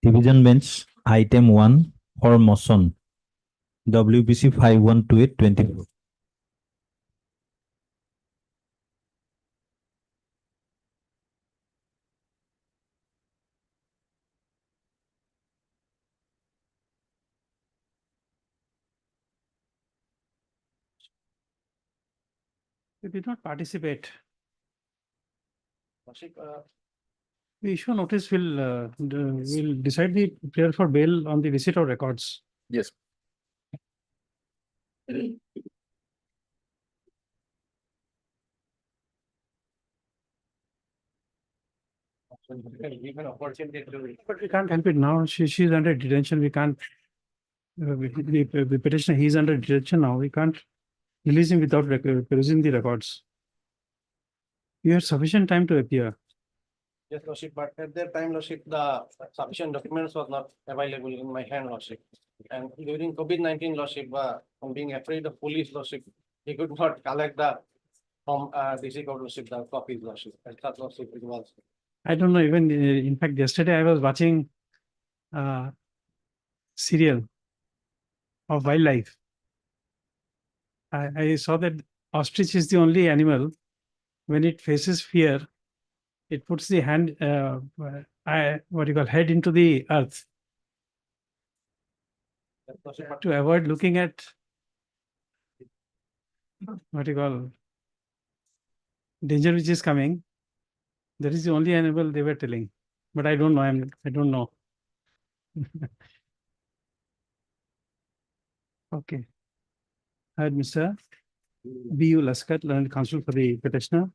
Division Bench, Item 1 for motion, WBC 512824. We did not participate. The issue notice will decide the prayer for bail on the receipt of records. Yes. But we can't help it now. She's under detention. We can't. The petitioner, he's under detention now. We can't release him without producing the records. You had sufficient time to appear. Yes, Lordship, but at that time, Lordship, the sufficient documents was not available in my hand, Lordship. And during COVID-19, Lordship, from being afraid of police, Lordship, he could not collect the from DC Court, Lordship, the copies, Lordship. I thought, Lordship, it was. I don't know, even in fact, yesterday I was watching serial of wildlife. I saw that ostrich is the only animal, when it faces fear, it puts the hand, head into the earth to avoid looking at danger which is coming. That is the only animal they were telling, but I don't know. I don't know. Okay. I had Mr. B.U. Laskat, learned counsel for the petitioner.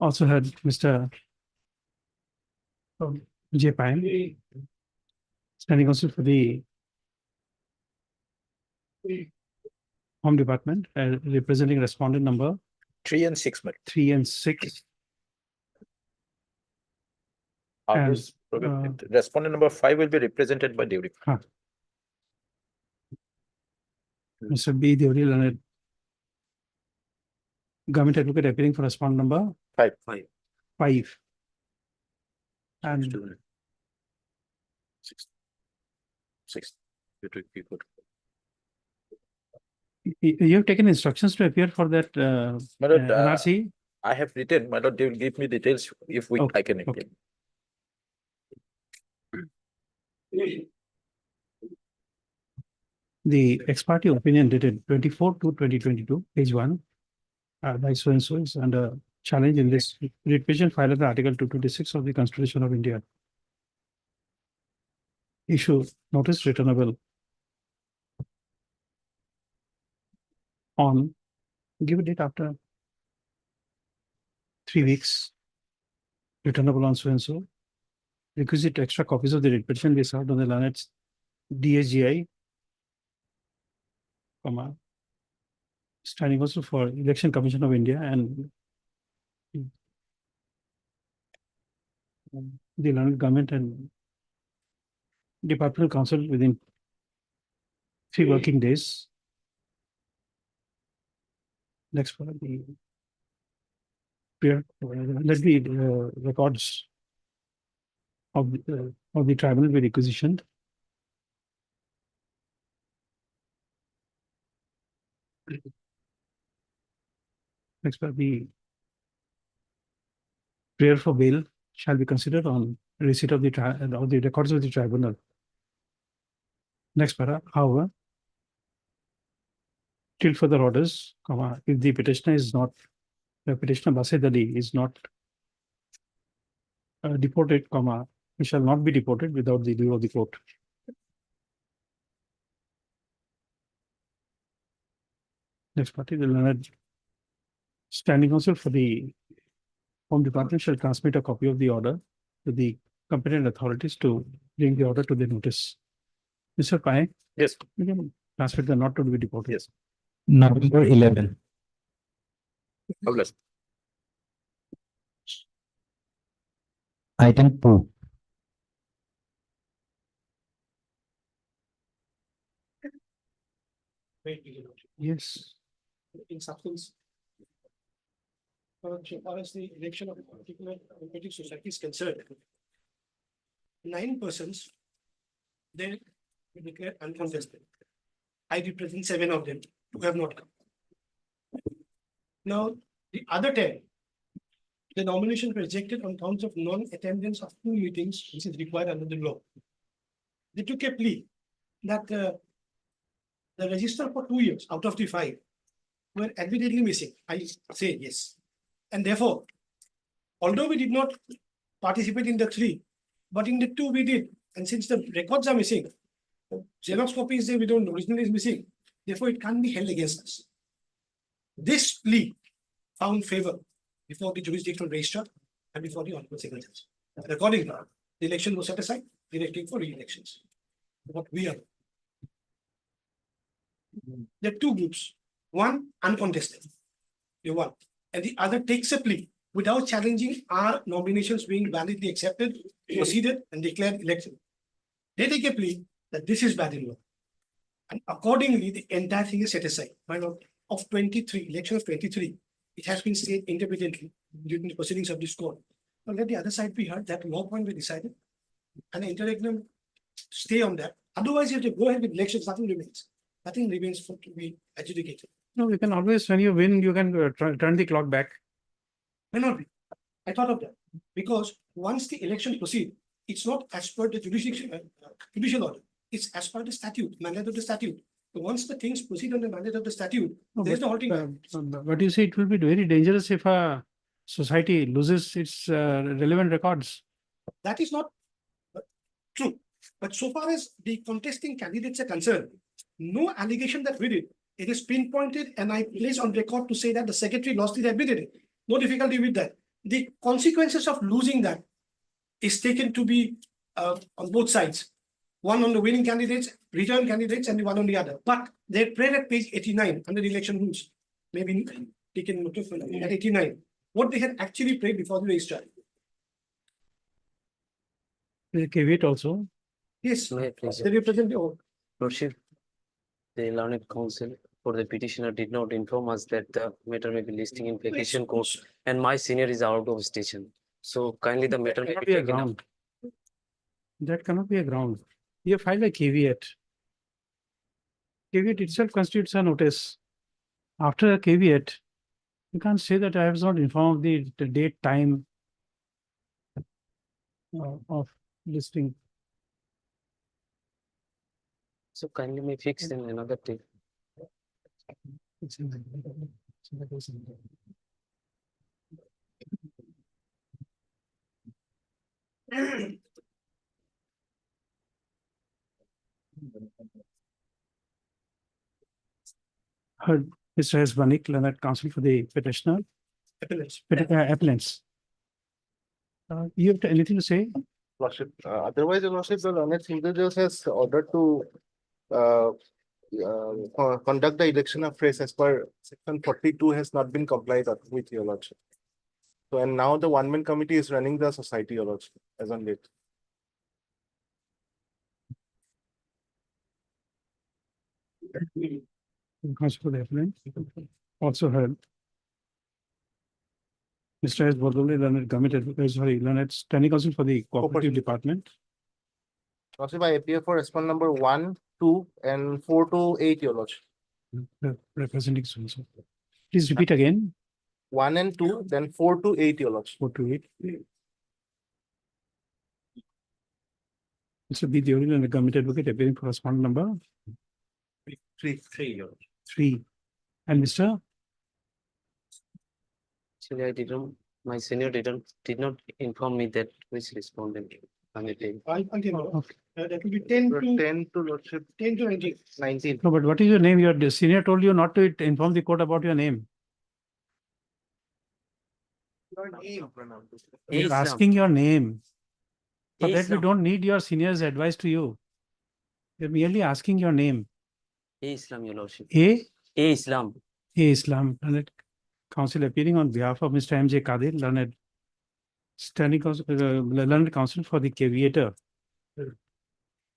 Also had Mr. J. Pine, standing counsel for the Home Department, representing respondent number 3 and 6, madam. 3 and 6. Others, respondent number 5 will be represented by Deuri. Mr. B. Deuri, learned government advocate, appearing for respondent number 5. And 6. You have taken instructions to appear for that My lord, NRC? I have written, my lord, they will give me details if we Okay, I can appear. The ex parte opinion dated 24/2/2022, page 1, by so and so is under challenge in this writ petition filed under Article 226 of the Constitution of India. Issue notice returnable on, give a date after 3 weeks, returnable on so and so. Requisite extra copies of the writ petition be served on the learned DSGI, standing also for Election Commission of India and the learned government and departmental council within 3 working days. Next for the let the records of the tribunal be requisitioned. Next for the prayer for bail shall be considered on receipt of the records of the tribunal. Next para, however, till further orders, if the petitioner is not, the petitioner Basid Ali is not deported, he shall not be deported without the leave of the court. Next party, the learned standing counsel for the Home Department shall transmit a copy of the order to the competent authorities to bring the order to the notice. Mr. Pai? Yes. You can transmit the not to be deported. Yes. November 11. Item 2. Yes. In substance, So far as the election of a particular cooperative society is concerned, 9 persons, they declare uncontested. I represent 7 of them who have not come. Now, the other 10, the nomination rejected on counts of non-attendance of 2 meetings, which is required under the law. They took a plea that the register for 2 years out of the 5 were admittedly missing. I say yes. And therefore, although we did not participate in the 3, but in the 2 we did. And since the records are missing, Xerox copy is there, we don't know, original is missing. Therefore, it can't be held against us. This plea found favor before the jurisdictional registrar and before the honorable single judge. And accordingly, the election was set aside, directing for re-elections. What we are. There are 2 groups. One uncontested, the one, and the other takes a plea without challenging our nominations being validly accepted, proceeded, and declared elected. They take a plea that this is bad in law. And accordingly, the entire thing is set aside. My lord, of 23, election of 23, it has been said independently during the proceedings of this court. Now let the other side be heard, that law point be decided, and the interregnum stay on that. Otherwise, if they go ahead with elections, nothing remains. Nothing remains for to be adjudicated. No, you can always, when you win, you can turn the clock back. May not be. I thought of that because once the election proceed, it's not as per the judicial order. It's as per the statute, mandate of the statute. So once the things proceed on the mandate of the statute, No, there is no but, halting back. but you see, it will be very dangerous if a society loses its relevant records. That is not true. But so far as the contesting candidates are concerned, no allegation that we did. It is pinpointed, and I place on record to say that the secretary lost it, admitted it. No difficulty with that. The consequences of losing that is taken to be on both sides. One on the winning candidates, return candidates, and the one on the other. But they prayed at page 89 under the election rules. Maybe taken note of at 89. What they had actually prayed before the registrar. There's a caveat also. Yes, May I please, they represent the oath. Lordship, the learned counsel for the petitioner did not inform us that the matter may be listing in vacation court, and my senior is out of station. So kindly the matter may Cannot be be a taken up. ground. That cannot be a ground. You have filed a caveat. Caveat itself constitutes a notice. After a caveat, you can't say that I was not informed the date, time of listing. So kindly may fix in another day. It's in the- Heard Mr. S. Banik, Leonard Counsel for the petitioner, Appellate. appellants. You have anything to say? Lordship, otherwise, Your Lordship, the learned single judge has ordered to conduct the election of phrase as per section 42 has not been complied with, Your Lordship. So, and now the one-man committee is running the society, Your Lordship, as on date. Counsel for the appellant. Also heard. Mr. S. Bordoli, Leonard Leonard Standing Counsel for the Cooperative Department. Lordship, I appear for response number 1, 2, and 4 to 8, Your Lordship. Representing so. Please repeat again. 1 and 2, then 4 to 8, Your Lordship. 4 to 8. Mr. B. The original and government advocate appearing for respondent number 3. And Mr. Actually, I didn't, my senior did not inform me that which respondent. I'll give you. Okay. That will be 10 to 10 to Lordship, 10 to 19. 19. No, but what is your name? Your senior told you not to inform the court about your name. He's Islam. asking your name. For that, we Islam. don't need your senior's advice to you. You're merely asking your name. Islam, Your Lordship. A. Islam. Islam. Learned Counsel appearing on behalf of Mr. M.J. Kadir, Learned Standing Counsel, Learned Counsel for the caveator.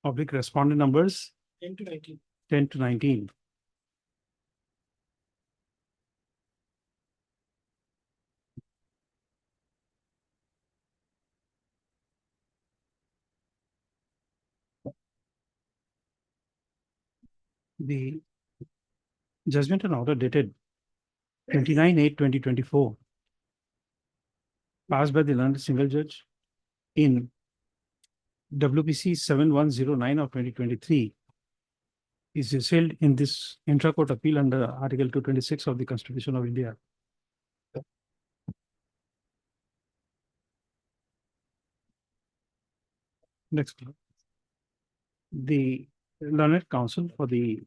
Public respondent numbers 10 to 19. 10 to 19. The judgment and order dated 29/8/2024 passed by the learned single judge in WPC 7109 of 2023 is assailed in this intra-court appeal under Article 226 of the Constitution of India. Next. The learned counsel for the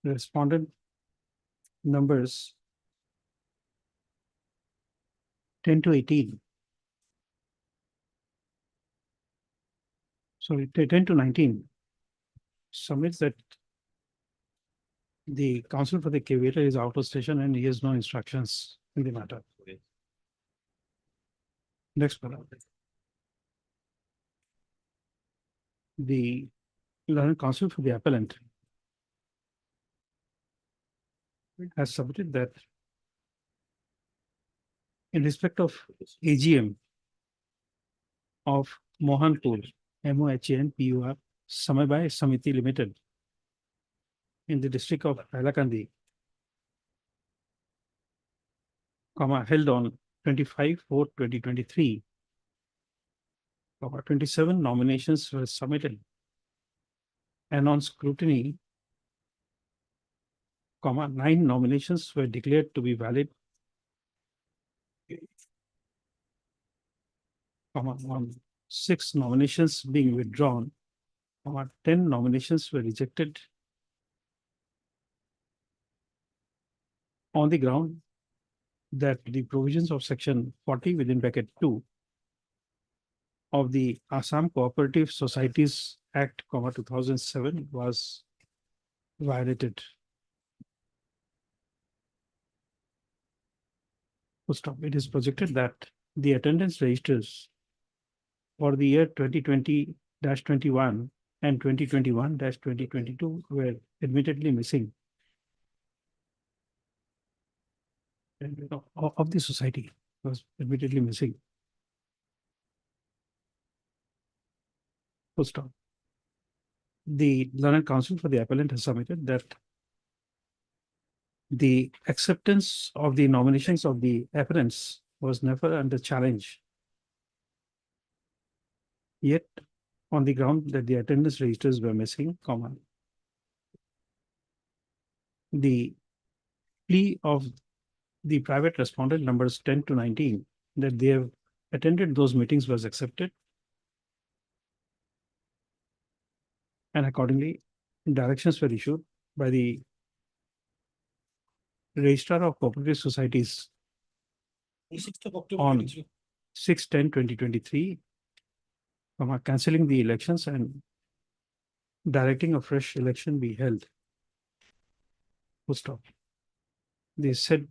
respondent numbers 10 to 18. Sorry, 10 to 19 submits that the counsel for the caveator is out of station and he has no instructions in the matter. Next paragraph. The learned counsel for the appellant has submitted that in respect of AGM of Mohanpur, MOHANPUR, Samay Samiti Limited in the district of Hailakandi, held on 25/4/2023, 27 nominations were submitted, and on scrutiny, 9 nominations were declared to be valid, on 6 nominations being withdrawn, 10 nominations were rejected on the ground that the provisions of section 40 within bracket 2 of the Assam Cooperative Societies Act, 2007 was violated. Full stop. It is projected that the attendance registers for the year 2020-21 and 2021-2022 were admittedly missing of the society was admittedly missing. Full stop. The learned counsel for the appellant has submitted that the acceptance of the nominations of the appellants was never under challenge. Yet, on the ground that the attendance registers were missing, the plea of the private respondent numbers 10 to 19 that they have attended those meetings was accepted. And accordingly, directions were issued by the Registrar of Cooperative Societies on 6/10/2023, cancelling the elections and directing a fresh election be held. Full stop. The said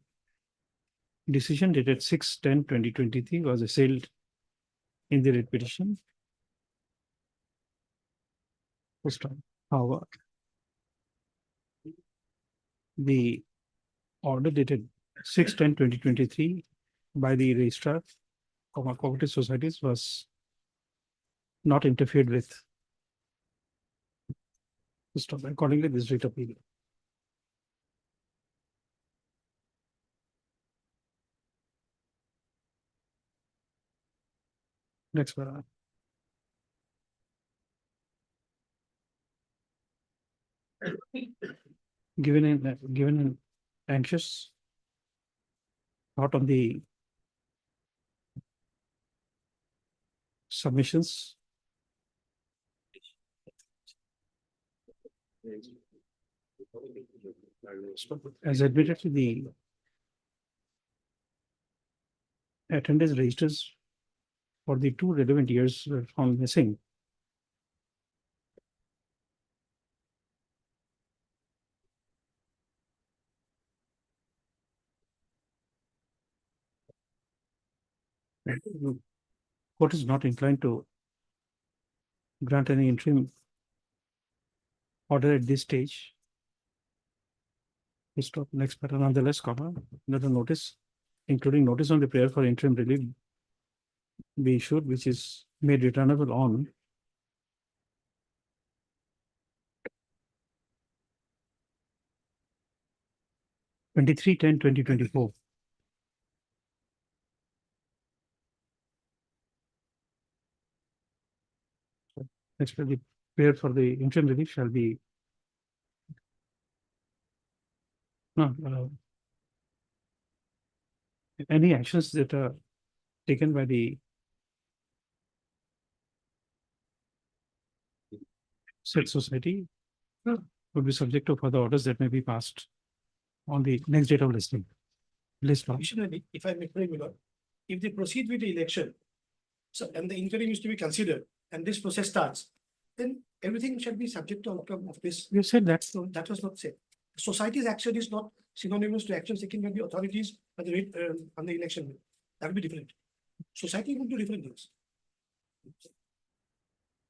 decision dated 6/10/2023 was assailed in the writ petition. Full stop. However, the order dated 6/10/2023 by the registrar of cooperative societies was not interfered with. Full stop. Accordingly, this writ appeal. Next paragraph. Given an anxious thought on the submissions, as admitted to the attendance registers for the 2 relevant years were found missing. Court is not inclined to grant any interim order at this stage. We stop. Next pattern. Nonetheless, another notice, including notice on the prayer for interim relief, be issued, which is made returnable on 23/10/2024. Next, the prayer for the interim relief shall be. No, any actions that are taken by the said society would be subject to further orders that may be passed on the next date of listing. List launch. Additionally, if I may pray, my lord, if they proceed with the election, so and the interim is to be considered, and this process starts, then everything shall be subject to outcome of this. You said that. So that was not said. Society's action is not synonymous to action taken by the authorities at the rate on the election. That will be different. Society will do different things.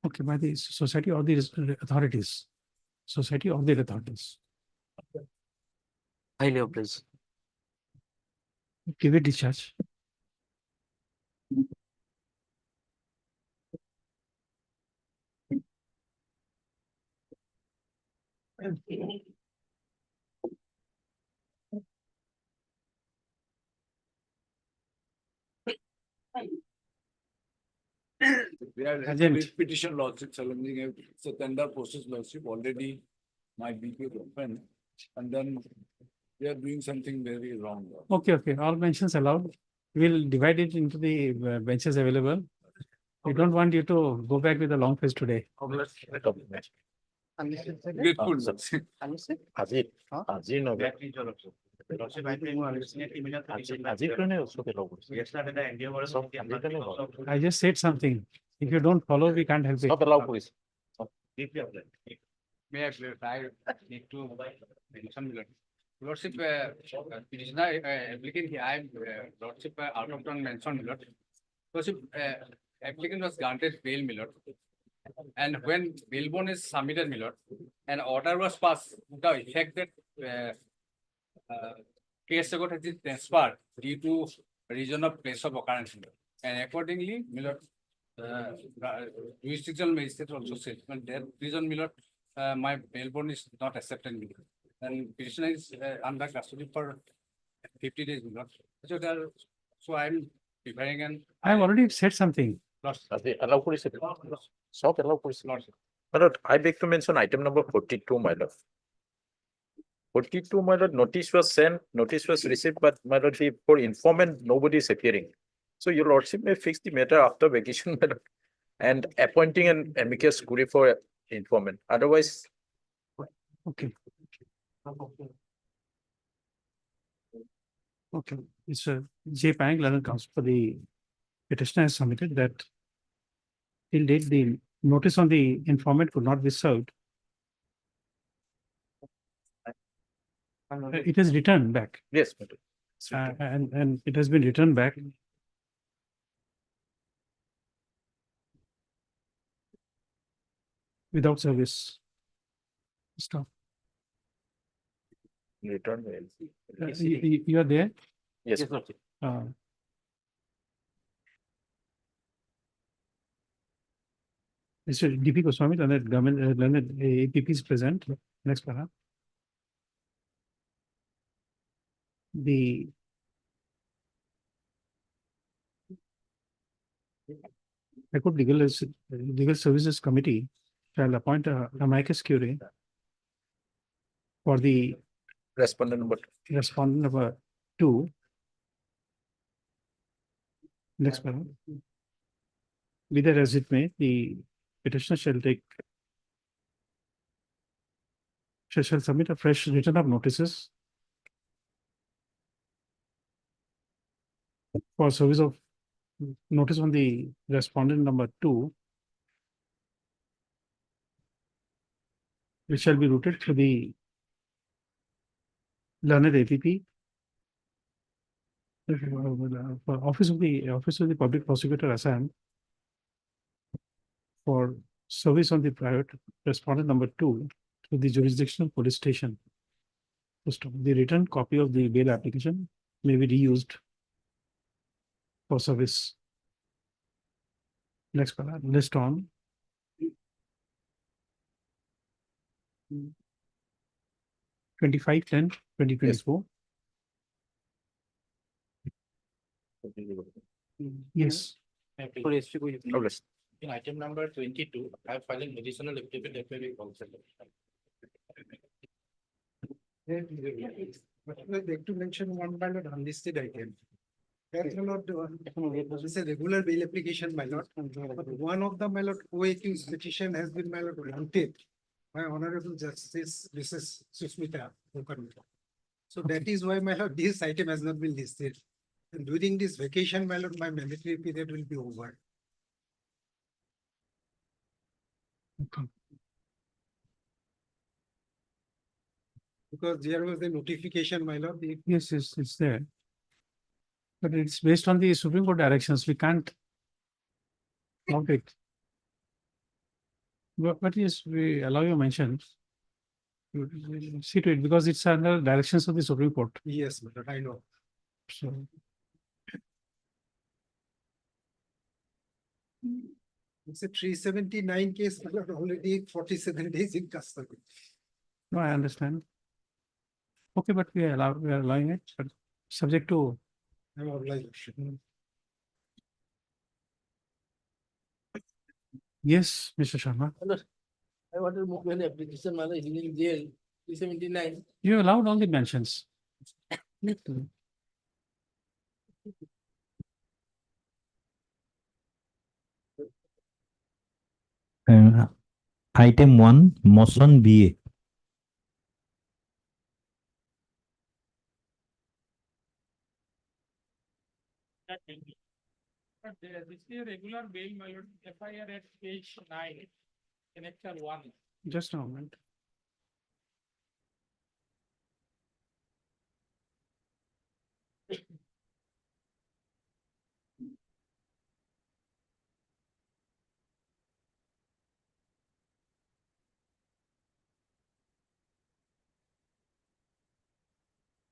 Okay, by the society or the authorities. Society or the authorities. Highly obliged. Give it discharge. We are Agent. petition lawsuit challenging a tender process lawsuit already my BP open and then we are doing something very wrong. Okay, all mentions allowed. We'll divide it into the benches available. We don't want you to go back with a long face today. Grateful. আজি আজিৰ নগৰ আজিৰ কাৰণে ওচৰতে log কৰিছে I just said something. If you don't follow, we can't help it. চব allow কৰিছে May I need to mention Lordship, petitioner, applicant, I am Lordship, out of turn mentioned, Lord. Lordship, applicant was granted bail, Lord. And when bail bond is submitted, Lord, an order was passed, the effect that case record has been transferred due to region of place of occurrence. And accordingly, Lord, jurisdictional magistrate also said, when that reason, Lord, my bail bond is not accepted. And petitioner is under custody for 50 days. So there, so I'm preparing and. I've already said something. আজি allow কৰিছে চব allow কৰিছে My lord, I beg to mention item number 42, my lord. 42, my lord, notice was sent, notice was received, but my lord, for informant, nobody is appearing. So your lordship may fix the matter after vacation, my lord, and appointing an amicus curiae for informant. Otherwise, Okay. Okay, it's J. Pang, Learned Counsel for the petitioner has submitted that till date, the notice on the informant could not be served. It is returned back, yes, my lord. It's written. and it has been returned back. Without service. Stop. Return mail. You are there? Yes, Mr. DP Goswami, learned government, learned APP is present. Next para. The High Court Legal Services Committee shall appoint a amicus curiae for the respondent number 2. respondent number 2. Next para. Be that as it may, the petitioner shall submit a fresh return of notices for service of notice on the respondent number 2, which shall be routed to the learned APP, for office of the public prosecutor assigned for service on the private respondent number 2 to the jurisdictional police station. The written copy of the bail application may be reused for service. Next para, list on. (25/10/2024). Yes. Okay. In item number 22, I have filed medicinal activity that may be considered. But I would like to mention one ballot unlisted item. That will not, this is a regular bail application, my lord, but one of the, my lord, co-accused petition has been, my lord, granted by Honorable Justice Mrs. Susmita Mukherjee. So that is why, my lord, this item has not been listed. And during this vacation, my lord, my mandatory period will be over. Because there was a notification, my lord, the Yes, it's there. But it's based on the Supreme Court directions. We can't count it. But yes, we allow your mentions. You see to it because it's under directions of the Supreme Court. yes, my lord, I know. So It's a 379 case, my lord, already 47 days in custody. no, I understand. Okay, but we are allowing it, but subject to I'm obliged. yes, Mr. Sharma. I want to move an application, my lord, in jail, 379. You allowed all the mentions. Item 1, motion BA. But this is a regular bail, my lord, FIR at page 9, connector 1. Just a moment.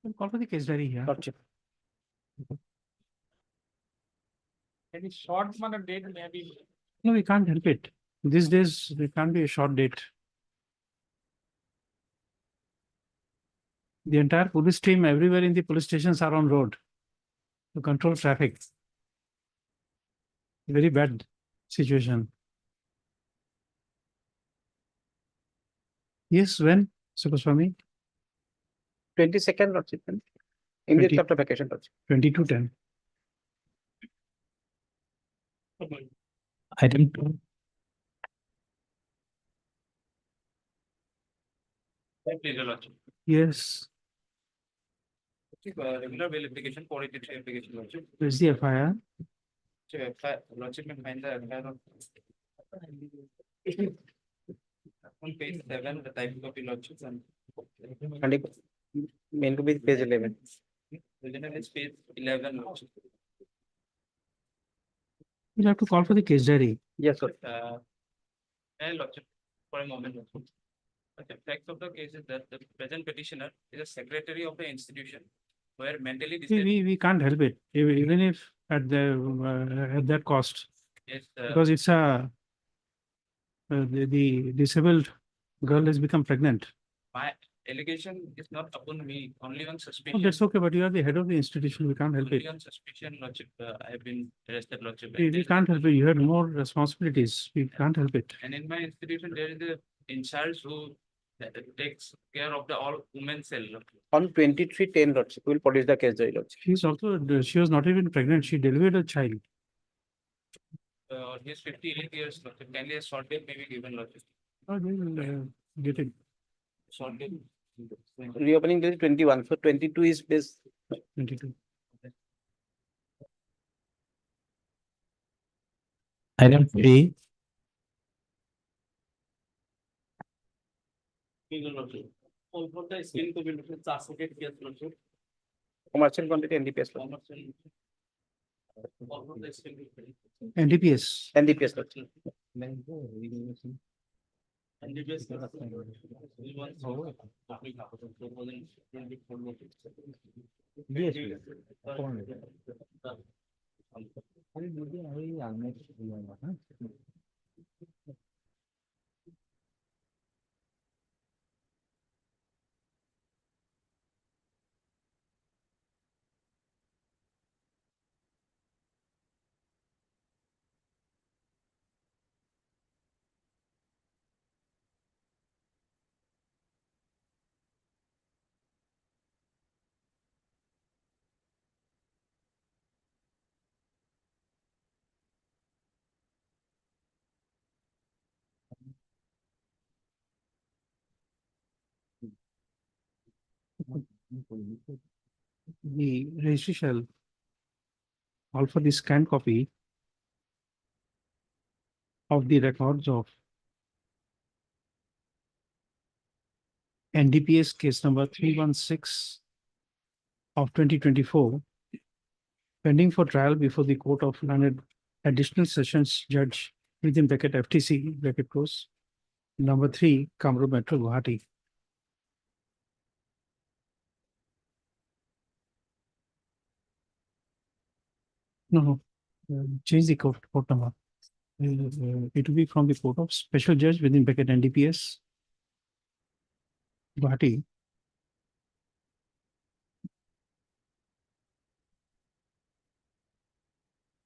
We'll call for the case diary here. Any short man of date maybe. No, we can't help it. These days, it can't be a short date. The entire police team everywhere in the police stations are on road to control traffic. Very bad situation. Yes, when, Subhaswamy? 22nd Lordship, immediately 20 after vacation Lordship. 2210. Item 2, Please, your lordship. Yes, Regular bail application, 483 application, lordship. where's the FIR? Lordship may find the FIR on page 7, the type copy, lordship, and And it main to be page 11. original is page 11, lordship. You'll have to call for the case diary. Yes, sir. Lordship, for a moment. Lordship. The fact of the case is that the present petitioner is a secretary of the institution where mentally disabled We can't help it, even if at that cost, is, because it's the disabled girl has become pregnant. my allegation is not upon me, only on Oh, suspicion. that's okay, but you are the head of the institution. We can't help it. Only on suspicion, lordship, I have been arrested, lordship. We can't help it. You have more responsibilities. We can't help it. And in my institution, there is a in charge who takes care of the all women cell. On 2310 Lordship, we will produce the case diary Lordship. She was not even pregnant. She delivered a child. He is 58 years, lordship. Kindly a short date may be given, lordship. Oh, they will get it. Short date. Reopening date is 21, so 22 is base. 22. item 3, All for the skin to be looking at associate case, lordship. Commercial quantity NDPS Lordship. All for the skin. NDPS. NDPS Lordship. NDPS. The registry shall call for the scanned copy of the records of NDPS case number 316 of 2024, pending for trial before the Court of Learned Additional Sessions Judge within bracket FTC bracket close number 3, Kamrup Metro, Guwahati. No, change the court number. It will be from the Court of Special Judge within bracket NDPS, Guwahati.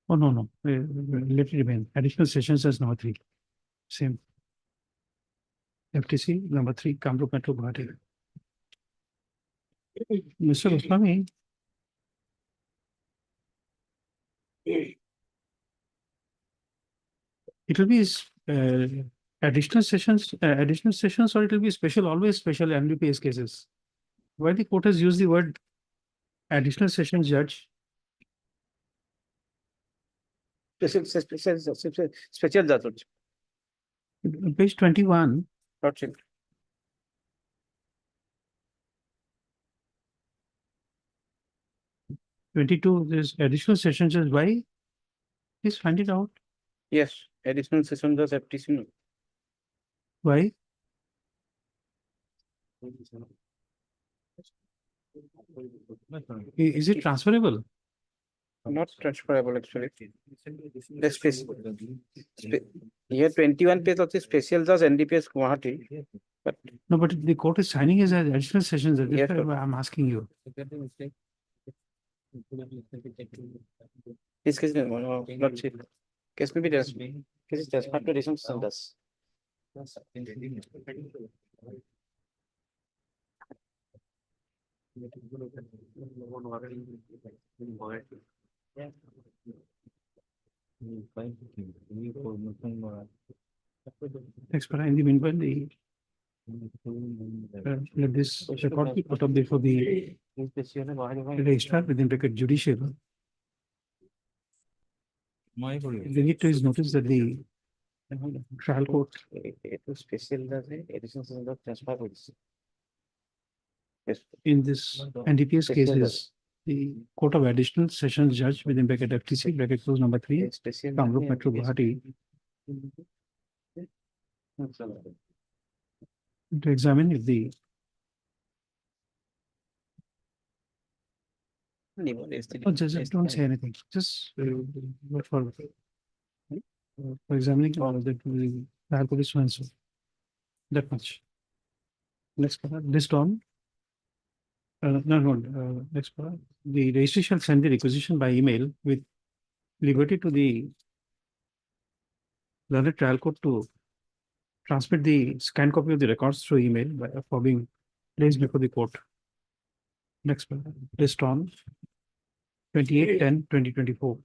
Oh, no. Let it remain. Additional sessions as number 3. Same. FTC number 3, Kamrup Metro, Guwahati. Mr. Goswami. It will be additional sessions, or it will be special, always special NDPS cases. Why the court has used the word additional sessions judge? Special judge. Page 21, Lordship. 22, there's additional sessions judge. Why? Please find it out. Yes, additional session judge FTC. Why? Is it transferable? Not transferable actually. Here 21 page of the special judge NDPS Guwahati. But No, but the court is signing as additional sessions judge. Yes, That's sir. why I'm asking you. this case, Lordship. Case may be just. Case is just after additional session judge. Thanks, but in the meanwhile, let this record be put up there for the registrar within bracket judicial. They need to notice that the trial court Special judge additional session judge transfer policy. Yes. in this NDPS Special cases, the Court of Additional Sessions Judge within bracket FTC bracket close number 3, Special. Kamrup Metro, Guwahati, to examine if the no, just don't say anything. Just wait for examining that the trial court is so and so. That much. Next part, list on. Next part. The registry shall send the requisition by email with liberty to the learned trial court to transmit the scanned copy of the records through email for being placed before the court. Next part, list on 28/10/2024.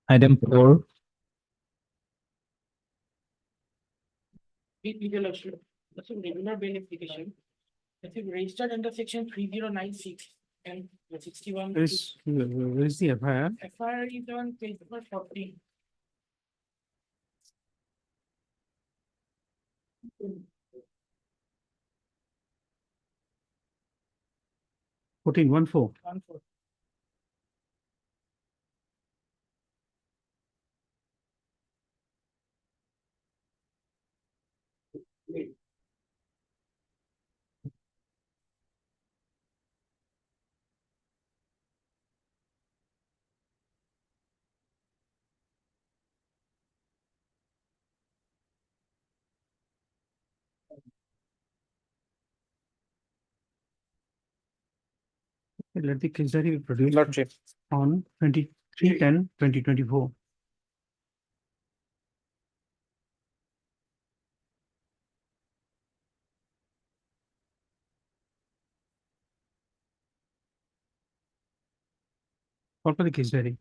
Item 4, Regular bail application. I think registered under section 3096 and 61. Where is the FIR? FIR is on page number 14. Fourteen 1/4. 14. Let the case diary be produced Lordship. on 23/10/2024. What for the case diary?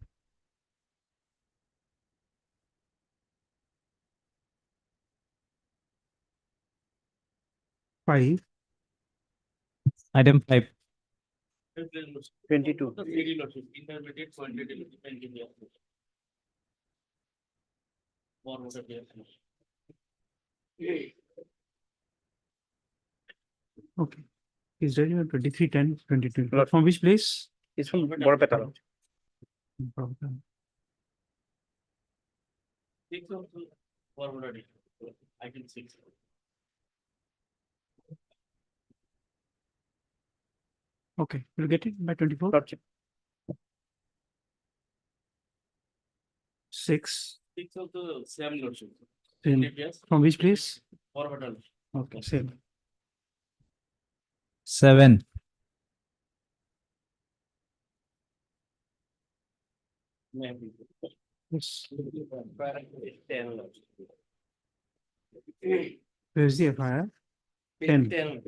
5, Item 5, 22. Intermediate quantitative NDPS. okay. He's ready on 23, 10, 22. Lord. From which place? It's from Borpeta. I can see. Okay, we'll get it by 24. Lordship. 6, 6 of the same lordship. same. NDPS. From which place? Forward. Okay, same. 7, Maybe. Yes. 10. Where's the FIR? 10. 10.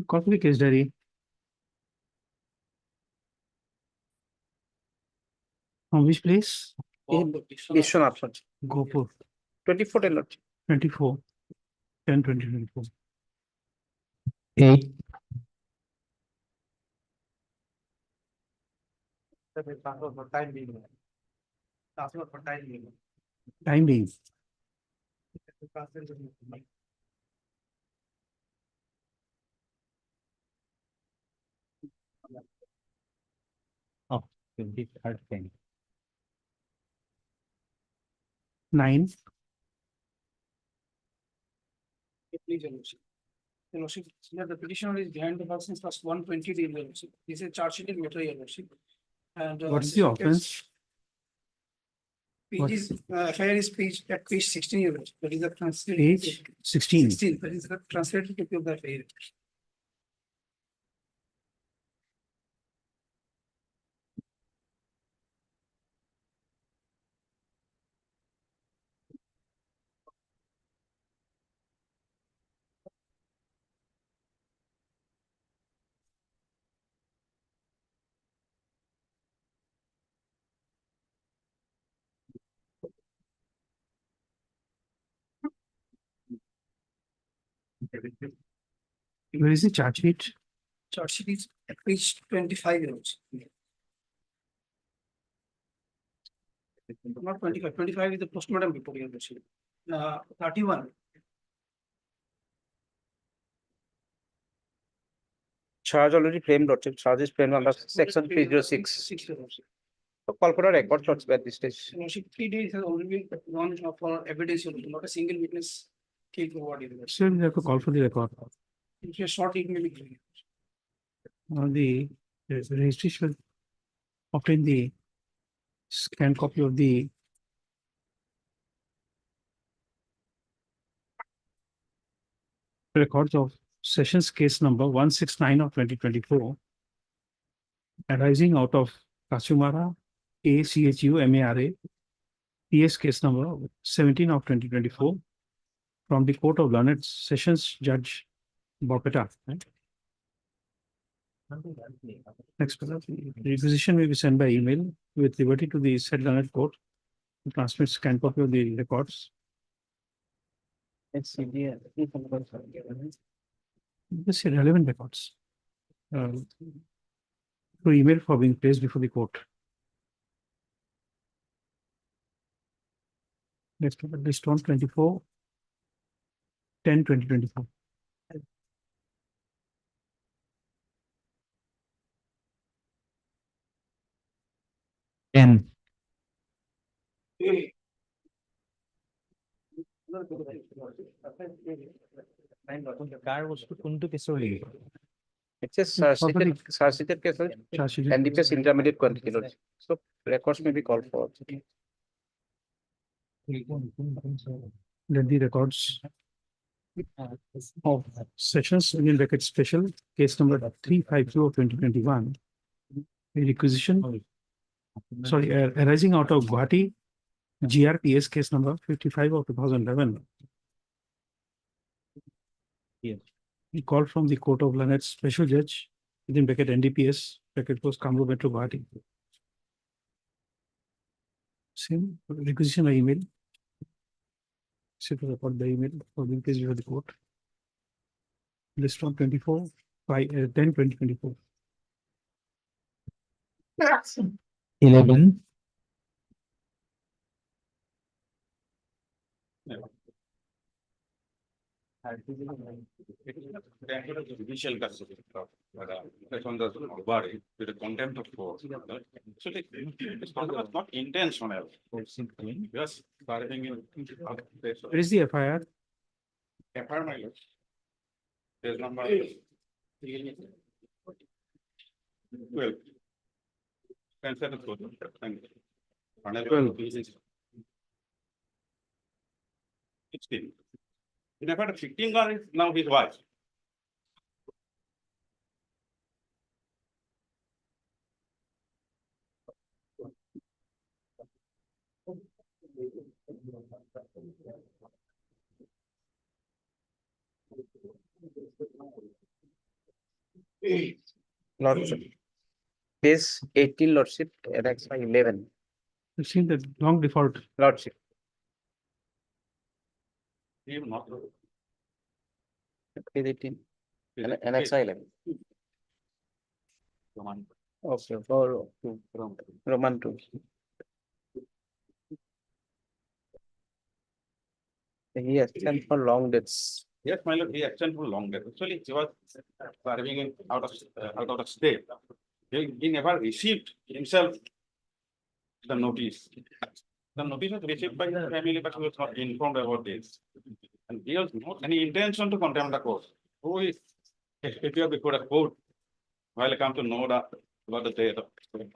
Call for the case diary. From which place? Vishwanath, Lordship. Gopur. 24, Lordship. 24, 10, 2024. 8, Time being. Transfer for time being. Time being. oh, 23rd thing. 9, Please, Your Lordship. Your Lordship, here the petitioner is behind the bar since first 120 days, Your Lordship. This is a charge sheet matter, Your Lordship. And. what's the offense? Page is, FIR is page at page 16, Your Lordship. That is the translated. Page 16. 16, that is the translated copy of the FIR. Where is the charge sheet? Charge sheet is at page 25, Your Lordship. Not 25, 25 is the postmortem report, Your Lordship. 31. Charge already framed, Lordship. Charge is framed under section 306. 6, Your Lordship. So call for a record, Lordship, at this stage. Your Lordship, 3 days has already been gone for evidence, Your Lordship. Not a single witness came forward, Your Lordship. Still, we have to call for the record. If you are short, it may be clear. The registry should obtain the scanned copy of the records of sessions case number 169 of 2024 arising out of Kasumara ACHU PS case number 17 of 2024 from the Court of Learned Sessions Judge Borpeta. Right? Next, the requisition may be sent by email with liberty to the said learned court to transmit scanned copy of the records. It's CDR. This is relevant records. Through email for being placed before the court. Next, list on 24, 10, 2024. Ten, কাৰ বস্তু কোনটো কেছৰ লাগিব? It's a search case, Charge sheet. NDPS intermediate quantity, Lordship. So records may be called for. Let the records of sessions in bracket special case number 352 of 2021. A requisition, sorry, arising out of Guwahati GRPS case number 55 of 2011. Yes. He called from the Court of Lanet Special Judge, within bracket NDPS, bracket post Kamru Metro Guwahati. Same requisition by email. Sit to report the email for the case before the court. List from 24 by 10/20/24. 11. Judicial custody. That's on the body with the contempt of court. So it's not intentional. Just starting in. Where is the FIR? FIR mileage. There's number. 12. Consider the code. Thank you. 16. In effect, 15 car is now his wife. Lordship. Case 18, Lordship, annex by 11. You've seen the long default. Lordship. Even not. Case 18. Annex by 11. Okay, for Roman 2. He has sent for long dates. Yes, my lord, he extended for long day. Actually, he was serving in out of state. He never received himself the notice. The notice was received by the family, but he was not informed about this. And he has not any intention to contempt the court. Who is appear before a court while I come to know that about the date of the.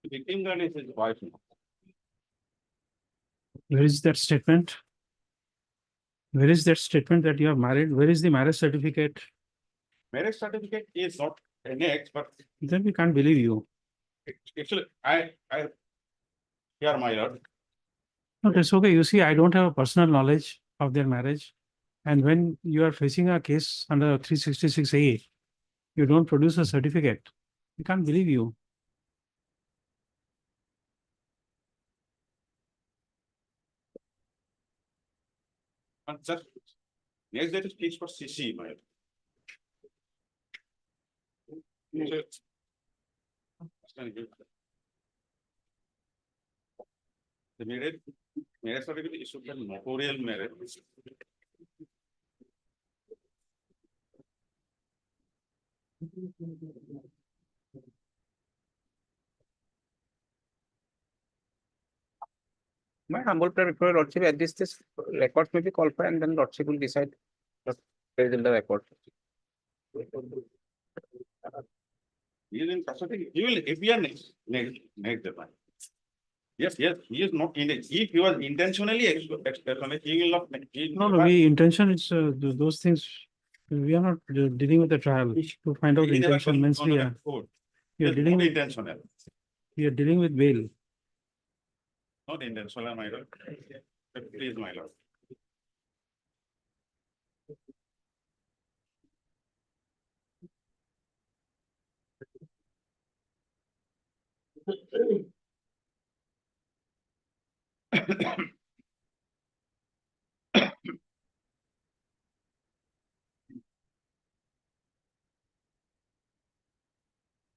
The victim girl is his wife now. Where is that statement? Where is that statement that you are married? Where is the marriage certificate? Marriage certificate is not annexed, but Then we can't believe you. actually, here, my lord. No, that's okay. You see, I don't have a personal knowledge of their marriage. And when you are facing a case under 366A, you don't produce a certificate. We can't believe you. And that next date is fixed for CC, my lord. The marriage certificate is issued by notarial marriage. My humble prayer before Lordship, at this records may be called for and then Lordship will decide what is in the record. He is in custody. He will appear next time. Yes, he is not in it. If he was intentionally expressed, he will not. No, we intention is those things. We are not dealing with the trial to find out the intention means we are dealing with intentional. we are dealing with bail. Not intentional, my lord. Please, my lord.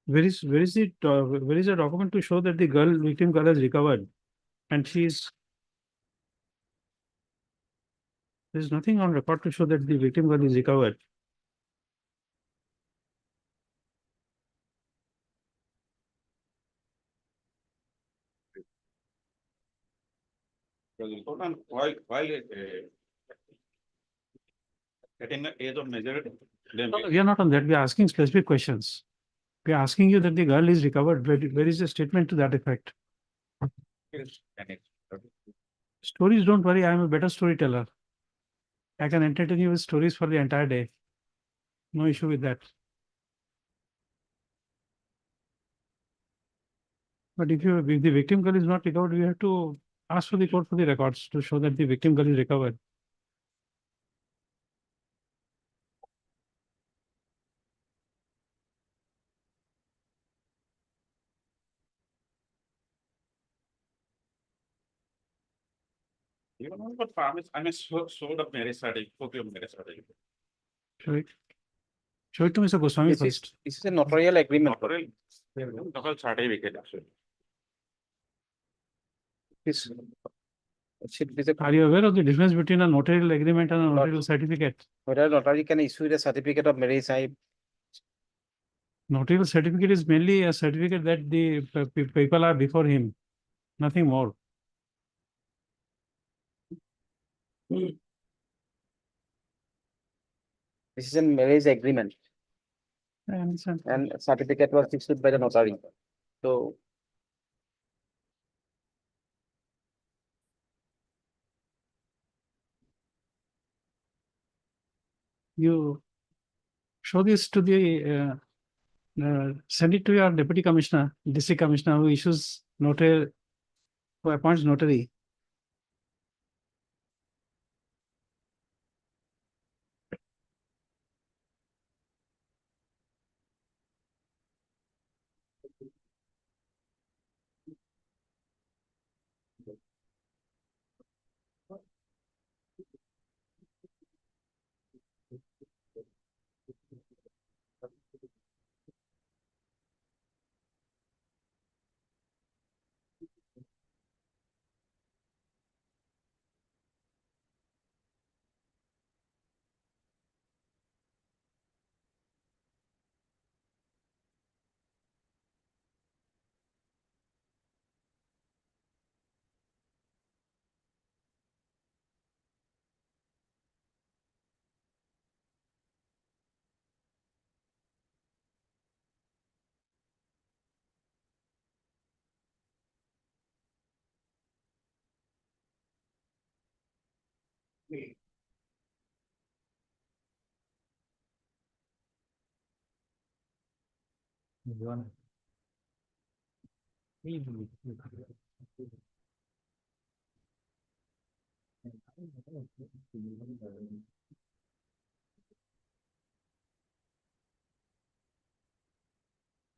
Where is the document to show that the victim girl has recovered and there's nothing on record to show that the victim girl is recovered. It was important while getting the age of majority. No, we are not on that. We are asking specific questions. We are asking you that the girl is recovered. Where is the statement to that effect? Stories, don't worry. I am a better storyteller. I can entertain you with stories for the entire day. No issue with that. But if the victim girl is not recovered, we have to ask for the court for the records to show that the victim girl is recovered. You know what farm is, I mean, sold of marriage certificate, copy of marriage certificate. Show it to Mr. Goswami This first. is a notarial agreement. Notarial certificate actually. This. Should be the, Are you aware of the difference between a notarial agreement and a notarial certificate? whether notary can issue a certificate of marriage, Notarial certificate is mainly a certificate that the people are before him, nothing more. this is a marriage agreement I understand. and certificate was issued by the notary. So. You show this to the send it to your deputy commissioner, district commissioner who issues notary, who appoints notary.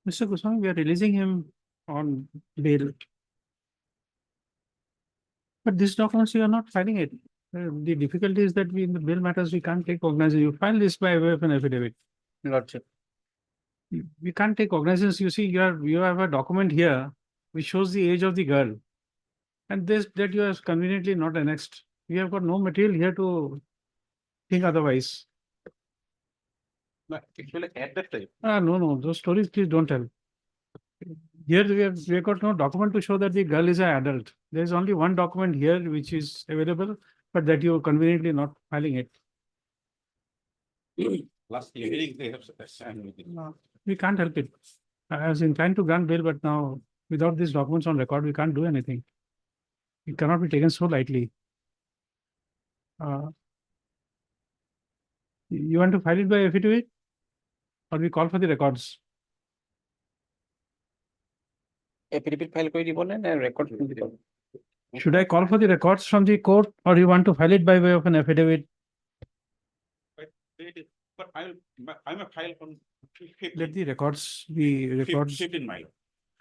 Mr. Goswami, we are releasing him on bail. But these documents, you are not filing it. The difficulty is that we, in the bail matters, we can't take cognizance. You file this by way of an affidavit. Lordship. We can't take cognizance. You see, you have a document here which shows the age of the girl. And this that you have conveniently not annexed. We have got no material here to think otherwise. No, actually at that time. No, those stories please don't tell. Here we have got no document to show that the girl is an adult. There is only one document here which is available, but that you are conveniently not filing it. Last hearing they have signed with it. We can't help it. I was inclined to grant bail, but now without these documents on record, we can't do anything. It cannot be taken so lightly. You want to file it by affidavit? Or we call for the records? Affidavit file করে দিব না record করে দিব? Should I call for the records from the court, or you want to file it by way of an affidavit? But I'm a file on Let the records be records. 15 mile.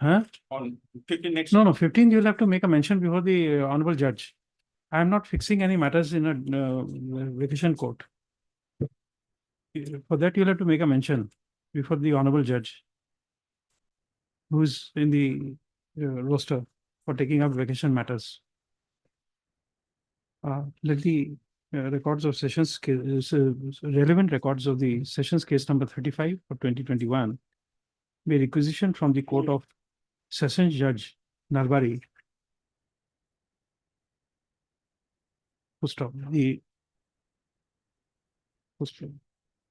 Huh? On 15 next. No, 15, you'll have to make a mention before the honorable judge. I am not fixing any matters in a vacation court. For that, you'll have to make a mention before the honorable judge, who's in the roster for taking up vacation matters. Let the records of sessions, relevant records of the sessions case number 35 for 2021 be requisitioned from the court of Sessions Judge Nalbari.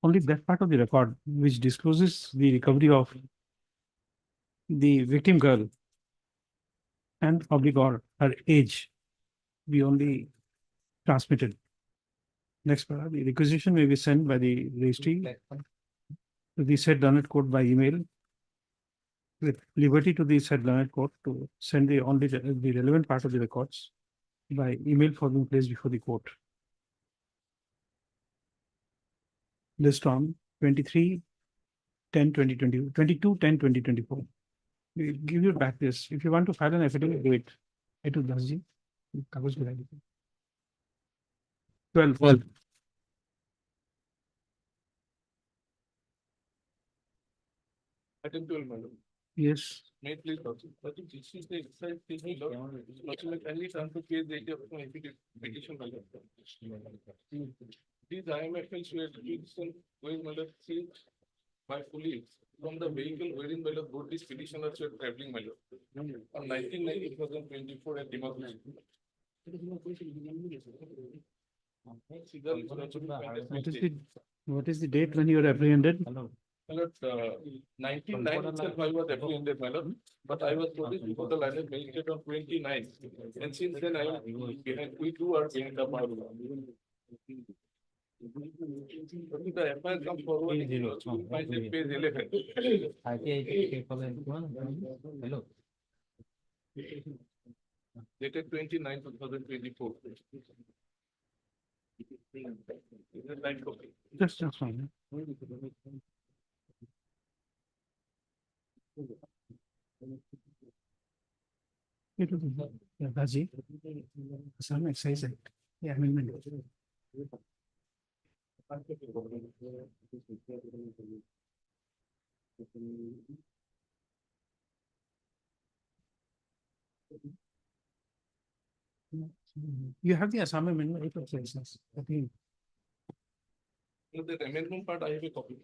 Only that part of the record which discloses the recovery of the victim girl and obligor, her age, be only transmitted. Next, the requisition may be sent by the registry to the said Donut court by email with liberty to the said learned court to send the only the relevant part of the records by email for being placed before the court. List on 23/10/2020, 22/10/2024. We give you back this. If you want to file an affidavit, do it. I took Dasji. Kagos girai dite. 12. Item 12, madam. Yes. May it please, Lordship. Lordship, this is the excise case, my lord. Lordship, I kindly turn to page 80 of my petition, my lord. These IMFLs were requisition going, my lord, seized by police from the vehicle wherein, my lord, both these petitioners were traveling, my lord. On 19/9/2024 at Dimapur. What is the date when you were apprehended? My lord, 19/9 itself I was apprehended, my lord, but I was noticed before the line of magistrate on 29. And since then I behind, we too are behind the bar. The FIR comes forward, you will find it page 11. Hello. Dated 29/2024. Is it right copy? Just fine. It will be, yeah, Daji. Some Excise Act. Yeah, amendment. You have the Assam amendment, it was license. I think. The amendment part I have a copy.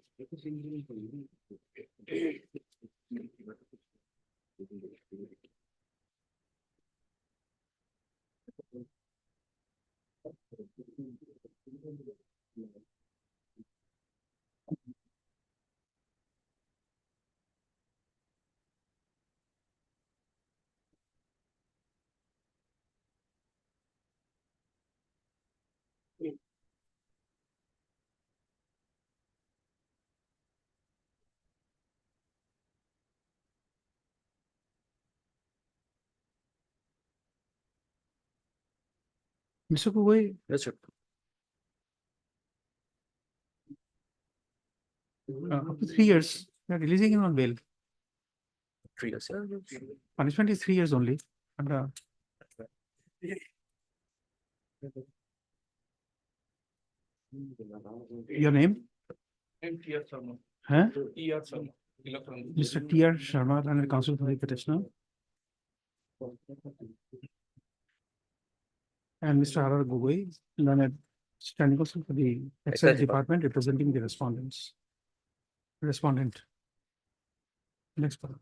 Mr. Kugoi, Yes, sir. up to 3 years, you are releasing him on bail. 3 years, sir. Punishment is 3 years only. And, your name? I'm T.R. Sharma. Huh? T.R. Sharma. Electoral. Mr. T.R. Sharma, and counsel for the petitioner. And Mr. R.R. Gogoi, learned standing counsel for the Excise Department representing the respondents. Respondent. Next part.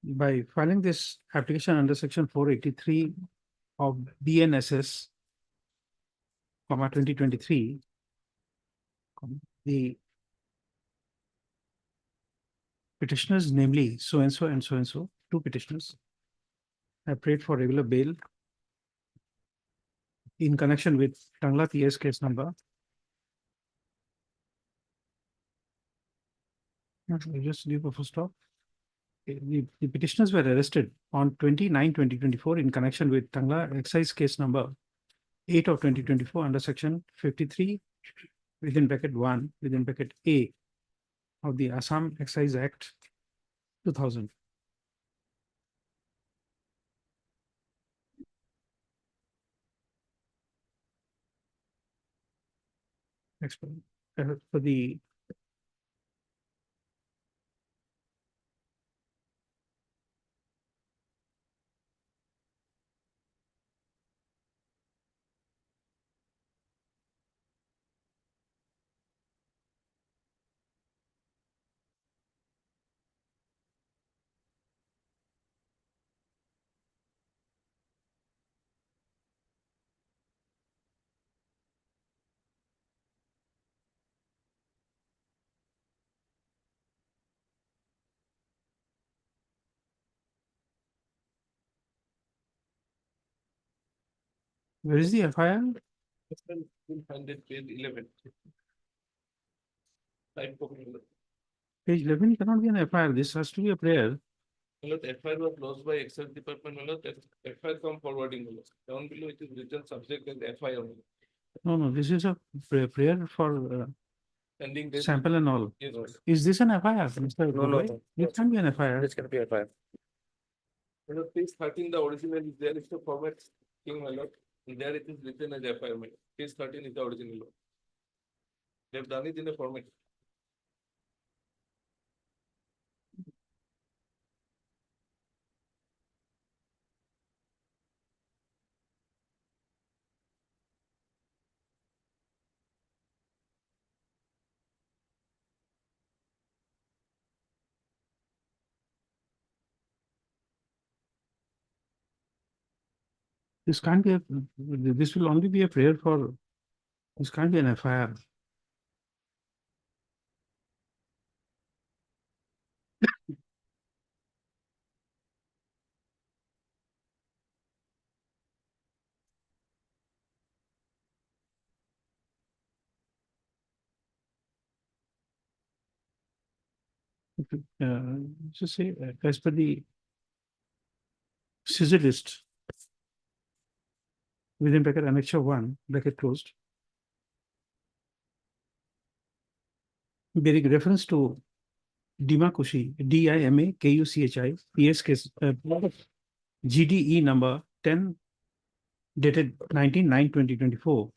By filing this application under section 483 of BNSS, 2023, the petitioners, namely so and so and so and so, 2 petitioners, have prayed for regular bail in connection with Tangla PS case number. I just leave a full stop. The petitioners were arrested on 29/2024 in connection with Tangla Excise case number 8 of 2024 under section 53 within bracket 1 within bracket A of the Assam Excise Act 2000. Next one. For the where is the FIR? We'll find it page 11. Type copy. Page 11 cannot be an FIR. This has to be a prayer. FIR was lodged by Excise Department, FIR come forwarding. Down below it is written subject as FIR. No, this is a prayer for Pending this. sample and all. Yes, Is this an FIR, Mr. No, no, Gogoi? It can be an FIR. This can be a fire. Page 13, the original is there, is the format, King my lord. There it is written as FIR. Page 13 is the original. They have done it in a format. This can't be a, this will only be a prayer for, this can't be an FIR. Just say, as per the scissor list, within bracket annexure 1, bracket closed, bearing reference to Dimakushi, DIMAKUCHI, PS case, GDE number 10, dated 19/9/2024,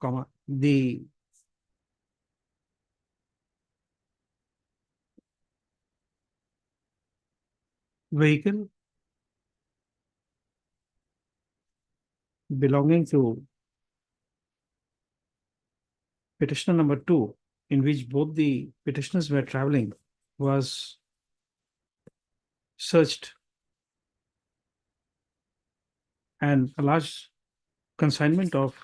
comma, the vehicle belonging to petitioner number 2, in which both the petitioners were traveling, was searched and a large consignment of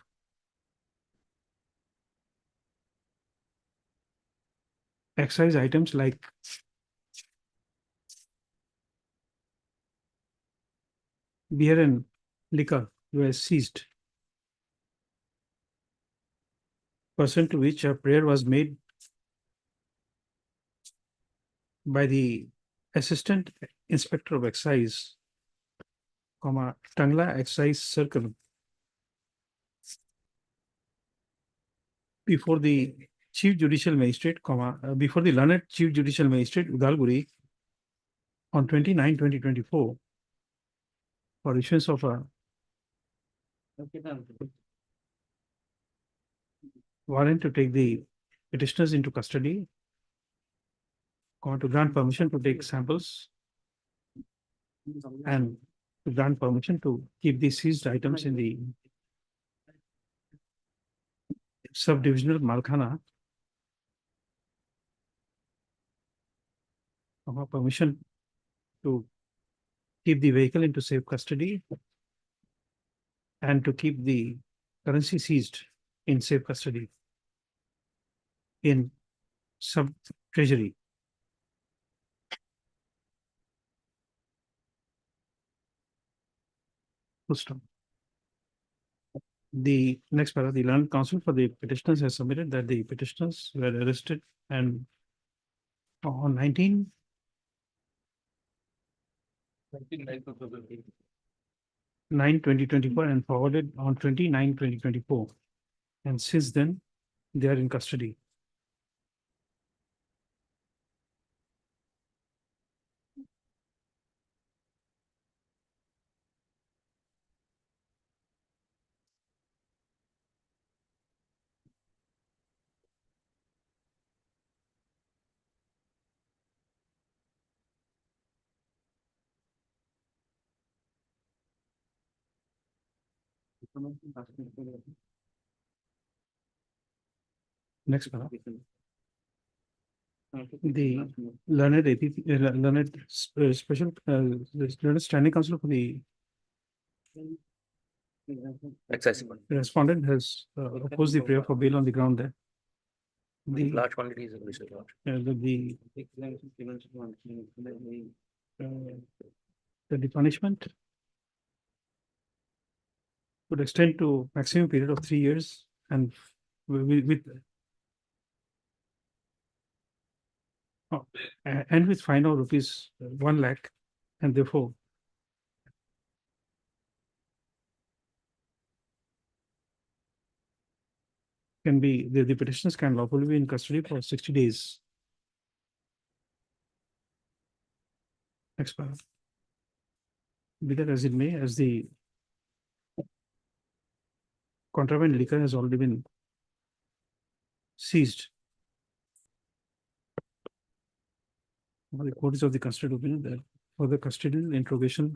excise items like beer and liquor were seized, pursuant to which a prayer was made by the Assistant Inspector of Excise, comma, Tangla Excise Circle, before the Chief Judicial Magistrate, comma, before the learned Chief Judicial Magistrate, Udalguri, on 29/2024, for issuance of a warrant to take the petitioners into custody, comma, to grant permission to take samples, and to grant permission to keep the seized items in the subdivisional Malkhana, permission to keep the vehicle into safe custody and to keep the currency seized in safe custody in sub treasury. Full stop. The next paragraph, the learned counsel for the petitioners has submitted that the petitioners were arrested and on 19/9/2024 and forwarded on 29/2024. And since then, they are in custody. Next paragraph. The learned special learned standing counsel for the Excise. respondent has opposed the prayer for bail on the ground that the Large quantities of research. the punishment would extend to maximum period of 3 years and with and with fine of rupees 1 lakh, and therefore can be, the petitioners can lawfully be in custody for 60 days. Next paragraph. Be that as it may, as the contraband liquor has already been seized. The court is of the considered opinion that further custodial interrogation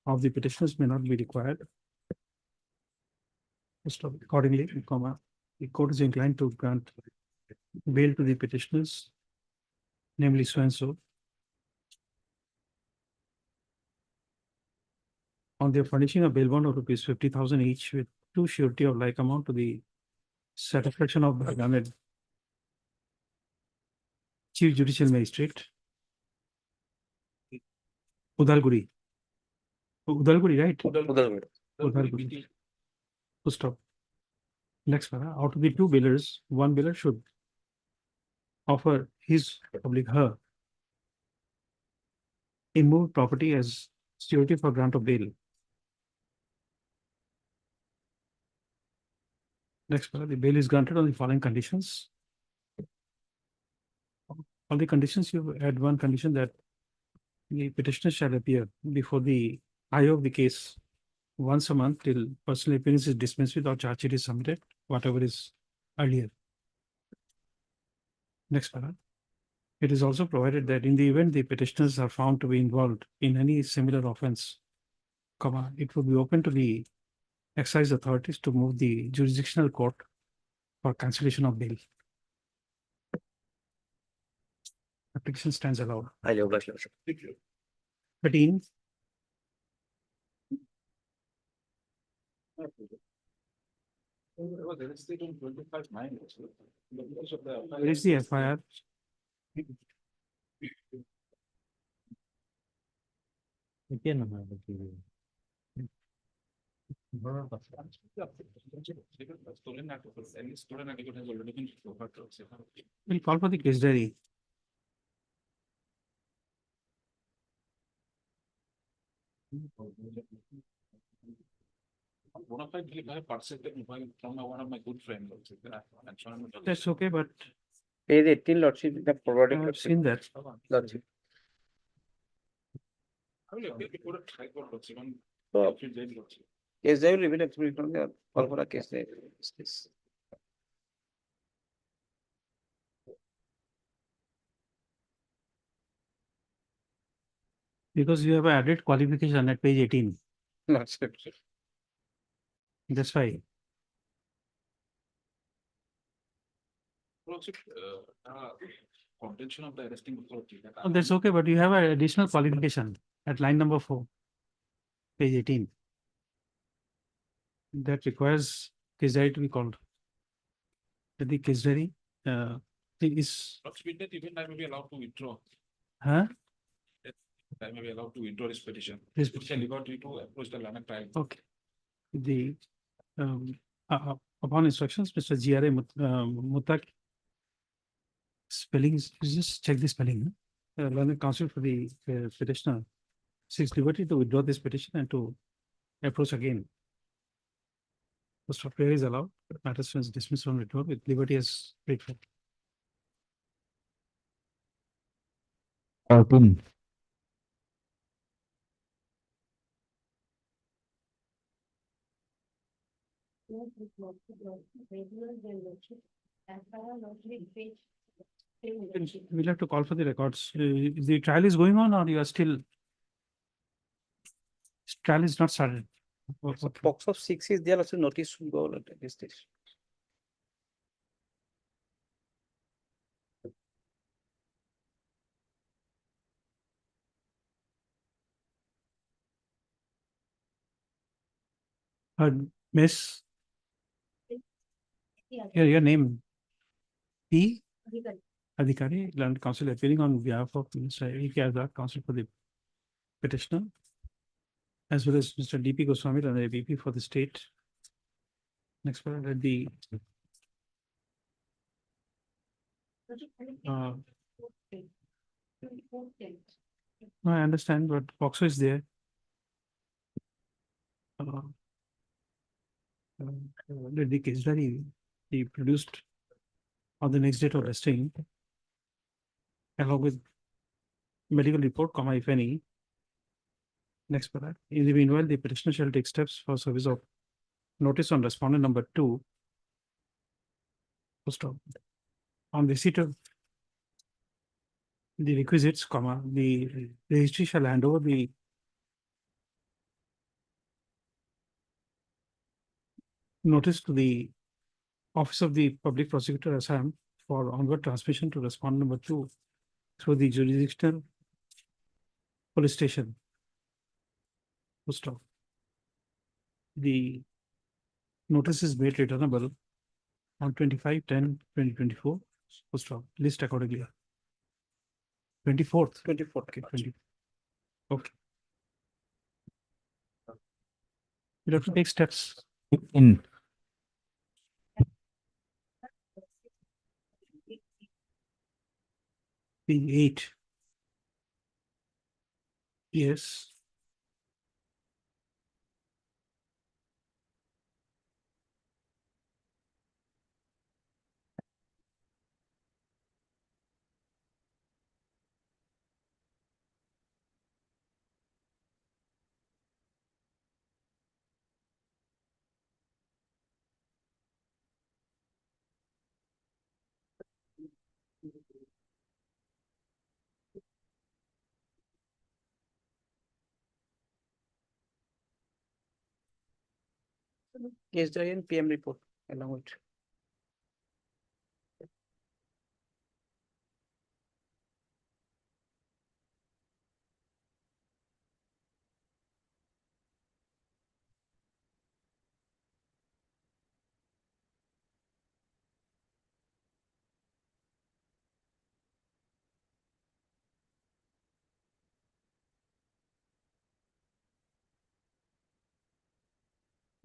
of the petitioners may not be required. Accordingly, the court is inclined to grant bail to the petitioners, namely so and so, on their furnishing a bail bond of rupees 50,000 each with 2 surety of like amount to the satisfaction of the learned Chief Judicial Magistrate, Udalguri. Udalguri, right? Udalguri. Full stop. Next para, out of the 2 bailers, 1 bailer should offer his public her immoved property as security for grant of bail. Next para, the bail is granted on the following conditions. On the conditions, you add one condition that the petitioner shall appear before the eye of the case once a month till personal appearance is dismissed with or charge sheet is submitted, whatever is earlier. Next para. It is also provided that in the event the petitioners are found to be involved in any similar offense, it will be open to the excise authorities to move the jurisdictional court for cancellation of bail. Application stands allowed. Highly obliged, Your Worship. 13. Where is the FIR? Again, We'll call for the case diary. from one of my good friends. That's okay, but Page 18, Lordship, the provided. I've seen that. Lordship. I will appeal before a High Court, Lordship, and So, appeal jail, Lordship. case they will remain actually from the call for a case they. Because you have added qualification at page 18. Lordship. That's why. Lordship, contention of the arresting authority. Oh, that's okay, but you have an additional qualification at line number 4, page 18. That requires case diary to be called. The case diary is, Lordship, that even I may be allowed to withdraw. huh? I may be allowed to withdraw this petition. This Which can liberty to approach the land trial. Okay. The upon instructions, Mr. G.R.A. Mutak. Spelling is, just check the spelling. Learned counsel for the petitioner seeks liberty to withdraw this petition and to approach again. Post of prayer is allowed, matters is dismissed from withdraw with liberty as paid for. We'll have to call for the records. The trial is going on or you are still? Trial is not started. So box of 6 is there also notice should go at this stage. Miss, your name? P. Adhikari, learned counsel appearing on behalf of Mr. A.K. Azad, counsel for the petitioner, as well as Mr. D.P. Goswami and the VP for the state. Next one, at the No, I understand, but Foxo is there. Uh, the case diary he produced on the next date of listing, along with medical report, comma, if any. Next paragraph. In the meanwhile, the petitioner shall take steps for service of notice on respondent number 2. Full stop. On receipt of the requisites, comma, the registry shall hand over the notice to the Office of the Public Prosecutor Assam for onward transmission to respondent number 2 through the jurisdictional police station. Full stop. The notice is made returnable on 25/10/2024. Full stop. List accordingly. 24th. 24th. Okay, 20. Okay. You have to take steps. In. The 8. Yes. Case diary and PM report along with.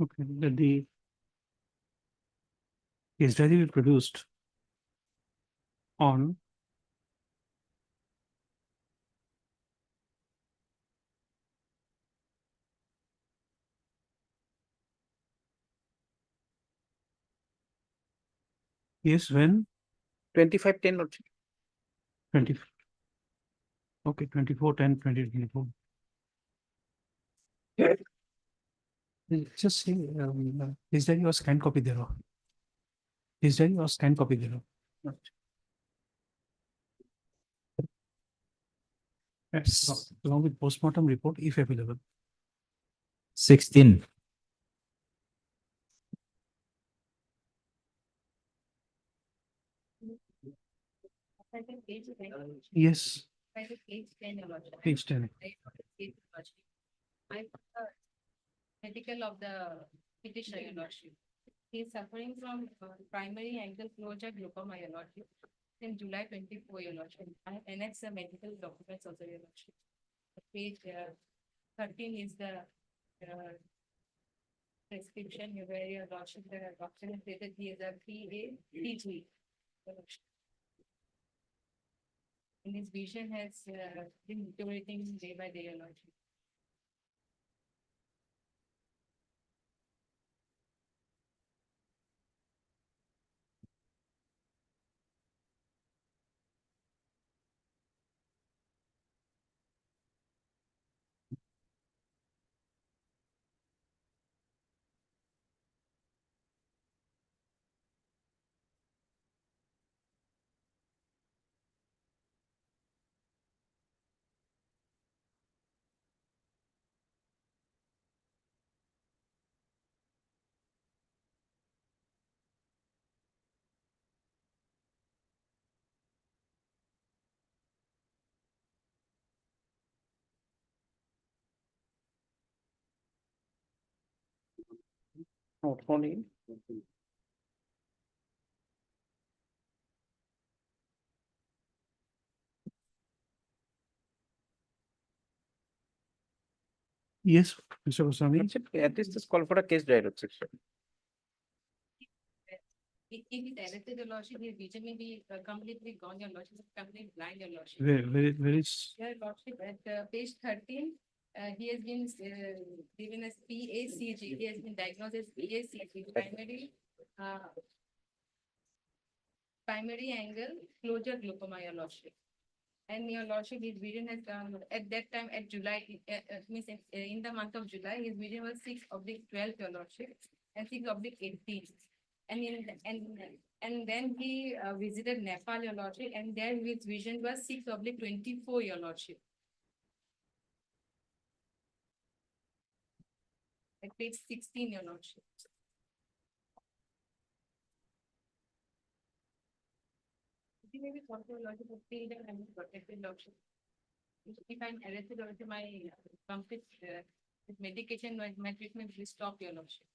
Okay. That the case diary will produced on yes when 25/10 Lordship. 20. Okay, 24/10/2024. Just say case diary or scan copy thereof. Case diary or scan copy thereof. Yes, along with postmortem report if available. 16. Yes, Page 10, Your Lordship. page 10. Medical of the petitioner, Your Lordship. He is suffering from primary ankle closure glaucoma, Your Lordship. In July 24, Your Lordship. I annexed the medical documents also, Your Lordship. Page 13 is the prescription where Your Lordship, the doctor has stated he is a PA, T3. Your Lordship. And his vision has been deteriorating day by day, Your Lordship. Not only. Yes, Mr. Goswami. Lordship, at least this call for a case diary. Lordship. If it arrested your lordship, his vision may be completely gone, your lordship, completely blind, your lordship. Where is, Your lordship, at page 13, he has been given as PACG. He has been diagnosed as PACG, primary angle closure glaucoma, your lordship. And your lordship, his vision has at that time at July, means in the month of July, his vision was 6/12, your lordship, and 6/18. And then he visited Nepal, your lordship, and there his vision was 6/24, your lordship. At page 16, your lordship. He may be thought, your lordship, but still then I'm protected, lordship. If I'm arrested, also my complete medication, my treatment will stop, your lordship.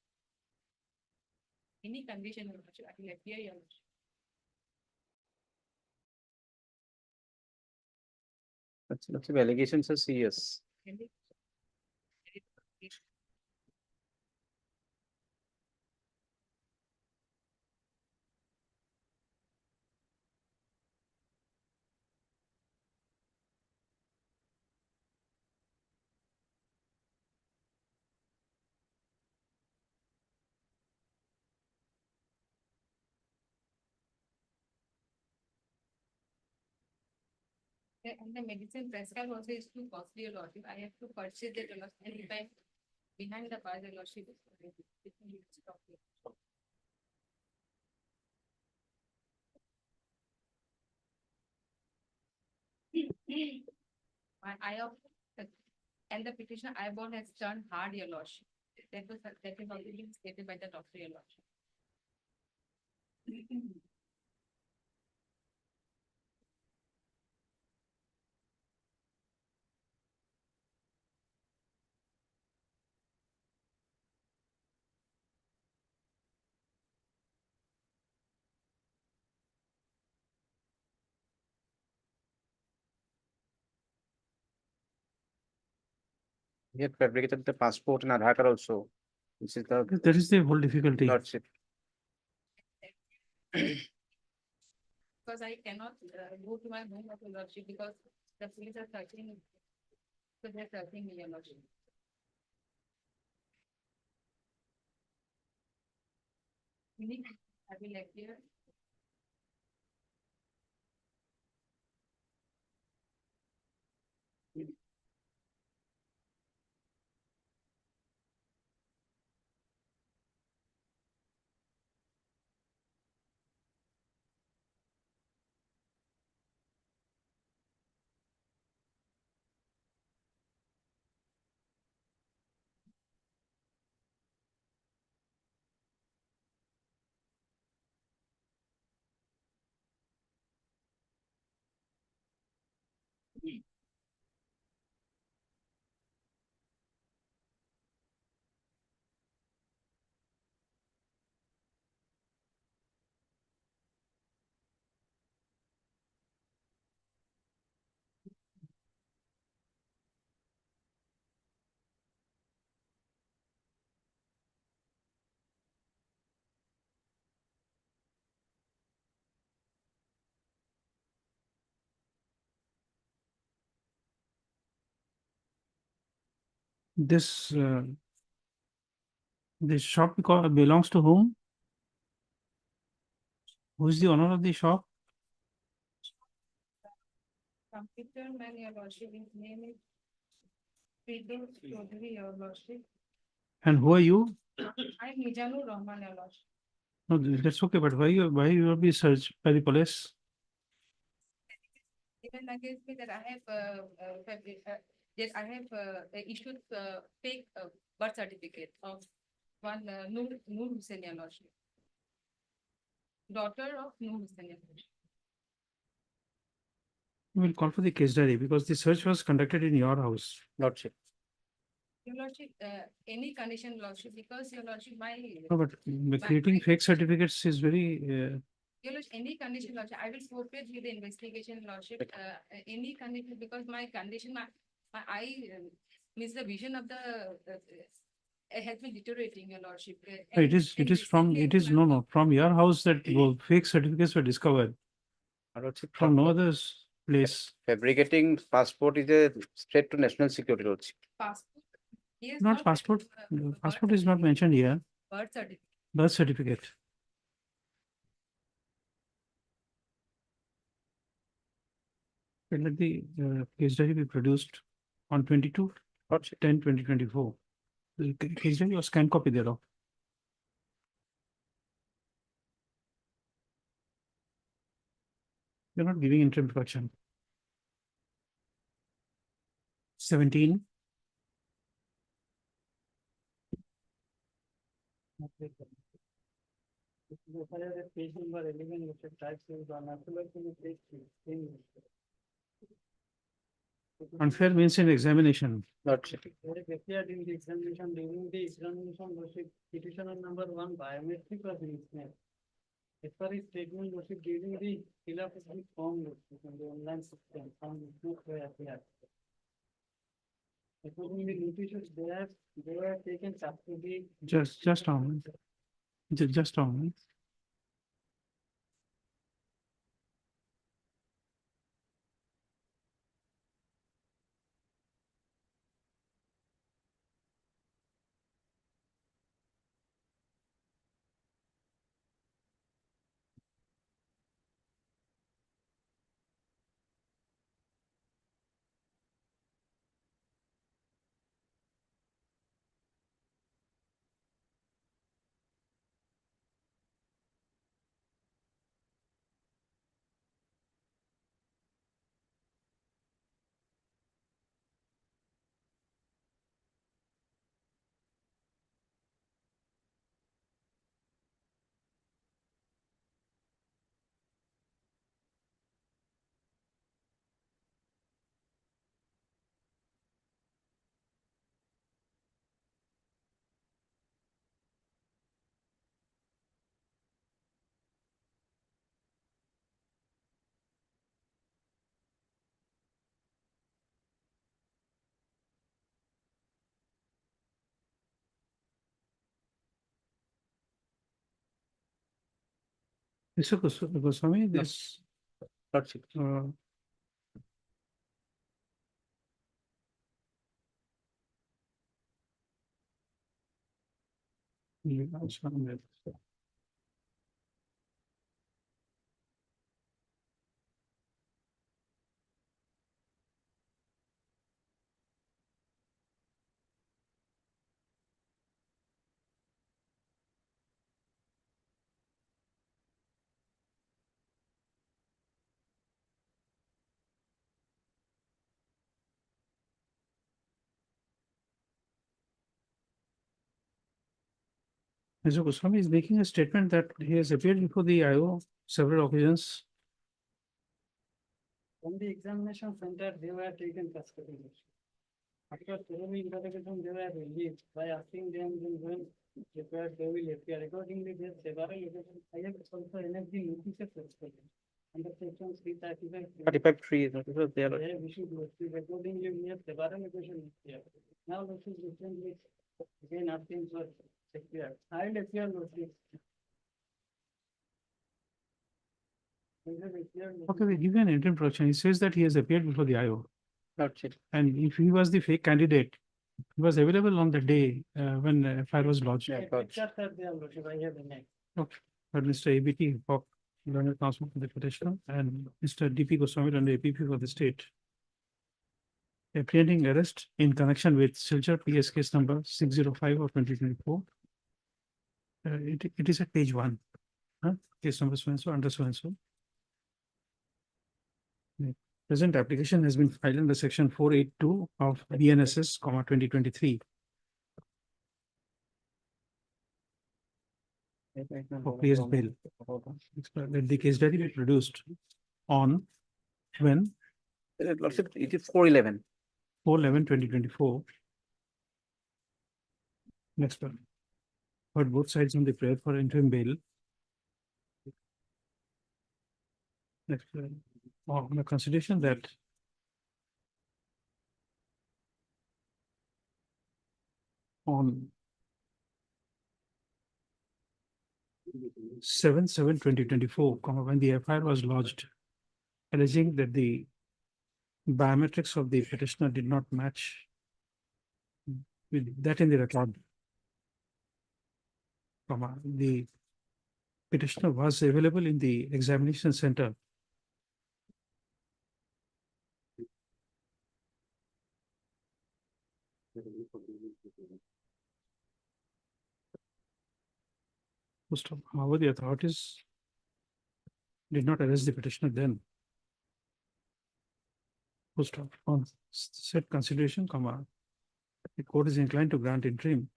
Any condition, your lordship, I will appear, your lordship. Lots of allegations are serious. Can we- And the medicine prescribed also is too costly, your lordship. I have to purchase it, your lordship. And if I'm behind the bar, your lordship, it will stop me. And the petitioner eyeball has turned hard, your lordship. That is already stated by the doctor, your lordship. He had fabricated the passport and Aadhaar card also, which is the that is the whole difficulty. lordship. Because I cannot go to my home of your lordship because the police are searching. So they're searching me, your lordship. I will appear. This this shop belongs to whom? Who is the owner of the shop? Computer man, your lordship, his name is Forgery, your lordship. And who are you? I'm Mijanur Rahman, your lordship. No, that's okay, but why you will be searched by the police? Even against me that I have issued fake birth certificate of one Noor Hussain, your lordship. Daughter of Noor Hussain, your lordship. We will call for the case diary because the search was conducted in your house. Lordship. Your lordship, any condition, lordship, because your lordship, No, but creating fake certificates is very, your lordship, any condition, lordship, I will cooperate with the investigation, lordship, any condition, because my condition, my eye means the vision of the has been deteriorating, your lordship. It is from, it is, no, from your house that fake certificates were discovered, My lordship, from no other place. fabricating passport is a threat to national security, lordship. Passport. He has Not passport, passport is not mentioned here, Birth certificate. birth certificate. Okay, let the case diary be produced on 22/10/2024. The case diary or scan copy thereof. You're not giving interim production. 17. Page number 11, which is type is on unfair means in examination. Lordship, Appeared in the examination, during the examination, worship petitioner number 1 biometric was mismatched. As far as statement worship during the fill up of the form worship on the online system, some mismatch were appeared. According to the notices, they were taken custody. Just a moment. Just a moment. Mr. Goswami, this lordship. Mr. Goswami is making a statement that he has appeared before the IO several occasions. From the examination center, they were taken custody. After thorough interrogation, they were released by asking them when required they will appear. Accordingly, there are several occasions. I have also energy notices respected. Under section 335. 35(3) notices there. They have issued notices. Accordingly, we have several occasions here. Now, this is recently again asking for appear. I will appear notice. Okay, we give you an interim production. He says that he has appeared before the IO. Lordship, And if he was the fake candidate, he was available on the day when FIR was lodged. yeah, lordship. Okay. But Mr. ABT, learned counsel for the petitioner, and Mr. DP Goswami and the APP for the state. Apprehending arrest in connection with Silchar PS case number 605 of 2024. It is at page 1. Case number so and so under so and so. Present application has been filed under section 482 of BNSS, 2023. For PS bail. Let the case diary be produced on when? Lordship, it is 411. 4/11/2024. Next one. Heard both sides on the prayer for interim bail. Next one. On the consideration that on 7/7/2024, when the FIR was lodged, alleging that the biometrics of the petitioner did not match with that in the record. The petitioner was available in the examination center. However, the authorities did not arrest the petitioner then. On said consideration, the court is inclined to grant interim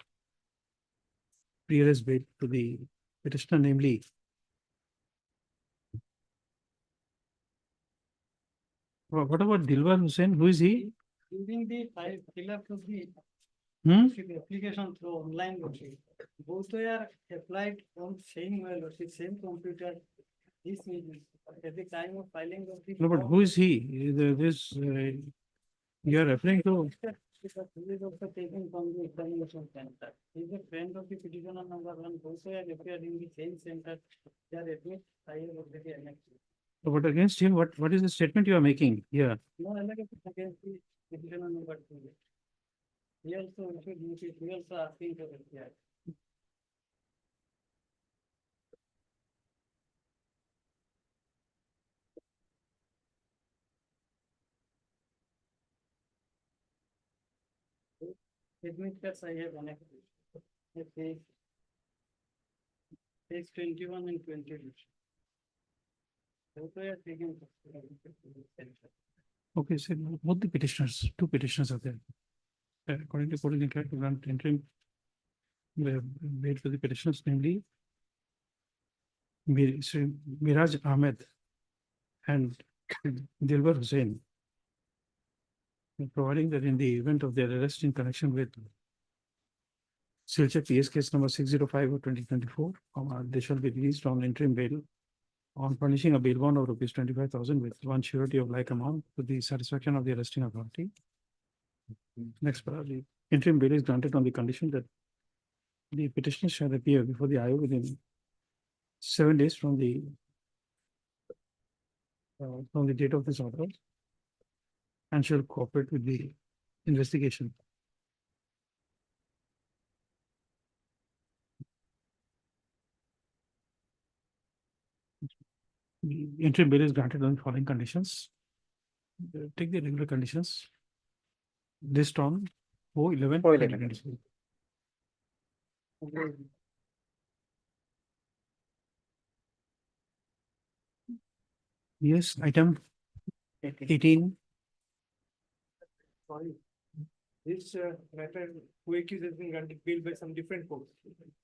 pre-arrest bail to the petitioner, namely what about Dilwar Hussain? Who is he? During the fill up of the Hmm? application through online lottery, both were applied on same lottery, same computer. This means at the time of filing of the. No, but who is he? You are referring to? Because he is also taken from the examination center. He is a friend of the petitioner number one. Both were appeared in the same center. They are admit higher of the annexed. But against him, what is the statement you are making here? No allegation against the petitioner number two. He also issued notice, he also asking for FIR. Admit that I have annexed. Page 21 and 22. Both were taken. Okay, so both the petitioners, two petitioners are there. According to court, is inclined to grant interim bail for the petitioners, namely Miraj Ahmed and Dilwar Hussain, providing that in the event of their arrest in connection with Silchar PS case number 605 of 2024, they shall be released on interim bail on furnishing a bail bond of rupees 25,000 with one surety of like amount to the satisfaction of the arresting authority. Next, the interim bail is granted on the condition that the petitioner shall appear before the IO within 7 days from the date of this order and shall cooperate with the investigation. The interim bail is granted on the following conditions. Take the regular conditions. List on 4/11. 4/11. Yes, item 18. Sorry. This matter, Kuwait has been granted bail by some different courts.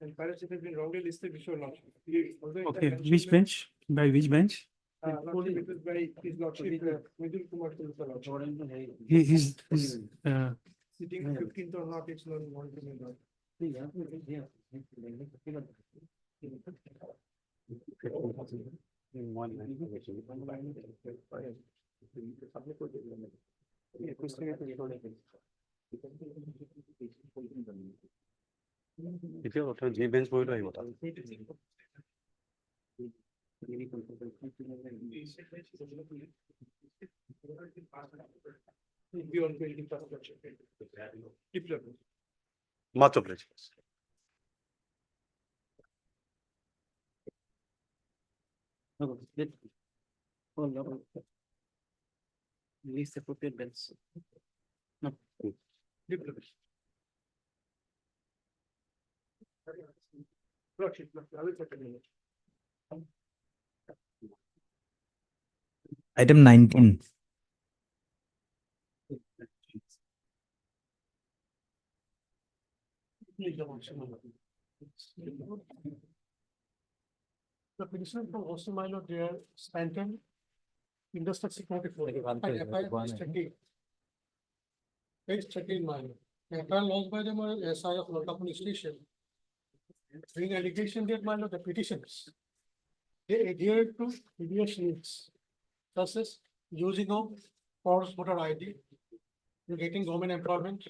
And Paris has been wrongly listed before launch. Okay, which bench? By which bench? It was by his lordship, Midul Kumar Tulsa. He's Sitting 15th or not, it's not one to me. Beyond 20 Diploma. Much obliged. Least appropriate bills. Diploma. Lordship, I will take a minute. Item 19. The petitioner from also minor there, Stanton, Industrial Security. Page 13 minor. FIR lodged by them are SI of Lota Police Station. Being allegation that minor the petitioners. They adhere to previous needs, such as using of false voter ID, getting government employment,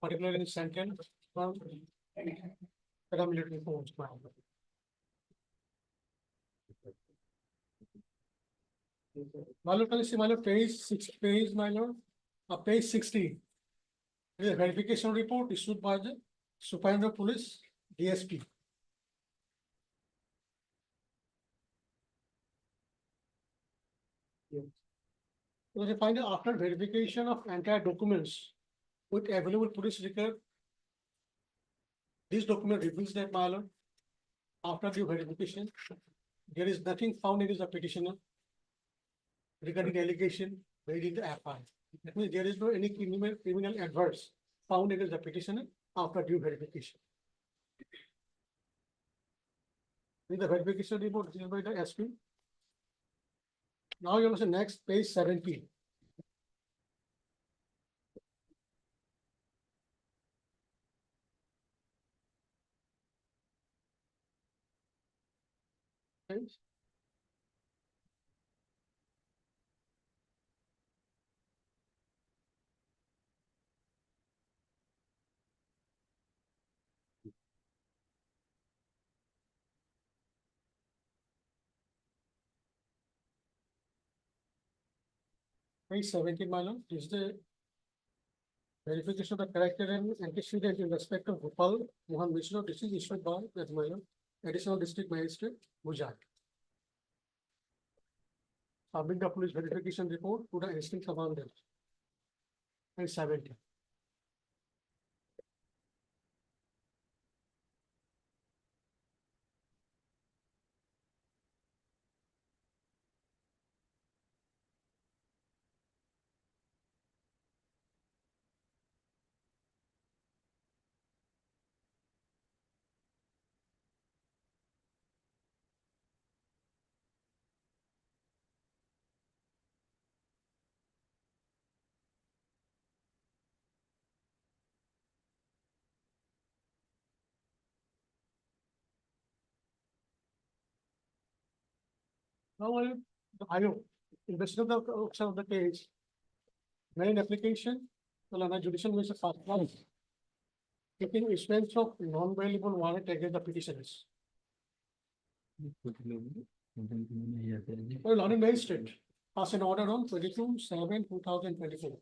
particularly in Stanton, from paramilitary force. My lord, can you see my lord, page, my lord, page 60. This is a verification report issued by the Superintendent of Police, DSP. So they find that after verification of entire documents with available police record, this document reveals that, my lord, after due verification, there is nothing found in the petitioner regarding allegation made in the FI. That means there is no any criminal adverse found against the petitioner after due verification. In the verification report given by the SP. Now you will see next page 17. Page. Page 17, my lord, is the verification of the character and antecedent in respect of Gopal Mohan Mishra. This is issued by that, my lord, Additional District Magistrate, Gujarat. Submit the police verification report to the instant commandant. Page 17. Now, the IO, investigate of the case, made an application to the judicial minister first class, taking issuance of non-bailable warrant against the petitioners. Well, London Magistrate passed an order on 22/7/2024.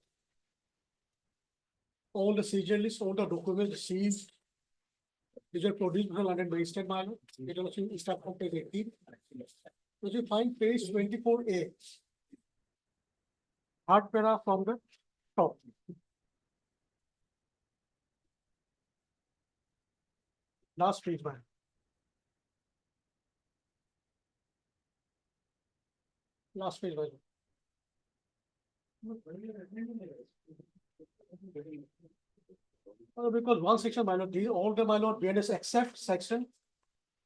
All the seizure lists, all the documents seized, these are produced by London Magistrate, my lord. It also is start from page 18. So you find page 24A. Third para from the top. Last page, man. Last page, man. Because one section, my lord, these all the my lord BNS except section,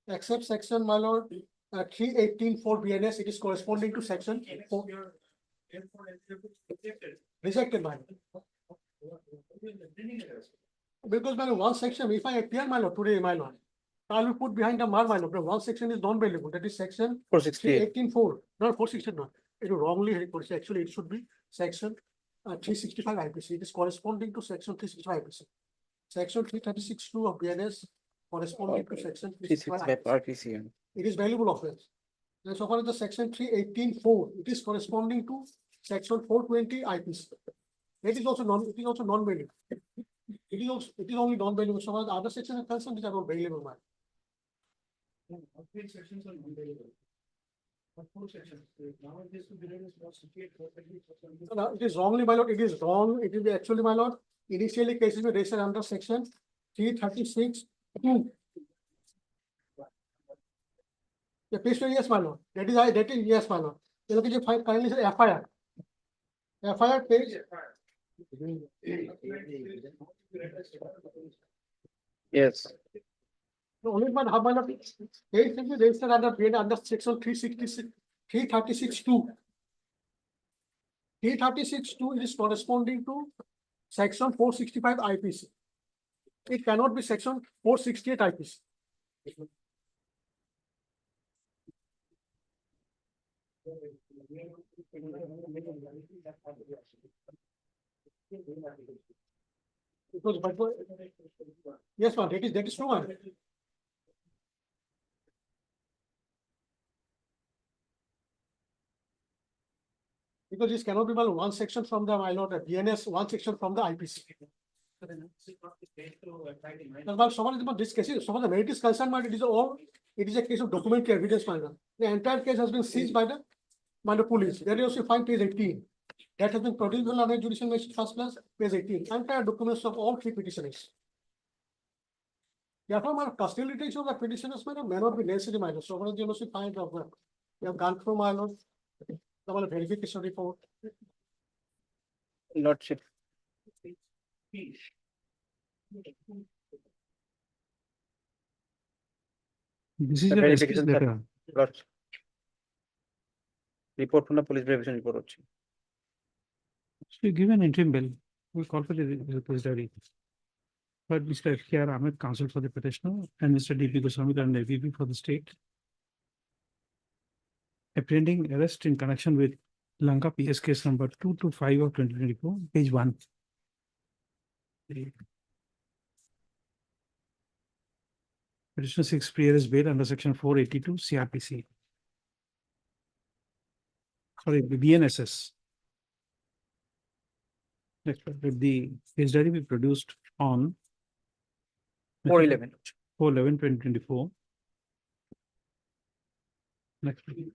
my lord, 318 BNS, it is corresponding to section 4. Rejected, my lord. Because my lord, one section, if I appear, my lord, today, my lord, I will put behind the mark, my lord, but one section is non-bailable, that is section 468. 318(4), not 460, no. It is wrongly reported. Actually, it should be section 365 IPC. It is corresponding to section 365 IPC. Section 336(2) of BNS corresponding to section 365 RPC. It is valuable offense. And so far as the section 318(4), it is corresponding to section 420 IPC. It is also non-bailable. It is only non-bailable. So far as the other sections are concerned, these are not bailable, man. Sections are non-bailable. No, it is wrongly, my lord. It is wrong. It will be actually, my lord. Initially, cases were raised under section 336(2). The page yes, my lord. That is yes, my lord. You look at your kindly say FIR. FIR page. Yes. The only one how my lord page will be registered under section 366, 336(2). 336(2) it is corresponding to section 465 IPC. It cannot be section 468 IPC. Because but yes, ma'am, that is true, ma'am. Because this cannot be by one section from the, my lord, BNS, one section from the IPC. But someone is this case, some of the merit is concerned, but it is a case of documentary evidence. My lord. The entire case has been seized by the police. There you also find page 18. That has been produced on a judicial magistrate first class, page 18. Entire documents of all three petitioners. Therefore, my custodial detention of the petitioners may not be necessary, my lord. So what is the also find of that? We have gone through, my lord, the verification report. Lordship, This is the your verification SP's letter. Lordship. Report from the police verification report হচ্ছে। So you give an interim bail. We call for the repository. But Mr. F.K.R. Ahmed, counsel for the petitioner, and Mr. D.P. Goswami, and AVP for the state, apprehending arrest in connection with Lanka PS case number 225 of 2024, page 1. Petitioner seeks pre-arrest bail under section 482 CRPC. Sorry, BNSS. Next, with the case diary we produced on 411. 4/11/2024. Next, please.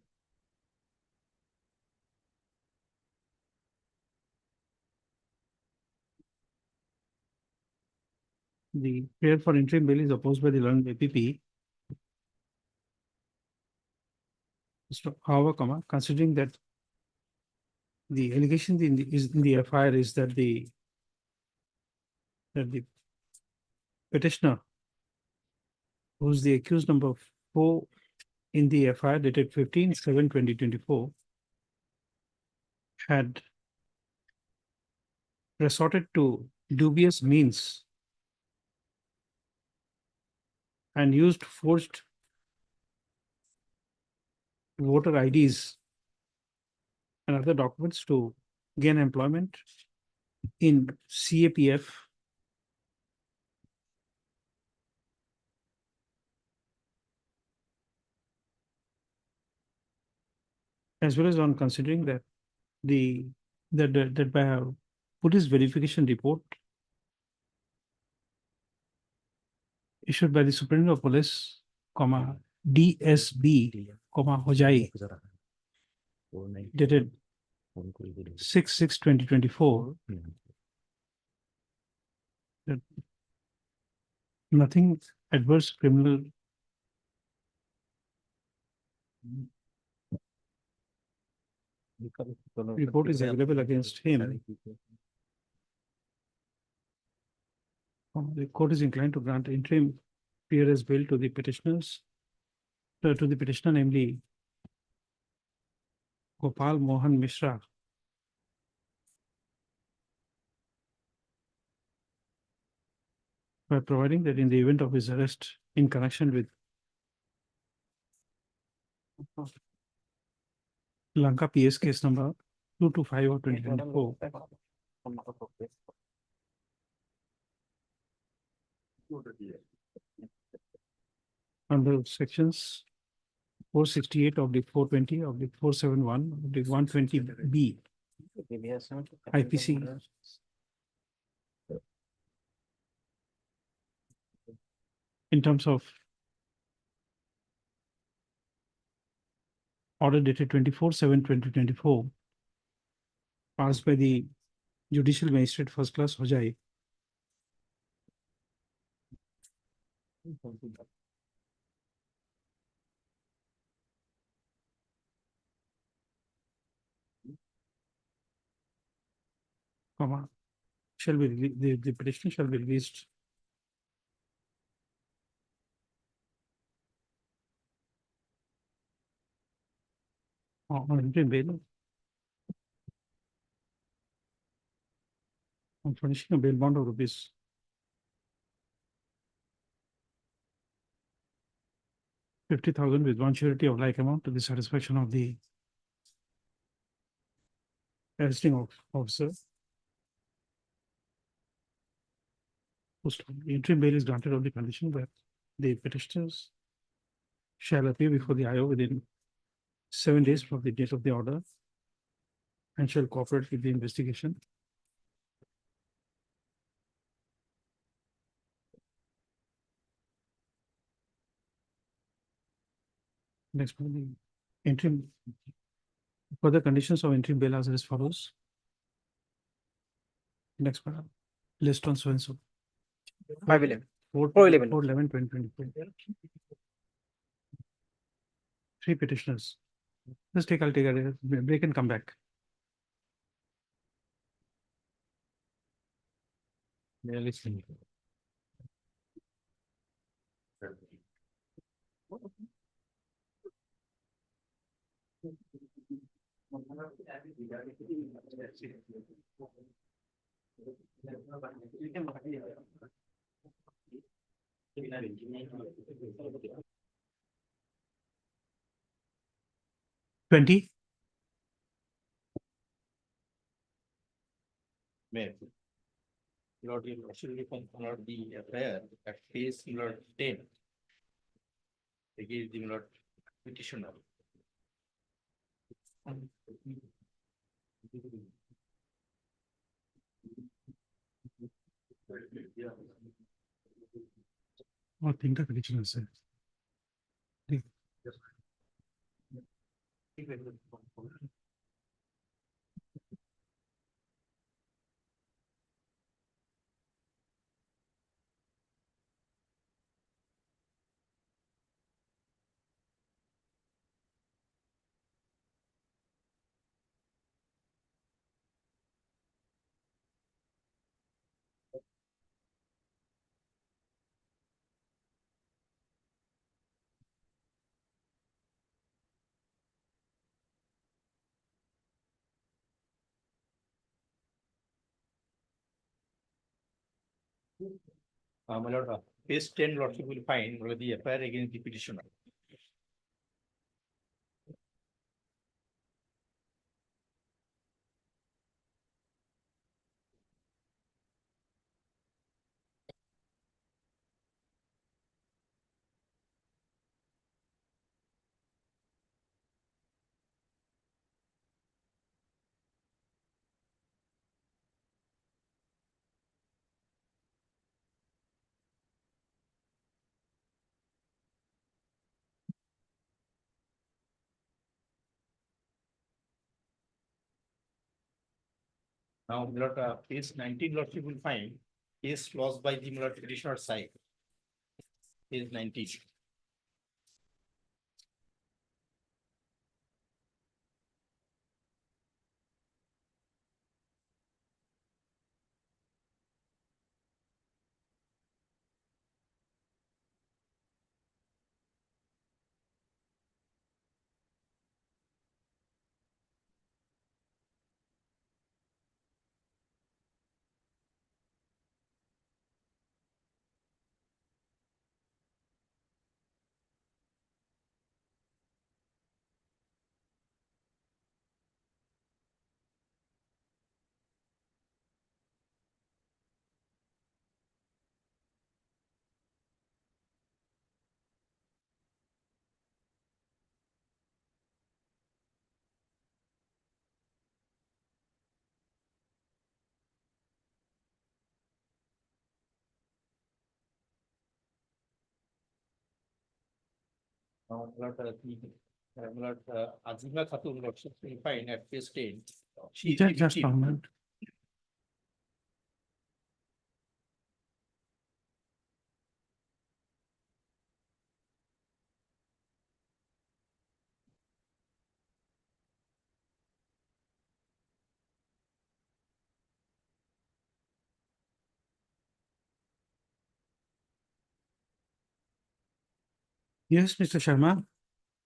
The prayer for interim bail is opposed by the learned APP. So, however, considering that the allegation in the FIR is that the petitioner, who's the accused number 4 in the FIR dated 15/7/2024, had resorted to dubious means and used forged voter IDs and other documents to gain employment in CAPF, as well as on considering that that by a police verification report issued by the Superintendent of Police, DSB, Hojai, dated 6/6/2024, that nothing adverse criminal report is available against him. The court is inclined to grant interim pre-arrest bail to the petitioners, to the petitioner, namely Gopal Mohan Mishra, by providing that in the event of his arrest in connection with Lanka PS case number 225 of 2024, under sections 468 of the 420 of the 471 of the 120B IPC, in terms of order dated 24/7/2024, passed by the Judicial Magistrate First Class Hojai, shall be the petition shall be released on interim bail on furnishing a bail bond of rupees 50,000 with one surety of like amount to the satisfaction of the arresting officer. The interim bail is granted on the condition that the petitioners shall appear before the IO within 7 days from the date of the order, and shall cooperate with the investigation. Next one, the interim. Further conditions of interim bail are as follows. Next one, list on so and so. 511. 411. 411. 2024. Three petitioners. I'll take a break and come back. They are listening. Twenty. May. Lord, you actually Lord the affair at phase Lord 10. Against the Lord petitioner. Oh, think the petitioner said. My lord, phase 10 lordship will find whether the affair against the petitioner. Now, my lord, phase 19 lordship will find case lost by the my lord petitioner side. Phase 19. Now, my lord, Azima Khatun lordship will find at phase 10. She is the Just a victim. moment. Yes, Mr. Sharma.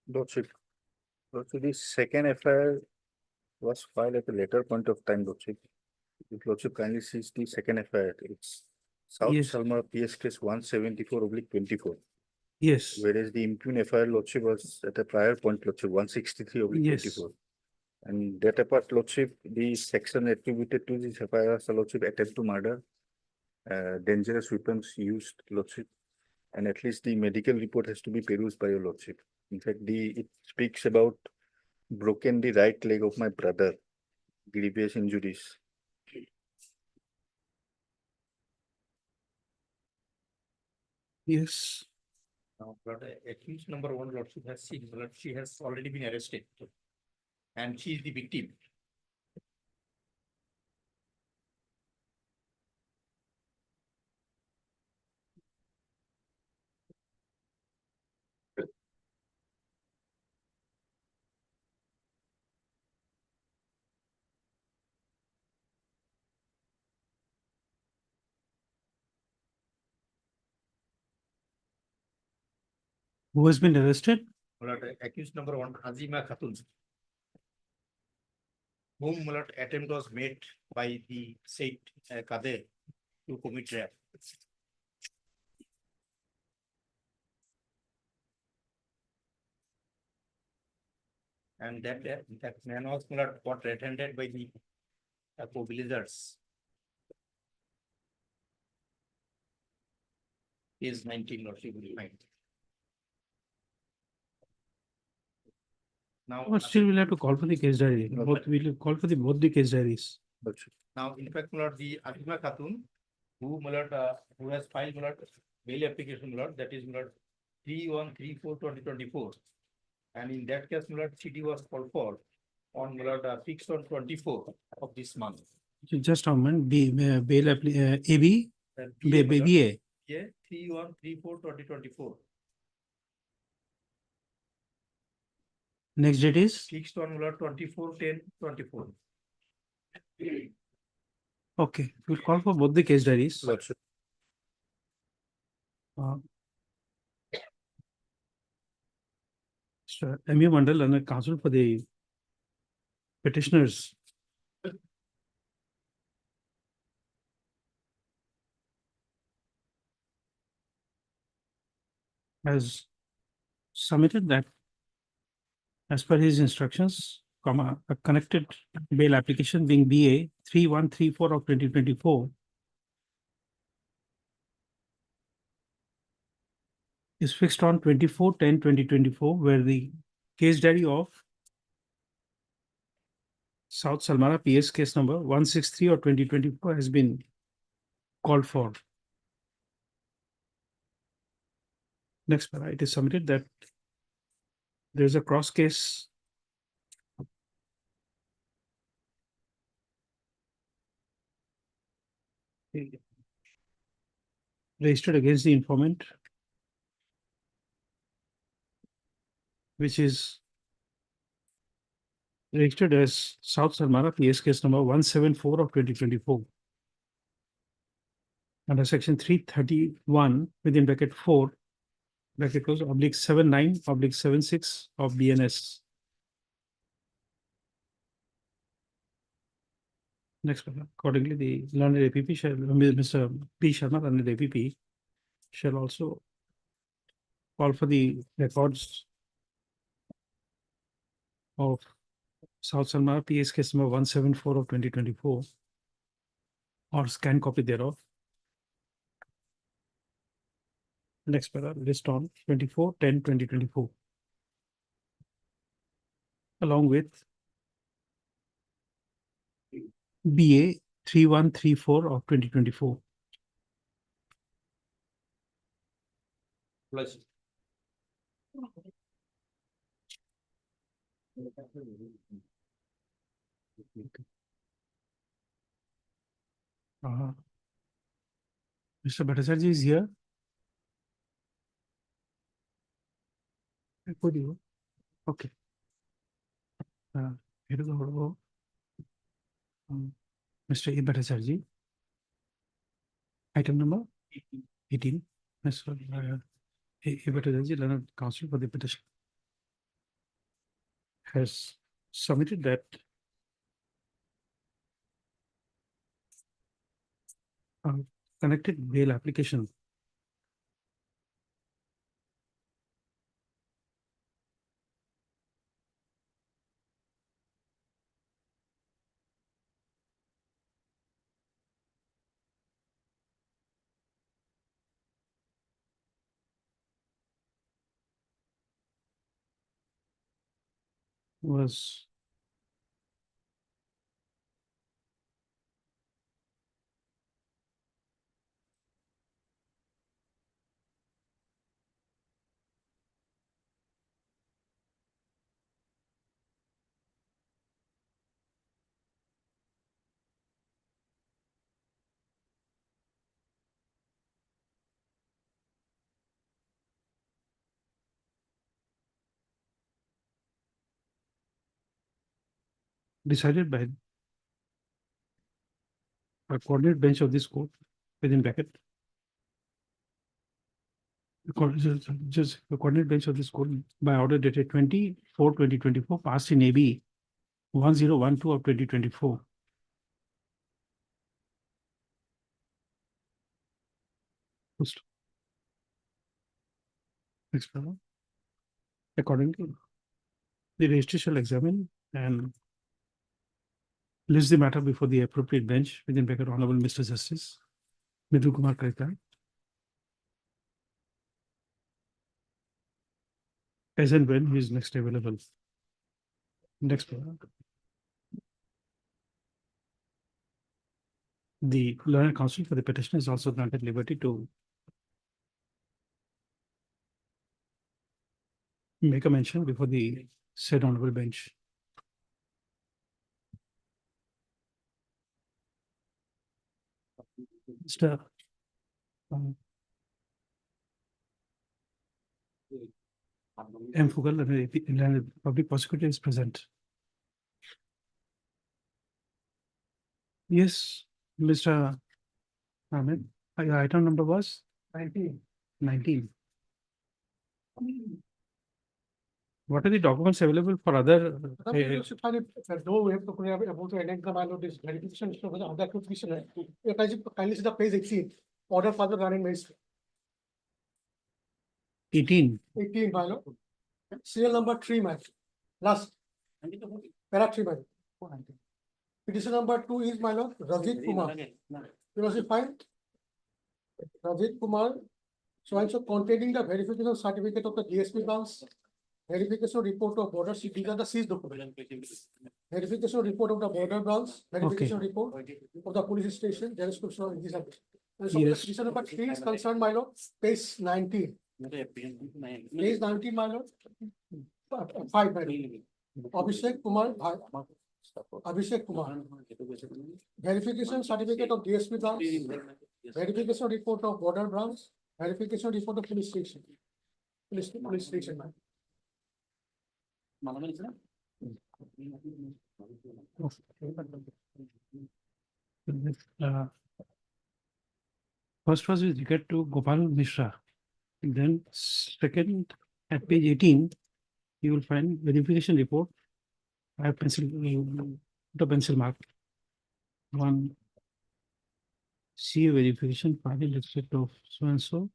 Lordship. Lordship, the second FIR was filed at a later point of time, Lordship. If Lordship kindly sees the second FIR, it's South Yes. Salma PS case 174/24. Yes. Whereas the impugn FIR, Lordship, was at a prior point, Lordship, 163/24. And that apart, Lordship, the section attributed to this FIR, Lordship, attempt to murder, dangerous weapons used, Lordship. And at least the medical report has to be perused by your Lordship. In fact, it speaks about broken the right leg of my brother. grievous injuries. Yes. Now, but accused number one, Lordship has seen, but she has already been arrested. And she is the victim. Who has been arrested? Malad, accused number one, Azima Khatun. Whom Malad attempt was made by the said Kader to commit rape. And that man was Malad got red-handed by the co-villagers. He is 19, Lordship will find. Now, But still we'll have to call for the case diary. Both, we'll call for both the case diaries. Lordship. now, in fact, Malad, the Azima Khatun, who Malad, who has filed Malad bail application Malad, that is Malad 3134/2024. And in that case, Malad, CD was called for on Malad fixed on 24 of this month. Just a moment, bail AB, BA. Yeah, 3134/2024. Next date is, Fixed on Malad 24/10/24. okay, we'll call for both the case diaries. Lordship. Mr. M.U. Mandal and the counsel for the petitioners. Has submitted that as per his instructions, comma, a connected bail application being BA 3134 of 2024 is fixed on 24/10/2024, where the case diary of South Salmara PS case number 163 of 2024 has been called for. Next para, it is submitted that there is a cross case registered against the informant, which is registered as South Salmara PS case number 174 of 2024. Under section 331 within bracket 4, bracket close, /79/76 of BNS. Next, accordingly, the learned APP shall, Mr. P. Sharma, learned APP, shall also call for the records of South Salmara PS case number 174 of 2024 or scan copy thereof. Next para, list on 24/10/2024, along with BA 3134 of 2024. Plus. Mr. Bhattacharya is here. Could you? Okay. Here is the Mr. E. Bhattacharya. Item number 18. Mr. E. Bhattacharya, learned counsel for the petition, has submitted that connected bail application was decided by a coordinate bench of this court within bracket. Just the coordinate bench of this court by order dated 24/2024 passed in AB 1012 of 2024. Post. Next paragraph. Accordingly, the registrar shall examine and list the matter before the appropriate bench within bracket Honorable Mr. Justice Midhu Kumar Kaikai, as and when he is next available. Next paragraph. The learned counsel for the petitioner is also granted liberty to make a mention before the said honorable bench. Mr. M. Fugal, the public prosecutor is present. Yes, Mr. Ahmed, your item number was 19. What are the documents available for other? No, we have to able to enact the minor this verification issue with the other petitioner. If I kindly see the page 18, order for the running magistrate. 18. 18 minor. Serial number 3 man. Last. Para 3 man. Petition number 2 is minor Rajit Kumar. You know, fine. Rajit Kumar. So also containing the verification certificate of the DSP branch, verification report of border. These are the seized documents. Verification report of the border branch, verification report of the police station. There is question these are. So Yes. petition number 3 is concerned my lord, page 19. Page 19 my lord. 5 my lord. Abhishek Kumar. Abhishek Kumar. Verification certificate of DSP branch, verification report of border branch, verification report of police station. Police station man. First was with regard to Gopal Mishra. Then second, at page 18, you will find verification report. I have pencil, the pencil mark. One CA verification final respect of so and so.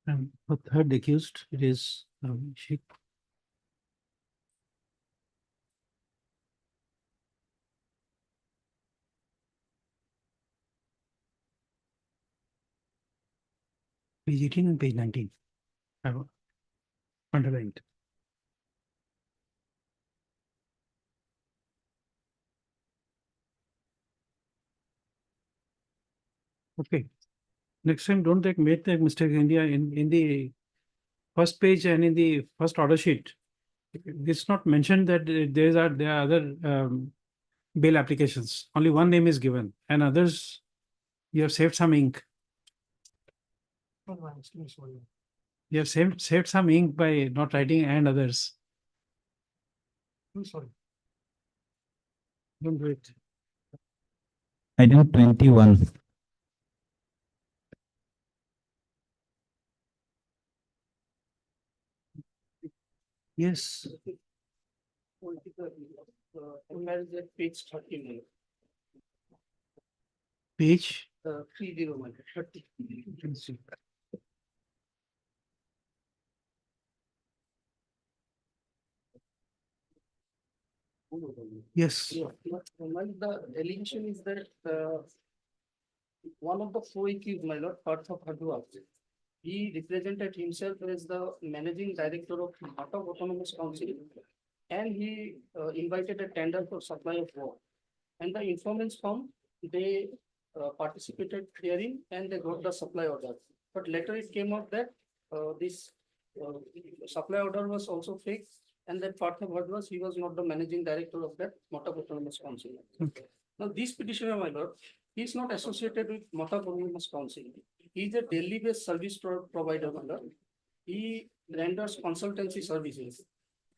And for third accused, it is Sheikh. Page 18 and page 19. I have underlined. Okay. Next time, don't make the mistake India in the first page and in the first order sheet. It's not mentioned that there are other bail applications. Only one name is given, and others you have saved some ink. You have saved some ink by not writing and others. I'm sorry. Don't do it. Item 21. Yes. Page 30. Page. 30. You can see. Yes. The allegation is that one of the four accused, my lord, Partha Bhadwa, he represented himself as the managing director of Tata Autonomous Council, and he invited a tender for supply of water. And the informants from they participated hearing and they got the supply order. But later it came out that this supply order was also fake, and that Partha Bhadwas, he was not the managing director of that Motor Autonomous Council. Okay. Now, this petitioner, my lord, He is not associated with Mata Autonomous Council. He is a Delhi-based service provider. He renders consultancy services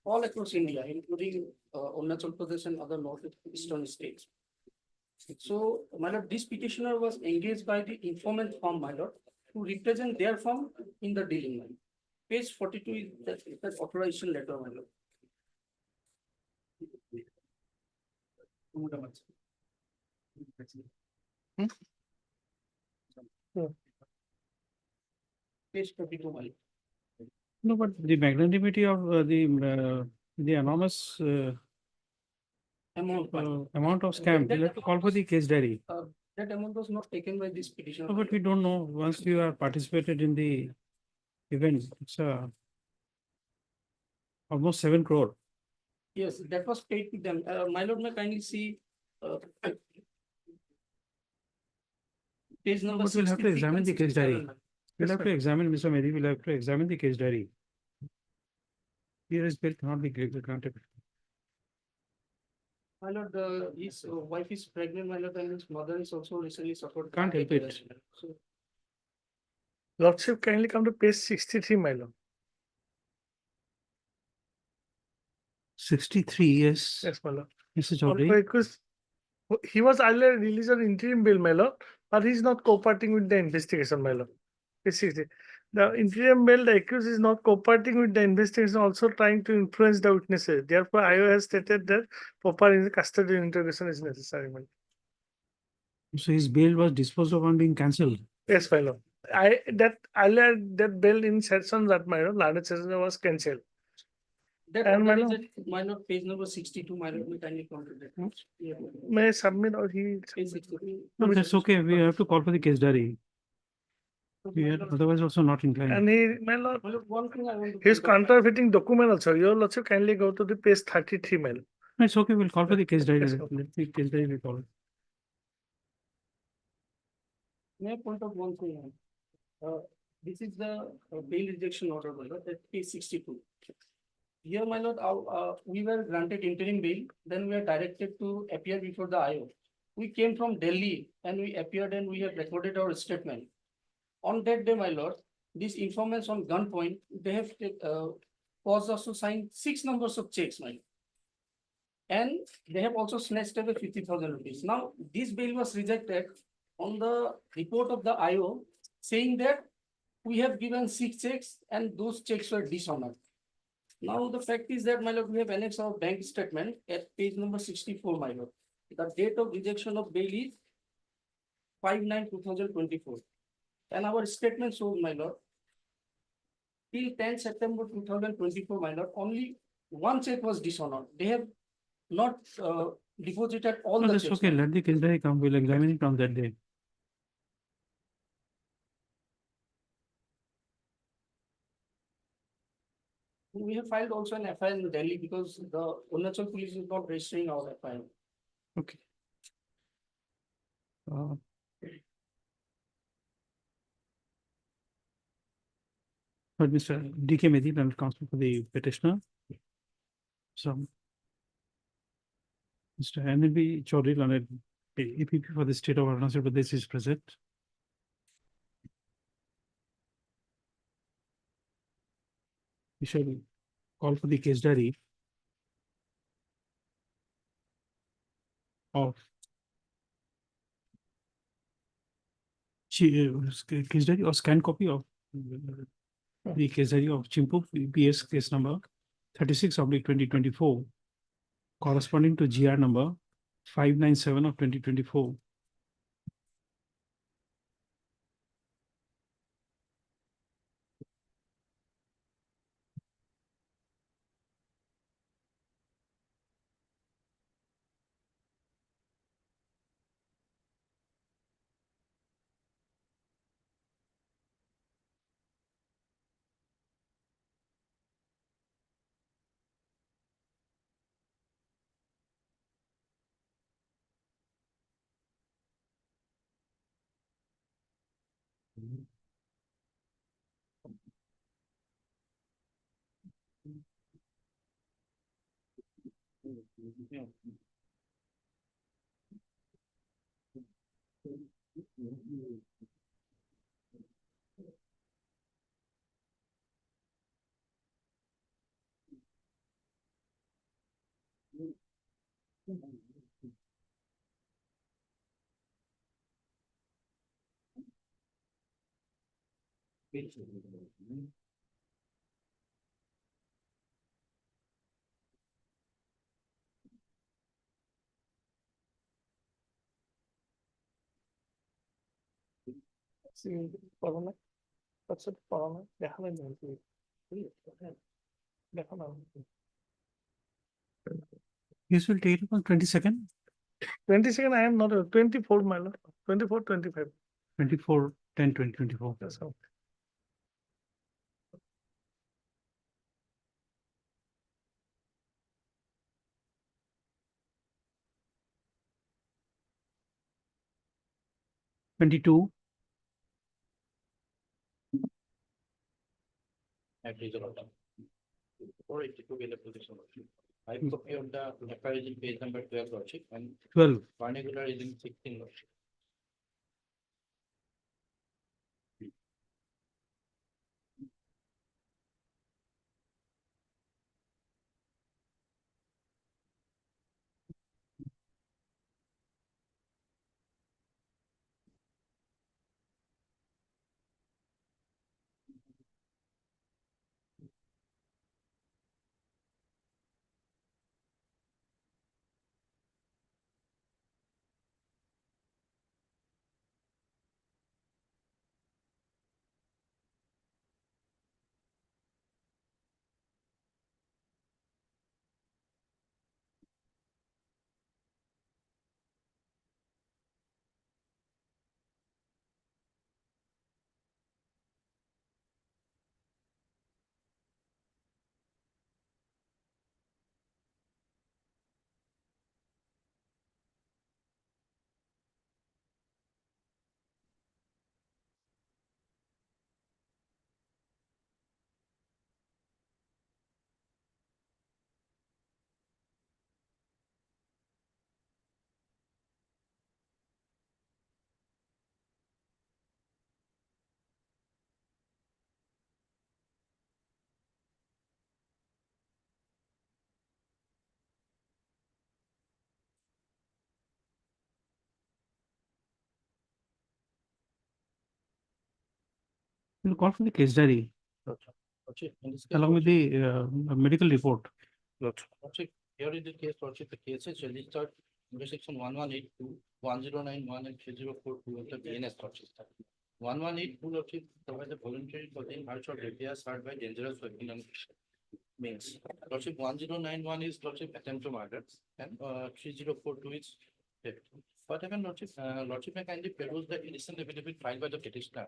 all across India, including Arunachal Pradesh and other northeastern states. So, my lord, this petitioner was engaged by the informant firm, my lord, to represent their firm in the dealing line. Page 42 is that authorization letter, my lord. Page 42, my lord. No, but the magnanimity of the enormous Amount, my lord. amount of scam, we'll have to call for the case diary. That amount was not taken by this petitioner. No, but we don't know, once you are participated in the event, it's almost 7 crore. Yes, that was paid to them. My lord, may I kindly see page number But we'll have to 63 examine and the case 67, diary. my lord. We'll have to examine, Mr. Mehdi, we'll have to examine the case diary. Here is bill cannot be granted. My lord, his wife is pregnant, my lord, and his mother is also recently suffered. Can't help it. So, Lordship, kindly come to page 63, my lord. 63, yes. Yes, my lord. Mr. Chaudhary. Because he was earlier released on interim bail, my lord, but he's not cooperating with the investigation, my lord. Page 60. The interim bail, the accused is not cooperating with the investigation, also trying to influence the witnesses. Therefore, IO has stated that proper custody interrogation is necessary, my lord. So his bail was disposed of on being cancelled. Yes, my lord. That earlier that bail in session that my lord, Lord session was cancelled. that And my that is lord, at, my lord, page number 62, my lord, may kindly come to that. Yeah, may I submit or he? page 63. No, that's okay. We have to call for the case diary. We are otherwise also not inclined. And he, my lord, My lord, one thing I want to. he's point out, counterfeiting document also. Your lordship kindly go to the page 33, my lord. No, it's okay. We'll call for the case diary. Yes, sir. Let the case diary be called. May I point out one thing? This is the bail rejection order, my lord, at page 62. Here, my lord, we were granted interim bail, then we are directed to appear before the IO. We came from Delhi and we appeared and we have recorded our statement. On that day, my lord, these informants on gunpoint, they have caused us to sign 6 numbers of checks, my lord. And they have also snatched away 50,000 rupees. Now, this bail was rejected on the report of the IO saying that we have given 6 checks and those checks were dishonored. Now, the fact is that, my lord, we have annexed our bank statement at page number 64, my lord. The date of rejection of bail is 5/9/2024. And our statement shows, my lord, till 10 September 2024, my lord, only 1 check was dishonored. They have not deposited all No, the that's checks. okay. my lord. Let the case diary come. We'll examine it on that day. We have filed also an FIR in Delhi because the Arunachal police is not registering our FIR. Okay. But Mr. DK Mehdi, I'm counsel for the petitioner. So Mr. NLB Chaudhary, Learned APP for the state of Arunachal Pradesh is present. We shall call for the case diary of case diary or scan copy of the case diary of Chimpu PS case number 36/2024 corresponding to GR number 597 of 2024. This will take on 22nd, 22nd, I am not, 24, my lord, 24, 25. 24, 10, 2024. That's how. Twenty-two, Or it to be the position. I copy of the FIR is in page number 12 lordship and 12, particular is in 16 lordship. we'll call for the case diary Lordship, in this case, along with the medical report. Lordship, here is the case, lordship, the case is registered under section 1182, 1091 and 3042 of the BNS lordship. 1182 lordship provides a voluntary clothing harsh or repairs hurt by dangerous weapon and means. Lordship 1091 is lordship attempt to murder and 3042 is theft. What happened, lordship? Lordship may kindly peruse the innocent affidavit filed by the petitioner.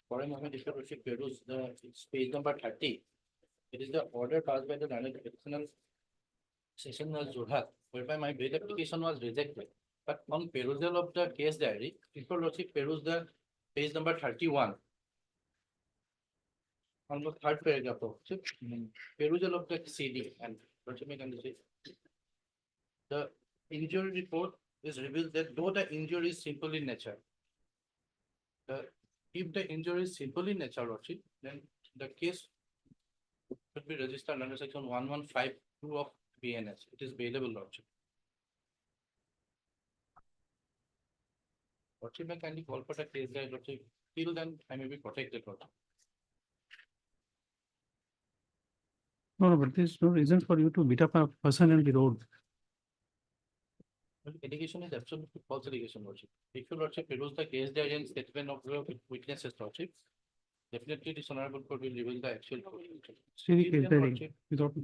For a moment, if you lordship peruse the it's page number 30. It is the order passed by the learned petitioner Sessional Juvenile, whereby my bail application was rejected. But on perusal of the case diary, if you lordship peruse the page number 31. On the third paragraph of perusal of the CD and lordship may kindly say the injury report is revealed that though the injury is simple in nature, if the injury is simple in nature, lordship, then the case should be registered under section 1152 of BNS. It is bailable, lordship. Lordship may kindly call for the case there, lordship. Till then, I may be protected, lordship. No, but there's no reason for you to beat up a person in the road. Well, allegation is absolutely false allegation, lordship. If you lordship peruse the case diary and statement of the witnesses, lordship, definitely this honorable court will reveal the actual. See the If case then, diary lordship, without,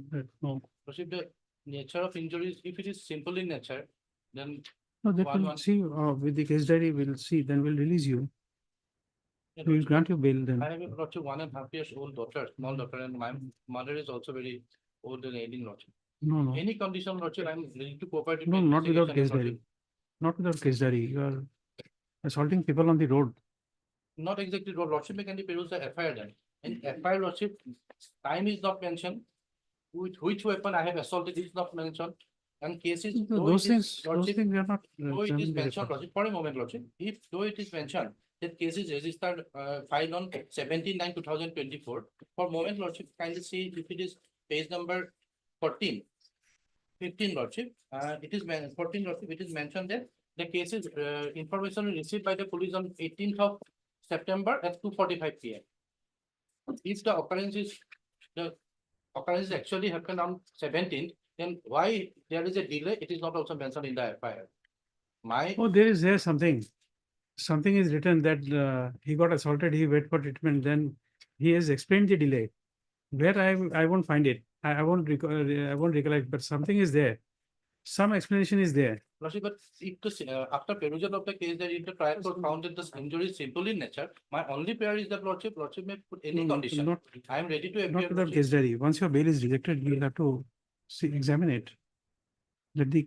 no. lordship, the nature of injuries, if it is simple in nature, then No, that One- will see, with the case diary, we'll see, then we'll release you. yeah, We will lordship, grant you bail then. I have a lordship 1.5 years old daughter, small daughter, and my mother is also very old and aging, lordship. No, no, Any condition, lordship, I'm ready to cooperate. with no, not without investigation, case lordship. diary. Not without case diary. You are assaulting people on the road. Not exactly, lordship, may kindly peruse the FIR then. In FIR, lordship, time is not mentioned. With which weapon I have assaulted is not mentioned. And cases. No, though those it is, things, Lordship, we are not. though it is examining the mentioned, records. Lordship, for a moment, Lordship, if though it is mentioned that case is registered, filed on 17/9/2024, for moment, Lordship, kindly see if it is page number 14. 15, Lordship, it is 14, Lordship, it is mentioned that the case is, information received by the police on 18th of September at 2:45 p.m. If the occurrence actually happened on 17th, then why there is a delay? It is not also mentioned in the FIR. My, Oh, there something. Something is written that he got assaulted, he wait for treatment, then he has explained the delay. Where I won't find it. I won't recollect, but something is there. Some explanation is there. Lordship, but if the, after perusal of the case, that if the trial court found that the injury is simple in nature, my only prayer is that Lordship may put any No, condition. Not, I am ready to not appear. without Lordship. case diary. Once your bail is rejected, you will have to examine it. Let the I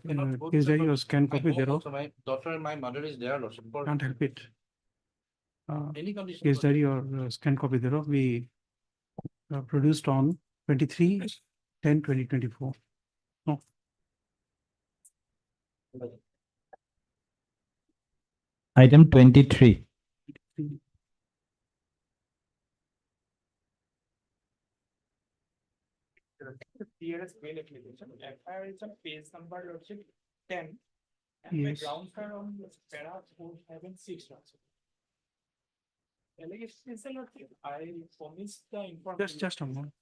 cannot go to case the diary or Lordship. scan My copy home thereof. also, my daughter and my mother is there, Lordship, for Can't help it. any condition. Case diary or scan copy thereof, we produced on 23/10/2024. No, Item 23. TRS bail application, FIR is on page number Lordship 10. And my Yes. grounds are on para 476. Allegation is a Lordship, I promised the information. just a moment.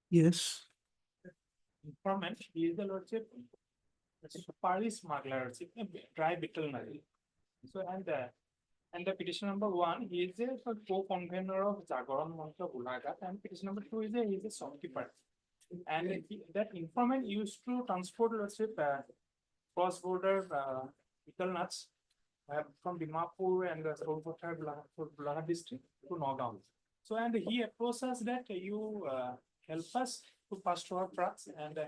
Yes. Informant, he is the Lordship. Paris smuggler, dry beetle nadi. So and the petition number 1, he is a co-convener of Jagoran Mantra Gulagat, and petition number 2 is he is a shopkeeper. And that informant used to transport Lordship cross-border beetle nuts from Dimapur and the Bulaga district to Nagaon. So and he approached us that you help us to pass to our trucks, and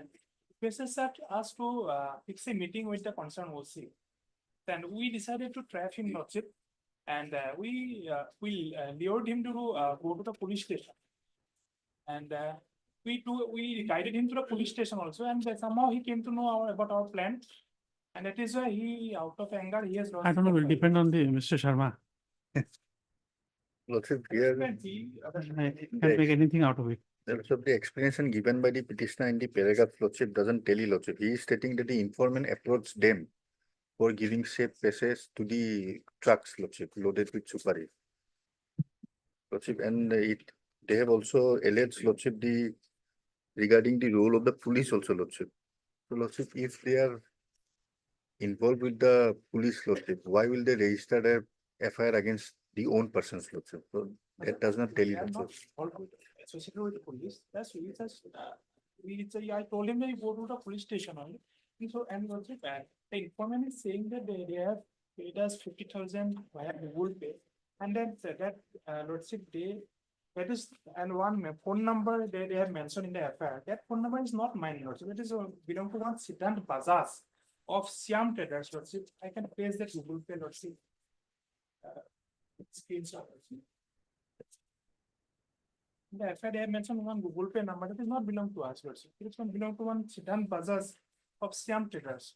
requested us to fix a meeting with the concerned OC. Then we decided to trap him, Lordship, and we lured him to go to the police station. And we guided him to the police station also, and somehow he came to know about our plan. And that is why he, out of anger, he has. I don't know, will depend on the Mr. Sharma. Lordship, here, I can't make anything out of it. Lordship, the explanation given by the petitioner in the paragraph, Lordship, doesn't tell you, Lordship. He is stating that the informant approached them for giving safe passage to the trucks, Lordship, loaded with supari. Lordship, and they have also alleged, Lordship, regarding the role of the police also, Lordship. So, Lordship, if they are involved with the police, Lordship, why will they register a FIR against the own persons, Lordship? So that does not tell you, Lordship. Associated with the police. That's we just I told him that you go to the police station only. So, and also the informant is saying that they have paid us 50,000 via Google Pay. And then that, lordship, that is, and one phone number they have mentioned in the FIR. That phone number is not mine, lordship. It is belong to one Siddhant Bajaj of Siam Traders, lordship. I can paste that Google Pay, lordship. Screenshot. lordship. The FIR they have mentioned one Google Pay number that is not belong to us, lordship. It is belong to one Siddhant Bajaj of Siam Traders.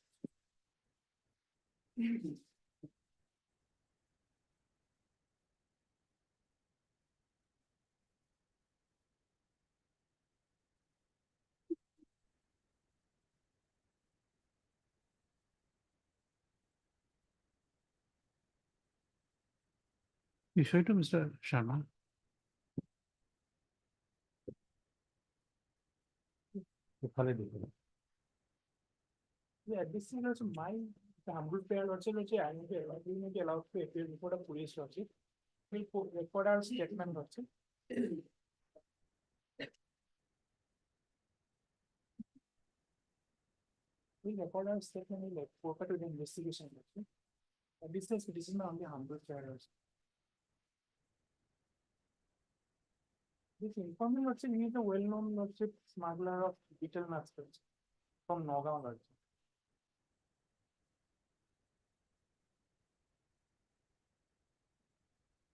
You show it to Mr. Sharma. Yeah, this is also my the humble pair also I may be allowed to appear before the police also. We'll record our statement also. We'll record our statement in cooperative investigation also. And this is not only humble pair also. This informant also he is a well-known also smuggler of betel nuts from Nagaon also.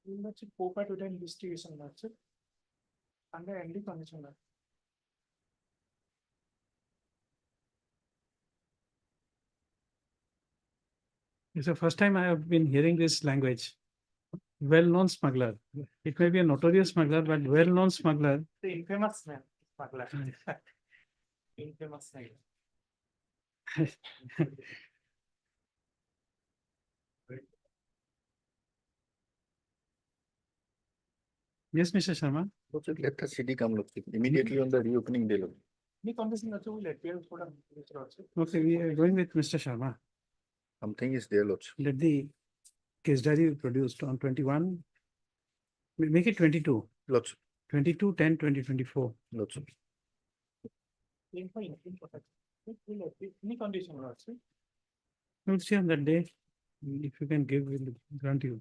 We'll also cooperate with the investigation also under any condition. It's the first time I have been hearing this language. Well-known smuggler. It may be a notorious smuggler, but well-known smuggler. The infamous man, smuggler. Infamous smuggler. Yes, Mr. Sharma. Lordship, let the CD come, Lordship, immediately on the reopening day, Lordship. Any condition also will appear for the future also. Okay, we are going with Mr. Sharma. Something is there, Lordship. Let the case diary be produced on 21. Make it 22. Lordship, 22/10/2024. Lordship. Same for income protection. It will appear any condition also. We'll see on that day. If you can give, we'll grant you.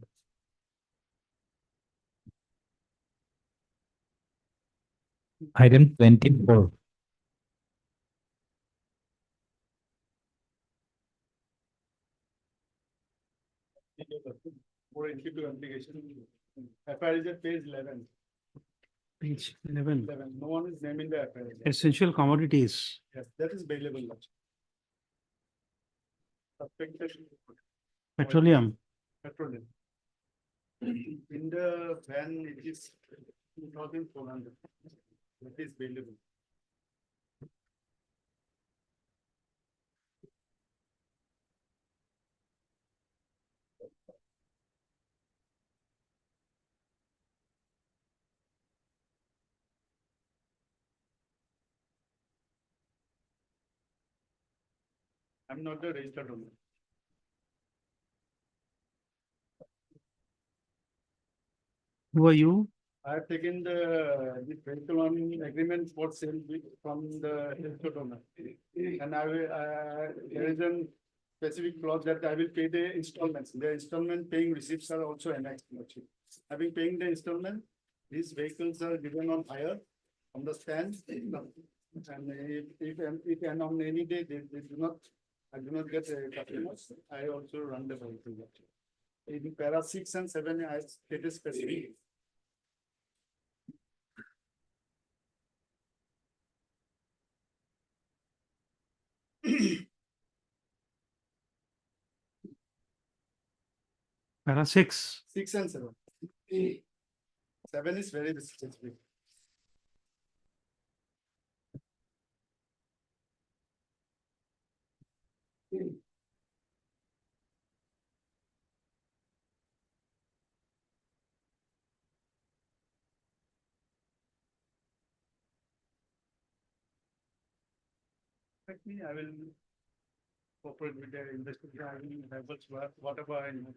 Item 24. For entry to application. FIR is at page 11. Page 11. No one is naming the FIR. Essential commodities. Yes, that is bailable. Suspected. Petroleum. Petroleum. In the van, it is 2,400. That is bailable. I'm not the registered owner. Who are you? I have taken the vehicle on agreement for sale from the registered owner. And there is a specific clause that I will pay the installments. The installment paying receipts are also annexed. Having paying the installment, these vehicles are given on hire on the stand. And if and on any day they do not, I do not get customers, I also run the vehicle. In para 6 and 7, I stated specific. Para 6. 6 and 7. 7 is very specific. I will cooperate with the investigation. I will have whatever I know.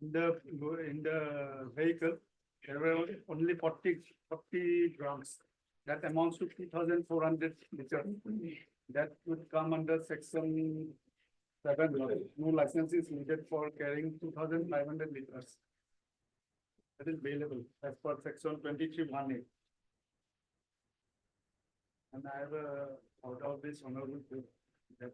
in the vehicle, there were only 40 grams. That amounts to 2,400 liters. That would come under section 7. No license is needed for carrying 2,500 liters. That is bailable as per section 23(1)(a). And I have a order of this honorable court that.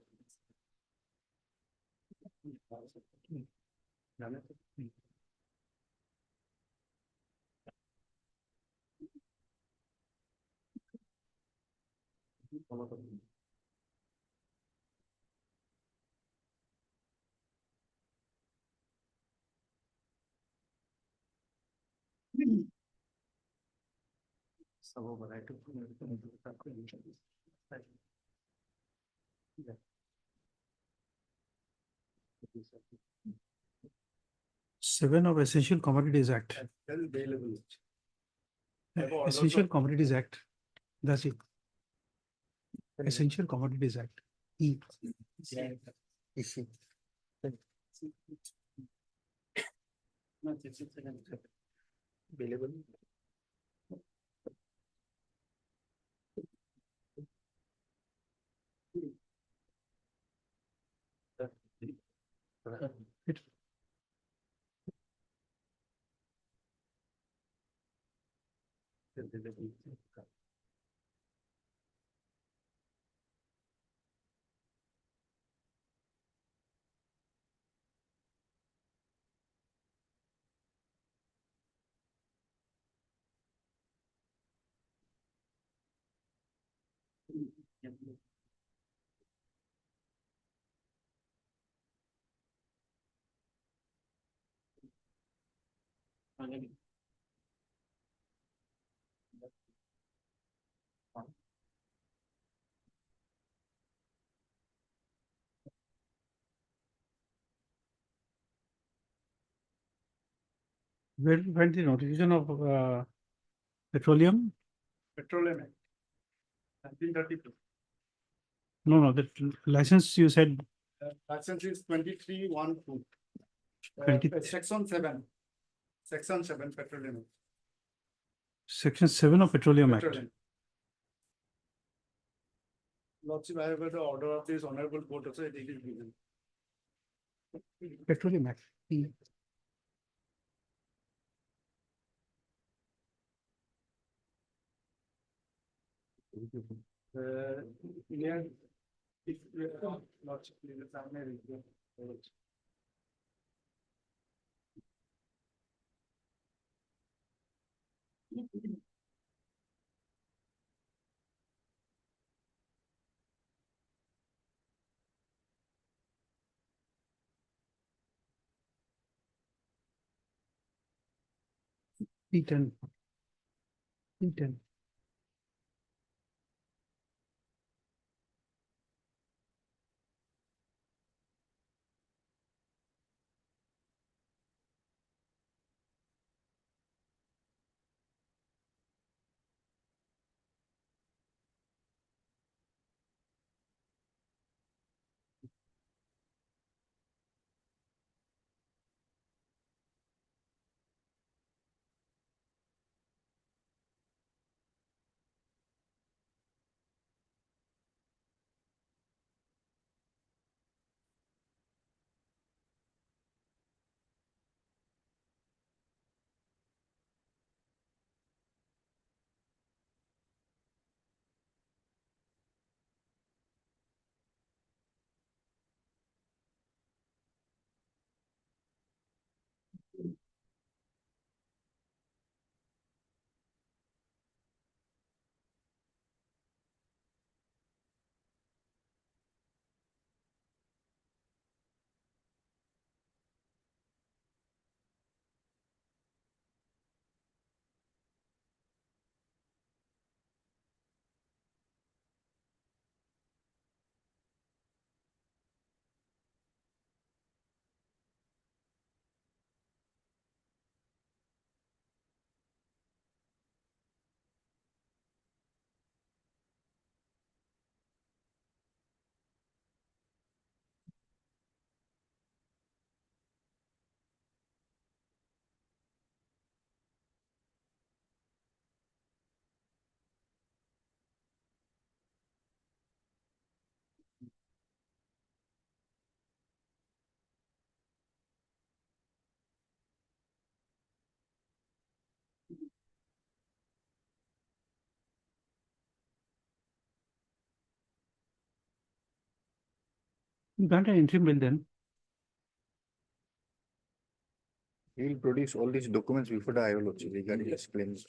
Seven of Essential Commodities Act. Essential Commodities Act. That's it. Essential Commodities Act. E. When the notification of Petroleum? Petroleum Act. 1932. No, the license you said. License is 23(1)(2). Section 7. Section 7 Petroleum. Section 7 of Petroleum Act. Petroleum. Lordship, I have got the order of this honorable court also, it is given. Petroleum Act. E. Yeah. If Lordship, please, I may review. E10. E10. Grant an interim bill then. He will produce all these documents before the IO Lordship regarding his claims.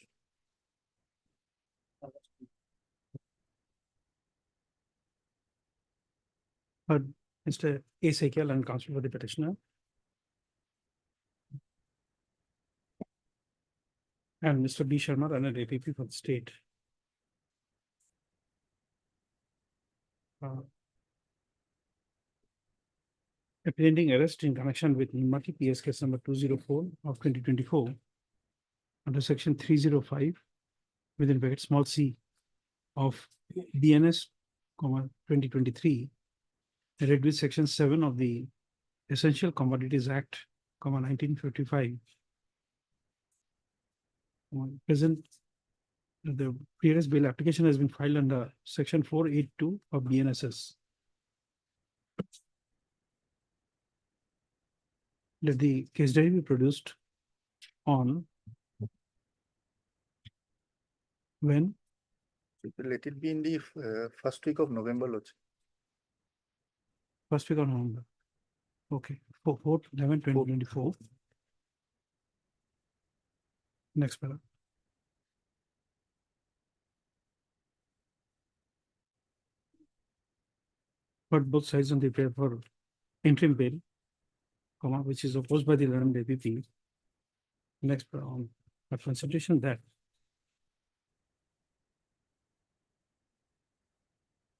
But Mr. A. Sekiel and counsel for the petitioner. And Mr. B. Sharma and an APP for the state. A pending arrest in connection with Nimati PS case number 204 of 2024 under section 305 within bracket small c of BNS, 2023, read with section 7 of the Essential Commodities Act, 1955. Present, the previous bail application has been filed under section 482 of BNSS. Let the case diary be produced on when? Let it be in the first week of November, Lordship. First week of November. Okay, 4/11/2024. Next paragraph. But both sides on the paper for interim bail, which is opposed by the learned APP. Next, but consideration that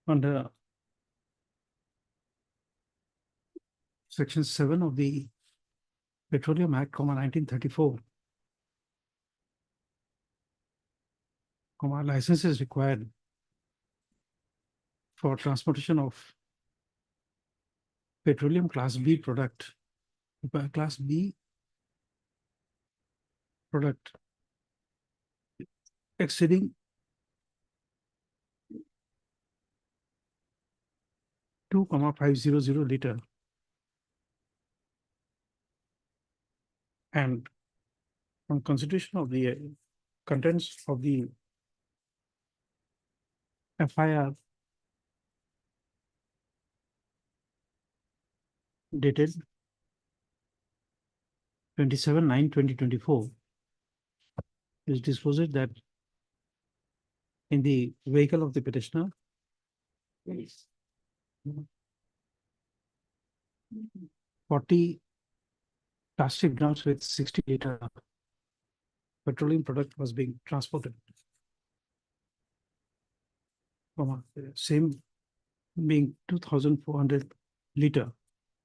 under section 7 of the Petroleum Act, 1934, license is required for transportation of petroleum class B product, class B product exceeding 2,500 liter and on consideration of the contents of the FIR dated 27/9/2024 is disposed that in the vehicle of the petitioner 40 plastic drums with 60 liter petroleum product was being transported. Same being 2,400 liter,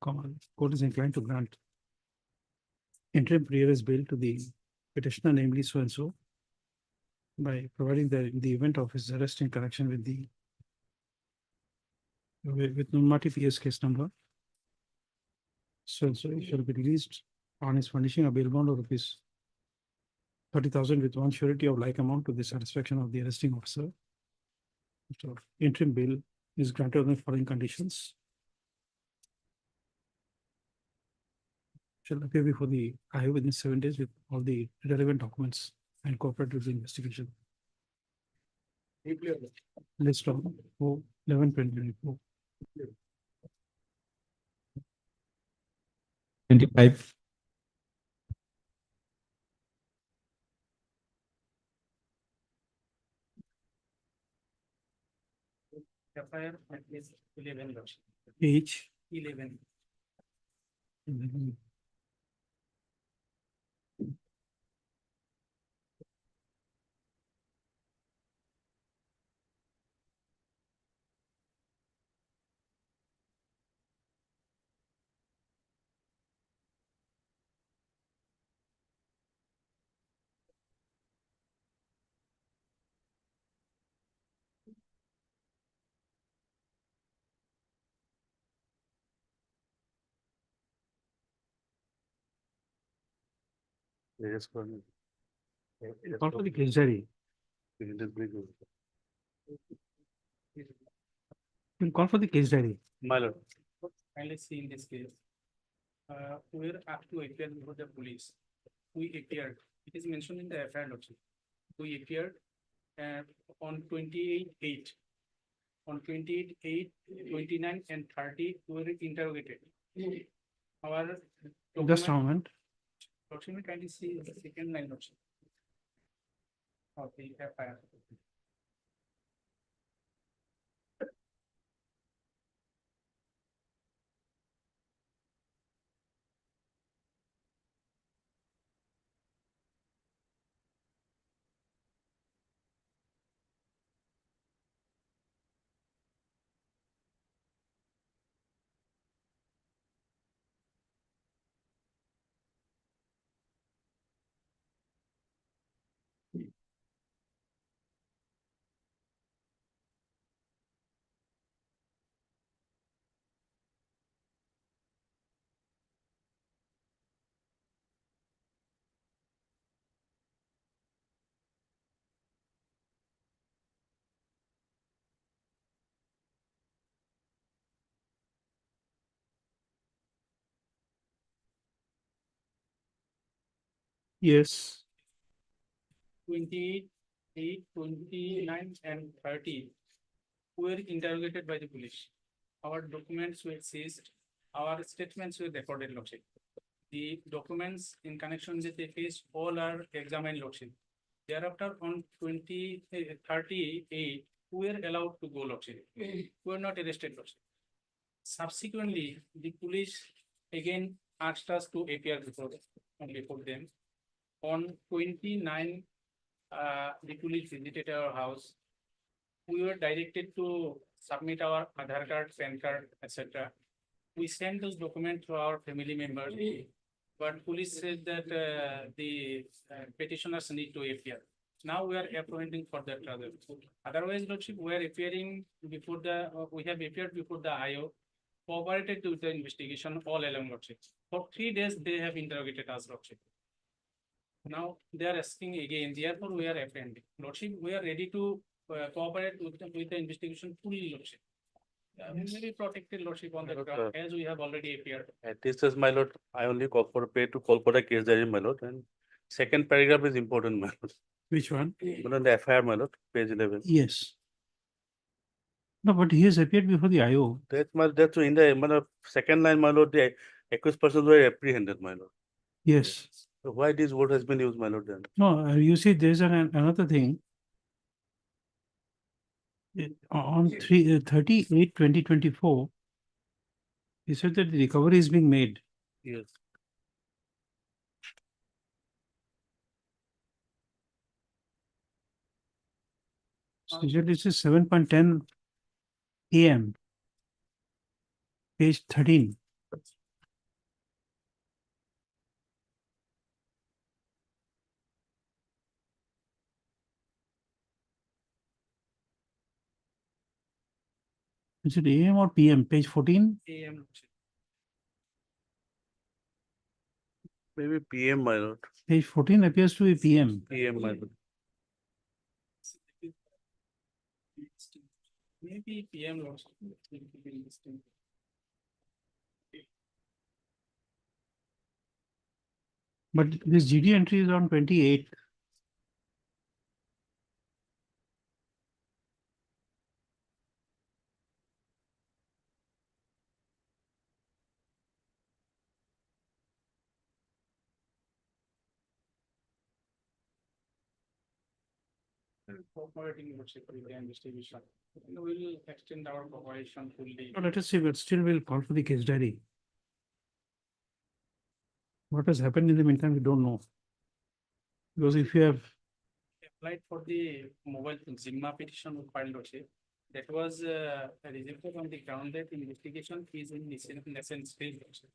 court is inclined to grant interim pre-arrest bail to the petitioner, namely so and so, by providing that in the event of his arrest in connection with the Numati PS case number, so and so he shall be released on his furnishing a bail bond of rupees 30,000 with one surety of like amount to the satisfaction of the arresting officer. So interim bail is granted on the following conditions. Shall appear before the IO within 7 days with all the relevant documents and cooperate with the investigation. List of 4/11/2024. 25. FIR at least 11. Page 11. 11. Call for the case diary. We'll call for the case diary. My lord. Kindly see in this case. We were asked to appear before the police. We appeared. It is mentioned in the FIR lordship. We appeared on 28/8. on 28, 29, and 30 were interrogated. Our Just a document, moment. Lordship, kindly see the second line, Lordship, of the FIR. Yes. 28, 29, and 30 were interrogated by the police. Our documents were seized, our statements were recorded, Lordship. The documents in connection with the case all are examined, Lordship. Thereafter, on 38, we were allowed to go, Lordship. We were not arrested, Lordship. Subsequently, the police again asked us to appear before them. On 29, the police visited our house. We were directed to submit our Aadhaar card, PAN card, etc. We sent those documents to our family members, but police said that the petitioners need to appear. Now we are appointing for that travel. Otherwise, Lordship, we are appearing before we have appeared before the IO, cooperated with the investigation all along, Lordship. For 3 days, they have interrogated us, Lordship. Now they are asking again, therefore we are apprehending. Lordship, we are ready to cooperate with the investigation fully, Lordship. We will be protected, Lordship, on the ground, as we have already appeared. At this is my lord, I only cooperate to call for a case diary, my lord, and second paragraph is important, my lord. Which one? But on the FIR, my lord, page 11. Yes. No, but he has appeared before the IO. That's in the my lord, second line, my lord, the accused persons were apprehended, my lord. Yes. So why this word has been used, my lord, then? No, you see, there's another thing. On 38/2024, he said that the recovery is being made. Yes. So this is 7:10 AM. Page 13. Is it AM or PM? Page 14? AM, Lordship. Maybe PM, my lord. Page 14 appears to be PM. PM, my lord. Maybe PM, Lordship. But this GD entry is on 28. Cooperating, Lordship, with the investigation. We will extend our cooperation fully. No, let us see, but still we'll call for the case diary. What has happened in the meantime, we don't know. Because if you have Applied for the mobile Zimma petition we filed, Lordship. That was rejected on the ground that investigation is in nascent stage, Lordship.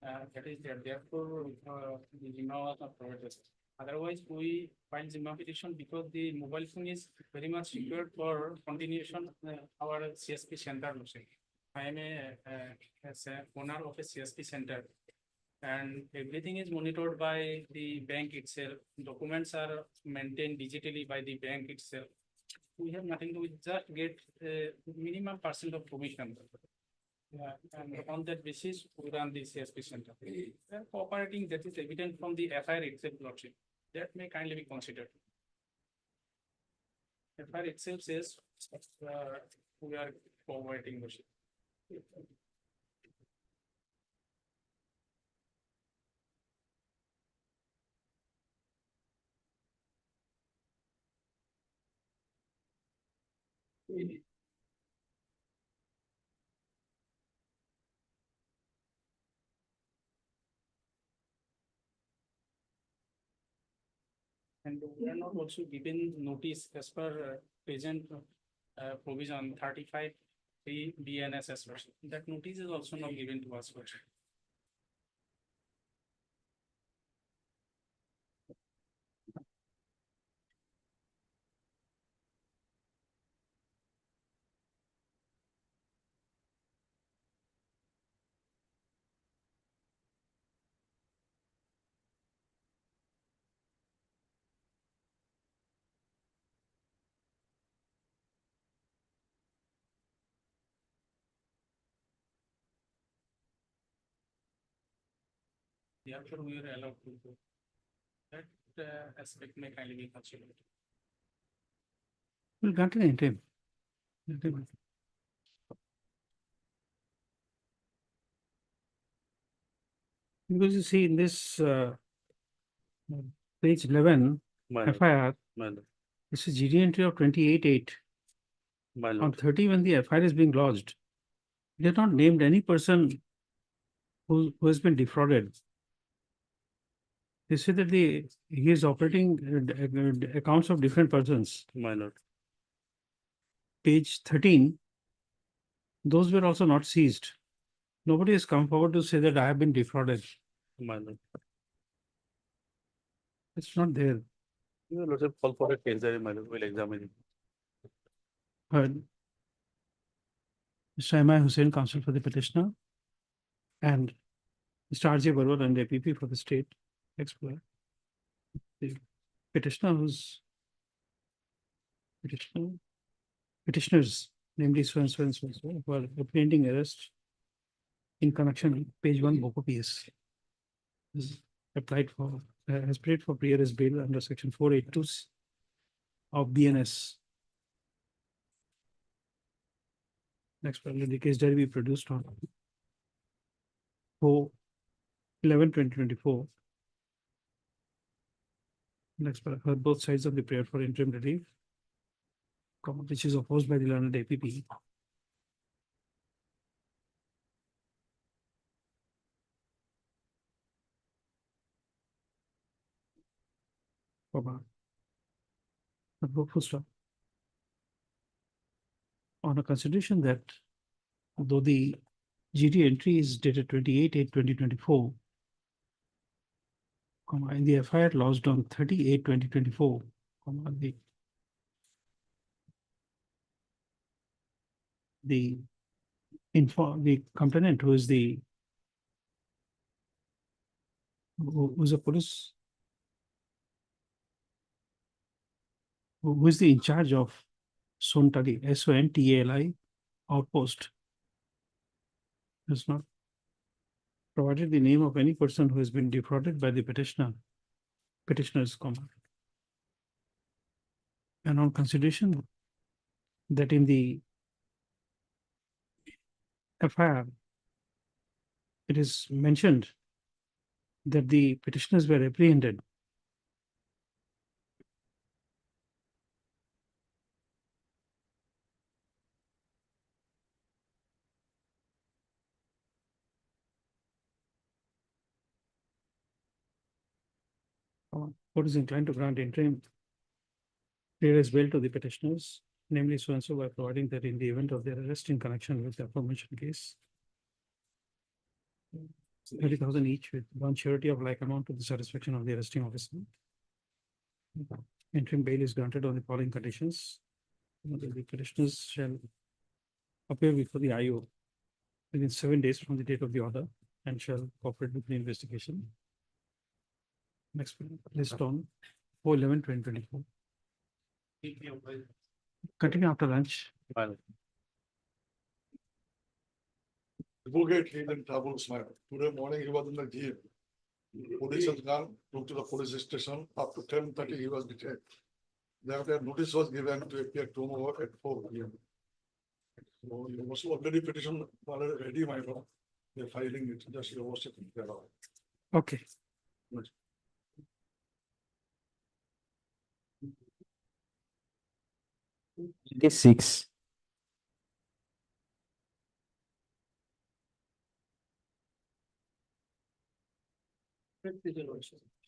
That is there, therefore, the Zimma was not provided. Otherwise, we filed Zimma petition because the mobile phone is very much secured for continuation our CSP center, Lordship. I am as a owner of a CSP center. And everything is monitored by the bank itself. Documents are maintained digitally by the bank itself. We have nothing to just get minimum % of commission. And on that basis, we run the CSP center. We are cooperating, that is evident from the FIR itself, Lordship. That may kindly be considered. FIR itself says, we are providing worship. And we are not also given notice as per present provision 35 3 BNSS version. That notice is also not given to us. Therefore, we are allowed to do that aspect may kindly be considered. We'll grant an interim. Because you see in this page 11 My lord, FIR, my lord, this is GD entry of 28/8. my On lord. 30, when the FIR is being lodged, they have not named any person who has been defrauded. They say that he is operating accounts of different persons. My lord, Page 13, those were also not seized. Nobody has come forward to say that I have been defrauded. my lord. It's not there. Your lordship, call for a case diary, my lord, we'll examine it. Heard. Mr. M.I. Hussain, counsel for the petitioner, and Mr. R.J. Barwal and APP for the state expert. The petitioner who's petitioners, namely so and so and so, who are apprehending arrest in connection with page 1 Boko PS. Is applied for, has prayed for pre-arrest bail under section 482 of BNS. Next, the case diary be produced on 4/11/2024. Next, heard both sides of the prayer for interim relief, which is opposed by the learned APP. Full stop. On a consideration that though the GD entry is dated 28/8/2024, and the FIR lodged on 30/8/2024, the complainant who's a police, who is the in charge of Sontali, SONTALI outpost, has not provided the name of any person who has been defrauded by the petitioner's comment. And on consideration that in the FIR, it is mentioned that the petitioners were apprehended. Court is inclined to grant interim pre-arrest bail to the petitioners, namely so and so, by providing that in the event of their arrest in connection with the aforementioned case, 30,000 each with one surety of like amount to the satisfaction of the arresting officer. Interim bail is granted on the following conditions. The petitioners shall appear before the IO within 7 days from the date of the order and shall cooperate with the investigation. Next list on 4/11/2024. Continue after lunch. My lord. Advocate, he's in trouble, sir. Today morning he was in the jail. Police has gone, took to the police station. Up to 10:30 he was detained. Their notice was given to appear tomorrow at 4 p.m. So you must already petition ready, my lord. They're filing it, just your worship. Okay. It is 6.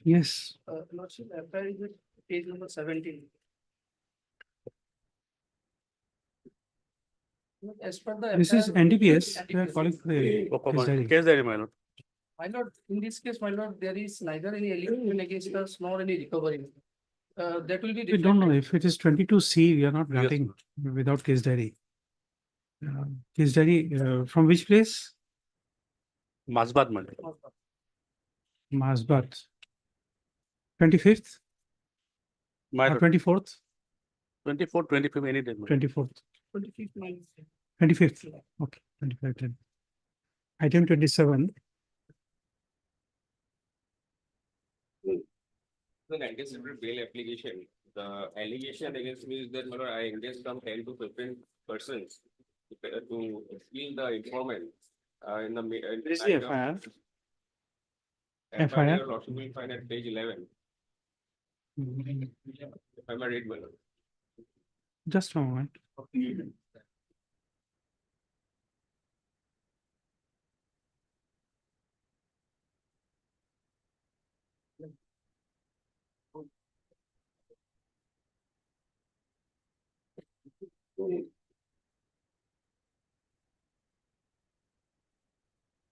Yes. Lordship, FIR is at page number 17. As per the This is FIR NDPS. We are calling for the Proper case diary. case diary, my lord. My lord, in this case, my lord, there is neither any allegation against us nor any recovery. That will be. We don't know if it is 22C, we are not Yes, granting without case diary. Case diary, from which place? Masbad, my lord. Masbat. 25th My or lord, 24th? 24, 25, any day. my lord. 24th. 25th, my lord. 25th. Okay. 25. Then. Item 27. An anticipated bail application. The allegation against me is that I engaged some 10 to 15 persons to steal the informant in the. Where is the FIR? FIR lordship will find at page 11. If I'm a read, my lord. Just a moment.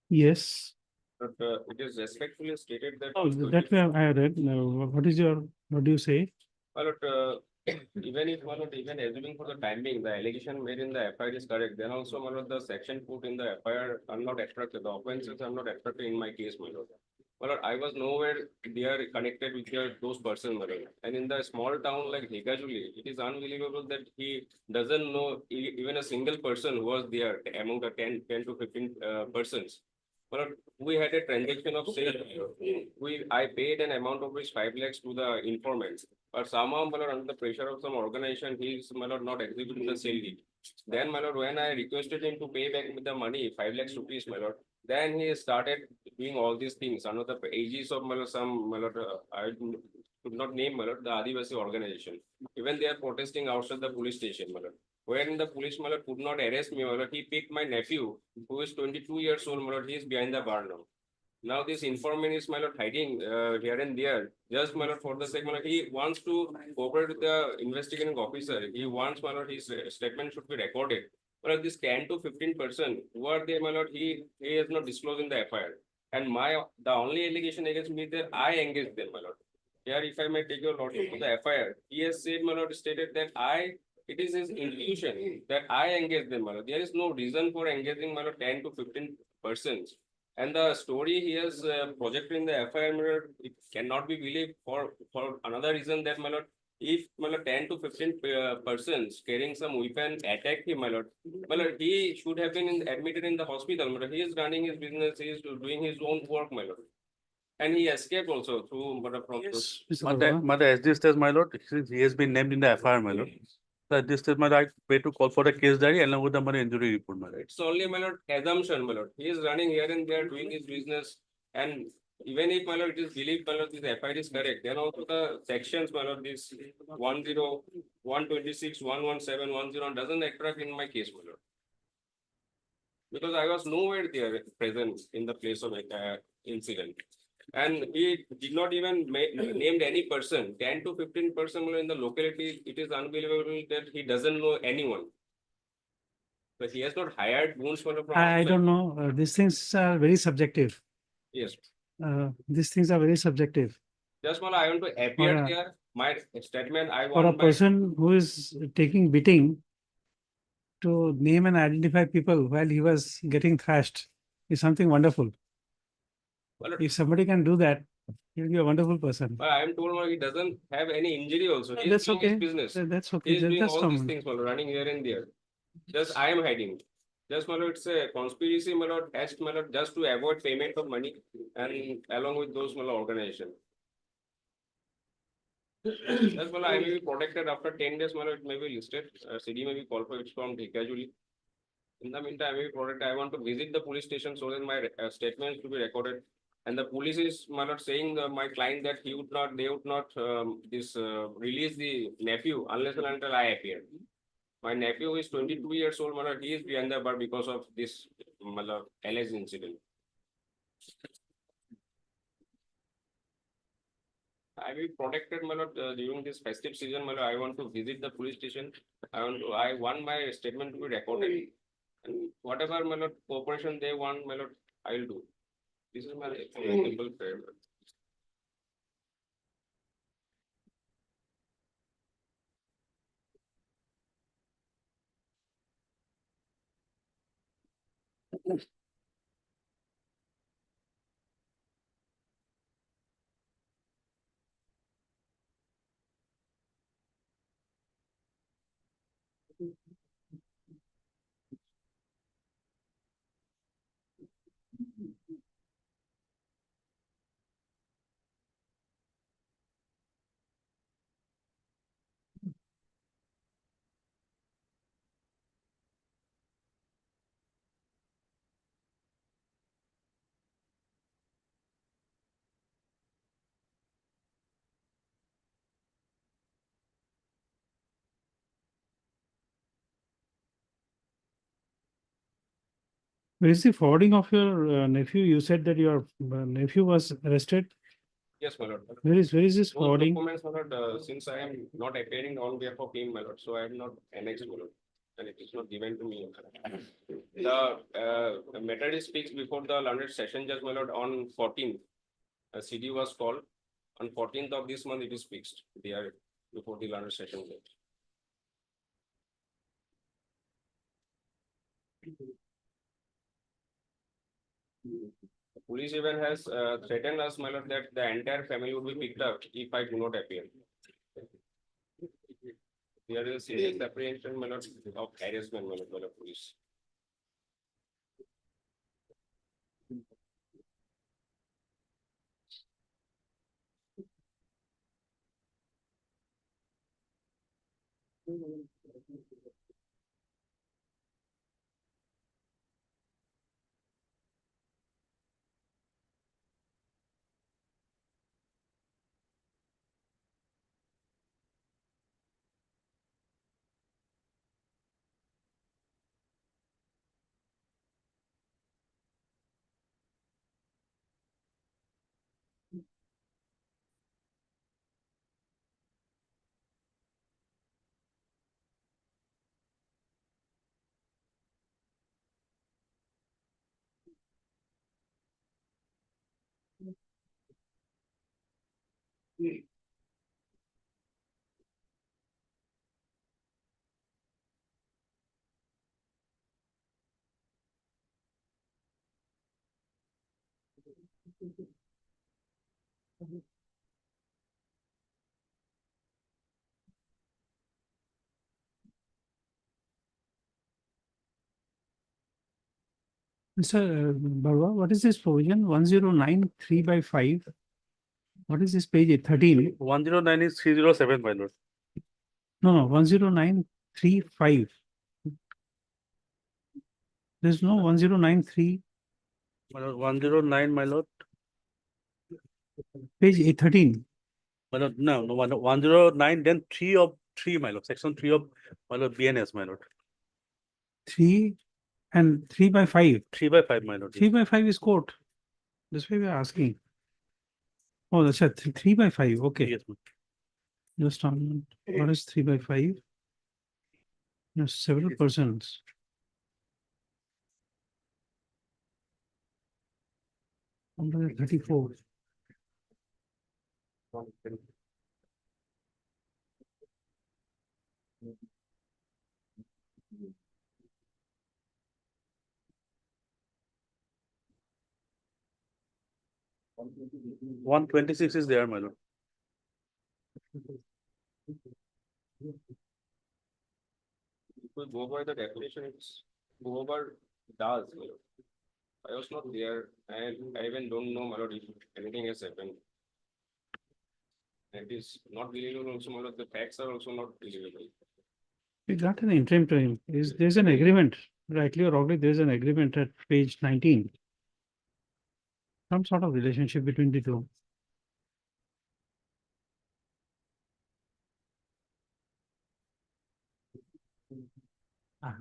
Yes. But it is respectfully stated that. Oh, that way I read. Now, what do you say? Well, even if even assuming for the time being, the allegation made in the FIR is correct, then also the section put in the FIR are not extracted, the offenses are not extracted in my case, my lord. Well, I was nowhere they are connected with those persons, my lord. And in the small town like Higajuli, it is unbelievable that he doesn't know even a single person who was there among the 10 to 15 persons. Well, we had a transaction of sale. I paid an amount of which 5 lakhs to the informant. But somehow, my lord, under the pressure of some organization, he is not executing the sale deed. Then, my lord, when I requested him to pay back with the money, 5 lakhs rupees, my lord, then he started doing all these things under the aegis of some, I could not name, my lord, the Adivasi organization. Even they are protesting outside the police station, my lord. When the police, my lord, could not arrest me, my lord, he picked my nephew, who is 22 years old, my lord, he is behind the bar now. Now this informant is, my lord, hiding here and there. Just, my lord, for the sake, my lord, he wants to cooperate with the investigating officer. He wants, my lord, his statement should be recorded. But this 10 to 15%, who are they, my lord, he is not disclosing the FIR. And the only allegation against me that I engaged them, my lord. Here, if I may take your lordship to the FIR, he has said, my lord, stated that it is his intuition that I engage them, my lord. There is no reason for engaging, my lord, 10 to 15 persons. And the story he has projected in the FIR, my lord, it cannot be believed for another reason that, my lord, if, my lord, 10 to 15 persons carrying some weapon attack him, my lord, he should have been admitted in the hospital, my lord. He is running his business, he is doing his own work, my lord. And he escaped also through, from Yes. Mother, as this says, my lord, since he has been named in the FIR, my lord. So at this stage, my lord, I pay to call for the case diary along with the money injury report, my lord. It's only, my lord, assumption, my lord. He is running here and there doing his business. And even if, my lord, it is believed, my lord, this FIR is correct, then also the sections, my lord, this 10, 126, 117, 101 doesn't attract in my case, my lord. Because I was nowhere there present in the place of incident. And he did not even named any person, 10 to 15 person in the locality. It is unbelievable that he doesn't know anyone. But he has not hired goons from I outside. don't know. These things are very subjective. Yes. These things are very subjective. Just I want to appear there. My statement, I For want a person who is taking beating to name and identify people while he was getting thrashed is something wonderful. If somebody can do that, he'll be a wonderful person. I am told he doesn't have any injury also. He's That's doing okay. his business. That's okay. He's doing Just all a these moment. things, running here and there. Just I am hiding. Just it's a conspiracy, just to avoid payment of money and along with those organizations. Yes, well, I may be protected after 10 days, my lord, it may be listed, CD may be called for its from casually. In the meantime, I may be protected, I want to visit the police station so that my statements to be recorded. And the police is, my lord, saying my client that they would not release the nephew unless and until I appear. My nephew is 22 years old, my lord, he is behind the bar because of this, my lord, alleged incident. I will be protected, my lord, during this festive season, my lord. I want to visit the police station. I want my statement to be recorded. And whatever, my lord, cooperation they want, my lord, I will do. This is my simple prayer. Where is the forwarding of your nephew? You said that your nephew was arrested. Yes, my lord. Where is this Those forwarding? documents, my lord, since I am not appearing on behalf of him, my lord, so I am not annexed, my lord. And it is not given to me. The matter speaks before the learned session judge, my lord, on 14th. A CD was called. On 14th of this month, it is fixed. They are before the learned session judge. The police even has threatened us, my lord, that the entire family would be picked up if I do not appear. There is a serious apprehension, my lord, of harassment, my lord, by the police. Mr. Barwa, what is this provision? 109 3/5. What is this page 13? 109 is 307, my lord. No, 109 3/5. There's no 1093. My lord, 109, my lord. Page 13. My lord, no, 109, then 3 of 3, my lord. Section 3 of my lord BNS, my lord. 3 and 3/5. 3/5, my lord. 3/5 is court. That's why we're asking. Oh, that's a 3/5. Okay. Yes, ma'am. Just on what is 3/5? There's several persons. Under 34. Mm-hmm. 126 is there, my lord. If we go by the definition, it's whoever does, my lord. I was not there and I even don't know, my lord, if anything has happened. It is not believable also, my lord, the facts are also not believable. We got an interim time. There's an agreement, rightly or wrongly, there's an agreement at page 19. Some sort of relationship between the two.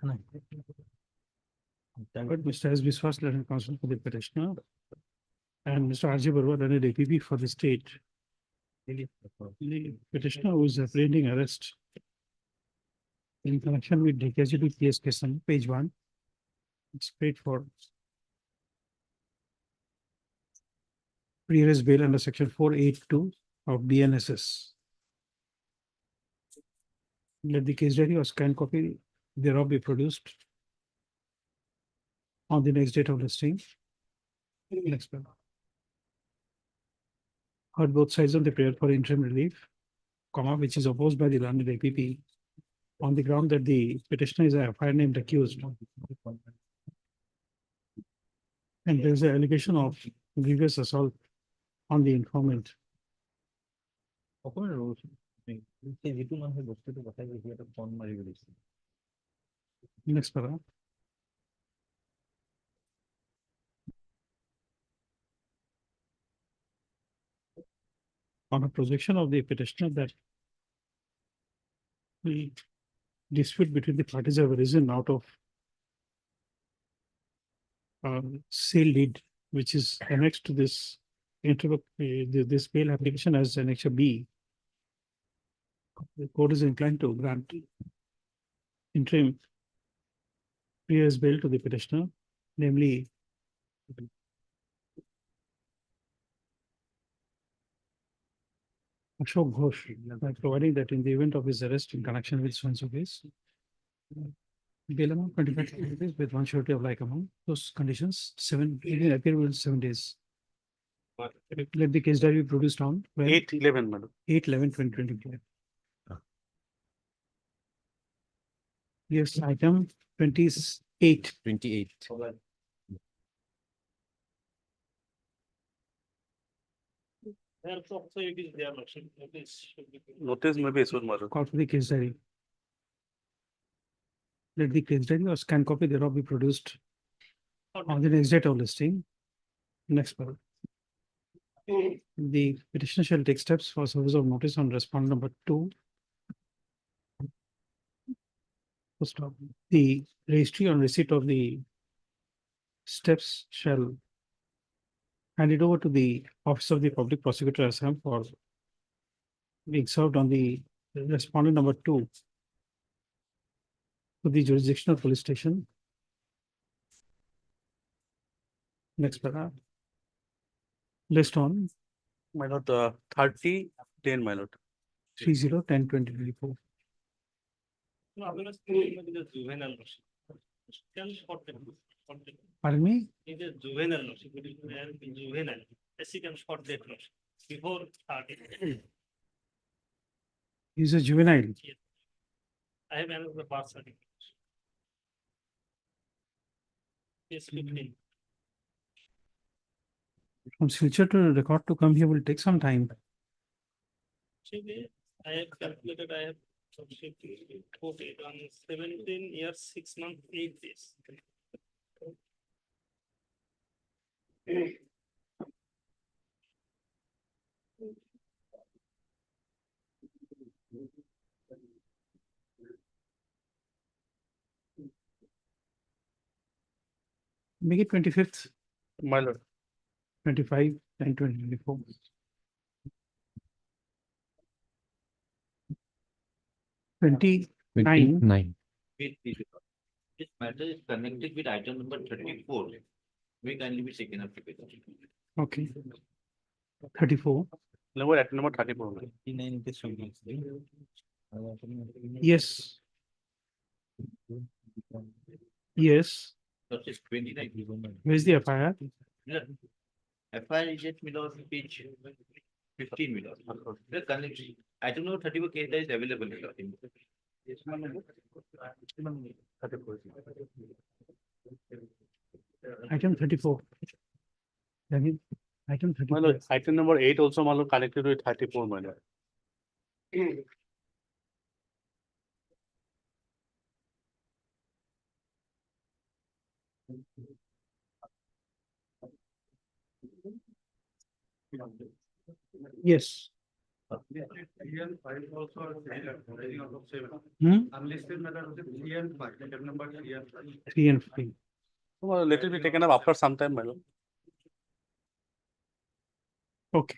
no. But Mr. S. Biswas, learned counsel for the petitioner, and Mr. R. J. Barwa, learned APP for the state. The petitioner who is apprehending arrest in connection with DKCD case number, page 1. It's paid for pre-arrest bail under section 482 of BNSS. Let the case diary or scanned copy thereof be produced on the next date of listing. Next one. Heard both sides of the prayer for interim relief, comma, which is opposed by the learned APP on the ground that the petitioner is a FIR named accused. And there is an allegation of grievous assault on the informant. অকমান ৰ'ব। সেই যিটো মানুহে বস্তুটো কথাই কৈছে এটা phone মাৰি গৈছে। Next paragraph. On a projection of the petitioner that the dispute between the parties have arisen out of sale deed, which is annexed to this this bail application as Annexure B. The court is inclined to grant interim pre-arrest bail to the petitioner, namely Ashok Ghosh, by providing that in the event of his arrest in connection with so-and-so case, bail amount 25 lakh rupees with one surety of like amount. Those conditions, 7 appear within 7 days. Let the case diary be produced on 8/11, madam. 8/11/2024. Yes, item 28. 28. Notice may be issued, madam. Call for the case diary. Let the case diary or scan copy thereof be produced on the next date of listing. Next paragraph. The petitioner shall take steps for service of notice on respondent number 2. First of, the registry on receipt of the steps shall hand it over to the office of the public prosecutor Assam for being served on the respondent number 2 to the jurisdictional police station. Next paragraph. List on My lord, 30/10, my lord. 30/10/2024. No, otherwise, it is juvenile lordship. Can short them. Pardon me? It is juvenile lordship. It is juvenile. SC can short that lordship before 30. He's a juvenile. I have another birth certificate. Yes, 15. From future to record to come here will take some time. Actually, I have calculated, I have quoted on 17 years, 6 months, 8 days. Make it 25th, My lord. 25/10/2024. Nine. This matter is connected with item number 34. May kindly be taken up together. Okay. 34. Number at number 34. madam. 59 is something. Yes. Yes. That is 29. Where's the FIR? FIR is at middle of page 15 middle. The connection, item number 34 case that is available. Item 34. Item My 34. lord, item number 8 also, my lord, connected with 34, my lord. Yes. Unlisted matter, 3 and 5, item number 3 and 5. 3 and 5. Well, let it be taken up after some time, my lord. Okay.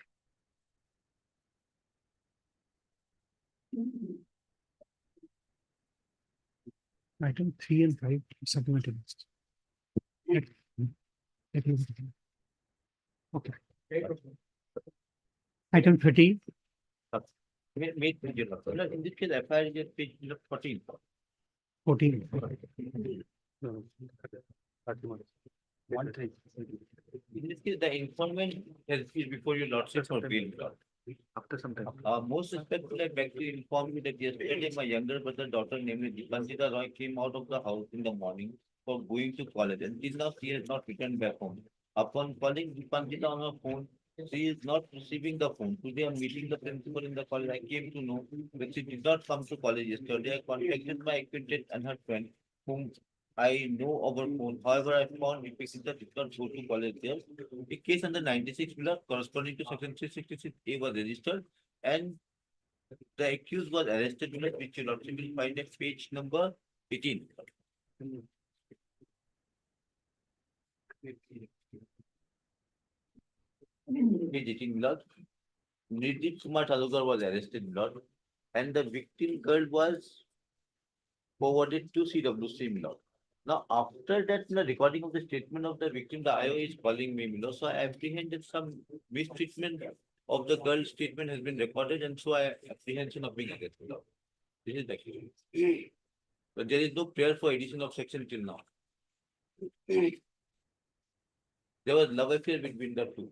Item 3 and 5 supplementary list. Okay. Item 30. Wait, in this case, FIR is at page 14. 14. In this case, the informant has been before your lordship for bail. After some time. Most respectful, I beg to inform you that yesterday my younger brother daughter namely Deepansita Roy came out of the house in the morning for going to college and till now she has not returned back home. Upon calling Deepansita on her phone, she is not receiving the phone. Today I'm meeting the principal in the college. I came to know that she did not come to college yesterday. I contacted my acquaintance and her friend whom I know over phone. However, I found Deepansita did not go to college there. A case under 96 corresponding to section 366A was registered and the accused was arrested, which you lordship will find at page number 18. Page 18, Lord. Nidhi Kumar Talukar was arrested, Lord, and the victim girl was forwarded to CWC, Lord. Now, after that, the recording of the statement of the victim, the IO is calling me, Lord. So I apprehend that some mistreatment of the girl's statement has been recorded, and so I apprehension of being arrested, Lord. This is the case. But there is no prayer for addition of section till now. There was love affair between the two.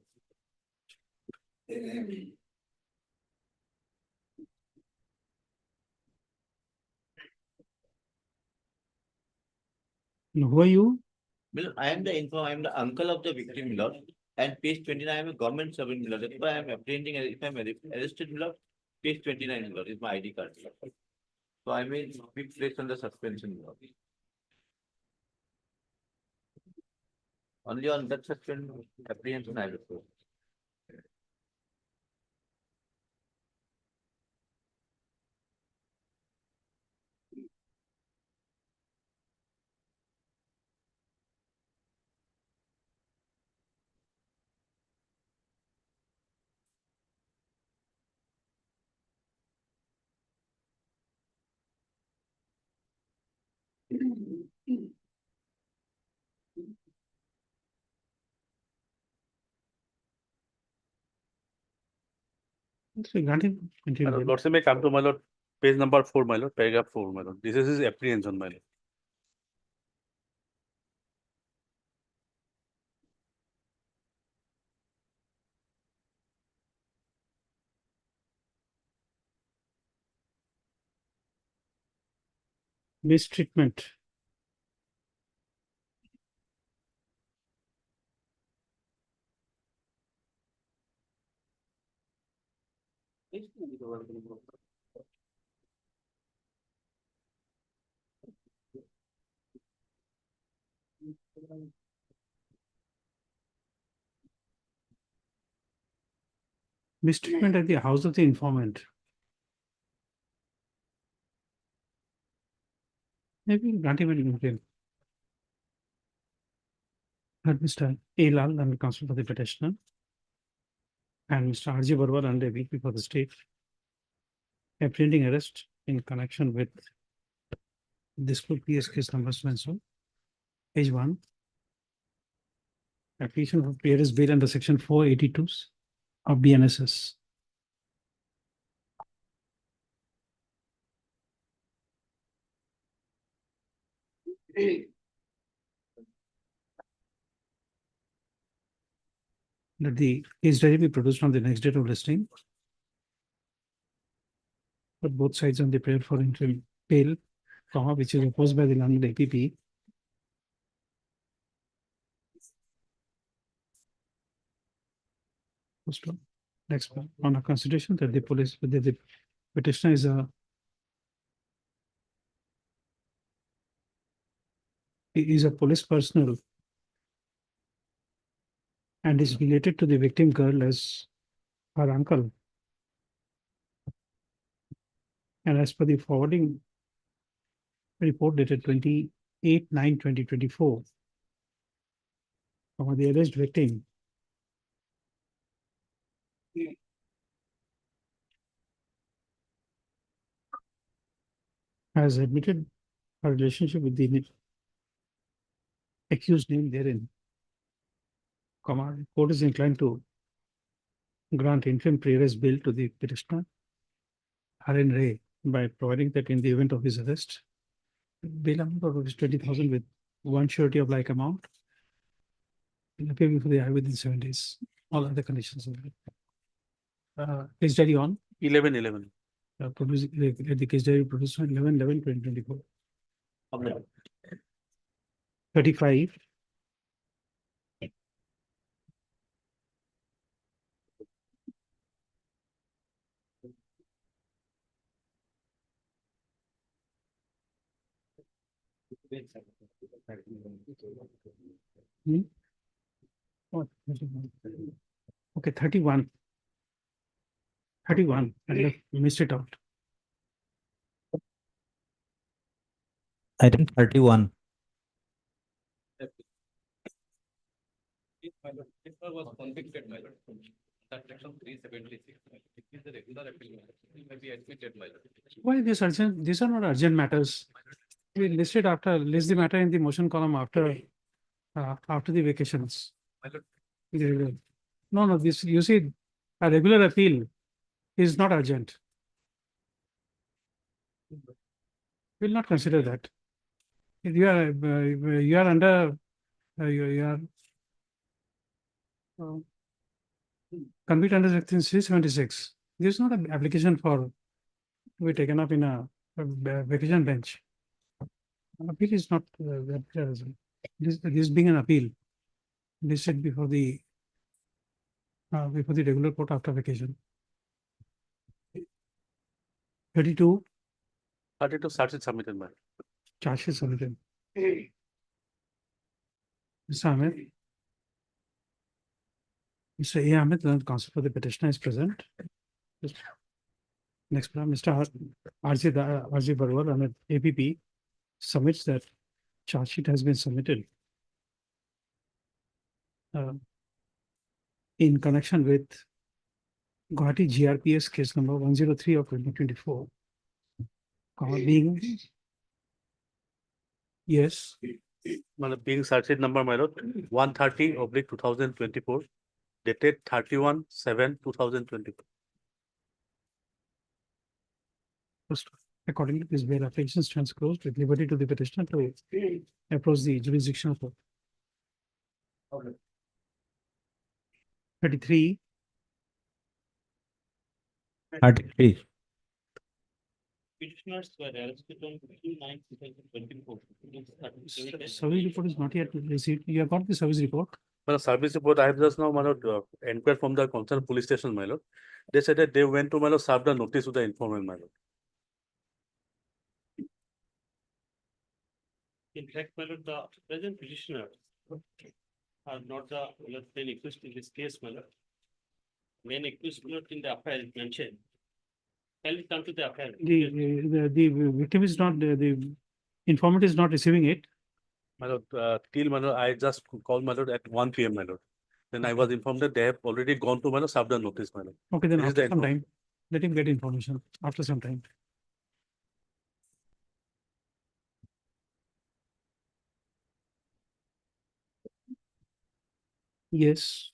Who are you? Well, I am the uncle of the victim, Lord. And page 29, I am a government servant, Lord. That's why I am apprehending if I am arrested, Lord. Page 29, Lord, is my ID card, Lord. So I may be placed under suspension, Lord. Only on that suspension apprehension I will go. So granted, My lord, lordship may come to my lord, page number 4, my lord, paragraph 4, my lord. This is his apprehension, my lord. mistreatment. Mistreatment at the house of the informant. Maybe not even complain. But Mr. A. Lal and counsel for the petitioner and Mr. R.J. Barwar and a VP for the state apprehending arrest in connection with this PS case numbers mentioned. Page 1. Application for clearance bail under section 482 of BNSS. That the case diary be produced on the next date of listing. But both sides on the prayer for interim bail, which is opposed by the landlord APP. First one. Next one, on a consideration that the police, the petitioner is a police personnel and is related to the victim girl as her uncle. And as per the forwarding report dated 28/9/2024, the alleged victim has admitted her relationship with the accused named therein. Court is inclined to grant interim pre-arrest bail to the petitioner, R.N. Ray, by providing that in the event of his arrest, bail amount of rupees 20,000 with one surety of like amount will appear before the eye within 7 days. All other conditions are met. Case diary on 11/11. producing the case diary produced on 11/11/2024. 35. Hmm? What? 31. Okay, 31. 31. I missed it out. Item 31. Was convicted by that section 376. It is a regular appeal. It may be admitted by. Why this urgent? These are not urgent matters. We list the matter in the motion column after the vacations. No, this, you see, a regular appeal is not urgent. We'll not consider that. If you are under, you are convicted under section 376. This is not an application for to be taken up in a vacation bench. An appeal is not this being an appeal. This should be before the regular court after vacation. 32. 32 started submitted by. Charge is submitted. Mr. Ahmed. Mr. A. Ahmed, the counsel for the petitioner is present. Next, Mr. R.J. Barwal, Ahmed, APP, submits that charge sheet has been submitted in connection with Guwahati GRPS case number 103 of 2024. Being yes. Being searched number, my lord, 130/2024, dated 31/7/2024. Accordingly, this bail application stands closed with liberty to the petitioner to approach the jurisdiction of court. 33. 33. Petitioners were arrested on 29/2024. Service report is not yet received. You have got the service report. Well, service report, I have just now, my lord, inquired from the concerned police station, my lord. They said that they went to, my lord, serve the notice to the informant, my lord. In fact, my lord, the present petitioner are not the main accused in this case, my lord. Main accused, my lord, in the affair is mentioned. Can we come to the affair? The victim is not, the informant is not receiving it. My lord, till my lord, I just called my lord at 1 p.m. my lord. Then I was informed that they have already gone to my lord, serve the notice, my lord. Okay, then This is after the some time, let him get information after some time. Yes.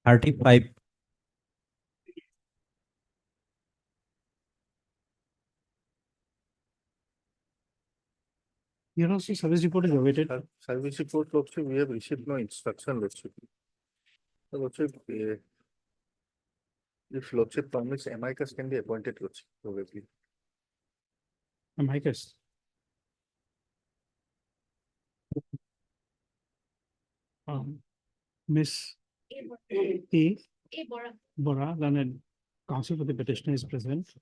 35. Here also service report is awaited. Service report, Lordship, we have received no instruction, Lordship. Lordship, if Lordship permits, amicus can be appointed, Lordship, probably. Amicus. Miss A. Bora, learned counsel for the petitioner is present.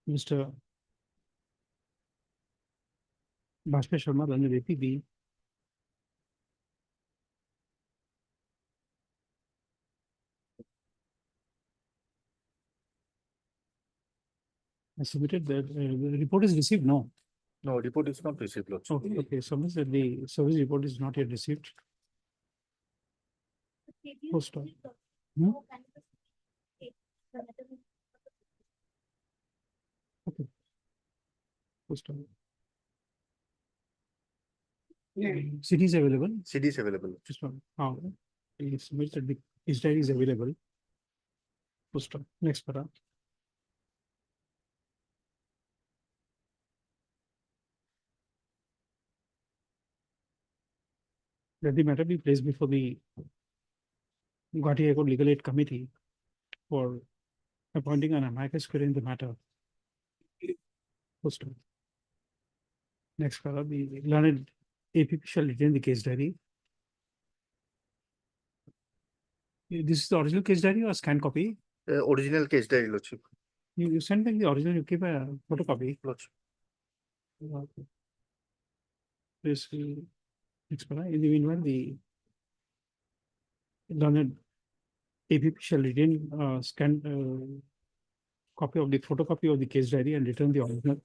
Mr. Bhashkar Sharma, learned APB. I submitted the report is received, no? No, report is not received, Lordship. Okay, okay, so means that the service report is not yet received. Post on. Hmm? Okay. Post on. CD is available. CD is available. Just one. He submitted the his diary is available. Post on. Next para. Let the matter be placed before the Guwahati High Court Legal Aid Committee for appointing an amicus curiae in the matter. Post on. Next para. The learned APP shall retain the case diary. This is the original case diary or scan copy? Original case diary, Lordship. You send back the original, you keep a photocopy. Lordship. Okay. This next para. In the meanwhile, the learned APP shall retain scan copy of the photocopy of the case diary and return the original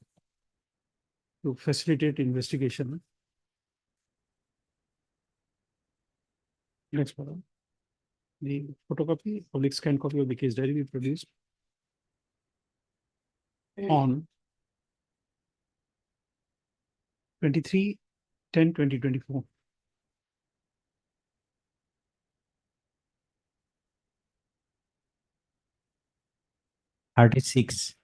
to facilitate investigation. Next para. The photocopy, public scan copy of the case diary be produced on 23/10/2024. Article 6.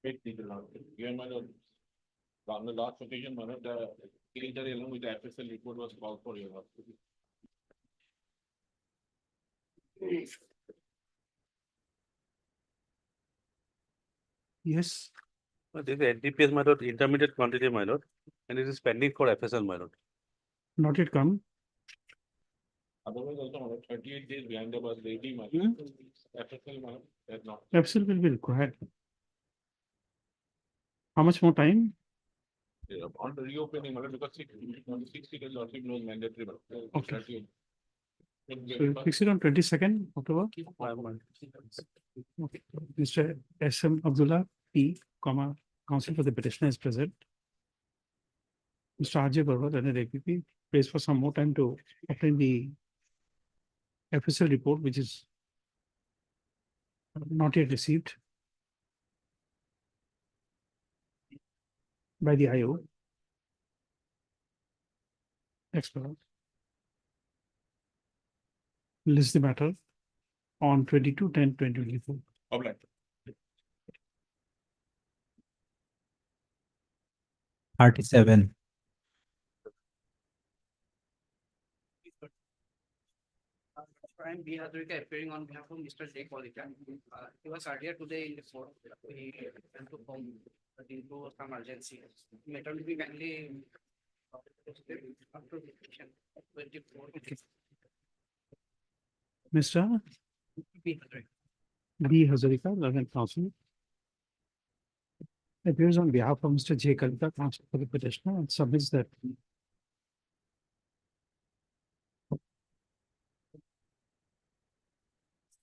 Given my lord, on the last occasion, my lord, the cleaner along with the FSL report was called for your lord. Yes, This is NDPS, my lord, intermediate quantity, my lord, and it is pending for FSL, my lord. not yet come. Otherwise also, my lord, 38 days behind the bus, 80, my lord. FSL, my lord, that's not. FSL will be required. How much more time? Yeah, on the reopening, my lord, because 60 days lordship was mandatory, my lord. Okay. 38. So fix it on 22nd October. Okay. Mr. SM Abdullah P, counsel for the petitioner is present. Mr. RJ Barwal and APP pays for some more time to obtain the FSL report, which is not yet received by the IO. Next para. List the matter on 22/10/2024. Appellate. Article 7. I'm B. Hazarika appearing on behalf of Mr. J. Kolika. He was earlier today in the court. He went to home due to some urgency. Matter will be kindly up to 24. Okay. Mr. B. Hazarika. B. Hazarika, Learned Counsel, appears on behalf of Mr. J. Kalika, counsel for the petitioner, and submits that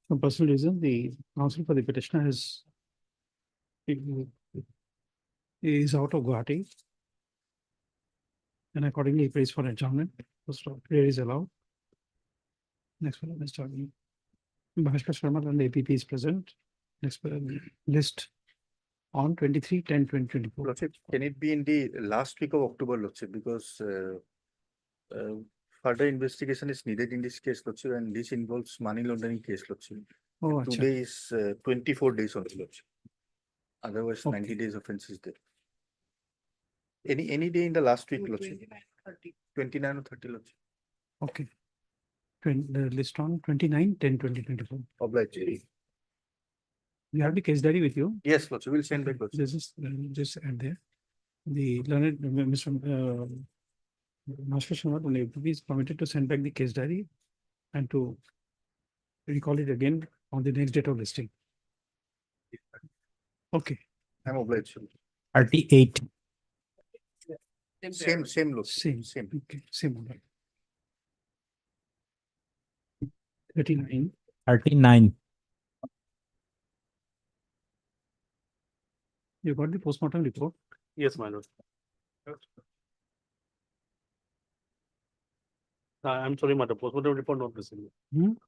for personal reason, the counsel for the petitioner is out of Guwahati, and accordingly he prays for adjournment. So prayer is allowed. Next one, Mr. Bhashkar Sharma and the APP is present. Next one, list on 23/10/2024. Lordship, can it be in the last week of October, Lordship, because further investigation is needed in this case, Lordship, and this involves money laundering case, Lordship. Oh, And acha. today is 24 days only, Lordship. Otherwise, Okay. 90 days offense is there. Any day in the last week, Lordship. 29 or 30, Lordship. Okay. The list on 29/10/2024. Obliged. You have the case diary with you? Yes, Lordship, we'll send back, Lordship. This is just add there. the learned Mr. Master Sharma is permitted to send back the case diary and to recall it again on the next date of listing. Okay. I'm obliged. 38. Same look. Same. Okay, same order. 39. 39. You got the postmortem report? Yes, my lord. I'm sorry, madam, postmortem report not received.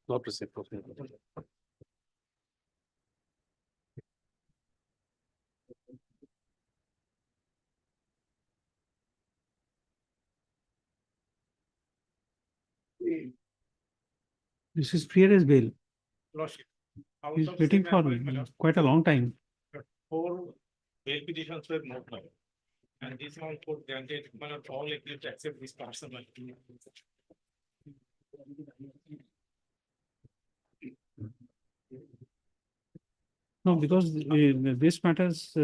Not received. postmortem report. This is pre-arrest bail. Lordship. out He's of waiting same for FIR, my lord, quite a long time. 4 bail petitions were not filed. And this one court granted, my lord, all agreed to accept this parcel. No, because this matters,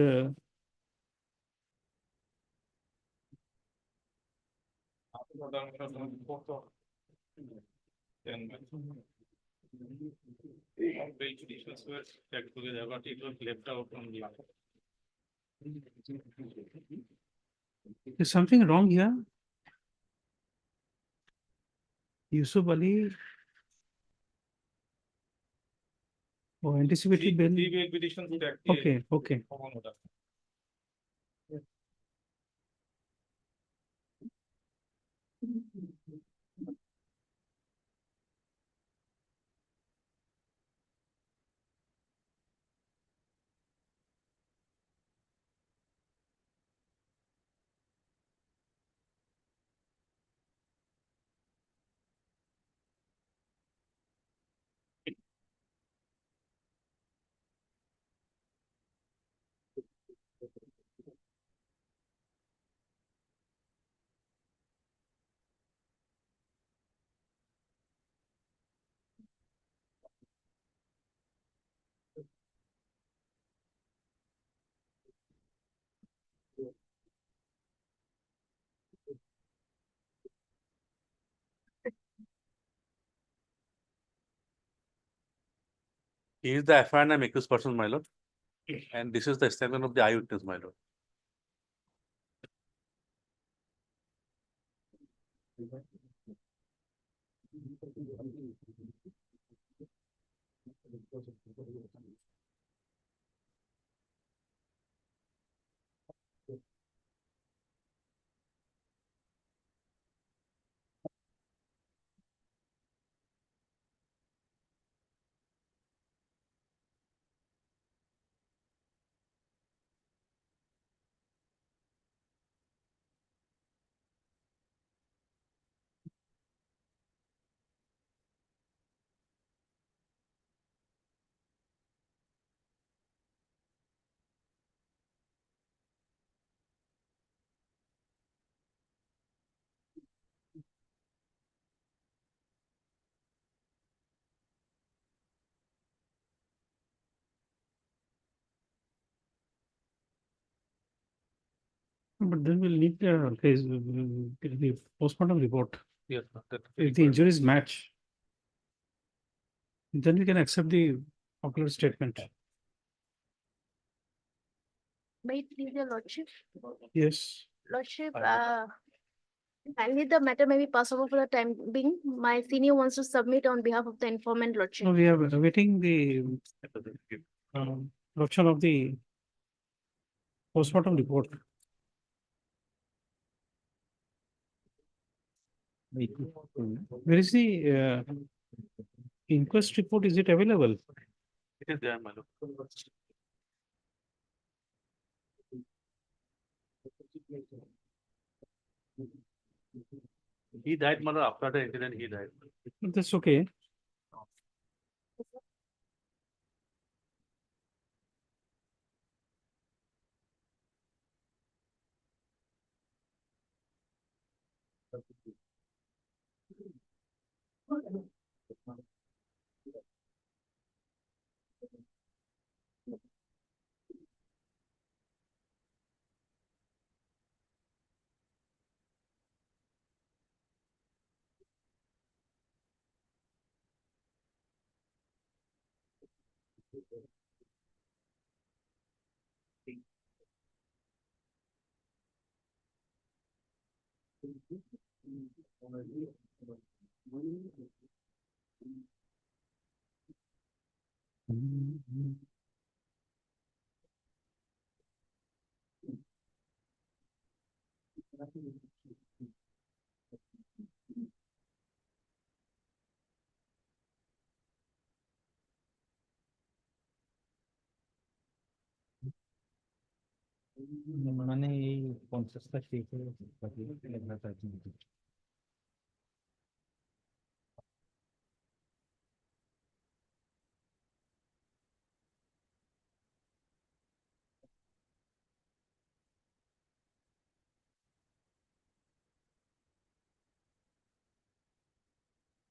Then all bail petitions were checked together, but it was left out on the. there's something wrong here. Yusuf Ali. Oh, anticipatory bail. 3 bail petitions would Okay, okay. He is the FIR name accused person, my lord. And this is the statement of the eyewitness, my lord. But then we'll need the postmortem report. Yes. If the injuries match, then we can accept the ocular statement. May it please your lordship? Yes. Lordship, kindly the matter may be passed over for the time being. My senior wants to submit on behalf of the informant lordship. No, we are awaiting the production of the postmortem report. Where is the inquest report? Is it available? It is there, my lord. He died, my lord, after the incident, he died. That's okay. মানে এই 50টা শেখে লেখাটা কিন্তু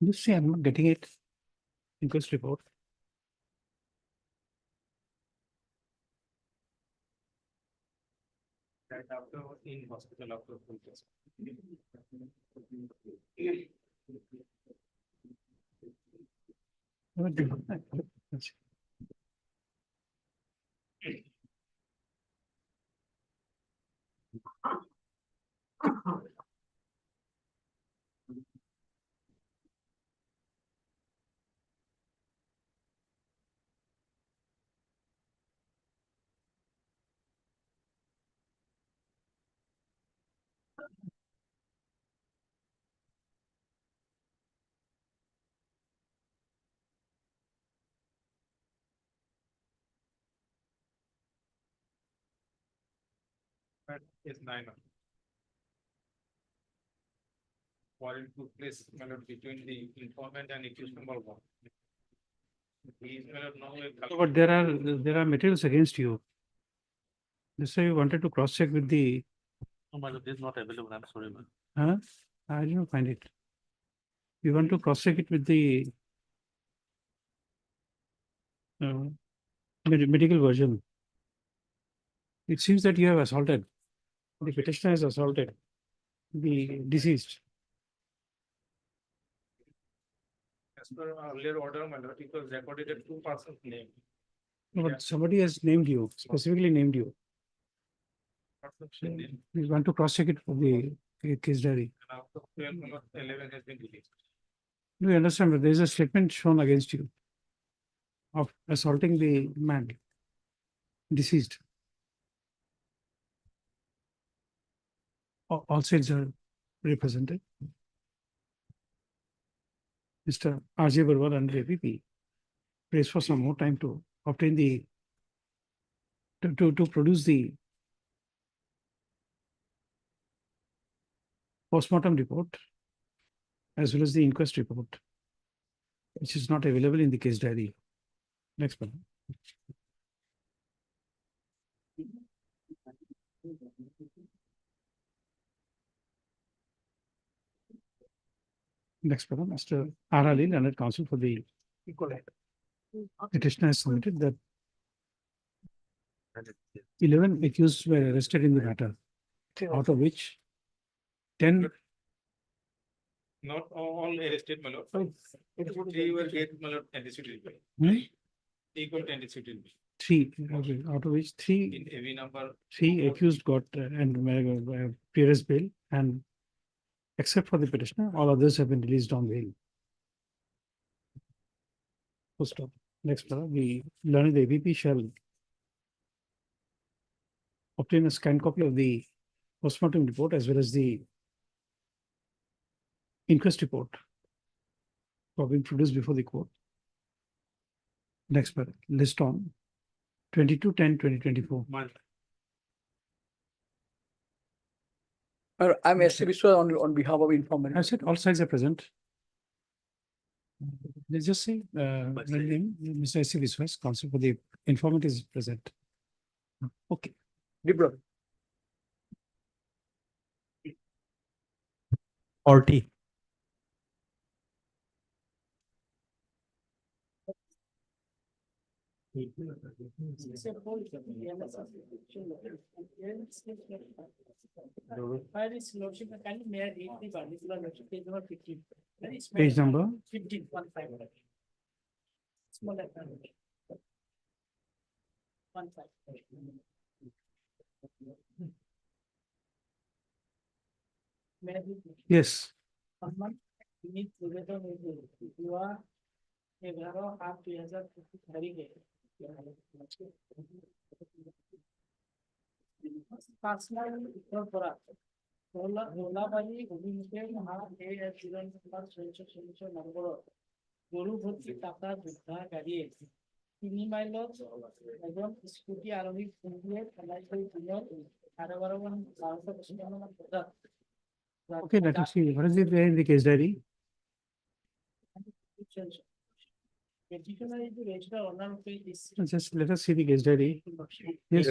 You see, I'm not getting it. Inquest report. Right after in hospital after full test. What do you- Let's see. That is 9. Warrant took place between the informant and accused number 1. He is now No, but there are materials against you. This way you wanted to cross check with the, No, my lord, this is not available. I'm sorry, man. huh? I didn't find it. You want to cross check it with the medical version. It seems that you have assaulted. The petitioner has assaulted the deceased. as per earlier order, my lord, it was recorded at 2 persons' name. No, but somebody has named you, specifically named you. We want to cross check it for the case diary. And after 12, my lord, 11 has been released. Do you understand that there is a statement shown against you of assaulting the man, deceased? All sides are represented. Mr. R.J. Barwal and APP prays for some more time to obtain the, to produce the postmortem report as well as the inquest report, which is not available in the case diary. Next one. Next one, Mr. R. Ali, Learned Counsel for the petitioner has submitted that 11 accused were arrested in the matter, out of which 10 Not all arrested, my lord. 3 were get, my lord, anticipated. Hmm? Equal to anticipated. 3, okay, out of which 3 In every number. 3 accused got clearance bail, and except for the petitioner, all others have been released on bail. Full stop. Next, we learn the AVP shall obtain a scanned copy of the postmortem report as well as the inquest report for being produced before the court. Next, list on 22/10/2024. I'm S.C. Vishwa on behalf of informant. I said all sides are present. Let's just say, name, Mr. S.C. Vishwas, counsel for the informant is present. Okay. Diplo. RT. Page number 15. One side. May I be- Yes. Someone need together with you. You are a hero half 2000 very good. Personal for us. Rola বাড়ি অভিমুখে জীবন নম্বর গরু ভর্তি টাকা যোদ্ধা গাড়ি তিনি মাইলত একজন scooty আরোহী দিয়ে ফেলাই করে দিনের 12,12,500 Okay, let us see. What is it there in the case diary? Petitioner is the registered owner of this. Just let us see the case diary. Yes,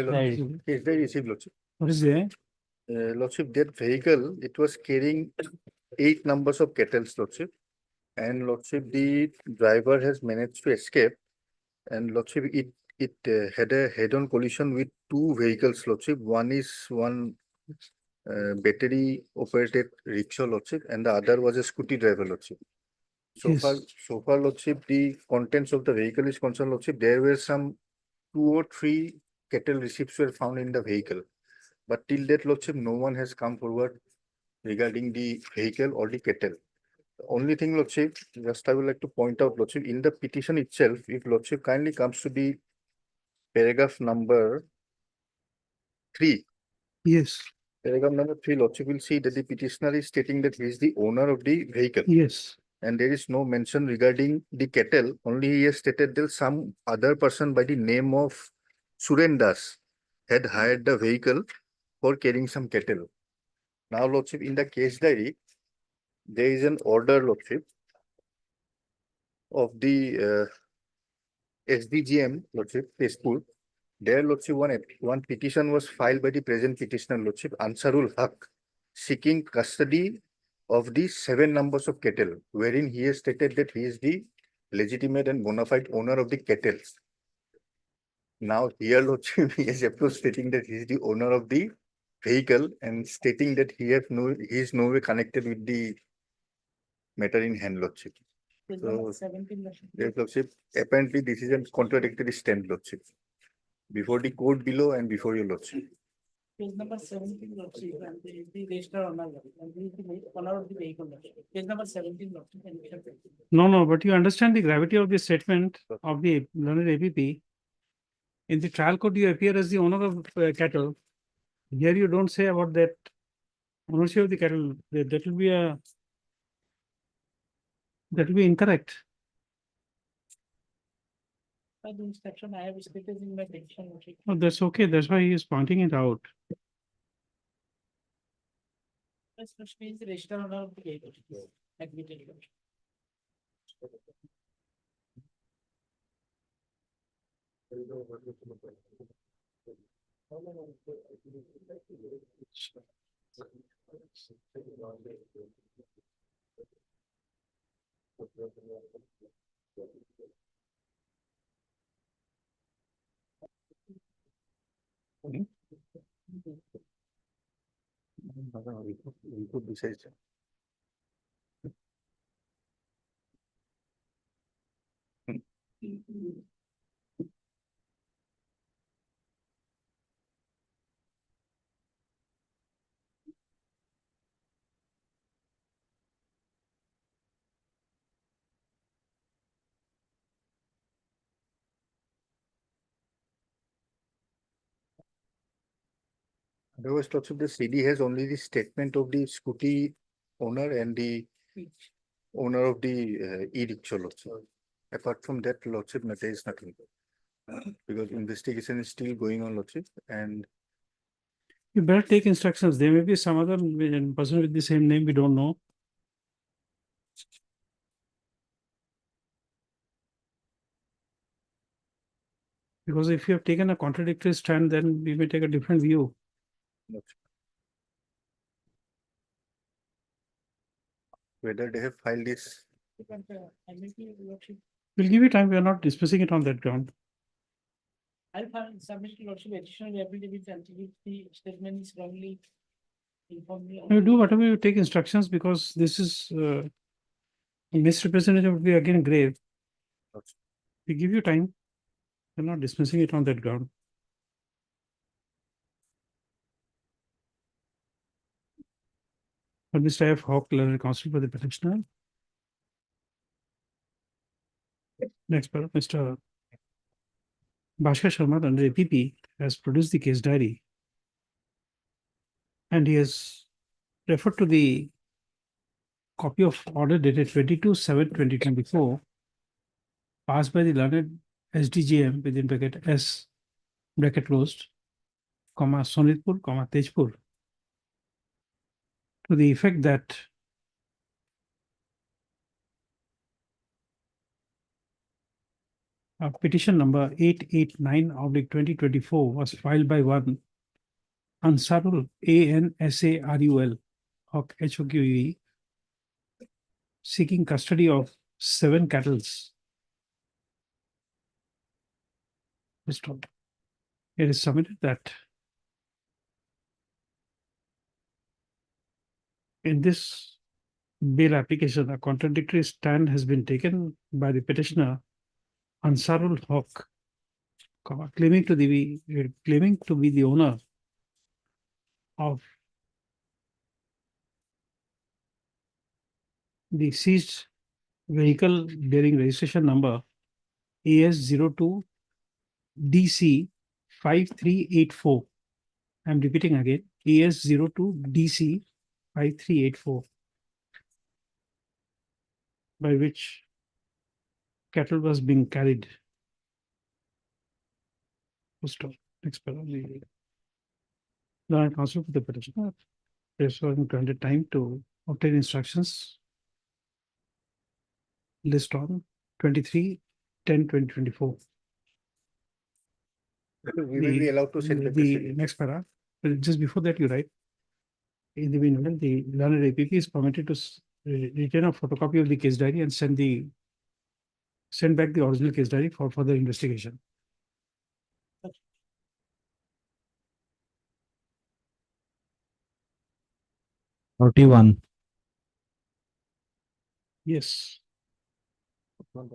Case diary received, Lordship. what is there? Lordship, that vehicle, it was carrying 8 numbers of kettles, Lordship. And Lordship, the driver has managed to escape. And Lordship, it had a head-on collision with 2 vehicles, Lordship. One is one battery operated rickshaw, Lordship, and the other was a scooty driver, Lordship. Yes. So far, Lordship, the contents of the vehicle is concerned, Lordship. There were some 2 or 3 kettle receipts were found in the vehicle. But till that, Lordship, no one has come forward regarding the vehicle or the kettle. The only thing, Lordship, just I would like to point out, Lordship, in the petition itself, if Lordship kindly comes to the paragraph number 3. Yes, Paragraph number 3, Lordship will see that the petitioner is stating that he is the owner of the vehicle. yes. And there is no mention regarding the kettle. Only he has stated that some other person by the name of Surendas had hired the vehicle for carrying some kettle. Now, Lordship, in the case diary, there is an order, Lordship, of the SDGM, Lordship, Tezpur. There, Lordship, one petition was filed by the present petitioner, Lordship, Ansarul Haq, seeking custody of the 7 numbers of kettle, wherein he has stated that he is the legitimate and bona fide owner of the kettles. Now, here, Lordship, he is approached stating that he is the owner of the vehicle and stating that he is no way connected with the matter in hand, Lordship. So, yes, Lordship, apparently this is a contradictory stand, Lordship, before the court below and before your Lordship. Page number 17, Lordship, and the registered owner, and the owner of the vehicle. Page number 17, Lordship. No, but you understand the gravity of the statement of the learned APP. In the trial court, you appear as the owner of cattle. Here you don't say about that ownership of the cattle. That will be incorrect. By the instruction I have stated in my petition. Lordship. Oh, that's okay. That's why he is pointing it out. Yes, Lordship is the registered owner of the vehicle. Admitted, Lordship. Report besides. Otherwise, Lordship, the CD has only the statement of the scooty owner and the owner of the e-rickshaw, Lordship. Apart from that, Lordship, there is nothing. Because investigation is still going on, Lordship, and You better take instructions. There may be some other person with the same name we don't know. Because if you have taken a contradictory stand, then we may take a different view. whether they have filed this. We'll give you time. We are not dismissing it on that ground. I'll submit to Lordship additional affidavit until if the statement is wrongly informed me. You do whatever you take instructions, because this is misrepresentation would be again grave. We give you time. We're not dismissing it on that ground. Mr. F. Hawk, learned counsel for the petitioner. Next, Mr. Bhaskar Sharma under APP has produced the case diary. And he has referred to the copy of order dated 22/7/2024 passed by the learned SDGM within bracket S bracket closed, comma Sonitpur, comma Tejpur, to the effect that petition number 889/2024 was filed by one Ansarul, ANSARUL, HOQE, seeking custody of 7 cattle. It is submitted that in this bail application, a contradictory stand has been taken by the petitioner Ansarul Haq, claiming to be the owner of the seized vehicle bearing registration number AS02 DC 5384. I'm repeating again, AS02 DC 5384, by which cattle was being carried. Next paragraph. Now I counsel for the petitioner. There's granted time to obtain instructions. List on 23/10/2024. We will be allowed to send the next paragraph. Just before that, you write. In the meanwhile, the learned APP is permitted to retain a photocopy of the case diary and send back the original case diary for further investigation. Forty-one. Yes. Lordship,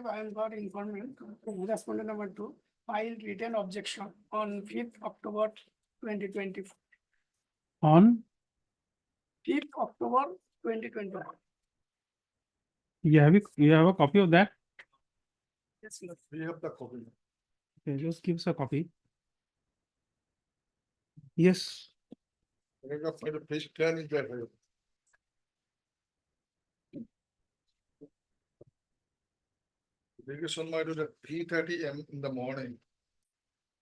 I am got informant, respondent number 2, filed written objection on 5th October 2024. On 5th October 2024. you have a copy of that? Yes, Lord. We have the copy. Okay, just give us a copy. Yes. Page 10 is there. Requisition might do at 3:30 AM in the morning.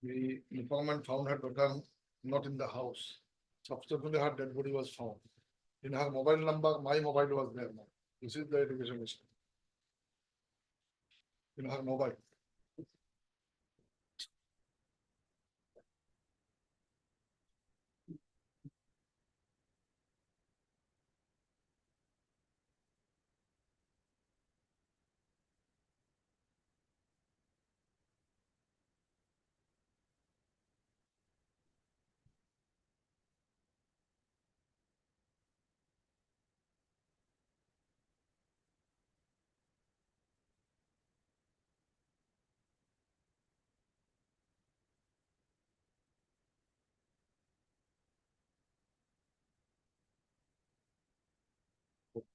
The informant found her daughter not in the house. Subsequently, her dead body was found. In her mobile number, my mobile was there. This is the education mission. In her mobile.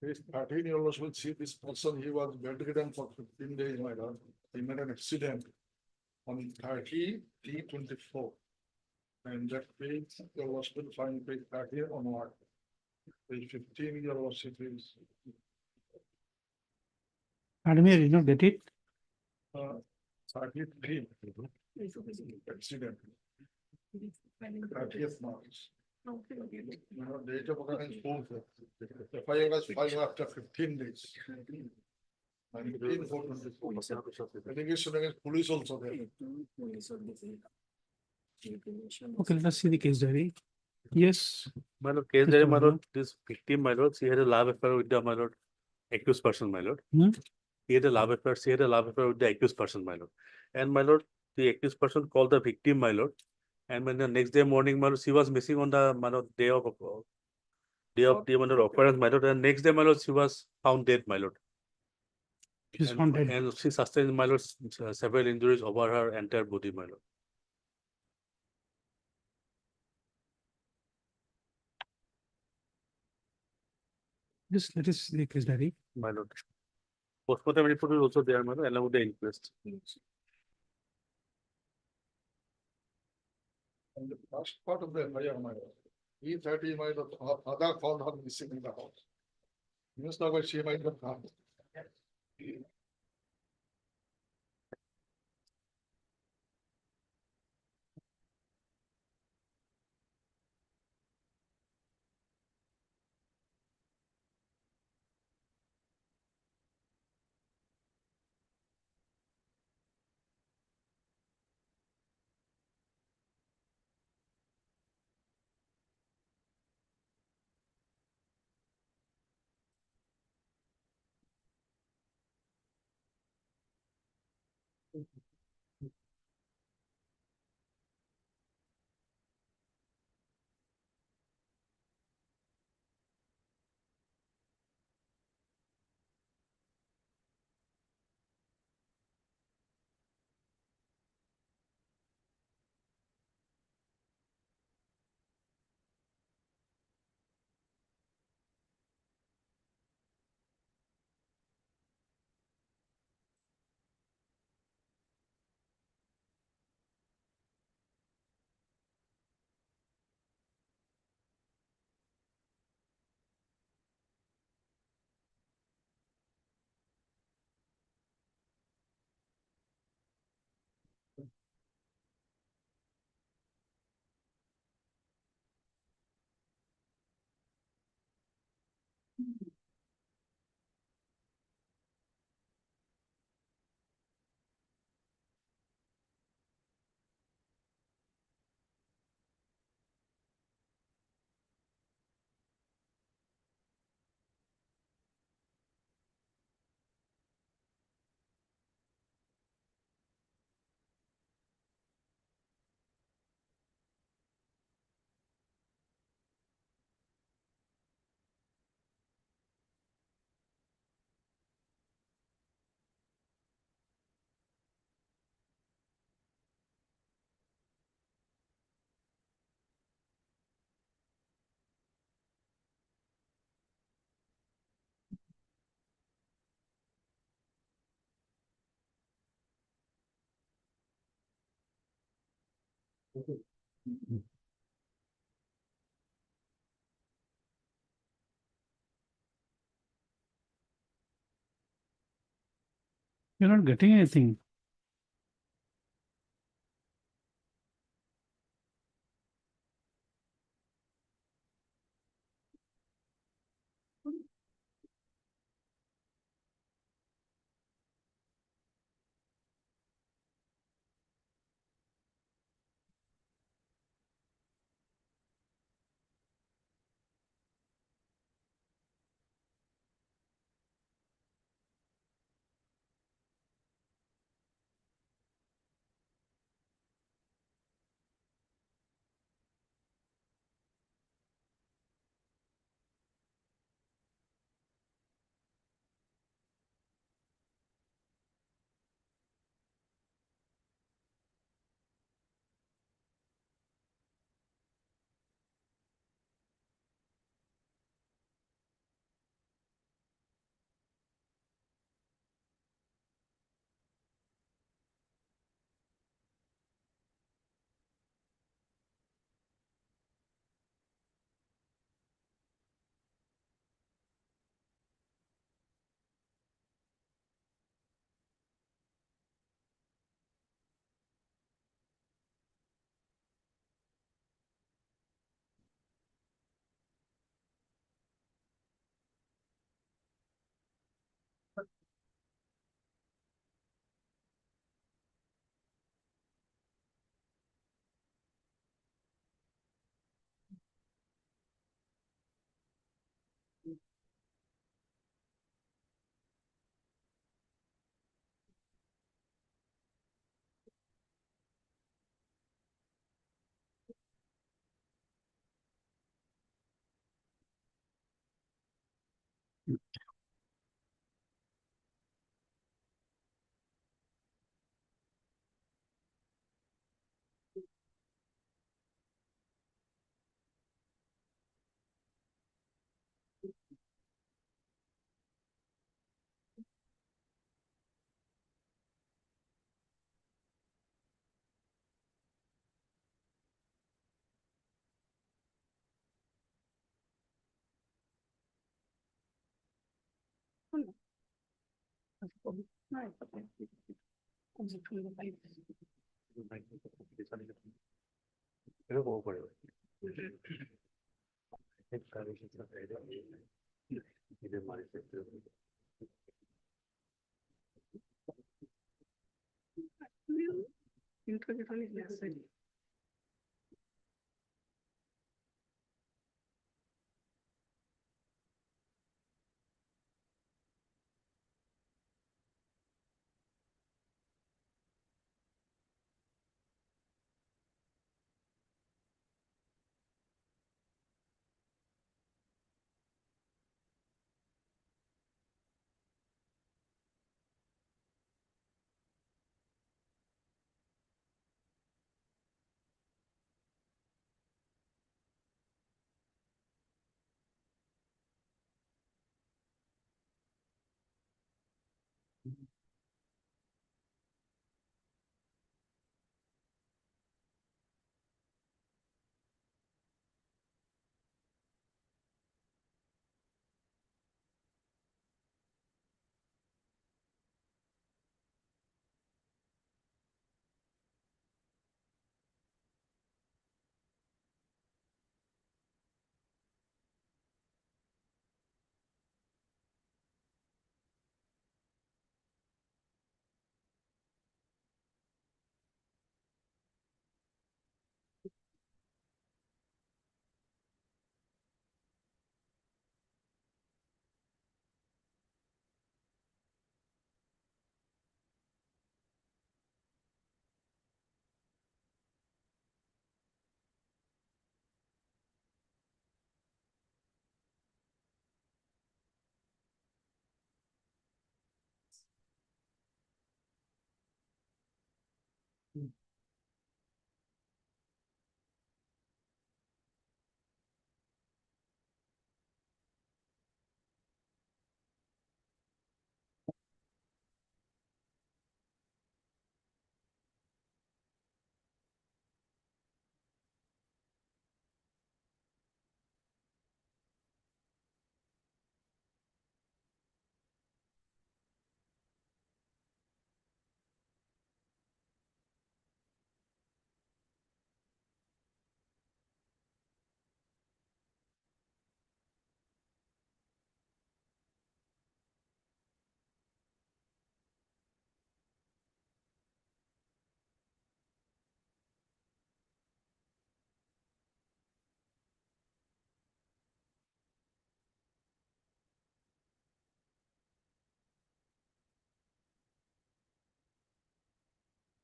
Page 13, you also will see this person, he was bedridden for 15 days, my God. He made an accident on 30/3/24. And that page, you also will find page 30 onward. Page 15, you also is. Pardon me, I did not get it. 33. Accident. 30th March. Date of occurrence 4. FIR was filed after 15 days. 19/4/24. Allegation against police also there. Okay, let us see the case diary. Yes. My lord, case diary, my lord, this victim, my lord, she had a love affair with the, my lord, accused person, my lord. He had a love affair, she had a love affair with the accused person, my lord. And my lord, the accused person called the victim, my lord, And when the next day morning, my lord, she was missing on the, my lord, day of the, my lord, occurrence, my lord, and next day, my lord, she was found dead, my lord. She's found dead. And she sustained, my lord, several injuries over her entire body, my lord. Just let us see the case diary. My lord. Postmortem report is also there, my lord, along with the inquest. And the last part of the FIR, my lord, E30, my lord, Ada found her missing in the house. Mr. Nagar, she might have gone. You're not getting anything.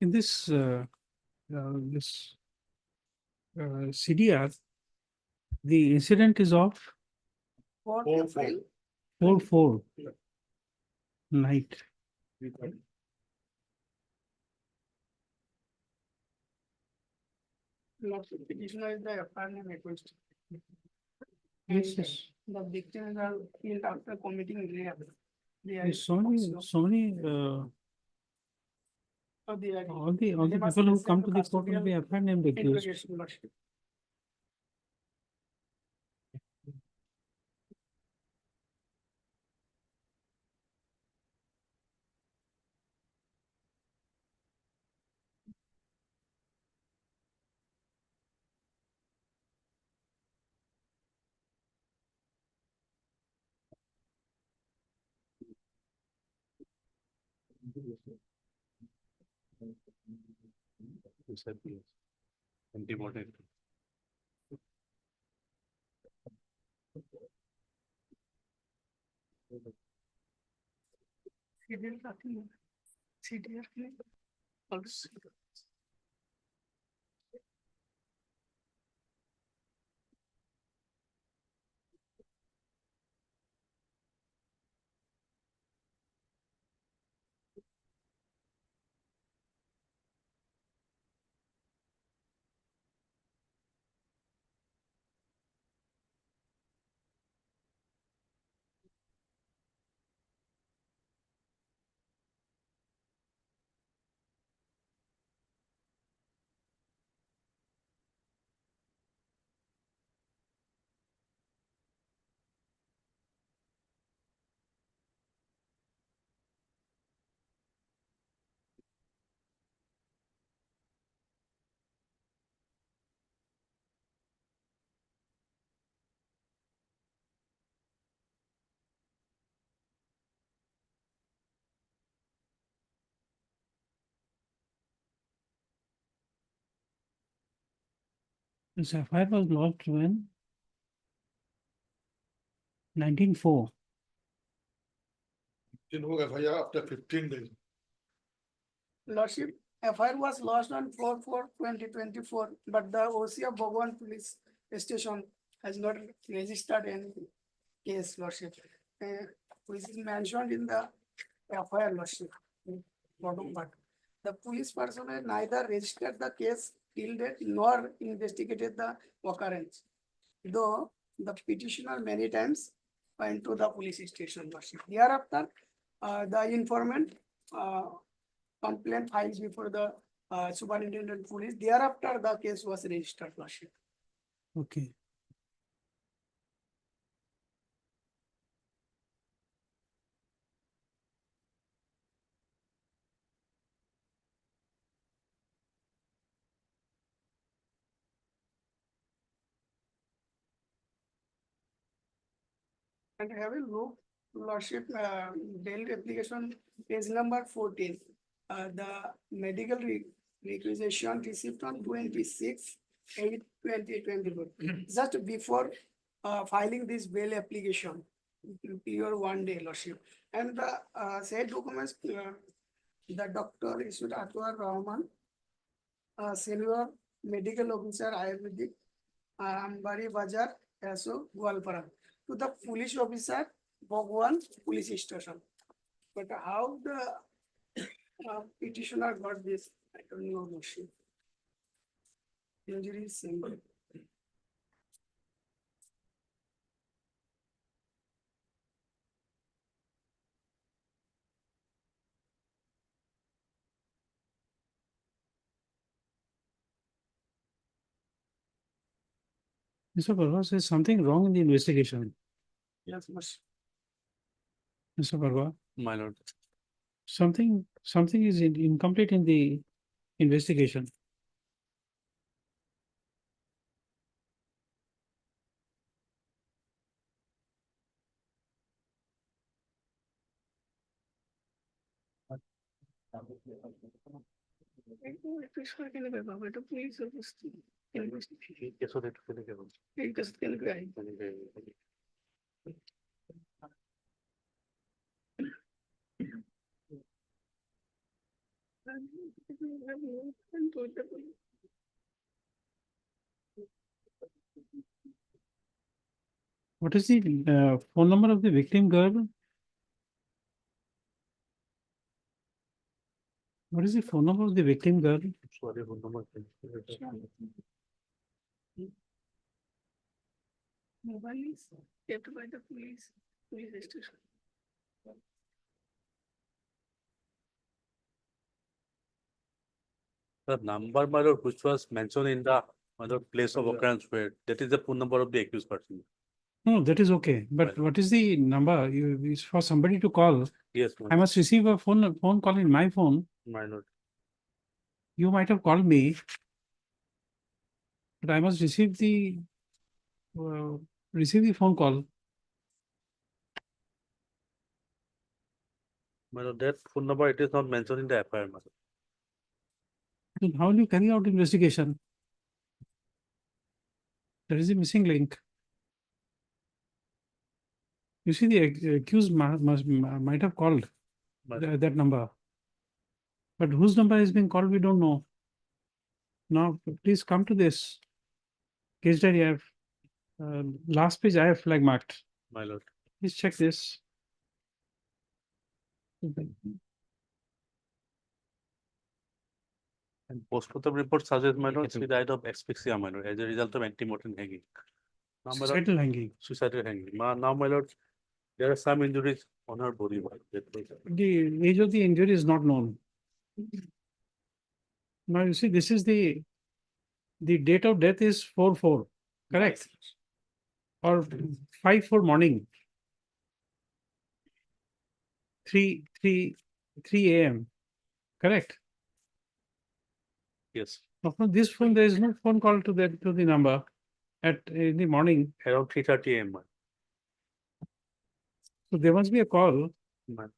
In this CDR, the incident is of 4/4 night. Petitioner is the FIR name request. Yes, yes. The victims are killed after committing rape. There's so many, all the people who come to the court will be FIR named accused. Antibody. CDR also. This FIR was lodged when? 1904. FIR after 15 days. Lordship, FIR was lodged on 4/4/2024, but the OC of Bhagwan Police Station has not registered any case, Lordship. Which is mentioned in the FIR, Lordship. Bottom part. The police personnel neither registered the case till date nor investigated the occurrence. Though the petitioner many times went to the police station, Lordship. Hereafter, the informant complaint filed before the superintendent police. Thereafter, the case was registered, Lordship. Okay. And have a look, Lordship, bail application, page number 14. The medical requisition received on 26/8/2024. Just before filing this bail application, your 1 day, Lordship. And the said documents, the doctor issued Atwar Rahman, senior medical officer, Ayurvedic, Ambari Bazar, SO, Gwalpara, to the police officer, Bhagwan Police Station. But how the petitioner got this, I don't know, Lordship. Injury is simple. Mr. Barwa, there's something wrong in the investigation. Yes, Lordship. Mr. Barwa, My lord. something is incomplete in the investigation. Please, Eso de tiene que ver. What is the phone number of the victim girl? What is the phone number of the victim girl? Sorry, phone number. Mobile is kept by the police station. The number, my lord, which was mentioned in the place of occurrence where that is the phone number of the accused person. No, that is okay. But what is the number? Is for somebody to call. Yes, I must receive a phone call in my phone. my lord. You might have called me, but I must receive the phone call. My lord, that phone number, it is not mentioned in the FIR, my lord. Then how will you carry out investigation? There is a missing link. You see, the accused might have called that number. But whose number is being called, we don't know. Now, please come to this case diary. I have last page I have flag marked. My lord. Please check this. And postmortem report suggests, my lord, she died of asphyxia, my lord, as a result of antemortem hanging. Now, my lord, Suicidal hanging. Suicidal hanging. Now, my lord, there are some injuries on her body. The age of the injury is not known. Now you see, this is the date of death is 4/4, correct? Or 5/4 morning. 3 a.m. Correct? Yes. Now from this phone, there is no phone call to the number in the morning. Around 3:30 a.m. So there must be a call Man.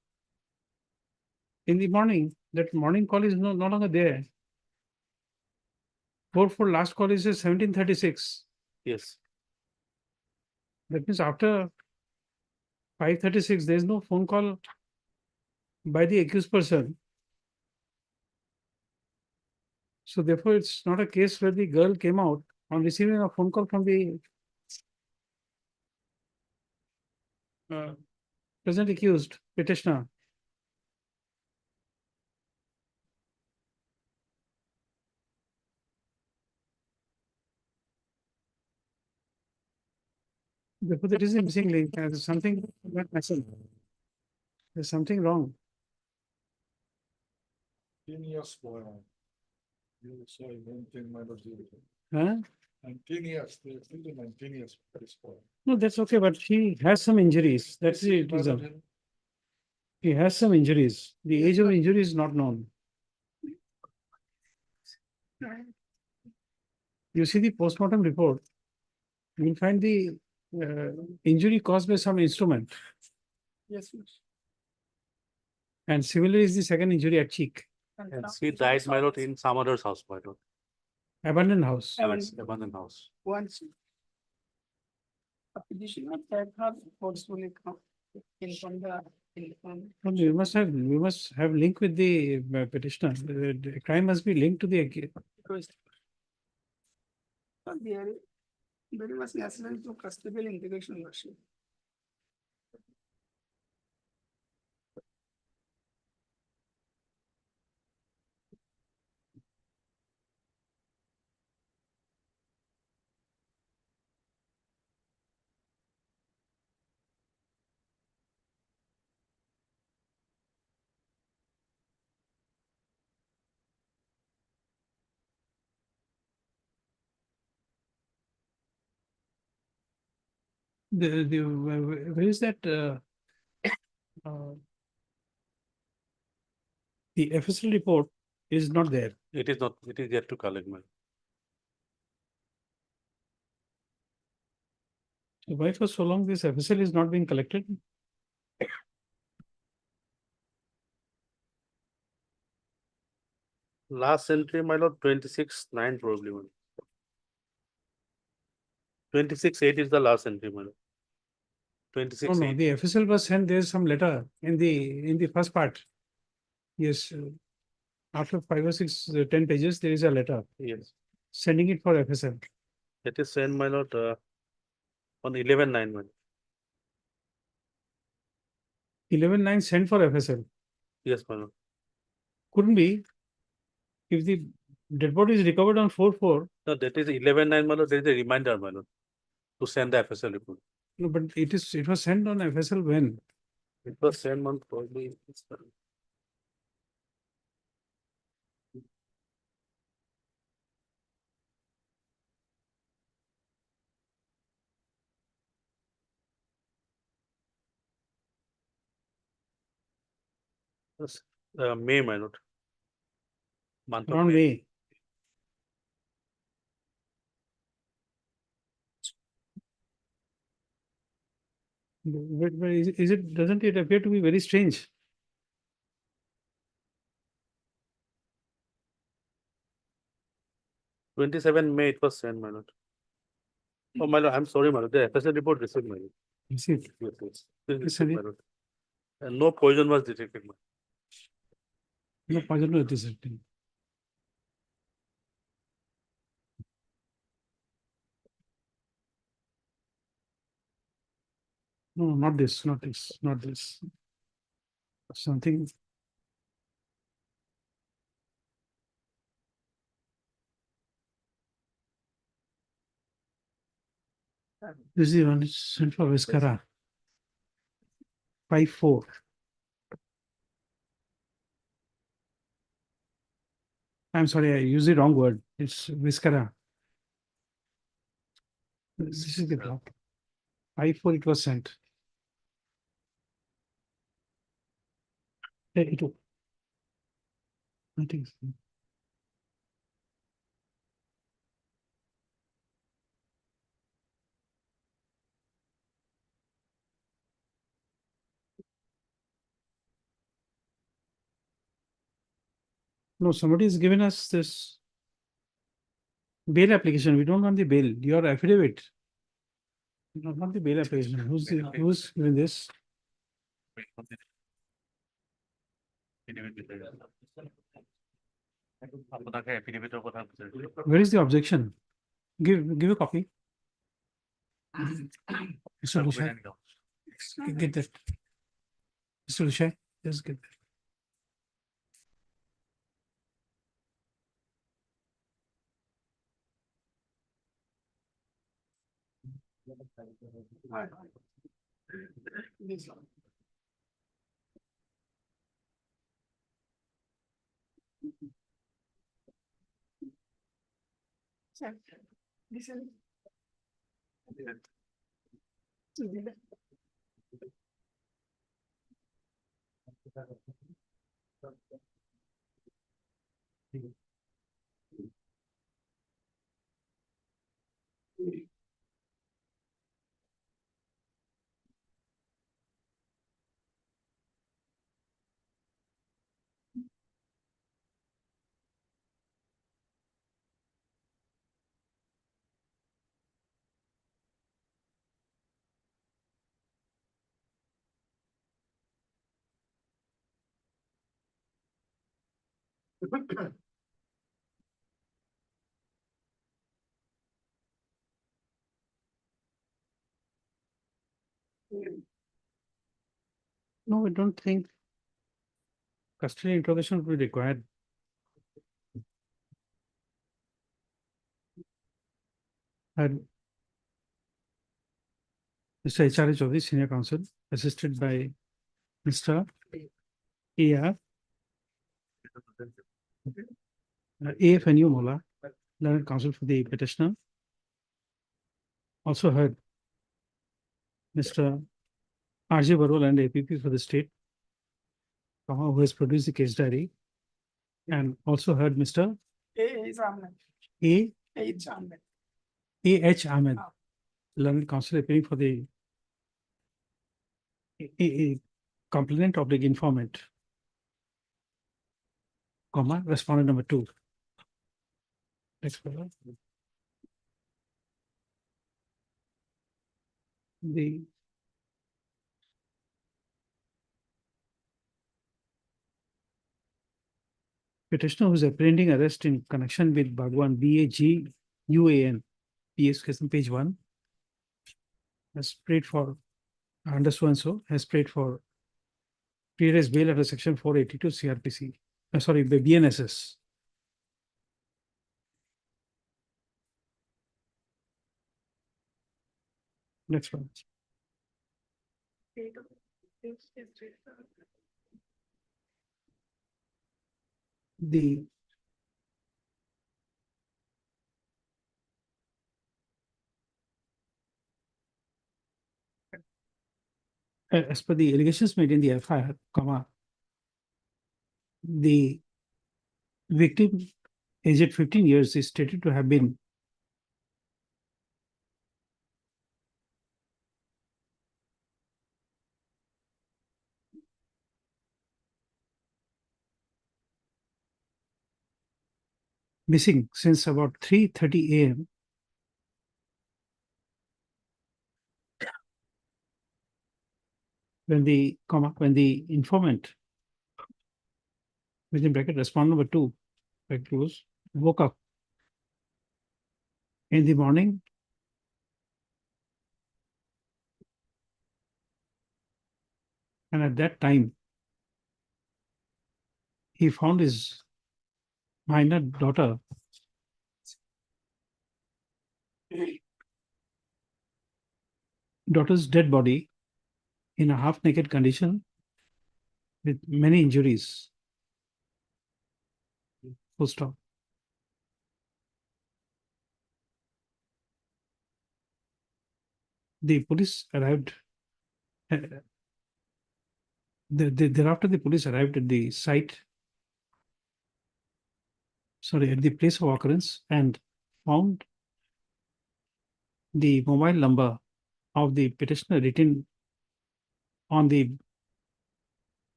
in the morning. That morning call is no longer there. 4/4 last call is 17:36. Yes. That means after 5:36, there is no phone call by the accused person. So therefore, it's not a case where the girl came out on receiving a phone call from the present accused petitioner. Therefore, there is a missing link. There's something not missing. There's something wrong. 10 years boy. You saw 19 minus 0. Huh? 19 years, they still 19 years for this boy. No, that's okay, but she has some injuries. That's the reason. He has some injuries. The age of injury is not known. You see the postmortem report, you will find the injury caused by some instrument. Yes, yes. And similarly is the second injury at cheek. And she died, my lord, in some other's house, my lord. Abandoned house. Yes, abandoned house. Once. A petitioner that have forcefully come in from the. No, we must have link with the petitioner. The crime must be linked to the Request. But there, very much necessary to custodial integration worship. where is that the FSL report is not there. It is not, it is yet to collect, my. So why for so long this FSL is not being collected? Last entry, my lord, 26/9 probably, my lord. 26/8 is the last entry, my lord. No, 26/8. the FSL was sent, there's some letter in the first part. Yes, after 5 or 6, 10 pages, there is a letter Yes, sending it for FSL. it is sent, my lord, on 11/9, my lord. 11/9 sent for FSL. Yes, my lord. Couldn't be. If the dead body is recovered on 4/4. No, that is 11/9, my lord. There is a reminder, my lord, to send the FSL report. No, but it was sent on FSL when? It was sent on probably. Yes, May, my lord. Month of Around May. But is it, doesn't it appear to be very strange? May 27 it was sent, my lord. Oh, my lord, I'm sorry, my lord. The FSL report received, my lord. Received. Yes, yes. This Yes, received, sir. my lord. And no poison was detected, my No poison was detected. No, not this, not this, not this. Something. This is the one sent for Viscara. 5/4. I'm sorry, I used the wrong word. It's Viscara. This is the block. 5/4 it was sent. Hey, it. I think so. No, somebody has given us this. Bail application, we don't want the bail, your affidavit. No, not the bail application, who's doing this? Where is the objection? Give a copy. Mr. Lushai, get that. Mr. Lushai, just get that. No, I don't think custody interrogation will be required. And Mr. H.R. Chaudhary, Senior Counsel, assisted by Mr. A.R. A.F.N.U. Mola, Learned Counsel for the petitioner. Also heard Mr. R.J. Barol and APP for the state, who has produced the case diary, and also heard Mr. A.H. Ahmed, Learned Counsel appearing for the complainant of the informant, respondent number 2. Next one. The petitioner who is apprehending arrest in connection with Bhagwan BAGUAN, PS case on page 1, has prayed for under so and so, has prayed for PRS bail under section 482 CRPC. Sorry, the BNSS. Next one. The as per the allegations made in the FIR, the victim aged 15 years is stated to have been missing since about 3:30 a.m. when the informant, within bracket respondent number 2, close, woke up in the morning and at that time he found his minor daughter's dead body in a half-naked condition with many injuries. Full stop. The police arrived. Thereafter, the police arrived at the site, at the place of occurrence, and found the mobile number of the petitioner written on the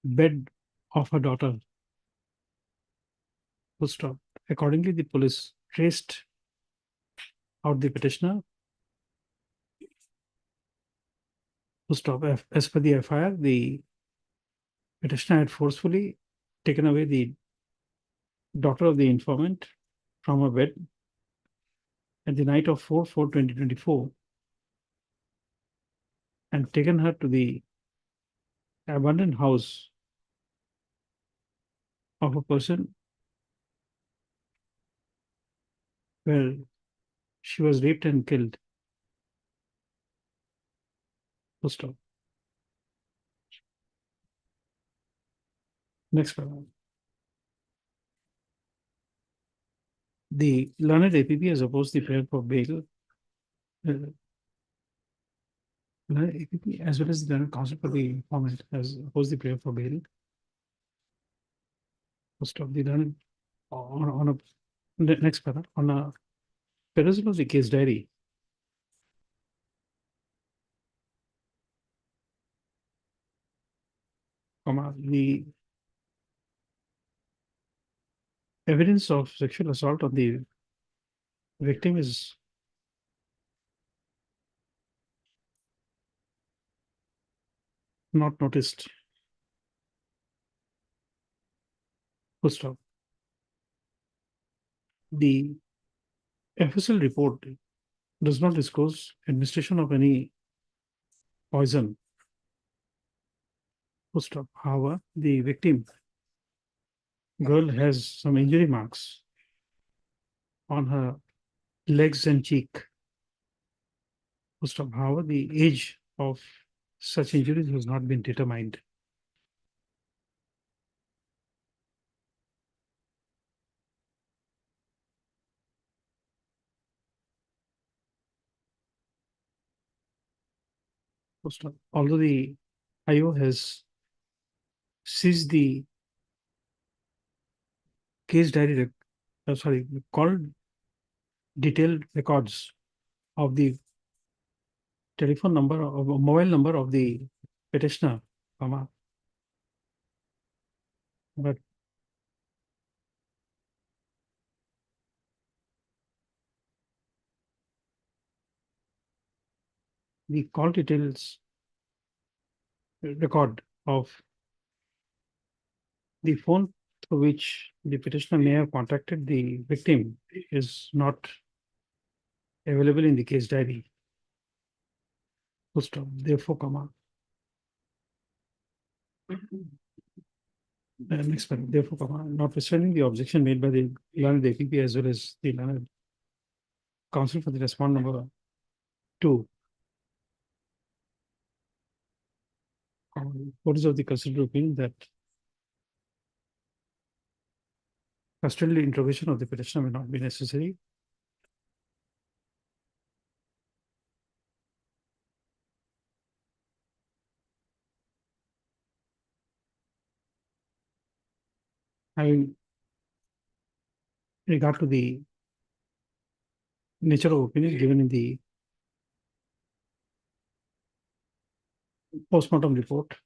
bed of her daughter. Full stop. Accordingly, the police traced out the petitioner. To stop, as per the FIR, the petitioner had forcefully taken away the daughter of the informant from her bed at the night of 4/4/2024 and taken her to the abandoned house of a person where she was raped and killed. Full stop. Next paragraph. The learned APP has opposed the prayer for bail. Learned APP as well as the learned counsel for the informant has opposed the prayer for bail. First of the learned on a next paragraph on a perusal of the case diary. The evidence of sexual assault on the victim is not noticed. Full stop. The FSL report does not disclose administration of any poison. Full stop. However, the victim girl has some injury marks on her legs and cheek. Full stop. However, the age of such injuries has not been determined. Full stop. Although the IO has seized the case diary, called detailed records of the telephone number of mobile number of the petitioner, but the call details record of the phone through which the petitioner may have contacted the victim is not available in the case diary. Full stop. Therefore, next one. Therefore, notwithstanding the objection made by the learned APP as well as the learned counsel for the respondent number 2. What is of the considered opinion that custodial interrogation of the petitioner may not be necessary. Having regard to the nature of opinion given in the postmortem report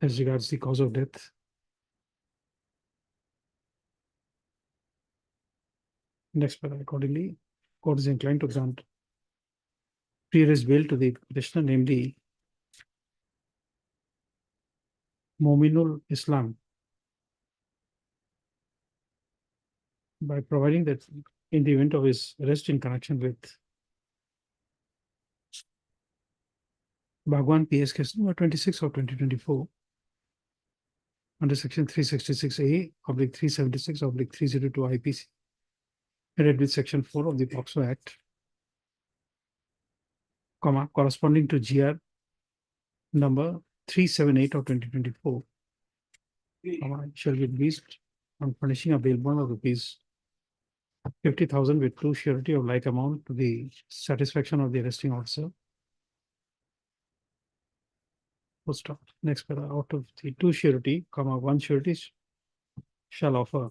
as regards the cause of death. Next paragraph, accordingly, court is inclined to grant pre-arrest bail to the petitioner, namely Mominul Islam, by providing that in the event of his arrest in connection with Bhagwan PS case number 26 of 2024 under section 366A/376/302 IPC, read with section 4 of the POCSO Act, corresponding to GR number 378 of 2024, shall be released on punishing a bail bond of rupees 50,000 with true surety of like amount to the satisfaction of the arresting officer. Full stop. Next paragraph. Out of the 2 surety, 1 surety shall offer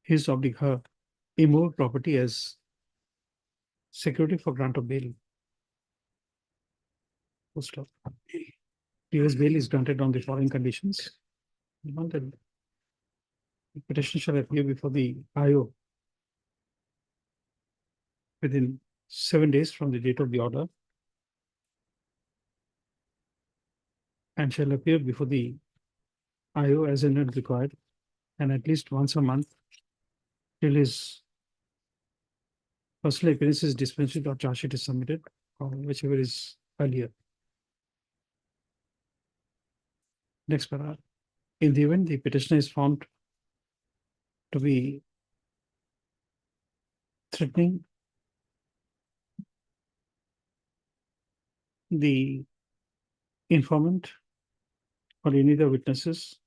his or her immovable property as security for grant of bail. Full stop. PS bail is granted on the following conditions. The petition shall appear before the IO within 7 days from the date of the order and shall appear before the IO as and when required, and at least once a month till his personal appearance is dispensed with or charge sheet is submitted, or whichever is earlier. Next paragraph. In the event the petitioner is found to be threatening the informant or any of the witnesses,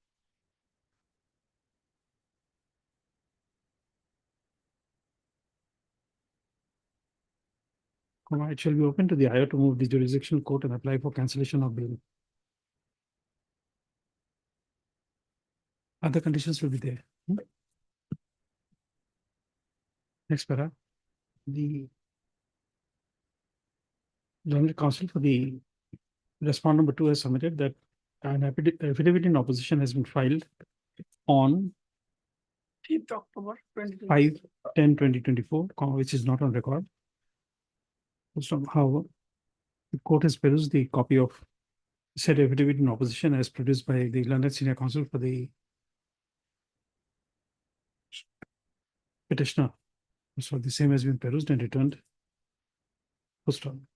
it shall be open to the IO to move the jurisdictional court and apply for cancellation of bail. Other conditions will be there. Next para. The General Counsel for the respondent number 2 has submitted that an affidavit in opposition has been filed on 5th October 5/10/2024, which is not on record. However, the court has perused the copy of said affidavit in opposition as produced by the learned senior counsel for the petitioner. So the same has been perused and returned. Post on.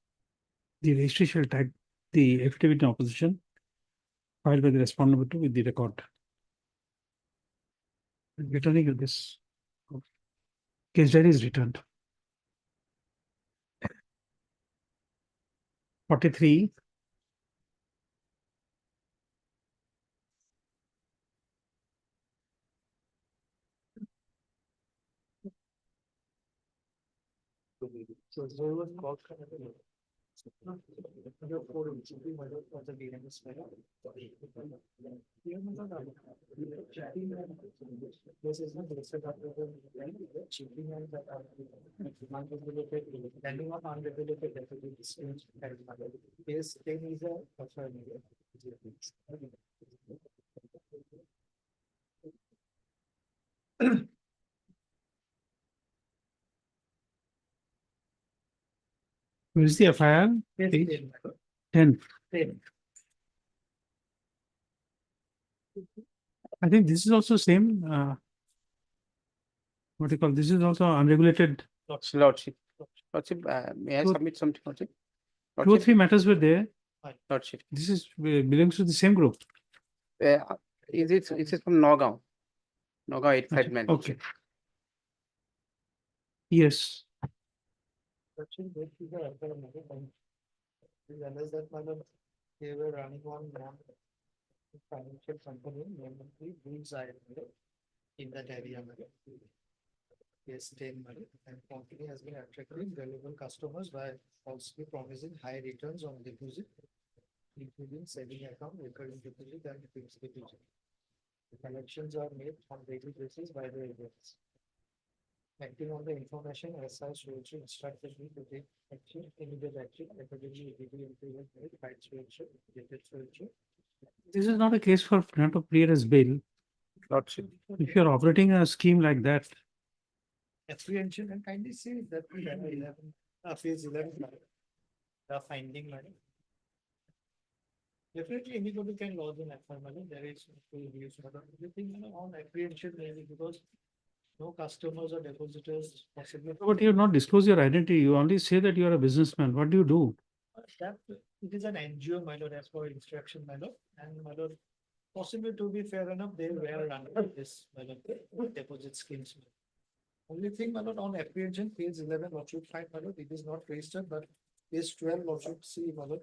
The registry shall tag the affidavit in opposition filed by the respondent number 2 with the record. Returning to this. Case diary is returned. 43. Where is the FIR? Page 10. I think this is also same. What do you call this? Is also unregulated. Lordship, may I Two- submit something, Lordship? 2 or 3 matters were there. Lordship, This is belongs to the same group. is it from Nagaon? Nagaon 859. Okay. Yes. They were running one financial company, namely Bullseye in that area. Yes, 10 money, and company has been attracting valuable customers by falsely promising high returns on deposit, including saving account, recurring deposit, and fixed deposit. The collections are made on daily basis by the agents. Acting on the information, Excise should instructed me to take action, immediate action, accordingly, implement made, right should, dated should. This is not a case for grant of plea as bail. Lordship. If you're operating a scheme like that, Apprehension and kindly see that 11, phase 11, the finding money. Definitely anybody can lodge an FIR money, there is no use, but everything on apprehension maybe because no customers or depositors possibly. but you have not disclose your identity. You only say that you are a businessman. What do you do? That, it is an NGO, my lord, as per instruction, my lord, and my lord, possibly to be fair enough, they were running this, my lord, deposit schemes. Only thing, my lord, on apprehension, page 11, what should find, my lord, it is not registered, but page 12, what should see, my lord,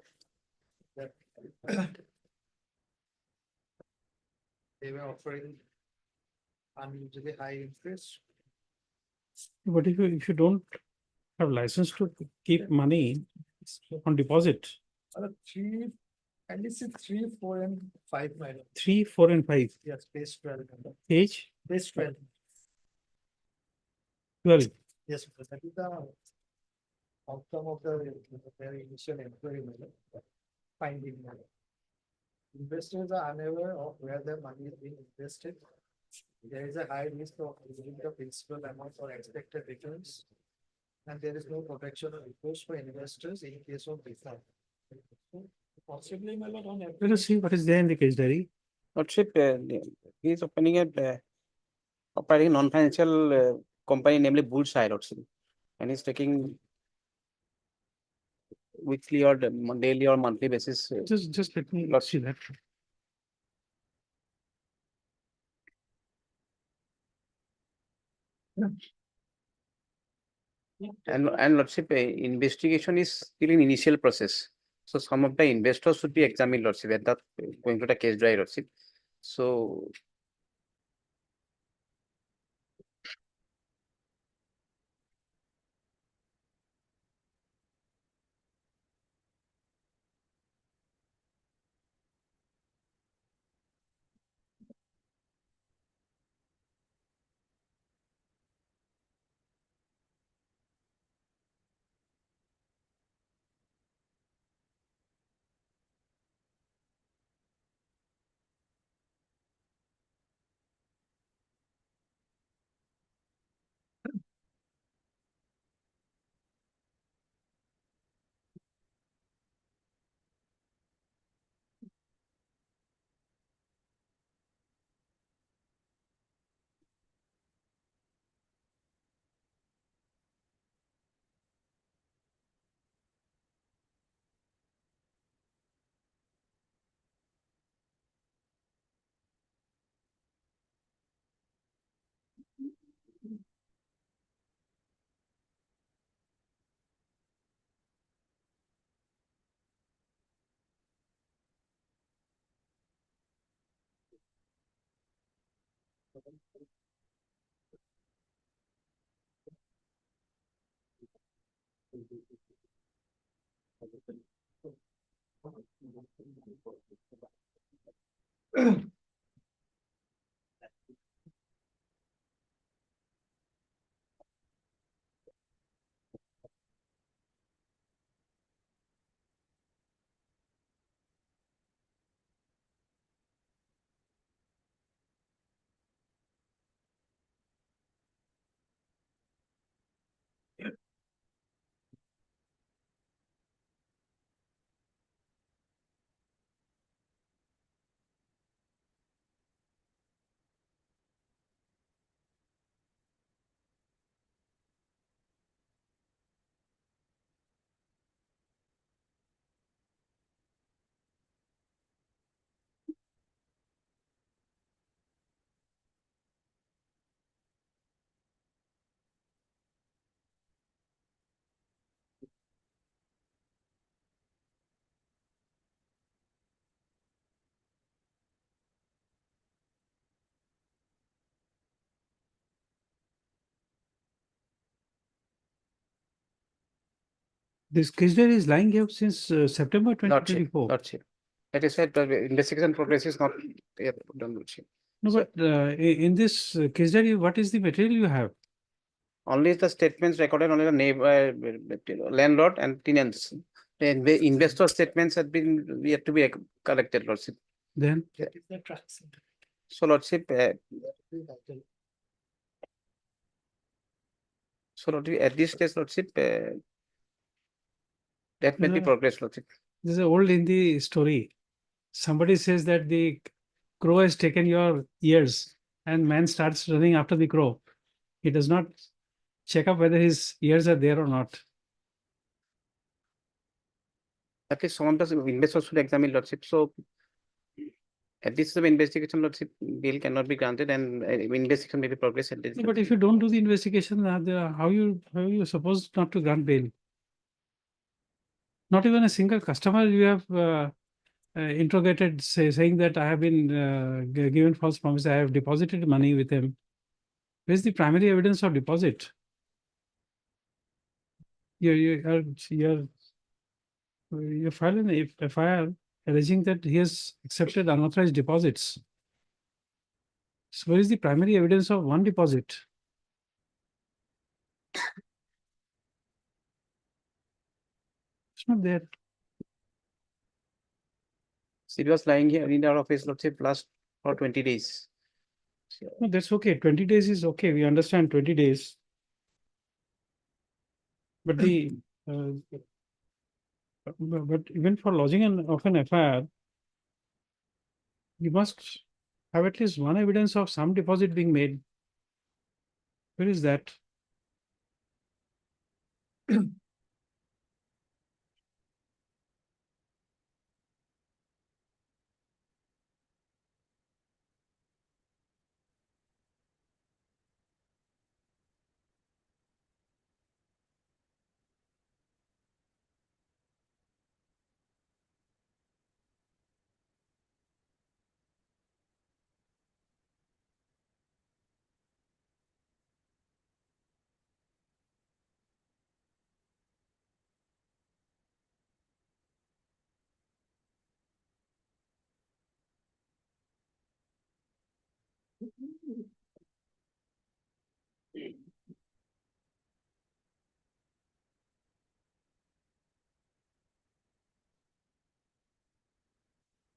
that they were offering unusually high interest. But if you don't have license to keep money on deposit, Three, at least 3, 4, and 5, my lord. 3, 4, and 5. Yes, page 12. Page Page 12. 12. Yes, because that is the outcome of the very initial inquiry, my lord. Finding. My lord. Investors are unaware of where their money is being invested. There is a high risk of losing the principal amount or expected returns. and there is no protection or recourse for investors in case of default. Possibly, my lord, on Let us see what is there in the case diary. Lordship, he is opening a operating non-financial company, namely Bullseye, Lordship, and he's taking weekly or daily or monthly basis. Just let me see that. And Lordship, investigation is still in initial process. So some of the investors should be examined, Lordship, and that going to the case dry, Lordship. So This case diary is lying here since September 2024. Lordship, that is said, the investigation progress is not yet done, Lordship. No, So- but in this case diary, what is the material you have? Only the statements recorded, only the neighbor, landlord and tenants. The investor statements have been yet to be collected, Lordship. Then So Lordship, so Lordship, at this stage, Lordship, that may be No. progress, Lordship. this is an old Hindi story. Somebody says that the crow has taken your ears, and man starts running after the crow. He does not check up whether his ears are there or not. At least some of the investors should examine, Lordship. So at this stage of investigation, Lordship, bill cannot be granted and investigation may be progress at this. No, but if you don't do the investigation, how you supposed not to grant bail? Not even a single customer you have interrogated, saying that I have been given false promise. I have deposited money with him. Where's the primary evidence of deposit? You file an FIR alleging that he has accepted unauthorized deposits. So where is the primary evidence of one deposit? It's not there. It was lying here in our office, Lordship, last for 20 days. No, that's okay. 20 days is okay. We understand 20 days. But the, but even for lodging of an FIR, you must have at least one evidence of some deposit being made. Where is that?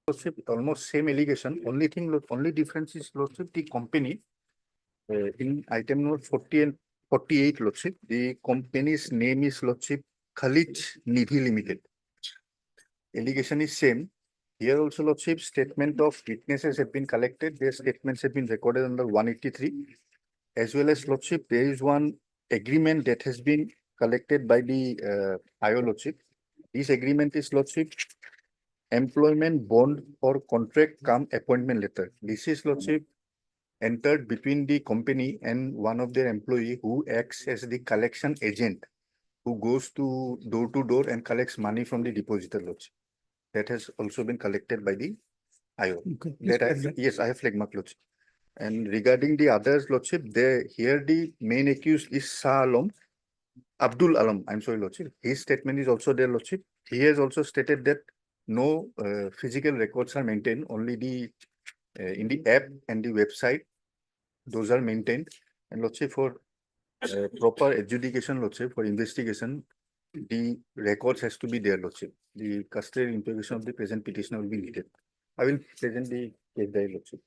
Lordship, almost same allegation, only difference is Lordship, the company. In item number 40 and 48, Lordship, the company's name is Lordship Khalid Nidhi Limited. Allegation is same. Here also Lordship, statement of witnesses have been collected. Their statements have been recorded under 183. As well as Lordship, there is one agreement that has been collected by the IO Lordship. This agreement is Lordship employment bond or contract come appointment letter. This is Lordship entered between the company and one of their employee who acts as the collection agent, who goes to door and collects money from the depositor Lordship. That has also been collected by the IO. Okay, Yes, I have flag mark Lordship. And regarding the others Lordship, here the main accused is Shah Alam, Abdul Alam, I'm sorry Lordship. His statement is also there Lordship. He has also stated that no physical records are maintained, only the in the app and the website, those are maintained. And Lordship, for proper adjudication Lordship, for investigation, the records has to be there Lordship. The custodial interrogation of the present petitioner will be needed. I will present the case diary Lordship.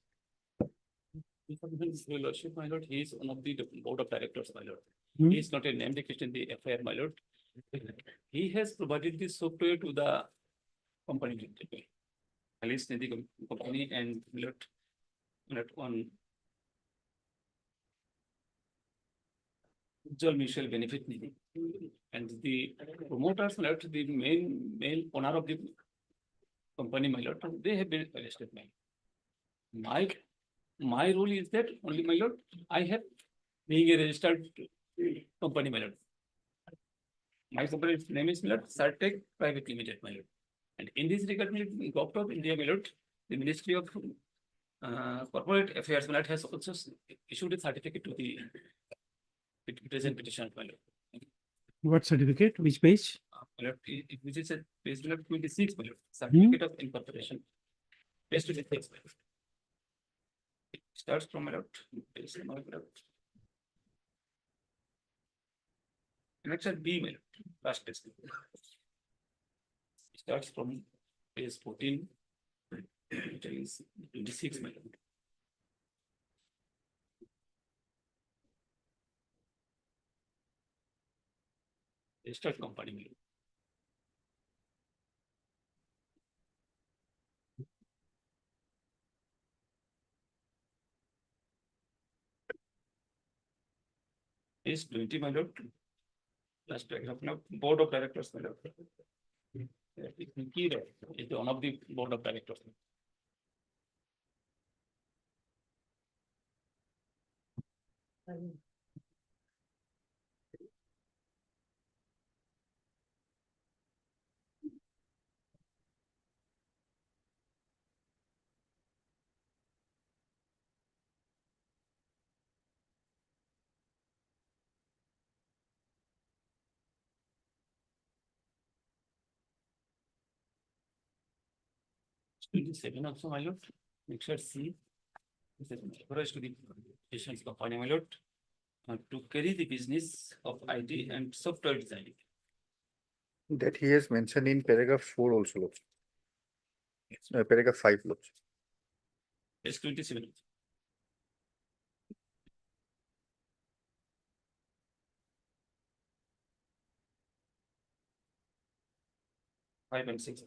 Your Lordship, my lord, he is one of the board of directors, my lord. Hmm? He is not a named accused in the FIR, my lord. He has provided the software to the company. At least the company and my lord, on Mutual mutual benefit Nidhi. And the promoters, my lord, the main owner of the company, my lord, they have been arrested, my role is that only, my lord, I have being a registered company, my lord. My company's name is, my lord, Sartec Private Limited, my lord. And in this regard, Government of India, my lord, the Ministry of Corporate Affairs, my lord, has also issued a certificate to the present petitioner, my lord. What certificate? Which page? My lord, which is a page number 26, my lord, certificate of incorporation. Page 26, my lord. It starts from, my lord, page number, my lord. Connection B, my lord, last page. It starts from page 14, which is 26, my lord. Registered company, my lord. Is 20, my lord. Last paragraph now, board of directors, my lord. Key is one of the board of directors. Seven also, my lord. Mixture C. This is authorized to the patient's company, my lord, to carry the business of IT and software design. That he has mentioned in paragraph 4 also Lordship. Paragraph 5 Lordship. Page 27. 5 and 6.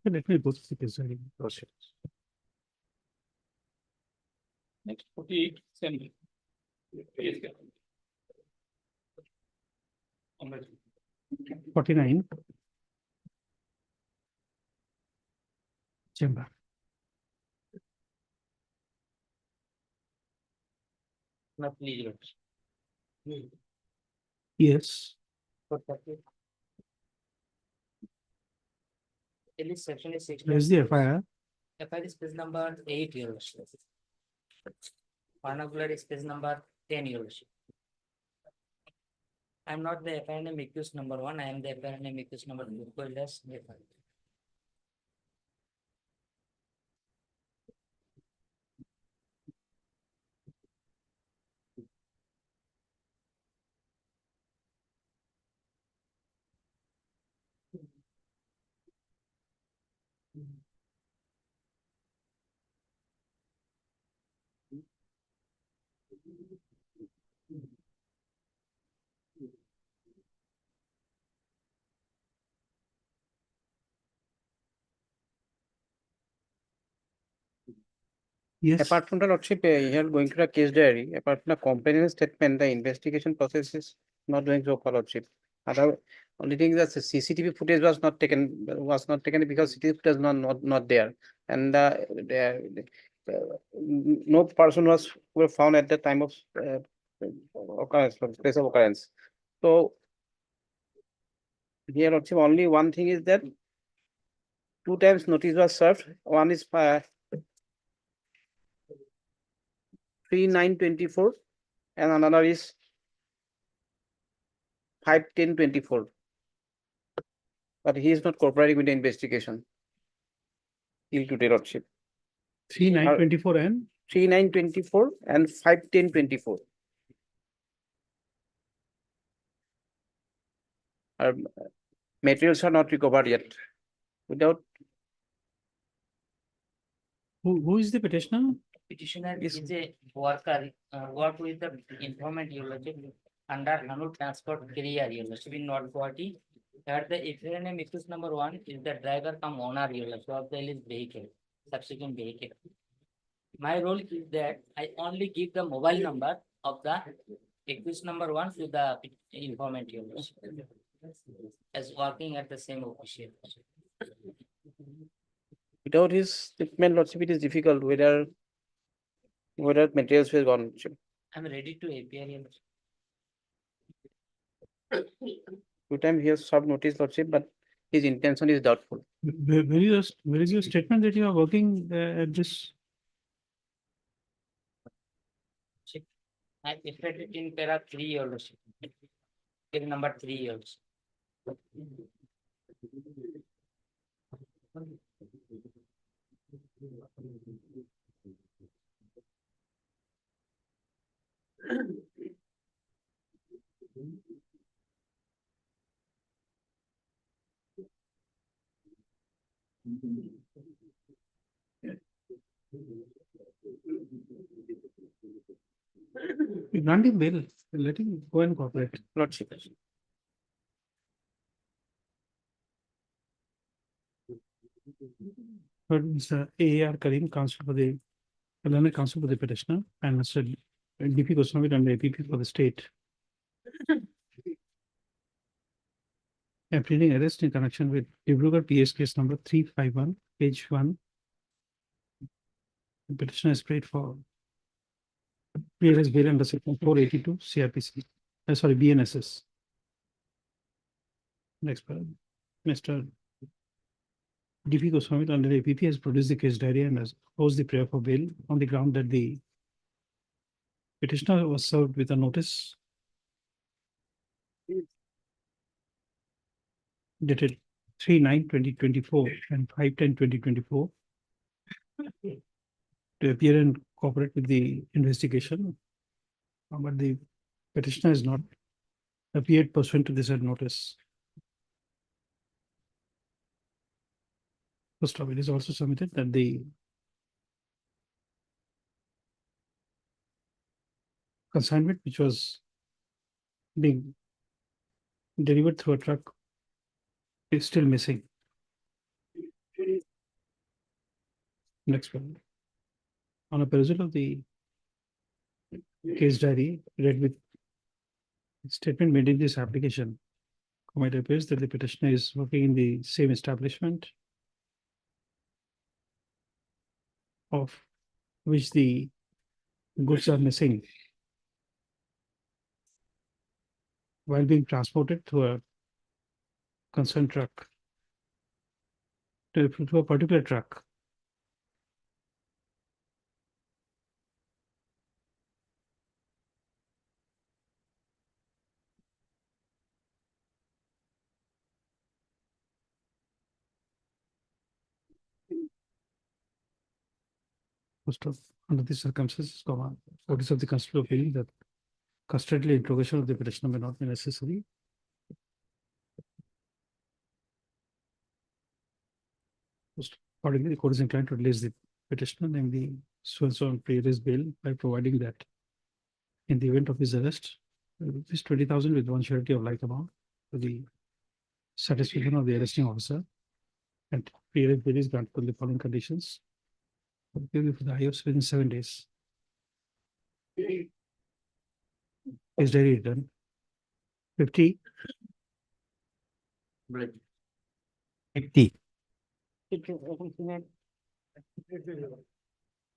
Okay, let me go to the case diary. Next 48, same. Yes, 49. Chamber. Not legal. Yes. Section is 6. Where's the FIR? FIR is page number 8, your worship. Vernacular is page number 10, your worship. I am not the FIR name accused number 1, I am the FIR name accused number 2. Yes. Apart from the lordship, here going to the case diary, apart from the complaint statement, the investigation process is not doing so far, lordship. Other only thing that the CCTV footage was not taken because CCTV footage not there, and no person were found at the time of occurrence, place of occurrence. So here, lordship, only one thing is that 2 times notice was served. One is 3/9/24 and another is 5/10/24. But he is not cooperating with the investigation till today, lordship. 3/9/24 and 3/9/24 and 5/10/24. Our materials are not recovered yet. Without who is the petitioner? Petitioner is a worker, work with the informant, your worship, under Hanu transport carrier, your worship, in North Guwahati. At the FIR name accused number 1 is the driver come owner, your worship, of the vehicle, subsequent vehicle. My role is that I only give the mobile number of the accused number 1 to the informant, your worship, as working at the same official. without his statement, lordship, it is difficult whether materials were gone. Lordship. I'm ready to appear, your worship. 2 times he has served notice, lordship, but his intention is doubtful. Where is your statement that you are working at this? I appeared it in para 3 years. Para number 3 years. You grant him bail, let him go and cooperate. Lordship. But Mr. AAR Karim, counsel for the learned counsel for the petitioner, and Mr. DP Goswami and APP for the state. I'm pleading arrest in connection with Dibrugarh PS case number 351, page 1. The petitioner is paid for PLS bail under section 482 CRPC. Sorry, BNSS. Next part. Mr. DP Goswami under APP has produced the case diary and has opposed the prayer for bail on the ground that the petitioner was served with a notice dated 3/9/2024 and 5/10/2024 to appear and cooperate with the investigation. But the petitioner has not appeared pursuant to this notice. First of all, it is also submitted that the consignment which was being delivered through a truck is still missing. Next one. On a perusal of the case diary read with statement made in this application, it appears that the petitioner is working in the same establishment of which the goods are missing while being transported through a concerned truck to a particular truck. First of, under these circumstances, notice of the constable opinion that custodial interrogation of the petitioner may not be necessary. Accordingly, the court is inclined to release the petitioner, namely so-and-so on pre-release bail, by providing that in the event of his arrest, rupees 20,000 with one surety of like amount for the satisfaction of the arresting officer, and pre-release bail is granted on the following conditions. For the highest within 7 days. Is diary done. 50. 50.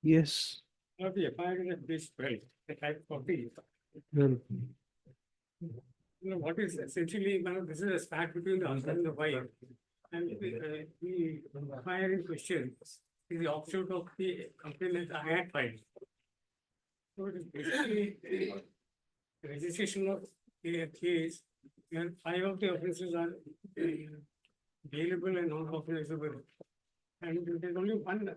Yes. Not the FIR is this way, the type copy. Well, You know, what is essentially, this is a spat between the husband and the wife. And the FIR in question is the offshoot of the complaint that I had filed. So it is basically the registration of the case, and 5 of the offences are bailable and non-cognizable. And there's only one matter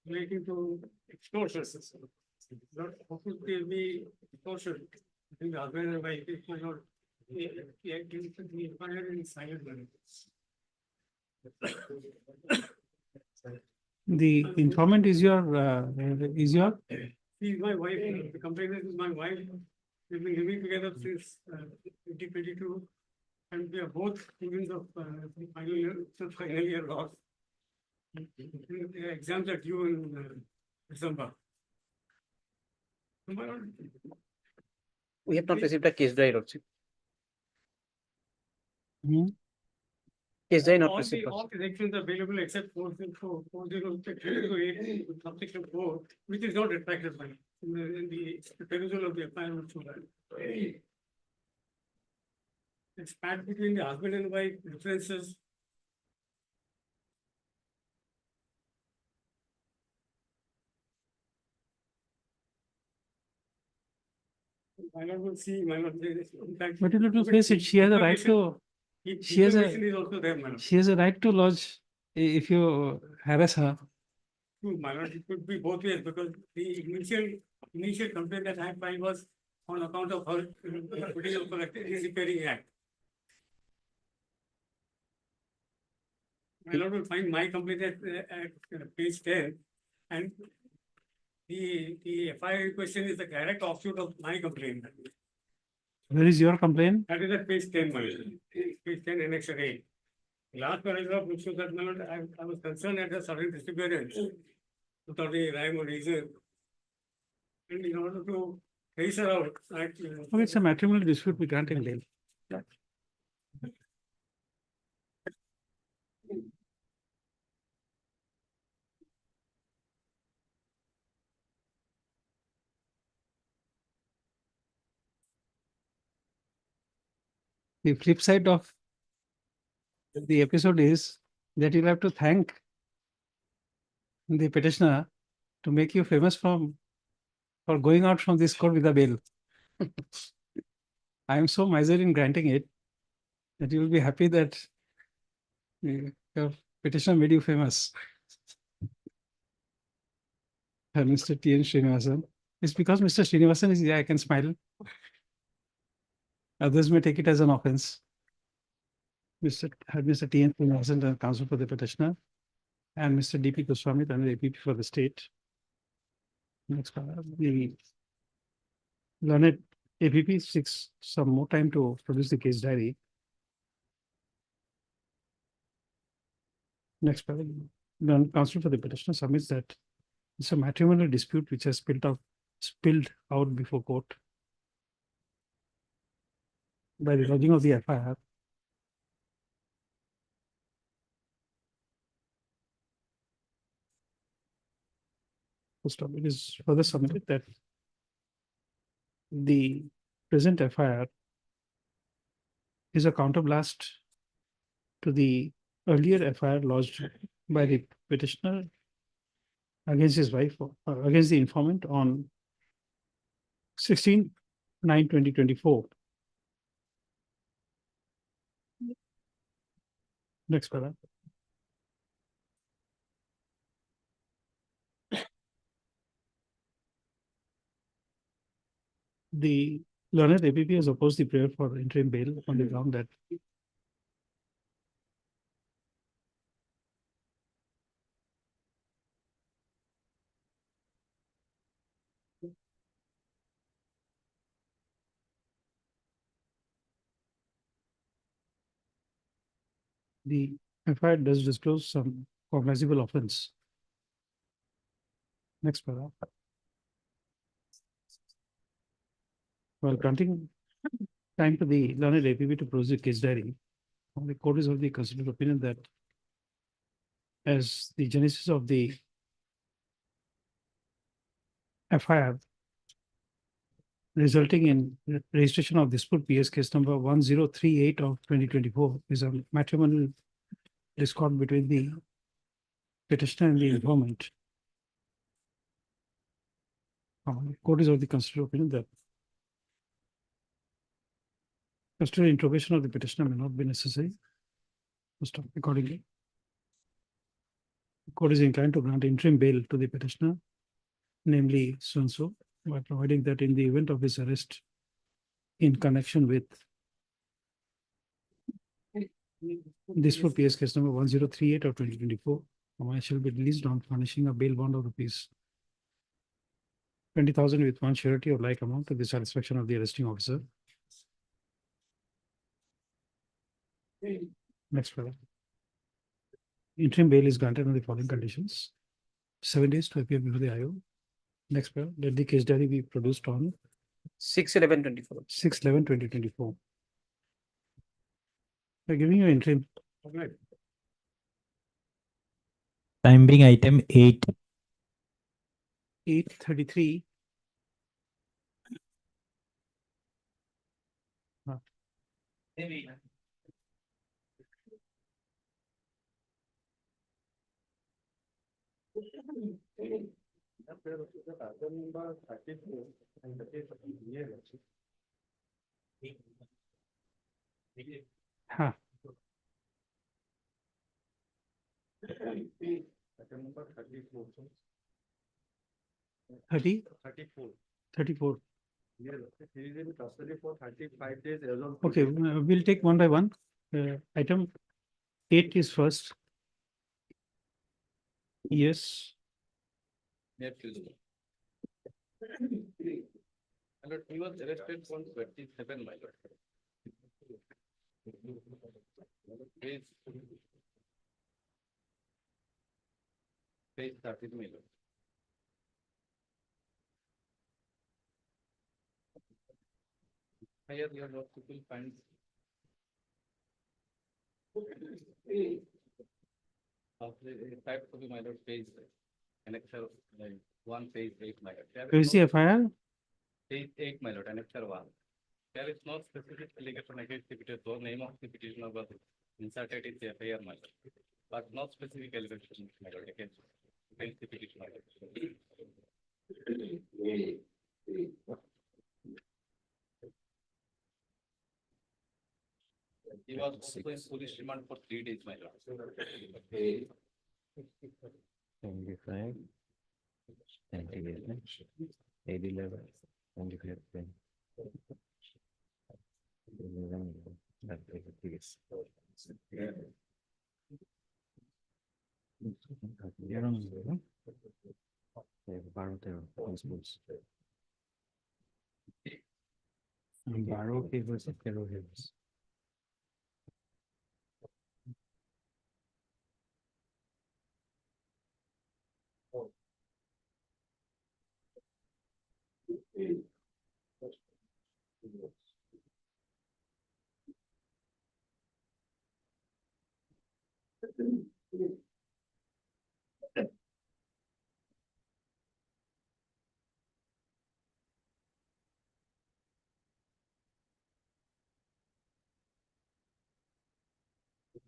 relating to extortion. Not how could there be extortion between the husband and wife if my not the FIR in silent manner. the informant is your She is my wife, the complainant is my wife. We've been living together since 2022. And we are both students of final year law. The exams are due in December. We have not received a case diary, Lordship. Case diary not received. All the sections are available except 408 subsection 4, which is not reflected by in the perusal of the assignment. It's spat between the husband and wife differences. My lord will see, my lord. In fact, but you have to face it. She has a right to. She has information is also there, my lord. She has a right to lodge if you harass her. True, my lord, it could be both ways because the initial complaint that I filed was on account of her putting up a repairing act. My lord will find my complaint at page 10, and the FIR question is the direct offshoot of my complaint. Where is your complaint? That is at page 10, my lord. Page 10, annex 8. Last paragraph, which shows that, my lord, I was concerned at a sudden disappearance without any rhyme or reason. And in order to trace her out, Okay, it's a matrimonial dispute. We can't bail. The flip side of the episode is that you'll have to thank the petitioner to make you famous from for going out from this court with a bail. I am so miserly in granting it that you will be happy that your petitioner made you famous. Mr. T. N. Srinivasan. It's because Mr. Srinivasan is here, I can smile. Others may take it as an offense. Mr. T. N. Srinivasan, the counsel for the petitioner, and Mr. D. P. Goswami, and the APP for the state. Next, the learned APP seeks some more time to produce the case diary. Next, the counsel for the petitioner submits that it's a matrimonial dispute which has spilled out before court by the lodging of the FIR. It is further submitted that the present FIR is a counterblast to the earlier FIR lodged by the petitioner against his wife, against the informant on 16/9/2024. Next paragraph. The learned APP has opposed the prayer for interim bail on the ground that the FIR does disclose some cognizable offense. Next paragraph. While granting time to the learned APP to produce the case diary, the court is of the considered opinion that as the genesis of the FIR resulting in registration of dispute PS case number 1038 of 2024 is a matrimonial discord between the petitioner and the informant. The court is of the considered opinion that custodial interrogation of the petitioner may not be necessary. Accordingly, the court is inclined to grant interim bail to the petitioner, namely so-and-so, by providing that in the event of his arrest in connection with dispute PS case number 1038 of 2024, I shall be released on furnishing a bail bond of rupees 20,000 with one surety of like amount to the satisfaction of the arresting officer. Next paragraph. Interim bail is granted on the following conditions: 7 days to appear before the IO. Next paragraph. Let the case diary be produced on 6/11/24. 6/11/2024. By giving you interim. Time being item 8. 8:33. Huh. Thirty? 34. Okay, we'll take one by one. Item 8 is first. Yes. My lord, he was arrested on 27, my lord. Page 30, my lord. Here your lordship will find. Type copy, my lord, page annexure 1, page 8, my lord. Where is the FIR? Page 8, my lord, annexure 1. There is no specific allegation against the petitioner, though name of the petitioner was inserted in the FIR, my lord. But no specific allegation, my lord, against the petitioner. He was also in police remand for 3 days, my lord. 25, 98, 811, 25, 10. 11, that is the case. Barrow cables and Carroll Hills.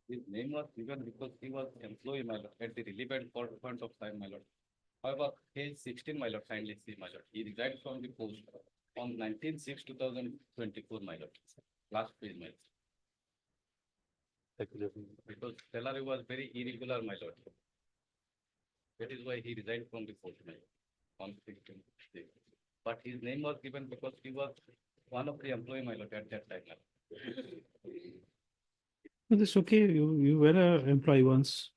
His name was given because he was employee, my lord, at the relevant point of time, my lord. However, page 16, my lord, kindly see, my lord, he resigned from the post on 19/6/2024, my lord. Last page, my lord. Because salary was very irregular, my lord. That is why he resigned from the post, my lord, on 16. But his name was given because he was one of the employee, my lord, at that time, my lord. But it's okay, you were an employee once.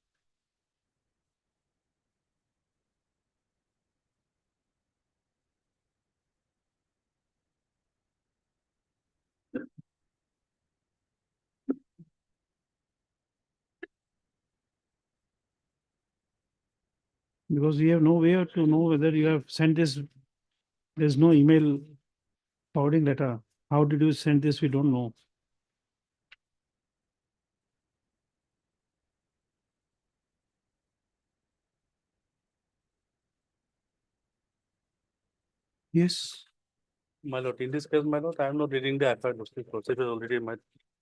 Because we have no way to know whether you have sent this. There's no email forwarding letter. How did you send this? We don't know. Yes. My lord, in this case, my lord, I am not reading the FIR. Procedure already my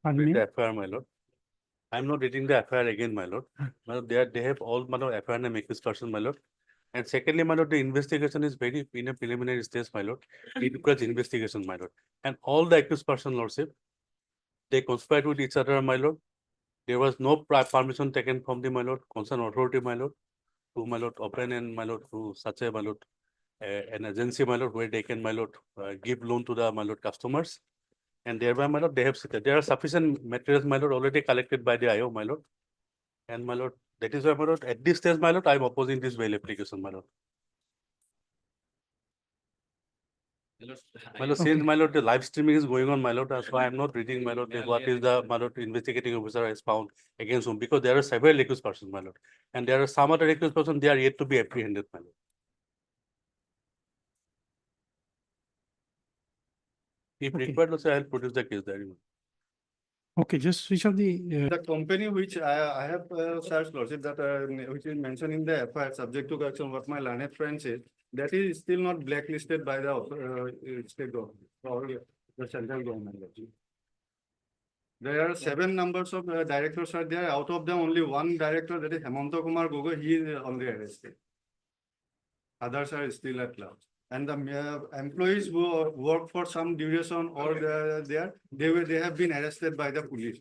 Pardon me? the FIR, my lord. I am not reading the FIR again, my lord. My lord, they have all my lord FIR and accused person, my lord. And secondly, my lord, the investigation is very in a preliminary stage, my lord. It requires investigation, my lord. And all the accused person, lordship, they conspired with each other, my lord. There was no permission taken from the my lord, concerned authority, my lord, to my lord open and my lord to such a my lord an agency, my lord, where they can, my lord, give loan to the my lord customers. And thereby, my lord, they have there are sufficient materials, my lord, already collected by the IO, my lord. And my lord, that is why, my lord, at this stage, my lord, I am opposing this bail application, my lord. My lord, since my lord, the live streaming is going on, my lord, so I am not reading, my lord, what is the my lord investigating officer has found against whom, because there are several accused persons, my lord, and there are some other accused persons, they are yet to be apprehended, my lord. If required, also I'll produce the case there. Okay, just switch off the. The company which I have searched, lordship, that which is mentioned in the FIR, subject to correction, what my learned friend said, that is still not blacklisted by the state government or the central government. Lordship. There are 7 numbers of directors are there. Out of them, only one director, that is Hemanta Kumar Gogoi, he is only arrested. Others are still at large. And the employees who work for some duration or they have been arrested by the police.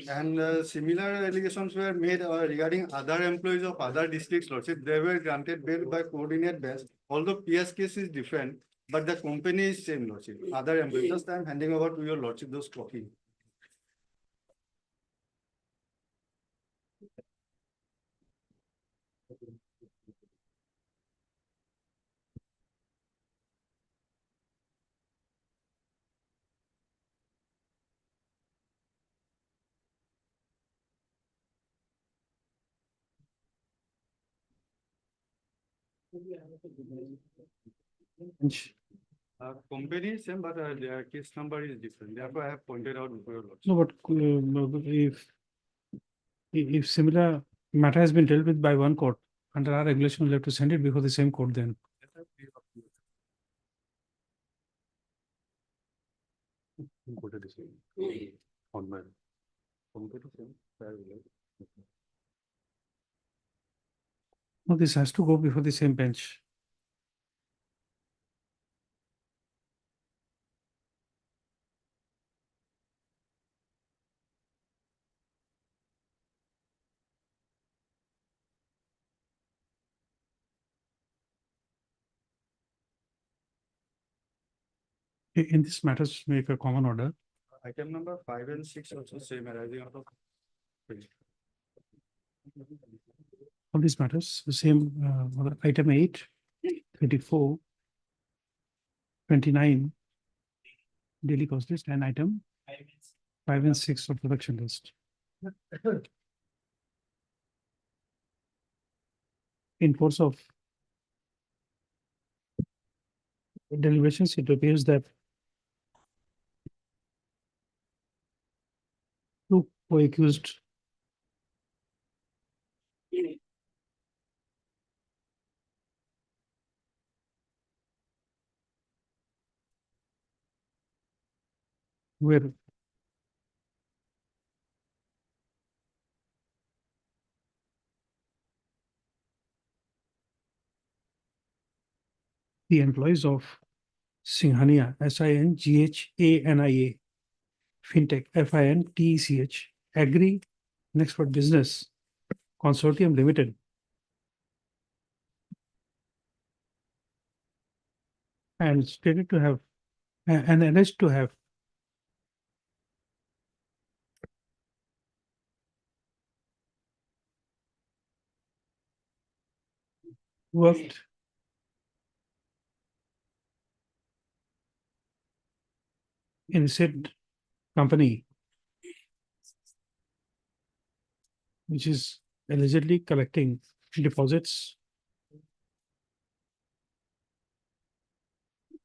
And similar allegations were made regarding other employees of other districts, lordship. They were granted bail by coordinate bench. Although PS case is different, but the company is same, lordship. Other employees. Just I am handing over to your lordship those copy. Company is same, but their case number is different. Therefore, I have pointed out before your lordship. No, but if similar matter has been dealt with by one court, under our regulation, we'll have to send it before the same court then. On my. No, this has to go before the same bench. In this matters, make a common order. Item number 5 and 6 also same arising out of. All these matters, the same, item 8, 34, 29, daily cost list, and item 5 and 6 of production list. In course of deliberations, it appears that two co-accused were the employees of Singhania, SINGHANIA, Fintech, FINTECH, Agri Next for Business Consortium Limited, and stated to have, and alleged to have worked in said company, which is allegedly collecting deposits,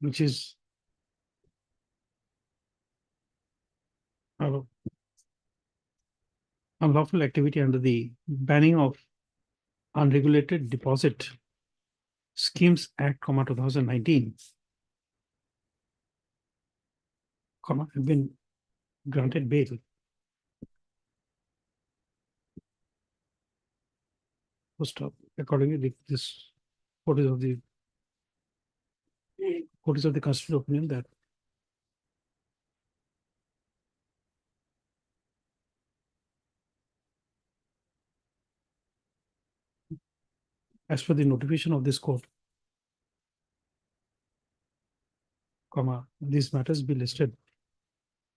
which is unlawful activity under the Banning of Unregulated Deposit Schemes Act, 2019, have been granted bail. Post up accordingly, this court is of the constitutional opinion that as per the notification of this court, these matters be listed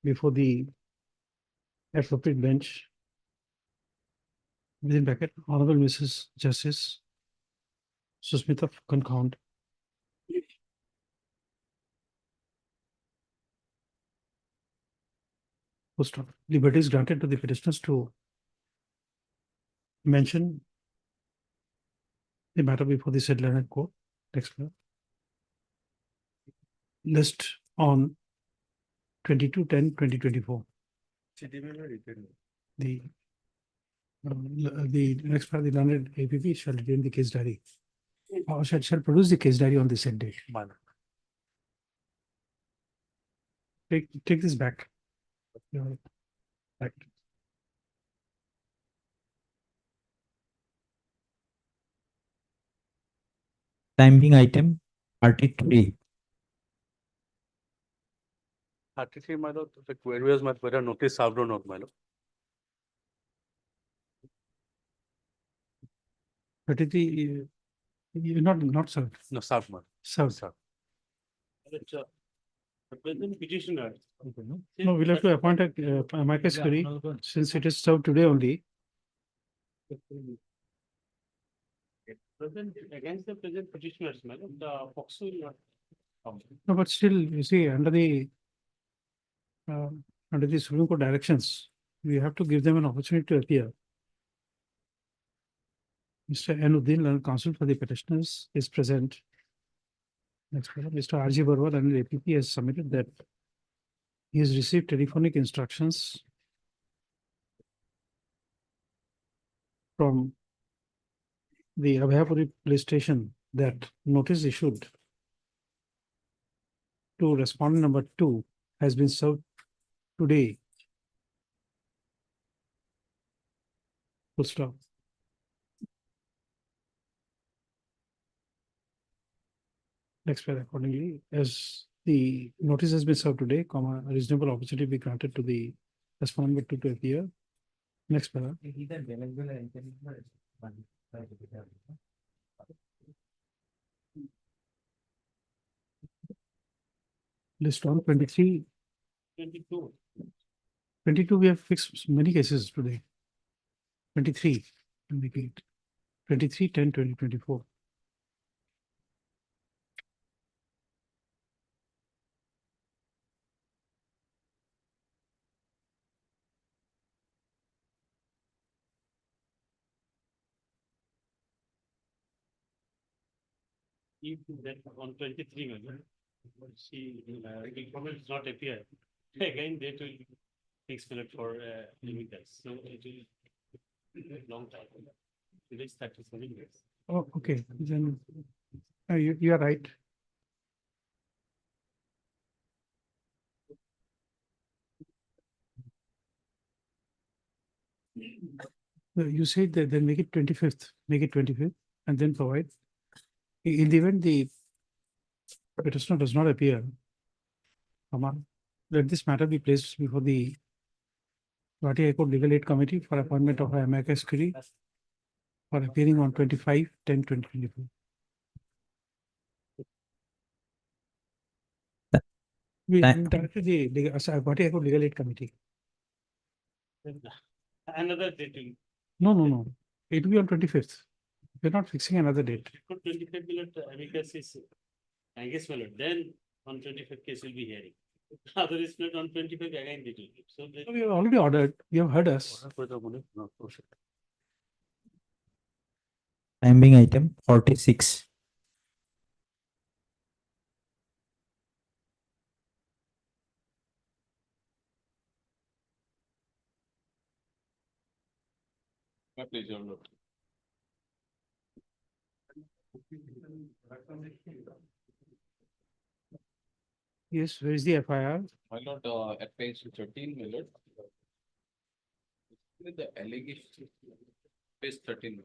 before the appropriate bench, within bracket, Honorable Mrs. Justice Susmita Concount, post up. Liberty is granted to the petitioners to mention the matter before the said learned court. Next one. List on 22/10/2024. The next part, the learned APP shall retain the case diary, or shall produce the case diary on the said date. Take this back. Right. Time being item 33. 33, my lord, the query was whether notice served or not, my lord. 33, you're not served. No, served, my lord. Served. Served. The present petitioner. No, we'll have to appoint a amicus curiae, since it is served today only. Present against the present petitioners, madam, the FOXO will not come. No, but still, you see, under the Supreme Court directions, we have to give them an opportunity to appear. Mr. Anuddin, learned counsel for the petitioners, is present. Next, Mr. R.G. Barwal and the APP has submitted that he has received telephonic instructions from the Abhayapuri police station that notice issued to respondent number 2 has been served today. Full stop. Next, accordingly, as the notice has been served today, a reasonable opportunity be granted to the respondent number 2 to appear. Next, para. list on 23, 22. 22, we have fixed many cases today. 23, and make it 23, 10, 20, 24. If that on 23, maybe, she, information does not appear, again, that will fix minute for, limiters, so it will long time. It is 37 years. Oh, okay, then you are right. You said that then make it 25th, and then provide. In the event the petitioner does not appear, let this matter be placed before the Guwahati High Court Legal Aid Committee for appointment of a amicus curiae for appearing on 25, 10, 2024. We directed the Guwahati High Court Legal Aid Committee. Another date will. No. It will be on 25th. We're not fixing another date. 25 minute amicus is, I guess, well, then on 25th case will be hearing. Otherwise, not on 25th again it will be. So We have already ordered. You have heard us. Time being item 46. My pleasure, Lord. Yes, where is the FIR? My lord, at page 13, my lord. With the allegation, page 13.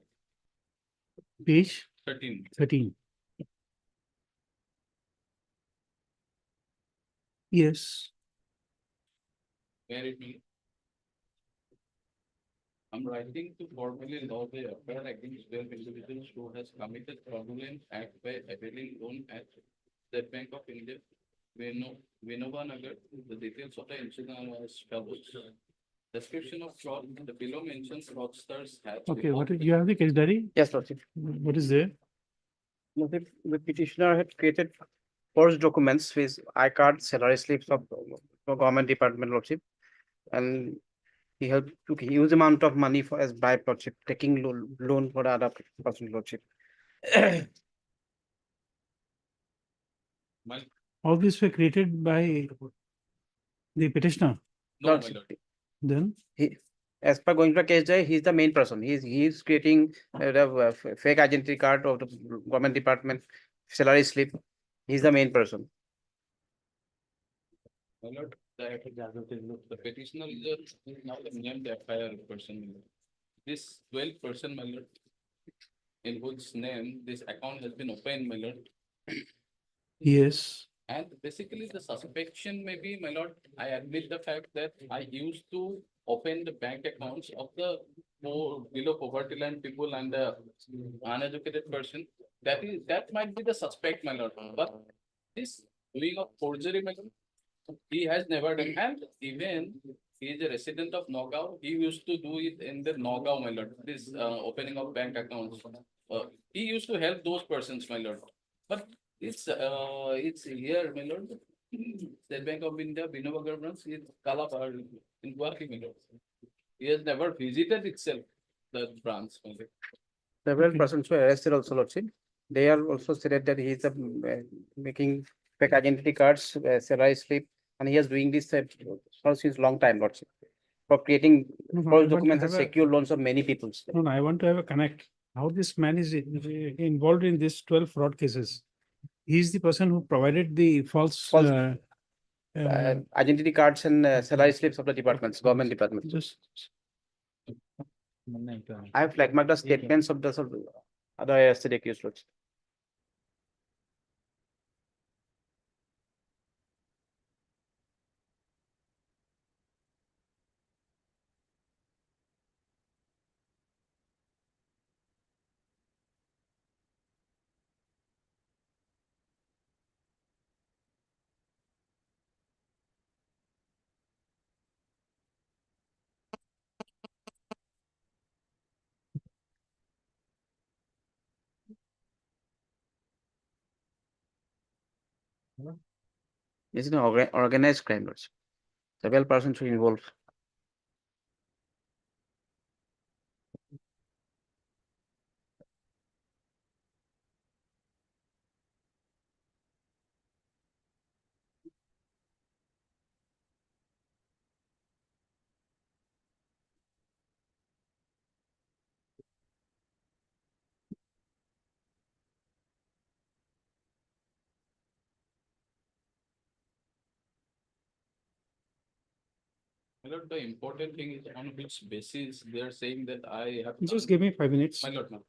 Page 13. 13. Yes. Where it will. I'm writing to formally law the affair against 12 individuals who has committed fraudulent act by availing loan at State Bank of India, Vinova Nagar. The details of the incident are as follows. Description of fraud, the below mentions fraudsters have. Okay, you have the case diary? Yes, Lordship. What is there? The petitioner had created forged documents with I-card, salary slips of government department, Lordship. And he helped took a huge amount of money for as bribe, Lordship, taking loan for the other person, Lordship. All these were created by the petitioner. No, my lord. Then As per going to the case day, he's the main person. He's creating the fake identity card of the government department, salary slip. He's the main person. My lord, the petitioner is now the named FIR person. This 12th person, my lord, in whose name this account has been opened, my lord. yes. And basically the suspicion may be, my lord, I admit the fact that I used to open the bank accounts of the more below poverty line people and the uneducated person. That might be the suspect, my lord. But this doing of forgery, my lord, he has never done. And even he is a resident of Nagaon. He used to do it in the Nagaon, my lord. This opening of bank accounts. He used to help those persons, my lord. But it's here, my lord. State Bank of India, Vinova governance is Kalapar in Guwahati, my lord. He has never visited itself, the branch, my lord. Several persons were arrested also, Lordship. They are also said that he is making fake identity cards, salary slip, and he is doing this for since long time, Lordship, for creating false documents and secure loans of many people. No, I want to have a connect. How this man is involved in this 12 fraud cases. He is the person who provided the false identity cards and salary slips of the departments, government departments. Just I have flag marked the statements of the other arrested accused, Lordship. This is an organized crime, Lordship. Several persons were involved. My lord, the important thing is on which basis they are saying that I have. Just give me 5 minutes. My lord, no.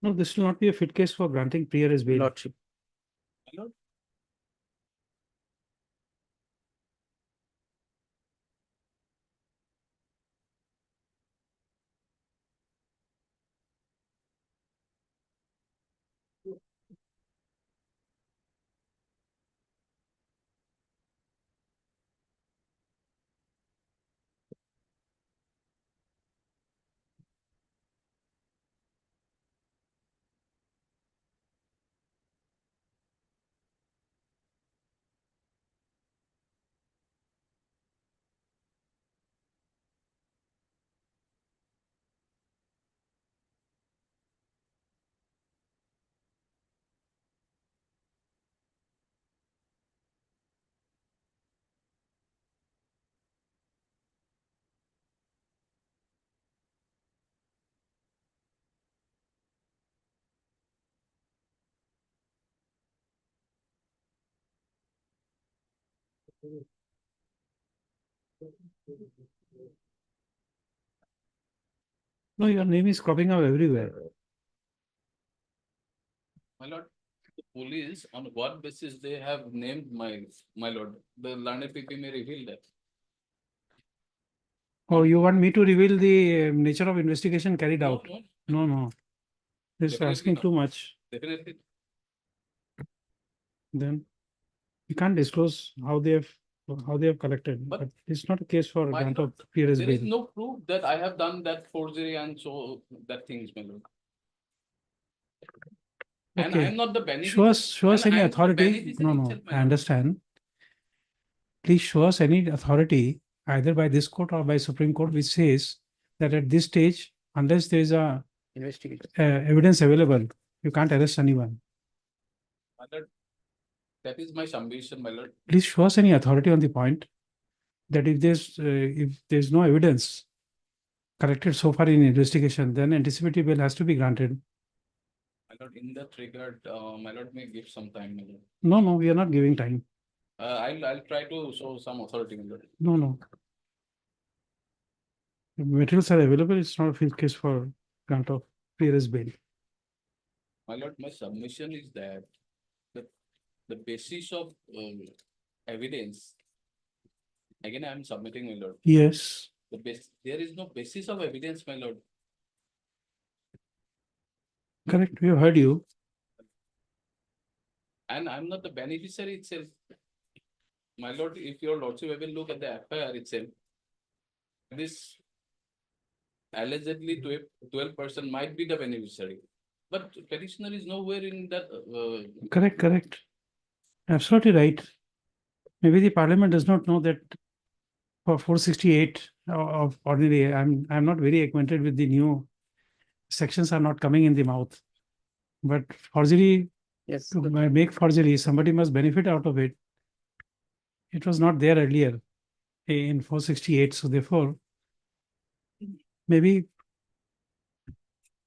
No, this will not be a fit case for granting pre-arrest bail. Lordship. My lord, No, your name is cropping up everywhere. my lord, the police, on what basis they have named my lord, the learned PP may reveal that. Oh, you want me to reveal the nature of investigation carried No, out? no, No. This is Definitely asking not. too much. definitely. Then you can't disclose how they have collected, But but it's not a case for my grant lord, of pre-arrest there is bail. no proof that I have done that forgery and so that things, my lord. And I Okay. am not the beneficiary. Show us and any I am not the authority. beneficiary No, itself, my I lord. understand. Please show us any authority, either by this court or by Supreme Court, which says that at this stage, unless there is a Investigation. evidence available, you can't arrest anyone. My lord, that is my submission, my lord. Please show us any authority on the point that if there's no evidence collected so far in investigation, then anticipative bail has to be granted. My lord, in that regard, my lord may give some time, my lord. No, we are not giving time. I'll try to show some authority, my lord. No. If materials are available, it's not a field case for grant of pre-arrest bail. My lord, my submission is that the the basis of evidence. Again, I am submitting, my lord. Yes, There is no basis of evidence, my lord. correct. We have heard you. And I'm not the beneficiary itself. My lord, if your lordship will look at the FIR itself, this allegedly 12% might be the beneficiary. But petitioner is nowhere in that. Correct, correct. Absolutely right. Maybe the parliament does not know that for 468 of ordinary, I'm not very acquainted with the new sections are not coming in the mouth. But forgery, Yes, to make forgery, somebody must benefit out of it. It was not there earlier in 468. So therefore, maybe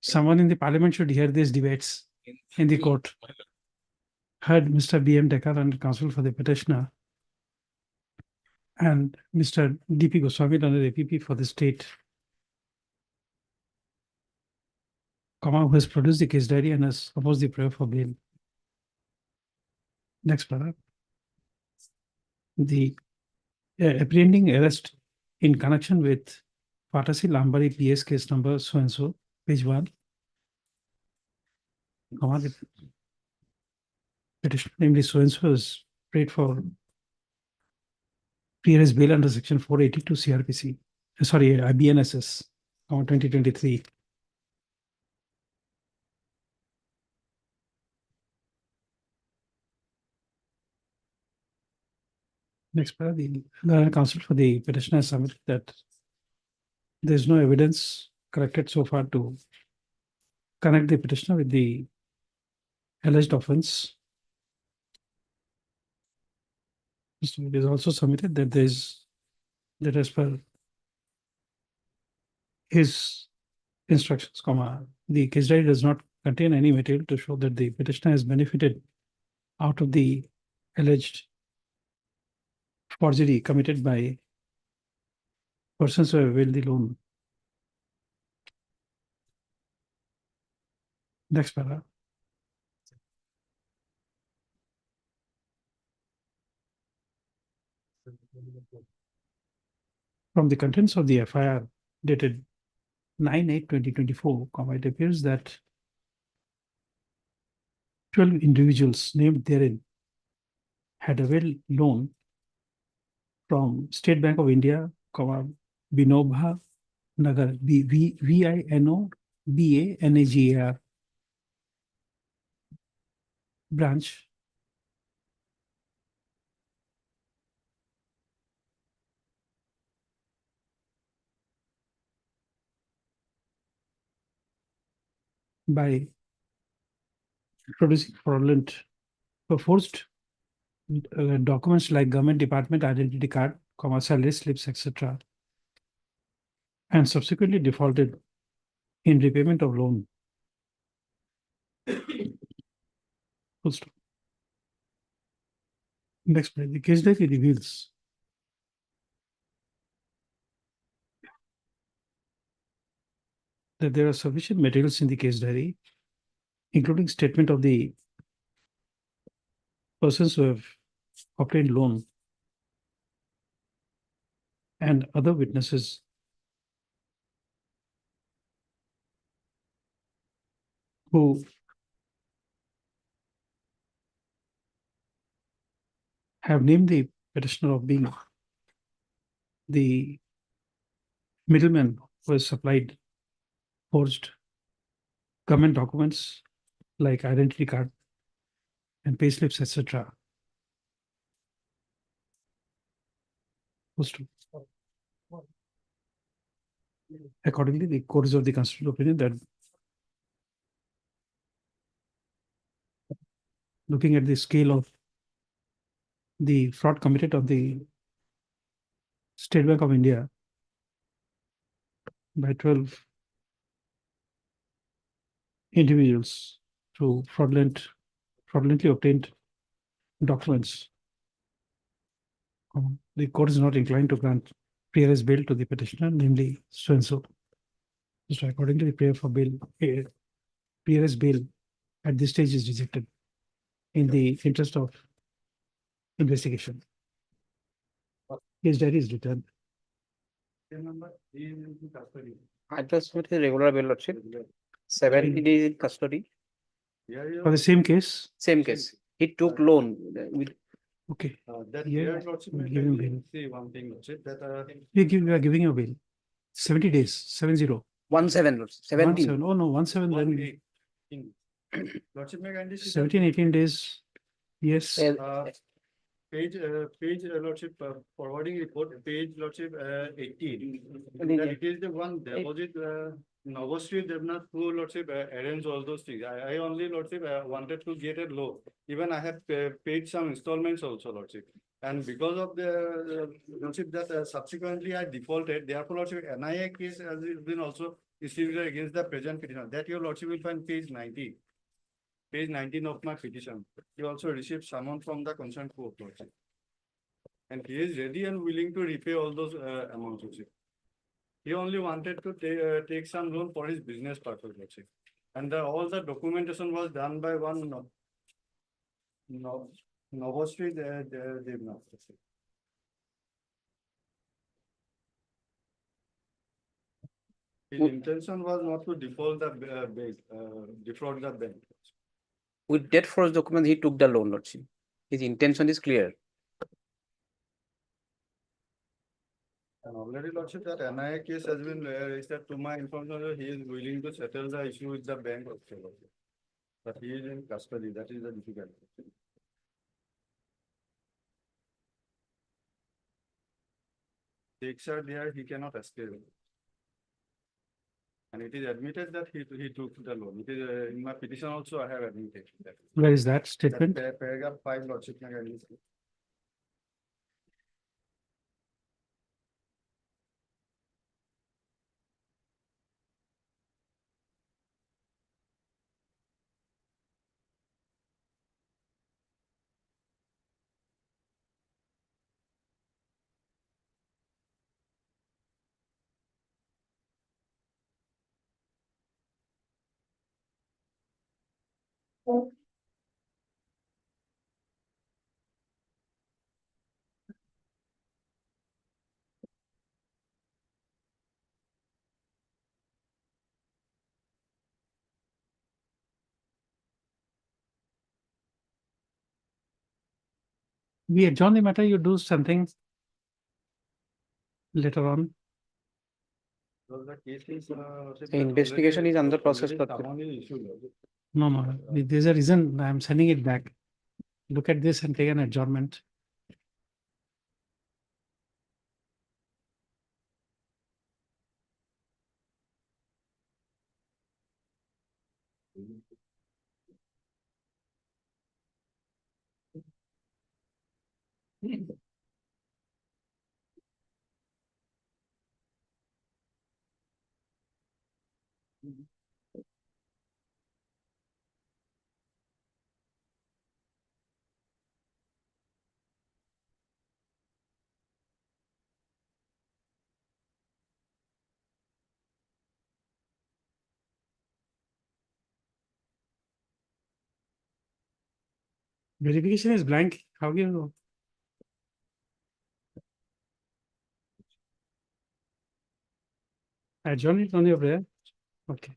someone in the parliament should hear these debates in the court. Heard Mr. B.M. Dekar and counsel for the petitioner and Mr. D.P. Goswami under APP for the state, who has produced the case diary and has opposed the prayer for bail. Next paragraph. The apprehending arrest in connection with Patasi Lambari PS case number so and so, page 1. The petition, namely so and so, is prayed for PRS bail under section 482 CRPC. Sorry, BNSS, 2023. Next paragraph, the counsel for the petitioner has submitted that there is no evidence collected so far to connect the petitioner with the alleged offense. It is also submitted that that as per his instructions, the case diary does not contain any material to show that the petitioner has benefited out of the alleged forgery committed by persons who have availed the loan. Next paragraph. From the contents of the FIR dated 9/8/2024, it appears that 12 individuals named therein had availed loan from State Bank of India, Vinobha Nagar, VINOBANAGAR branch, by producing forged documents like government department identity card, salary slips, etc., and subsequently defaulted in repayment of loan. Full stop. Next slide. The case diary reveals that there are sufficient materials in the case diary, including statement of the persons who have obtained loan and other witnesses who have named the petitioner of being the middleman who has supplied forged government documents like identity card and payslips, etc. Accordingly, the court is of the constitutional opinion that looking at the scale of the fraud committed on the State Bank of India by 12 individuals through fraudulently obtained documents, the court is not inclined to grant PRS bail to the petitioner, namely so and so. So according to the prayer for bail, PRS bail at this stage is rejected in the interest of investigation. His diary is returned. Remember, he is in custody. Adjustment is regular bail lordship, 70 days in custody, For the same case, same case. He took loan with okay. That Yeah, here, lordship, we may give him kindly bail. see one thing, lordship, that We are giving you a bail. 70 days, 70. 17 lordship, 17. 17. Oh no, 17 then lordship may kindly see. 17, 18 days. Yes. Page, lordship, forwarding report, page, lordship, 18. I think, That it is the one deposit, Novo Street, Devnath, who, lordship, arrange all those things. I only, lordship, wanted to get a loan. Even I have paid some installments also, lordship. And because of the, lordship, that subsequently I defaulted, therefore, lordship, NIA case has been also issued against the present petitioner. That your lordship will find page 90. Page 19 of my petition. He also received summons from the concerned court, lordship. And he is ready and willing to repay all those amounts, lordship. He only wanted to take some loan for his business purpose, lordship. And all the documentation was done by one Novo Street Devnath. His intention was not to default the bank, defraud the bank. With debt force document, he took the loan lordship. His intention is clear. And already, lordship, that NIA case has been registered. To my information, he is willing to settle the issue with the bank also, lordship. But he is in custody, that is the difficulty. Stakes are there, he cannot escape. And it is admitted that he took the loan. It is in my petition also, I have admitted that. Where is that statement? Paragraph 5, lordship, may I kindly see? We adjourn the matter, you do something later on. The case is, The investigation is under process. No, no, there's a reason I'm sending it back. Look at this and take an adjournment. Verification is blank. How do you know? Adjourn it on your prayer. Okay.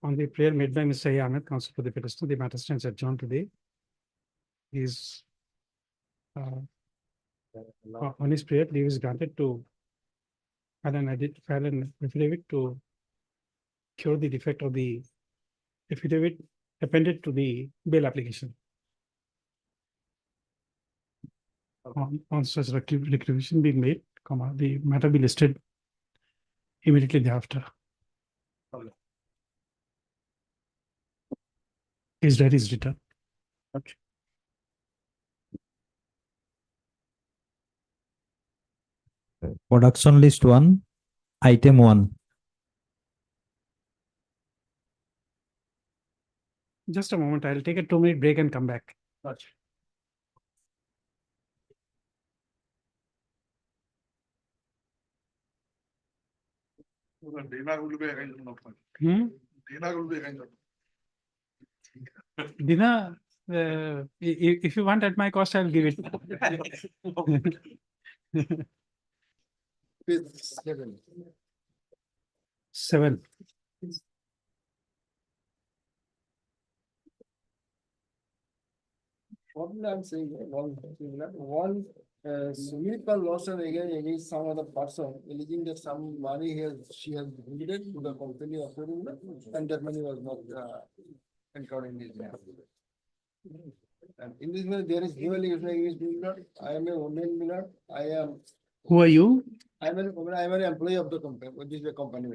On the prayer made by Mr. Ahmed, counsel for the petitioner, the matter stands adjourned today. Is on his prayer, leave is granted to file an affidavit to cure the defect of the affidavit appended to the bail application. On such requisition being made, the matter be listed immediately thereafter. His diary is returned. Okay. Production list 1, item 1. Just a moment, I'll take a 2-minute break and come back. Gotcha. Dinner will be arranged. Hmm? Dinner will be arranged. Dinner, If you want at my cost, I'll give it. Page 7. 7. What I'm saying, one municipal lawsuit against some other person, alleging that some money she has needed to the company of and that money was not encountered in this matter. And in this matter, there is no allegation against me, I am a woman, Who are you? I am an employee of the company, which is the company,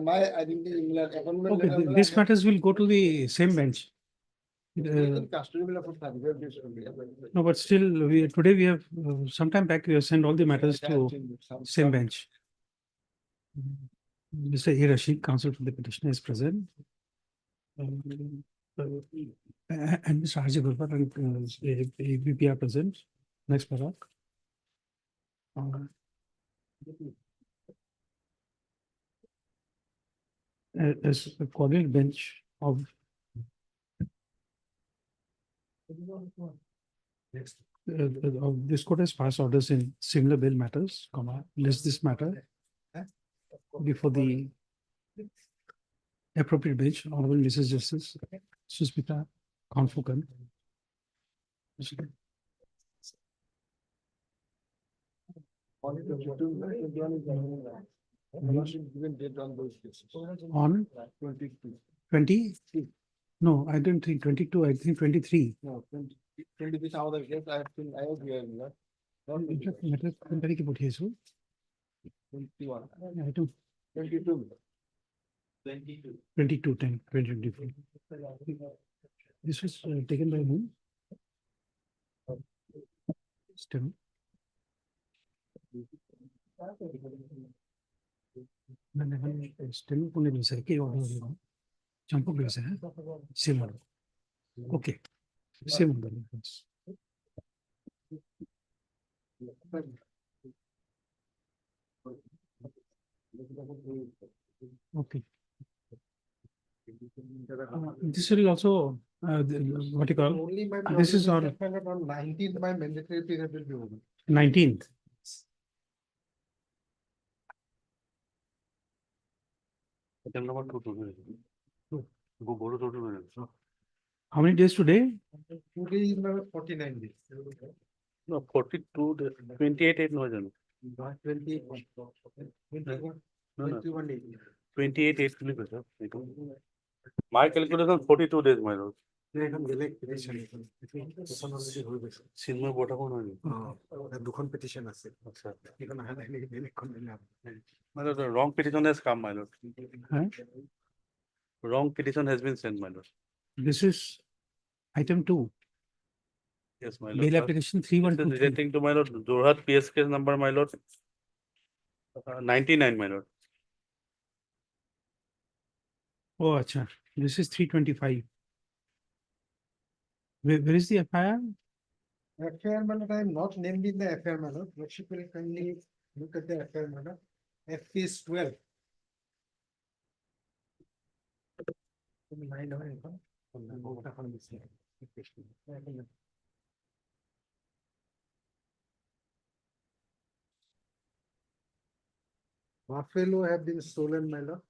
my identity, appointment Okay, letter, these matters will go to the same bench. custody will have 35 days only. No, but still, today we have, sometime back, we have sent all the matters to same bench. Mr. A. Rashid, counsel for the petitioner is present. And Mr. Haji Gurbar and ABP are present. Next paragraph. As a coordinate bench of this court has passed orders in similar bail matters, list this matter before the appropriate bench, Honorable Mrs. Justice Susmita Konfukan. Given date on those cases. On 22. 20? No, I don't think 22, I think 23. No, 23 some other case I have seen, I was here, Matter 21. 22. 22, 10, 2024. This was taken by whom? Still. Still, same order. Okay, same order. Okay. This will also, what you call, Only my this is all on 19th, my mandatory period will be over. 19th. Item number 2. How many days today? Today is my 49 days. No, 42, 28, 8, no, 21 days. 28, 8, my calculation 42 days, my lord. Sinmay bota kon hoy দুখন petition আছে এখন আহা নাই নেকি বেলেগখন দিলে my lord, the wrong petition has come, my lord. Huh? Wrong petition has been sent, my lord. This is item 2. Yes, my lord. Bail First, application this is 3123. relating to my lord Jorhat PS case number, my lord. 99, my lord. Oh, acha. This is 325. Where is the FIR? FIR manner, I am not named in the FIR manner. Worship will kindly look at the FIR manner. F is 12. Buffalo have been stolen, my lord.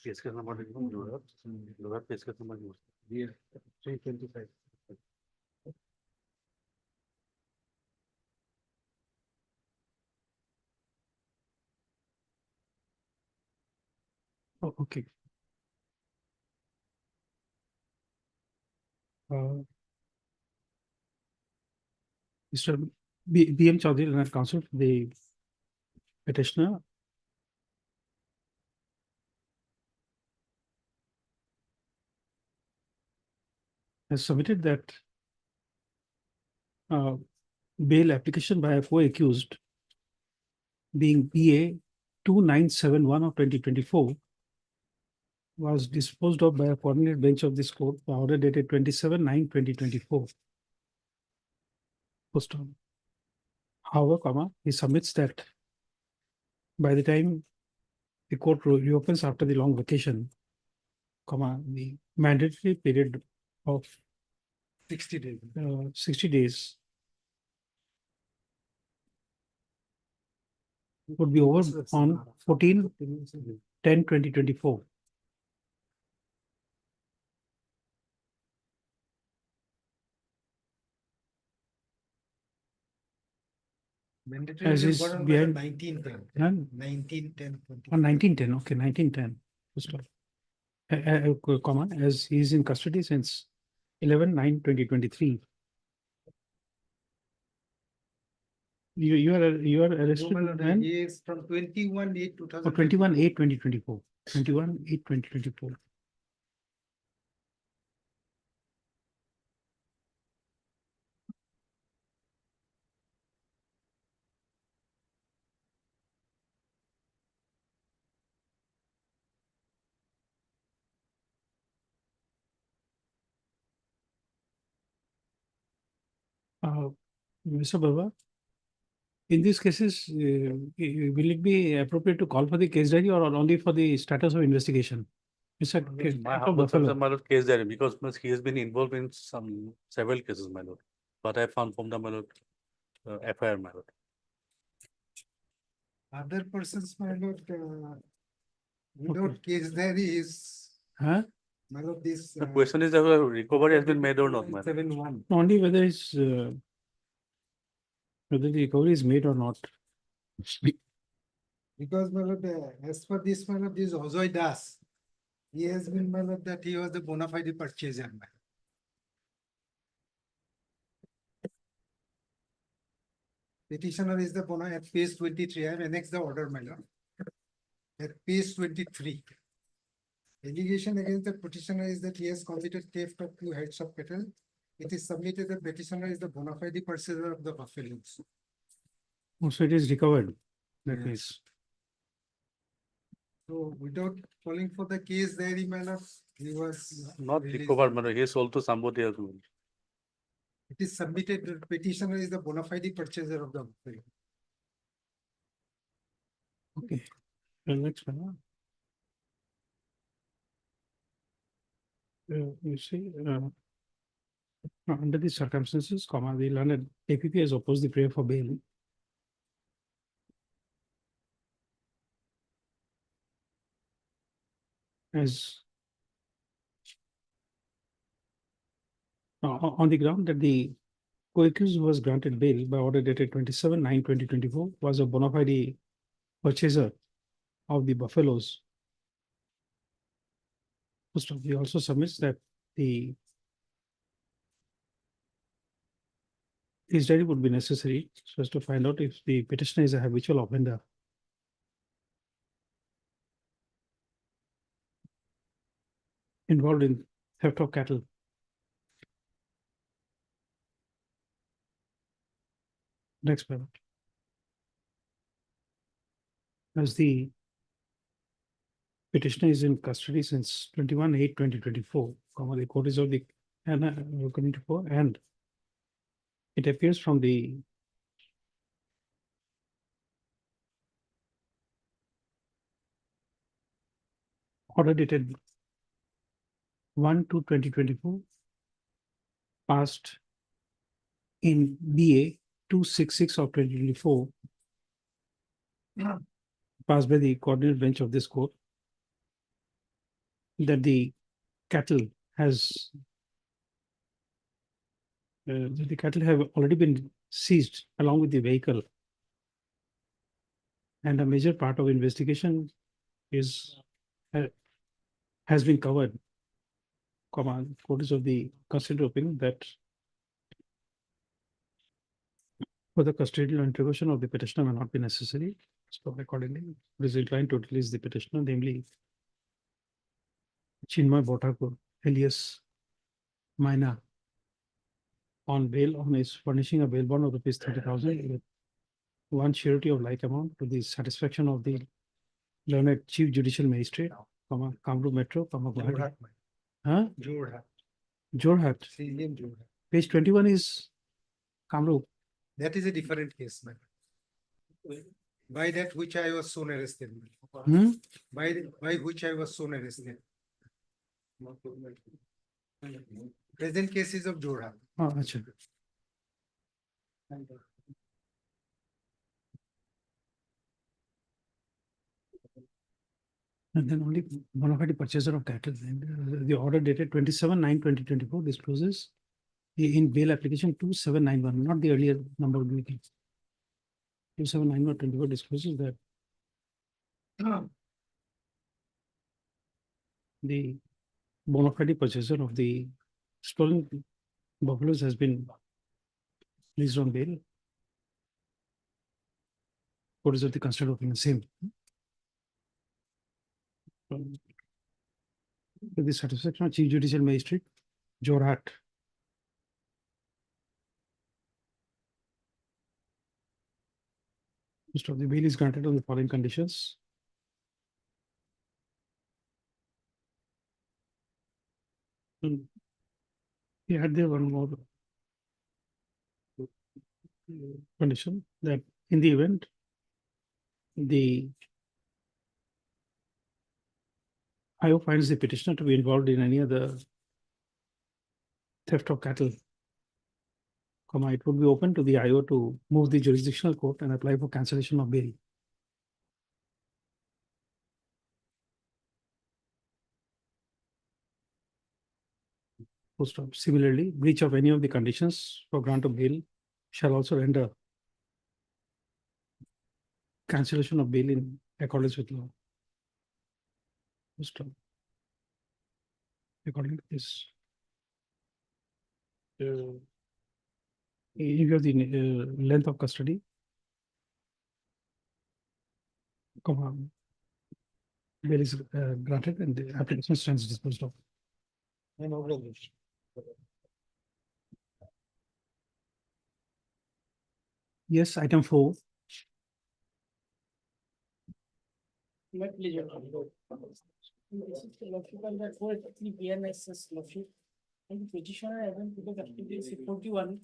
PS case number, Jorhat PS case number. Here, 325. Oh, okay. Mr. BM Chaudhary, Learned Counsel, the petitioner. Has submitted that bail application by a co-accused being BA 2971 of 2024 was disposed of by a coordinate bench of this court by order dated 27/9/2024. However, he submits that by the time the court reopens after the long vacation, the mandatory period of 60 days. 60 days would be over on 14/10/2024. Mandatory As will is go on by behind- 1910. Huh? 1910. On 1910, okay, 1910. First of all. Comma, as he is in custody since 11/9/2023. You are arrested when? He is from 21/8/2000. Oh, 21/8/2024. 21/8/2024. Mr. Baba, in these cases, will it be appropriate to call for the case diary or only for the status of investigation? Mr. My Dr. humble Buffalo. concern, my lord, case there because he has been involved in several cases, my lord. But I found from the my lord, FIR, my lord. Other persons, my lord, without case diary is, Huh? my lord, this. The question is whether recovery has been made or not, my lord. 7-1. Only whether it's whether the recovery is made or not. Because, my lord, as per this, my lord, this Ozoy Das, he has been, my lord, that he was the bona fide purchaser. My lord. Petitioner is the at page 23. I have annexed the order, my lord. At page 23. Allegation against the petitioner is that he has committed theft of 2 heads of cattle. It is submitted that petitioner is the bona fide purchaser of the buffaloes. Also, it is recovered. That Yes. means. So without calling for the case diary, my lord, he was. Not released. recovered, my lord. He sold to somebody else. my lord. It is submitted, the petitioner is the bona fide purchaser of the buffalo. Okay. The next one. You see, under these circumstances, the learned APP has opposed the prayer for bail. As on the ground that the co-accused was granted bail by order dated 27/9/2024 was a bona fide purchaser of the buffaloes. First of all, he also submits that the case diary would be necessary so as to find out if the petitioner is a habitual offender. Involved in theft of cattle. Next paragraph. As the petitioner is in custody since 21/8/2024, the court is of the and it appears from the order dated 1/2/2024 passed in BA 266 of 2024 passed by the coordinate bench of this court that the cattle has the cattle have already been seized along with the vehicle, and a major part of investigation is has been covered. Court is of the custodial opinion that for the custodial interrogation of the petitioner may not be necessary. So accordingly, it is inclined to release the petitioner, namely Chinmay Botakur, alias Maina, on bail on his furnishing a bail bond of rupees 30,000 with one surety of like amount to the satisfaction of the learned Chief Judicial Magistrate, Kamrup Metro, Guwahati. Huh? Jorhat. Jorhat. CM Jorhat. Page 21 is Kamrup. That is a different case, man. By that which I was soon arrested. Hmm? By which I was soon arrested. Present cases of Jorhat. Oh, acha. And then only bona fide purchaser of cattle. And the order dated 27/9/2024 discloses in bail application 2791, not the earlier number of meetings. 2791/24 discloses that the bona fide purchaser of the stolen buffaloes has been released on bail. What is of the constitutional opinion? Same. With the satisfaction of Chief Judicial Magistrate, Jorhat. Mr. The bail is granted on the following conditions. He had there one more condition that in the event the IO finds the petitioner to be involved in any other theft of cattle, it would be open to the IO to move the jurisdictional court and apply for cancellation of bail. Full stop. Similarly, breach of any of the conditions for grant of bail shall also render cancellation of bail in accordance with law. Full stop. According to this. If you have the length of custody, bail is granted and the application stands disposed of. Yes, item 4. My pleasure. This is the lordship and the 483 BNSS lordship. And the petitioner hasn't put the custody is 41.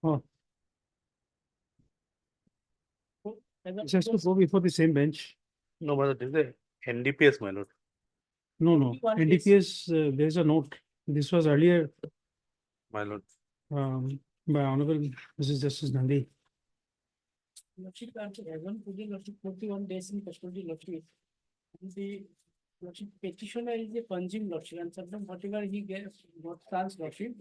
Oh. It has to go before the same bench. No, but this is a NDPS, my lord. No, no. NDPS, there's a note. This was earlier My lord. by Honorable Mrs. Justice Nandi. Lordship hasn't put the lordship 41 days in custody lordship. And the lordship petitioner is a punging lordship and sometimes whatever he gets, what stands lordship.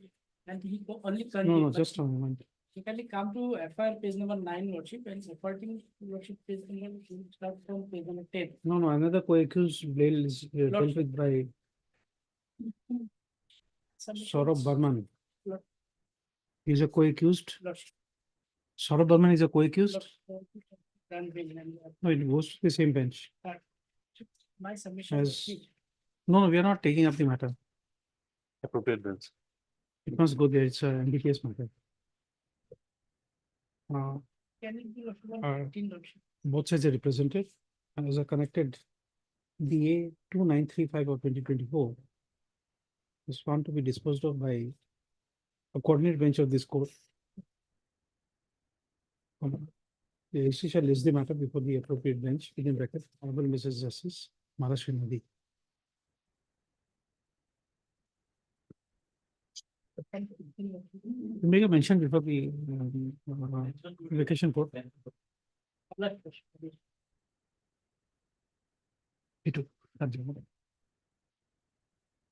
And he only No, just a moment. He can come to FIR page number 9 lordship and supporting lordship page number start from page number 10. No, another co-accused bail is dealt with by Saurabh Burman. He's a co-accused. Saurabh Burman is a co-accused. No, it goes to the same bench. My submission. As no, we are not taking up the matter. Appropriate bench. It must go there. It's a NDPS matter. Can it be lordship? Both sides are represented and as a connected DA 2935 of 2024 is found to be disposed of by a coordinate bench of this court. The AC shall list the matter before the appropriate bench within bracket Honorable Mrs. Justice Maharashtra Nadi. Make a mention before the vacation court.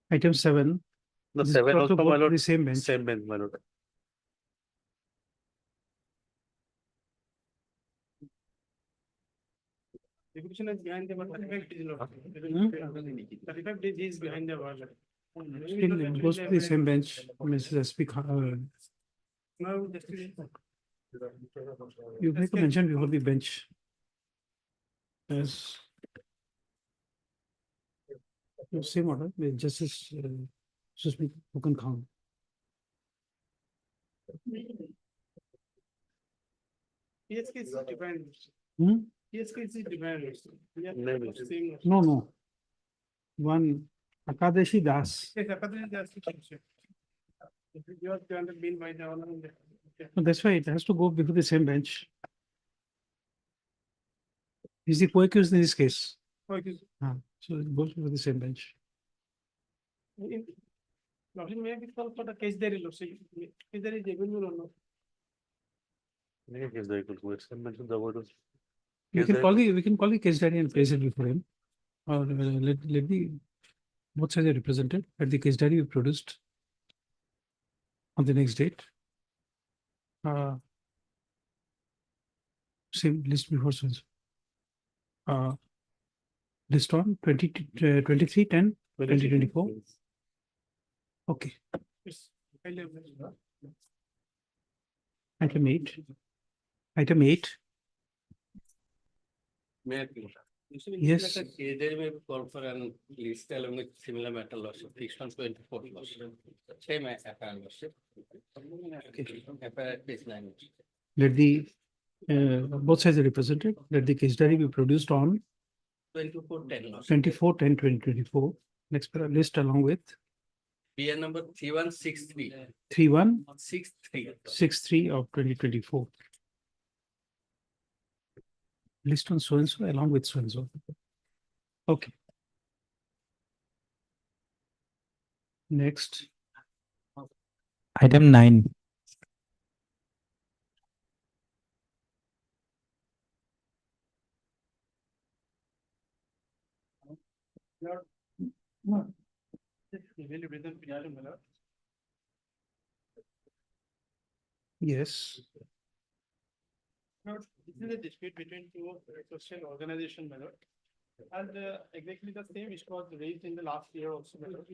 Item 7. The This 7 is also, go my to lord. the same bench. Same bench, my lord. Execution is behind the wall. 35 days is behind the wall. Still, it goes to the same bench, Mrs. SP. Now, You make a mention before the bench. As same order, with Justice Susmit Mukan Khan. PSK is different. PSK is different. No. One Akadashi Das. Yes, Akadashi Das. You are been by the honor. No, that's why it has to go before the same bench. He's the co-accused in this case. Okay. So both for the same bench. Lordship, may I be called for the case diary, Lordship? Case diary is available or not? We can call the case diary and place it before him. Or let the both sides are represented. Let the case diary be produced on the next date. Same list before so. List on 23/10/2024. Okay. Yes. I live. Item 8. Item 8. May I please? Yes. Case diary may be called for an list along with similar matter lordship, fixed on 24 lordship. Same FIR lordship. FIR page 9. Let the both sides are represented. Let the case diary be produced on 2410 lordship. 24/10/2024. Next list along with BR number 3163. 3163 of 2024. List on so and so along with so and so. Okay. Next. Item 9. No. Really present Pinari Miller. Yes. Now, this is a dispute between two social organization, my lord. And exactly the same issue was raised in the last year also, my lord.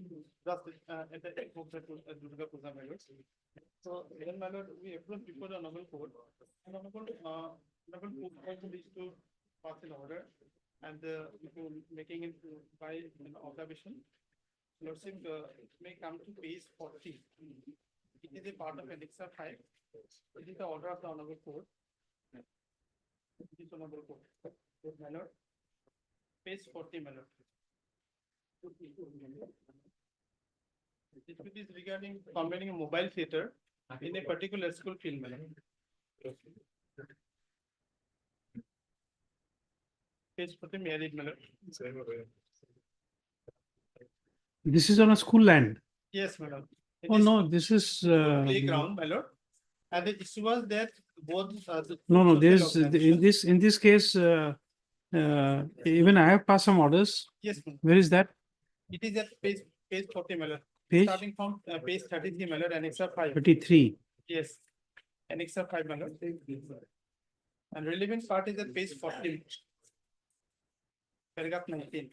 Just at the Durga Puja, my lord. So, then, my lord, we approached before the Honorable Court. Honorable Court is to pass an order and making it by an observation. Lordship may come to page 40. It is a part of Annexure 5. It is the order of the Honorable Court. It is Honorable Court. My lord. Page 40, my lord. This is regarding combining a mobile theater in a particular school field, my lord. Page 40, may I read, my lord? This is on a school land. Yes, my lord. Oh no, this is Playground, my lord. And the issue was that both no, social organizations- in this case, even I have passed some orders. Yes, ma'am. Where is that? It is at page 40, my lord. Page? Starting from page 33, my lord, Annexure 5. 33. Yes. Annexure 5, my lord. And relevant part is at page 40. Paragraph 19.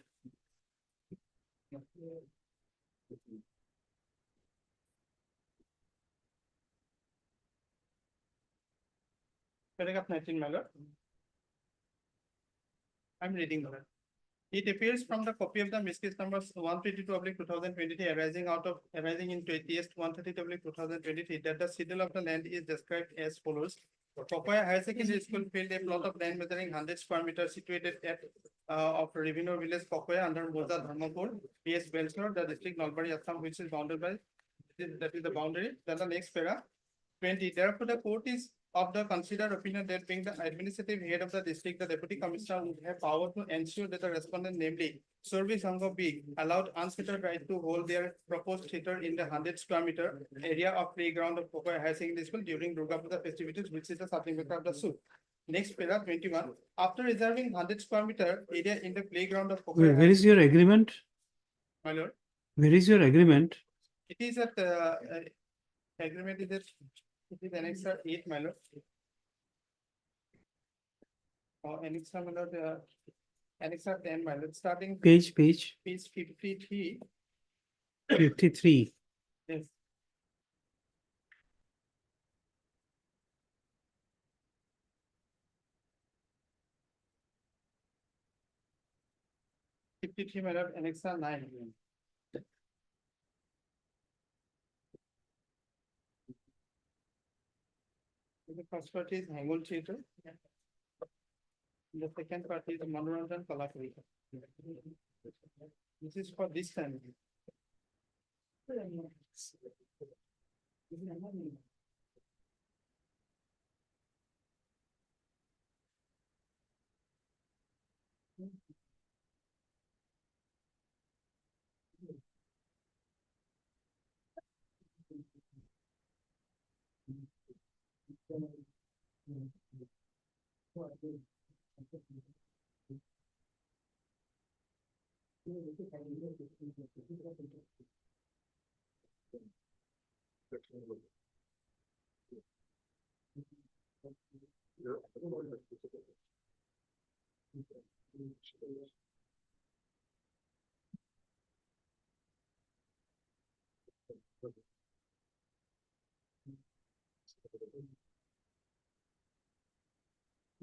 Paragraph 19, my lord. I'm reading, my lord. It appears from the copy of the miscase number 122/2023 arising in TS 130/2023 that the schedule of the land is described as follows. Kokoya Higher Secondary School field, a plot of land measuring 100 square meters situated at of Revenue Village, Kokoya, under Moza Dharmapur, PS Belchor, the district Nalbari, Assam, which is bounded by that is the boundary. Then the next paragraph 20. Therefore, the court is of the considered opinion that being the administrative head of the district, the deputy commissioner would have power to ensure that the respondent, namely Survey Sangha B, allowed unfettered right to hold their proposed theatre in the 100 square meter area of playground of Kokoya High Secondary School during Durga Puja festivities, which is the subject matter of the suit. Next paragraph 21. After reserving 100 square meter area in the playground of Kokoya. Where is your agreement? My lord. Where is your agreement? It is at agreement is at it is Annexure 8, my lord. Annexure, my lord, Annexure 10, my lord, starting Page 53. 53. Yes. My lord, Annexure 9. The first part is Hangul Theatre. The second part is Manoranjan Kalakari. This is for this time.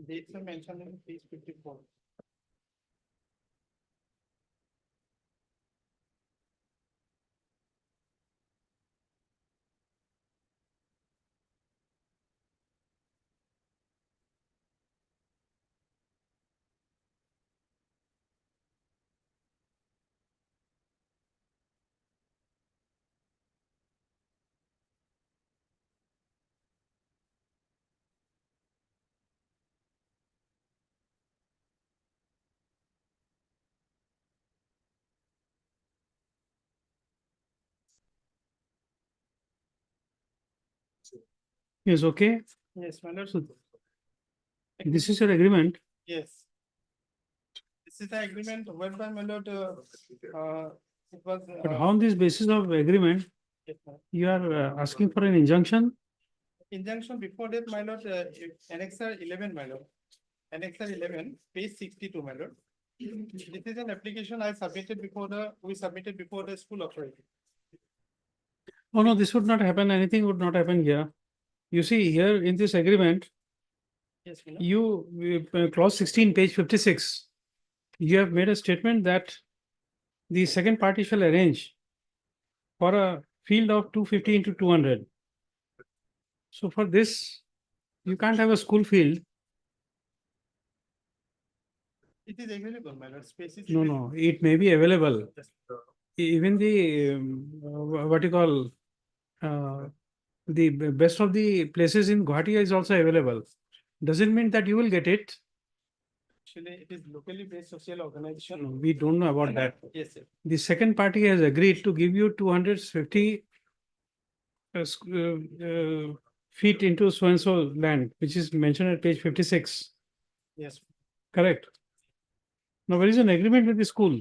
Dates are mentioned in page 54. Yes, okay. Yes, my lord. So this is your agreement. Yes. This is the agreement whereby, my lord, it was. But how on this basis of agreement, Yes, my lord. you are asking for an injunction? Injunction before that, my lord, annexer 11, my lord. Annexer 11, page 62, my lord. This is an application I submitted before we submitted before the school authority. Oh, no, this would not happen. Anything would not happen here. You see here in this agreement, Yes, my lord. clause 16, page 56, you have made a statement that the second party shall arrange for a field of 250 into 200. So for this, you can't have a school field. It is available, my lord. Space is No, available. no, it may be available. Even the, what you call, the best of the places in Guwahati is also available. Doesn't mean that you will get it. Actually, it is locally based social organization. No, we don't know about that. Yes, sir. The second party has agreed to give you 250 feet into so and so land, which is mentioned at page 56. Yes, Correct. Now, there is an agreement with the school.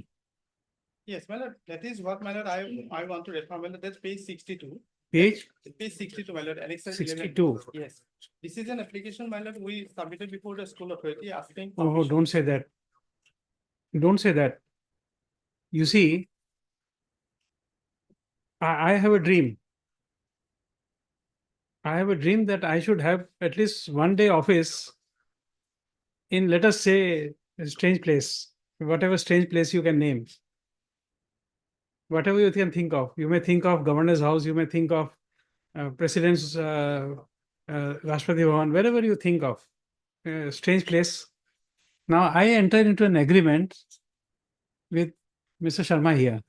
yes, my lord. That is what, my lord, I want to refer, my lord. That's page 62. Page Page 62, my lord. Annexer 11. 62. Yes. This is an application, my lord, we submitted before the school authority asking. Oh, permission. don't say that. Don't say that. You see, I have a dream. I have a dream that I should have at least one day office in, let us say, a strange place, whatever strange place you can name. Whatever you can think of. You may think of governor's house, you may think of president's Rashtrapati Bhavan, wherever you think of, strange place. Now I enter into an agreement with Mr. Sharma here.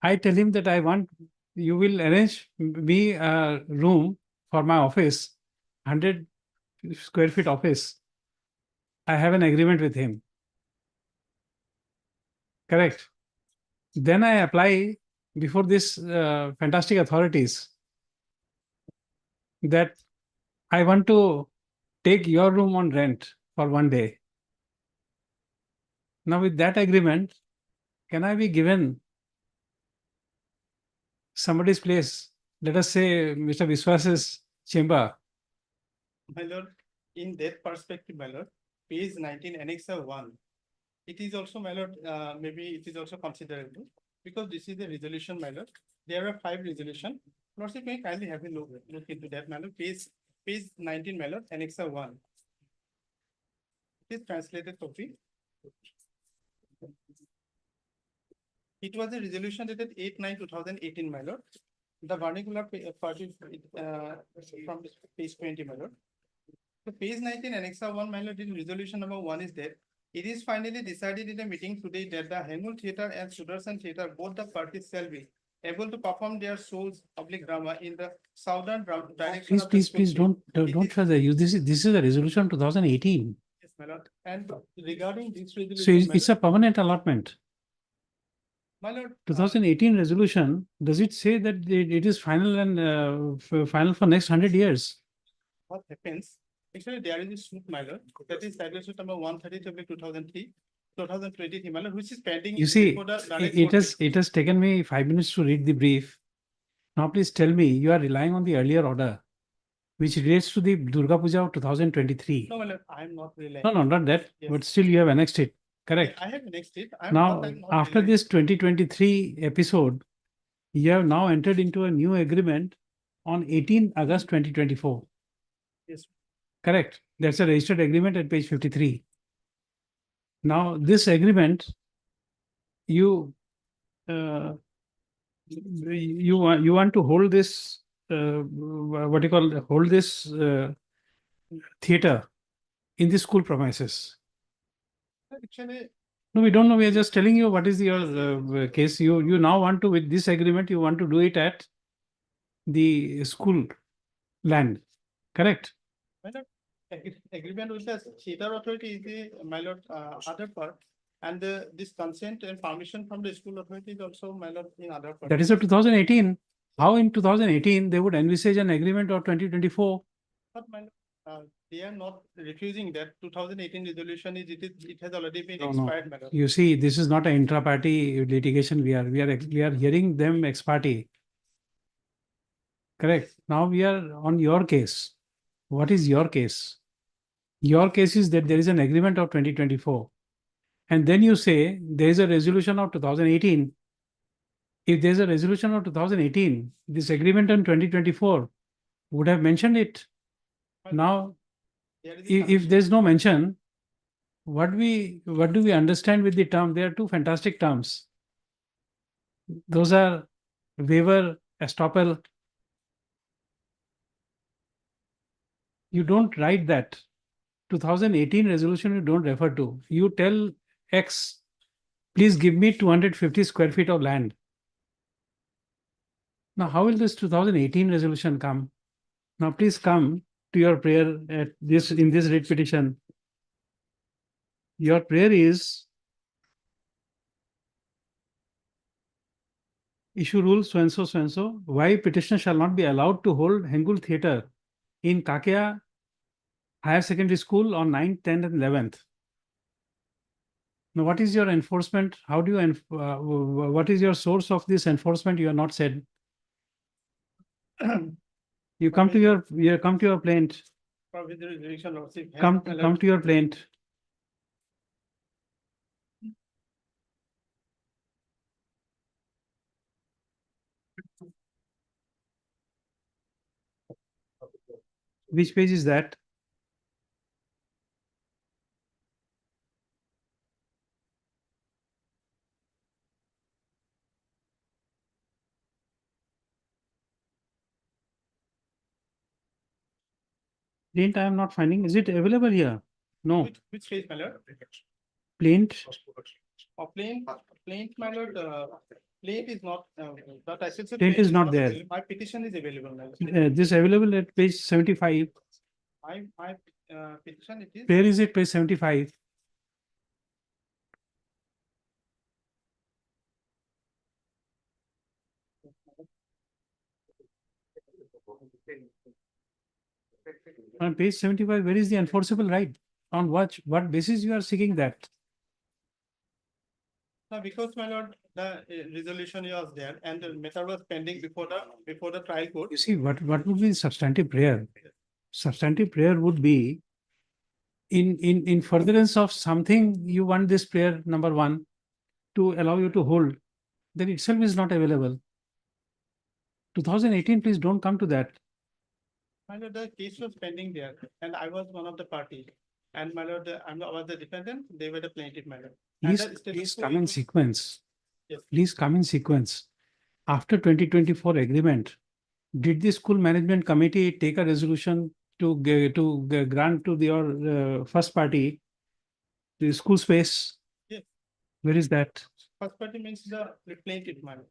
I tell him that I want, you will arrange me a room for my office, 100 square feet office. I have an agreement with him. Correct. Then I apply before this fantastic authorities that I want to take your room on rent for one day. Now with that agreement, can I be given somebody's place? Let us say Mr. Viswas's chamber. My lord, in that perspective, my lord, page 19, annexer 1. It is also, my lord, maybe it is also considerable because this is a resolution, my lord. There are 5 resolution. Lordship, may kindly have a look into that, my lord. Page 19, my lord, annexer 1. It is translated copy. It was a resolution dated 8/9/2018, my lord. The vernacular party from page 20, my lord. So page 19, annexer 1, my lord, in resolution number 1 is there. It is finally decided in a meeting today that the Hemul Theatre and Sudarshan Theatre, both the parties shall be able to perform their shows public drama in the southern direction. Please, don't try to use this. This is a resolution 2018. Yes, my lord. And regarding this resolution. So my it's a permanent allotment. My lord, 2018 resolution, does it say that it is final and final for next 100 years? what happens, actually there is a suit, my lord, that is title suit number 133 2003, 2023, my lord, which is pending. You see, before the it direct it court has, case. it has taken me 5 minutes to read the brief. Now please tell me, you are relying on the earlier order, which relates to the Durga Puja of 2023. No, my lord, I am not relying. No, not that, Yes. but still you have annexed it, correct? I have next it. Now, I'm not after relying. this 2023 episode, you have now entered into a new agreement on 18 August 2024. Yes. Correct. That's a registered agreement at page 53. Now, this agreement, you you want to hold this what you call hold this theater in the school premises. Actually, No, we don't know. We are just telling you what is your case. You now want to, with this agreement, you want to do it at the school land, correct? my lord, agreement with the theater authority is the, my lord, other part. And this consent and permission from the school authority is also, my lord, in other part. That is of 2018. How in 2018 they would envisage an agreement of 2024? But my lord, they are not refusing that 2018 resolution it has already been No, no. expired, my lord. You see, this is not an intra-party litigation. We are hearing them ex parte. Correct. Now we are on your case. What is your case? Your case is that there is an agreement of 2024. And then you say there is a resolution of 2018. If there's a resolution of 2018, this agreement in 2024 would have mentioned it. Now, There is a if there's no mention, what do we understand with the term? There are two fantastic terms. Those are waiver, estoppel. You don't write that. 2018 resolution you don't refer to. You tell X, please give me 250 square feet of land. Now, how will this 2018 resolution come? Now, please come to your prayer at this in this writ petition. Your prayer is issue rule so and so, why petitioner shall not be allowed to hold Hengul Theatre in Kakea Higher Secondary School on 9th, 10th, and 11th. Now, what is your enforcement? How do you, what is your source of this enforcement? You are not said. You come to your plaint. Provisional resolution of the- Come to your plaint. Which page is that? Plaint I am not finding. Is it available here? No. Which case, my lord? Plaint. Plaint, my lord, plaint is not, but I should say. Plaint is not there. available. My petition is available, my lord. This available at page 75. My petition it is. Where is it? Page 75. On page 75, where is the enforceable right? On what basis you are seeking that? No, because, my lord, the resolution was there and the matter was pending before the trial court. You see, what would be substantive prayer? Substantive prayer would be in furtherance of something you want this prayer number one to allow you to hold, that itself is not available. 2018, please don't come to that. My lord, the case was pending there and I was one of the party. And my lord, I was the defendant, they were the plaintiff, my lord. And Please, the status please quo come in is- sequence. Yes. Please come in sequence. After 2024 agreement, did the school management committee take a resolution to grant to your first party the school space? Yes. Where is that? First party means the plaintiff, my lord.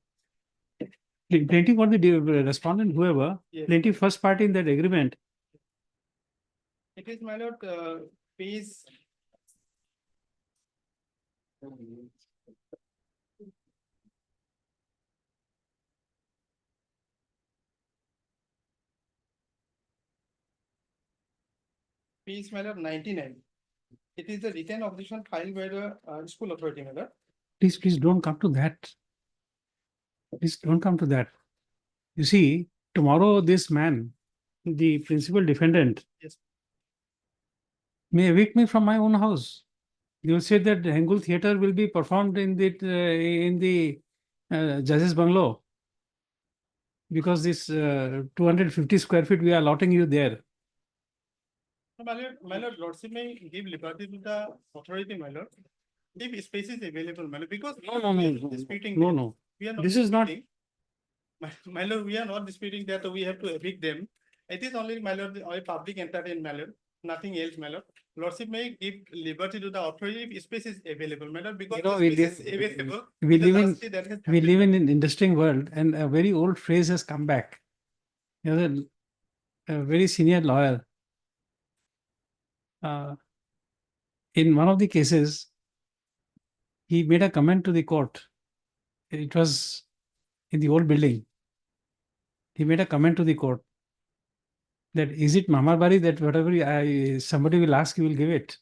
Plaintiff or the respondent, whoever, Yes. plaintiff first party in that agreement. It is, my lord, page. Page my lord 99. It is the written objection filed by the school authority, my lord. Please don't come to that. Please don't come to that. You see, tomorrow this man, the principal defendant, Yes. may evict me from my own house. You will say that the Hangul theatre will be performed in the judge's bungalow. Because this 250 square feet, we are allotting you there. My lord, lordship may give liberty to the authority, my lord. If space is available, my lord, because we are not disputing that. No. We are not This is not, disputing. My lord, we are not disputing that we have to evict them. It is only, my lord, a public entertainment, my lord, nothing else, my lord. Lordship may give liberty to the authority if space is available, my lord, because You know, the we space live- is available. we in the live in- last day that has we happened. live in an interesting world, and a very old phrase has come back. You know, a very senior lawyer. In one of the cases, he made a comment to the court. It was in the old building. He made a comment to the court that is it Mamarbari that whatever somebody will ask, you will give it.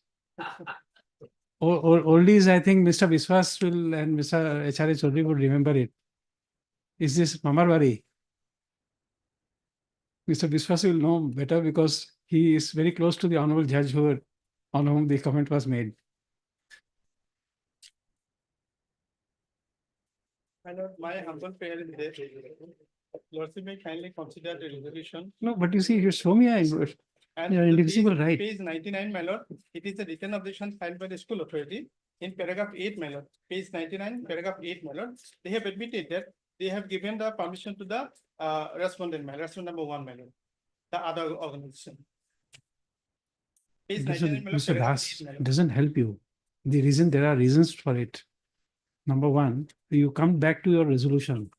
Oldies, I think Mr. Biswas will and Mr. H.R.A. Chaudhary would remember it. Is this Mamarbari? Mr. Biswas will know better because he is very close to the honorable judge on whom the comment was made. My lord, my humble prayer is there. Lordship may kindly consider the resolution. No, but you see, you show me And your the indivisible page- right. Page 99, my lord, it is a written objection filed by the school authority in paragraph 8, my lord. Page 99, paragraph 8, my lord. They have admitted that they have given the permission to the respondent, my lord, respondent number 1, my lord, the other organization. Page It 99, doesn't, my lord, Mr. paragraph Das, 8, my it lord. doesn't help you. There are reasons for it. Number one, you come back to your resolution,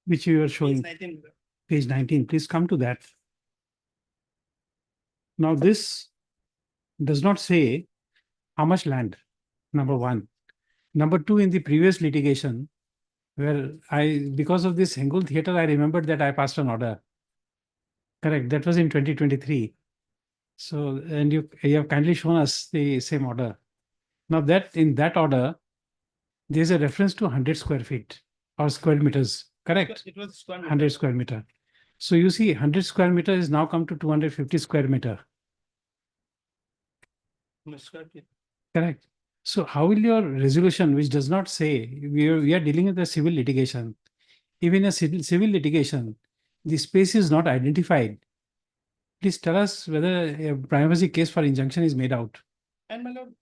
which you are Page showing, 19, my lord. page 19. Please come to that. Now, this does not say how much land, number one. Number two, in the previous litigation, where because of this Hangul theatre, I remembered that I passed an order. Correct, that was in 2023. So, and you have kindly shown us the same order. Now that in that order, there's a reference to 100 square feet or square meters, correct? It was square meter. 100 square meter. So you see 100 square meter is now come to 250 square meter, Square feet. correct? So how will your resolution, which does not say, we are dealing with a civil litigation. Even a civil litigation, the space is not identified. Please tell us whether a prima facie case for injunction is made out. And my lord,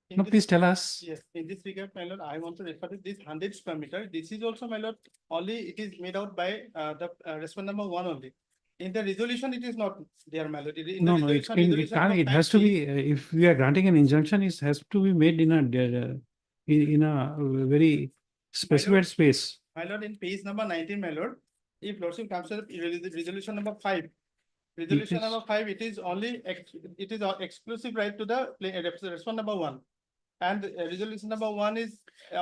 in No, this- please tell us. Yes, in this regard, my lord, I want to refer to this 100 square meter. This is also, my lord, only it is made out by the respondent number 1 only. In the resolution, it is not there, my lord. In the No, it resolution can't, number it has 5 to be, if we are granting an injunction, it has to be made in a very specified space. My lord, in page number 19, my lord, if lordship comes to the resolution number 5. Resolution is- number 5, it is only, it is exclusive right to the respondent number 1. And resolution number 1 is.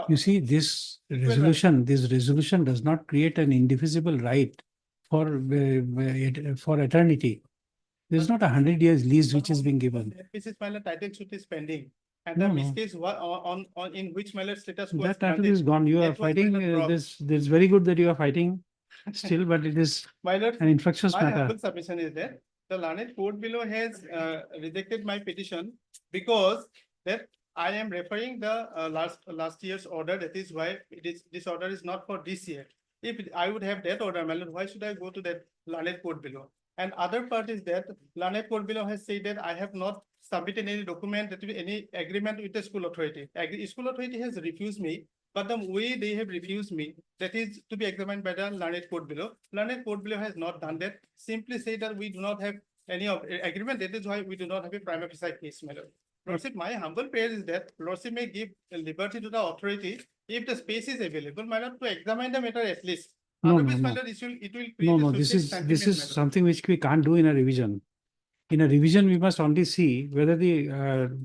You see, this resolution does not create an indivisible right for eternity. There's not 100 years lease which is being given. This is my lord, title suit is pending. And No, the no. miss case on in which my lord status quo. That title is gone. You are That was fighting, my lord dropped. this very good that you are fighting still, but it is My lord, an infectious my matter. humble submission is that the learned court below has rejected my petition because that I am referring the last year's order. That is why this order is not for this year. If I would have that order, my lord, why should I go to that learned court below? And other part is that learned court below has said that I have not submitted any document, that any agreement with the school authority. School authority has refused me, but the way they have refused me, that is to be examined by the learned court below. Learned court below has not done that. Simply say that we do not have any agreement. That is why we do not have a prima facie case, my lord. Lordship, my humble prayer is that Lordship may give liberty to the authority if the space is available, my lord, to examine the matter at least. No, Otherwise, my no. lord, it will create No, a no, social this sentiment, is my lord. something which we can't do in a revision. In a revision, we must only see whether the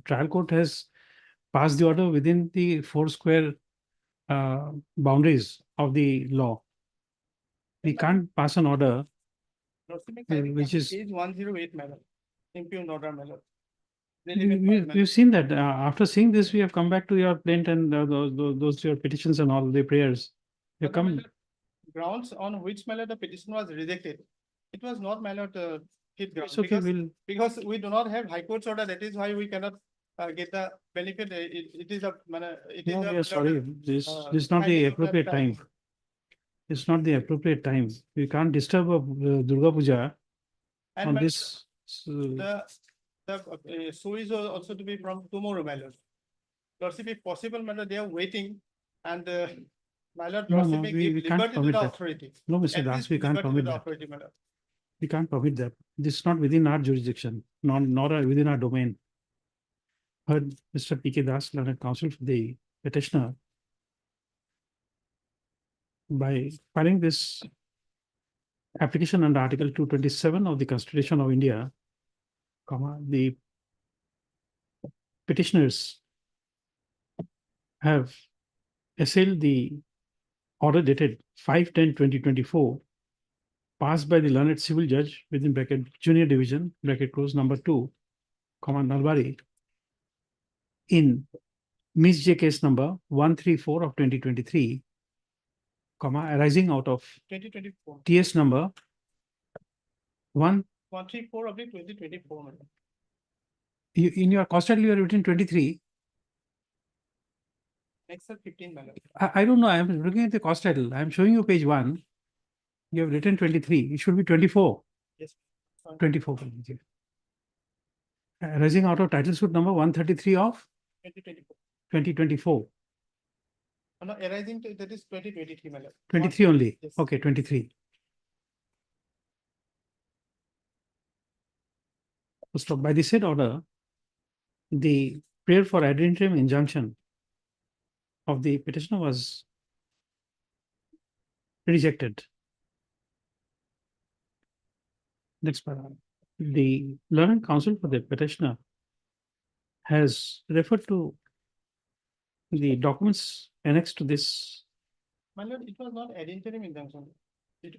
trial court has passed the order within the 4 square boundaries of the law. We can't pass an order Lordship, may kindly which come to is page 108, my lord. impugned order, my lord. We've seen that. After seeing this, we have come back to your plaint and those your petitions and all the prayers. You But my come, lord, grounds on which, my lord, the petition was rejected. It was not, my lord, hit ground, it's okay, because we do not have high court's order. That is why we cannot get the benefit. It is a, it is no, a, we are sorry. This is not the finding of appropriate time. It's not the appropriate time. We can't disturb Durga Puja And on my- this. The show is also to be from tomorrow, my lord. Lordship, if possible, my lord, they are waiting, and my lord, No, lordship no, may we give can't liberty to permit the that. authority. No, Mr. At Das, least we can't liberty to permit the that. authority, my lord. We can't permit that. This is not within our jurisdiction, nor within our domain. Heard Mr. P.K. Das, learned counsel for the petitioner. By filing this application under Article 227 of the Constitution of India, the petitioners have assailed the order dated 5/10/2024, passed by the learned civil judge within bracket junior division bracket close number 2, Nalbari, in Miss J case number 134 of 2023, arising out of 2024. TS number 134 of the 2024, my lord. in your cost title you have written 23. Excel 15, my lord. I don't know. I'm looking at the cost title. I'm showing you page 1. You have written 23. It should be 24. Yes. Sorry. 24. Arising out of title suit number 133 of 2024. 2024. No, arising to, that is 2023, my lord. 23 only. Yes. Okay, 23. So by the said order, the prayer for ad interim injunction of the petitioner was rejected. Next paragraph. The learned counsel for the petitioner has referred to the documents annexed to this. My lord, it was not ad interim injunction.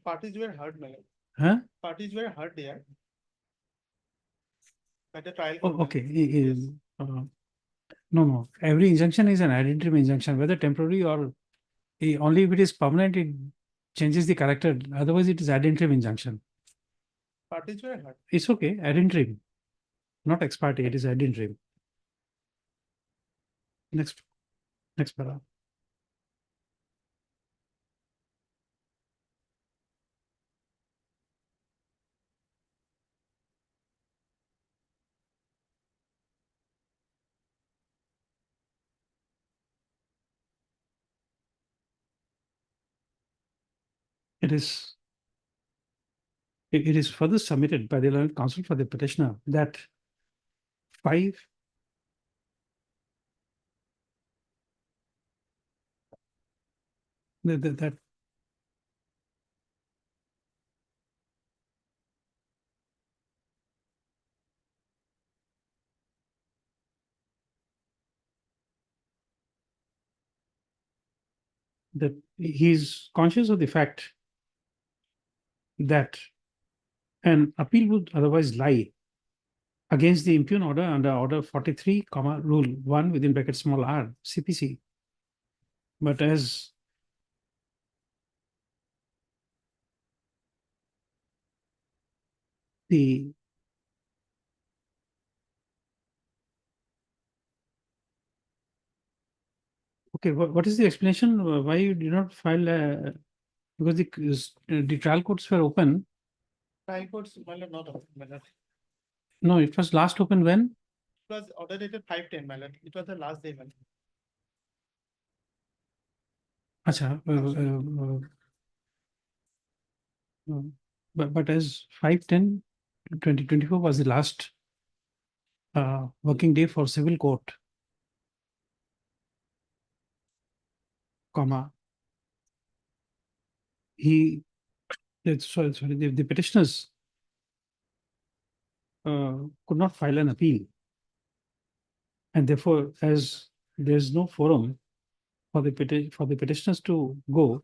Parties were heard, my lord. Huh? Parties were heard there. At the trial. Oh, court, my okay. lord. No. Every injunction is an ad interim injunction, whether temporary or only if it is permanent, it changes the character. Otherwise, it is ad interim injunction. Parties were heard. It's okay, ad interim, not ex parte. It is ad interim. Next paragraph. It is further submitted by the learned counsel for the petitioner that 5 that he is conscious of the fact that an appeal would otherwise lie against the impugn order under order 43, rule 1 within bracket small r CPC. But as the okay, what is the explanation why you did not file because the trial courts were open? Trial courts, my lord, not open, my lord. No, it was last open when? It was order dated 5/10, my lord. It was the last day, my lord. Acha, but as 5/10/2024 was the last working day for civil court, the petitioners could not file an appeal. And therefore, as there is no forum for the petitioners to go,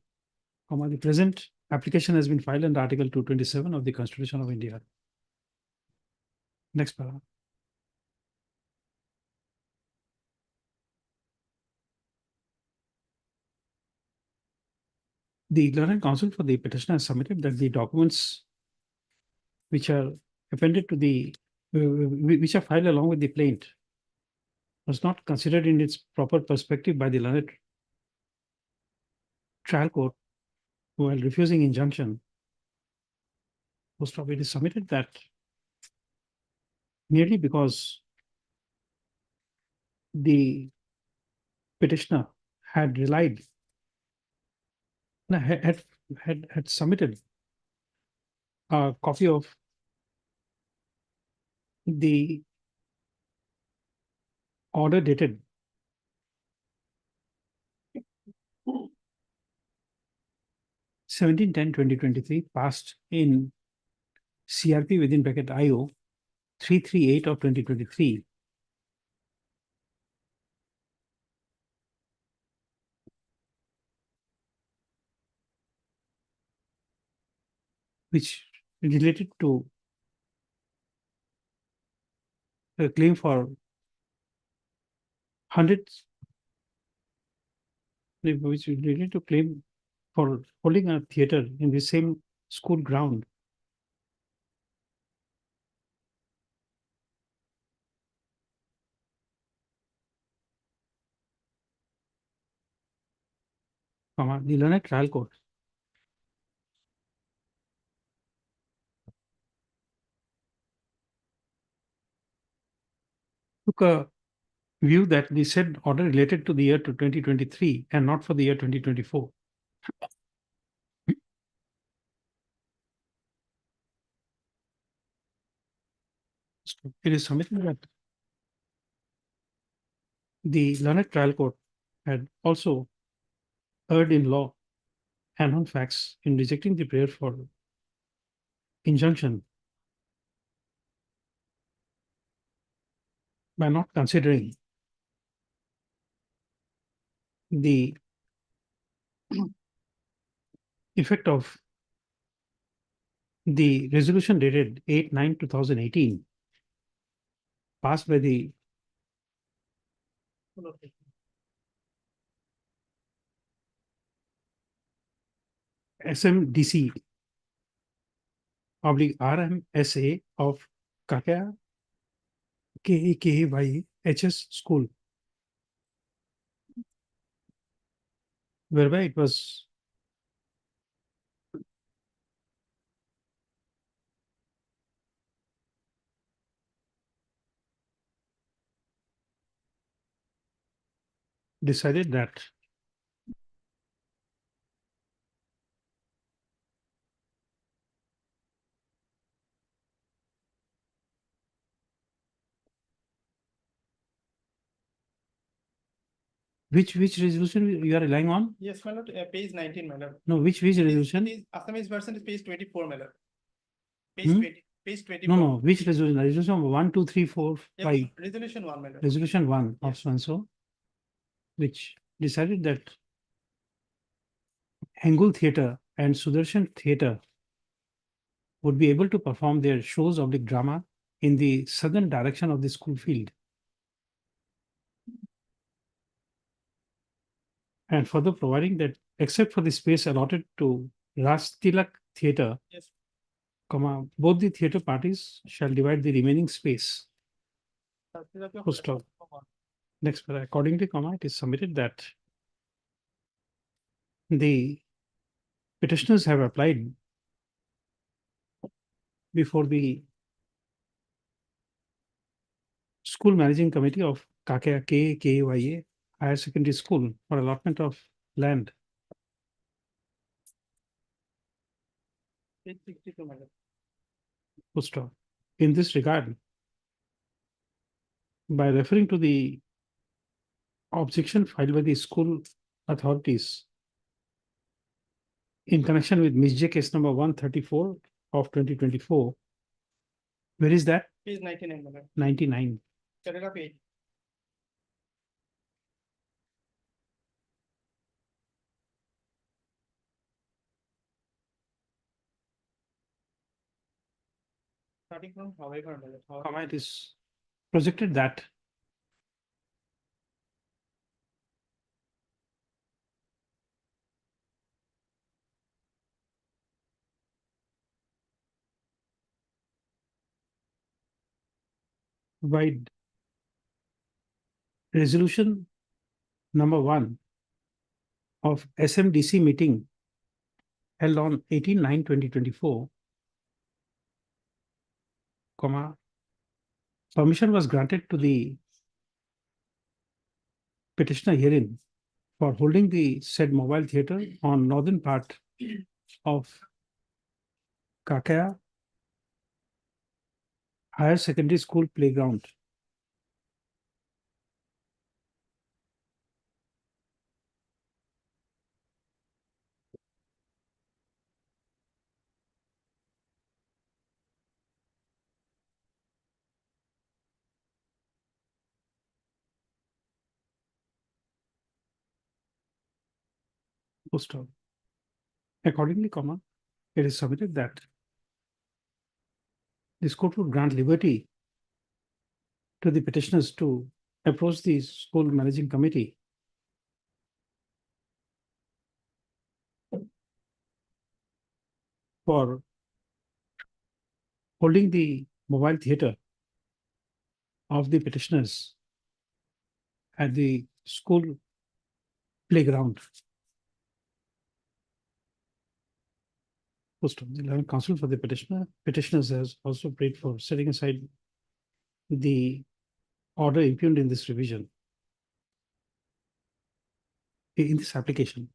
the present application has been filed under Article 227 of the Constitution of India. Next paragraph. The learned counsel for the petitioner has submitted that the documents which are appended to the, which are filed along with the plaint was not considered in its proper perspective by the learned trial court while refusing injunction. Most probably it is submitted that merely because the petitioner had relied, no, had submitted a copy of the order dated 17/10/2023 passed in CRP within bracket IO 338 of 2023, which related to a claim for hundreds, which related to claim for holding a theater in the same school ground. The learned trial court took a view that the said order related to the year to 2023 and not for the year 2024. It is submitted that the learned trial court had also erred in law and on facts in rejecting the prayer for injunction by not considering the effect of the resolution dated 8/9/2018 passed by the SMDC oblique RMSA of Kakaya KAKYHS school, whereby it was decided that which resolution you are relying on? Yes, my lord, page 19, my lord. No, which resolution? Assamese version is page 24, my lord. Hmm? Page No, 24. no, which resolution? Resolution 1, 2, 3, 4, Yes, 5. resolution 1, my lord. Resolution 1 of so which decided that Hangul Theatre and Sudarshan Theatre would be able to perform their shows of the drama in the southern direction of the school field. And further providing that except for the space allotted to Rastilak Theatre, Yes. both the theatre parties shall divide the remaining space. Full stop. Next, accordingly, it is submitted that the petitioners have applied before the school managing committee of KAKYA Higher Secondary School for allotment of land. Page 62, my lord. Full stop. In this regard, by referring to the objection filed by the school authorities in connection with J case number 134 of 2024, where is that? Page 99, my lord. 99. Paragraph 8. Starting from however, how comma, it is projected that by resolution number 1 of SMDC meeting held on 18/9/2024, comma, permission was granted to the petitioner herein for holding the said mobile theatre on northern part of Kakaya Higher Secondary School playground. Post of. Accordingly, comma, it is submitted that this court would grant liberty to the petitioners to approach the school managing committee for holding the mobile theatre of the petitioners at the school playground. Post of the 11th counsel for the petitioners has also prayed for setting aside the order impugned in this revision, in this application.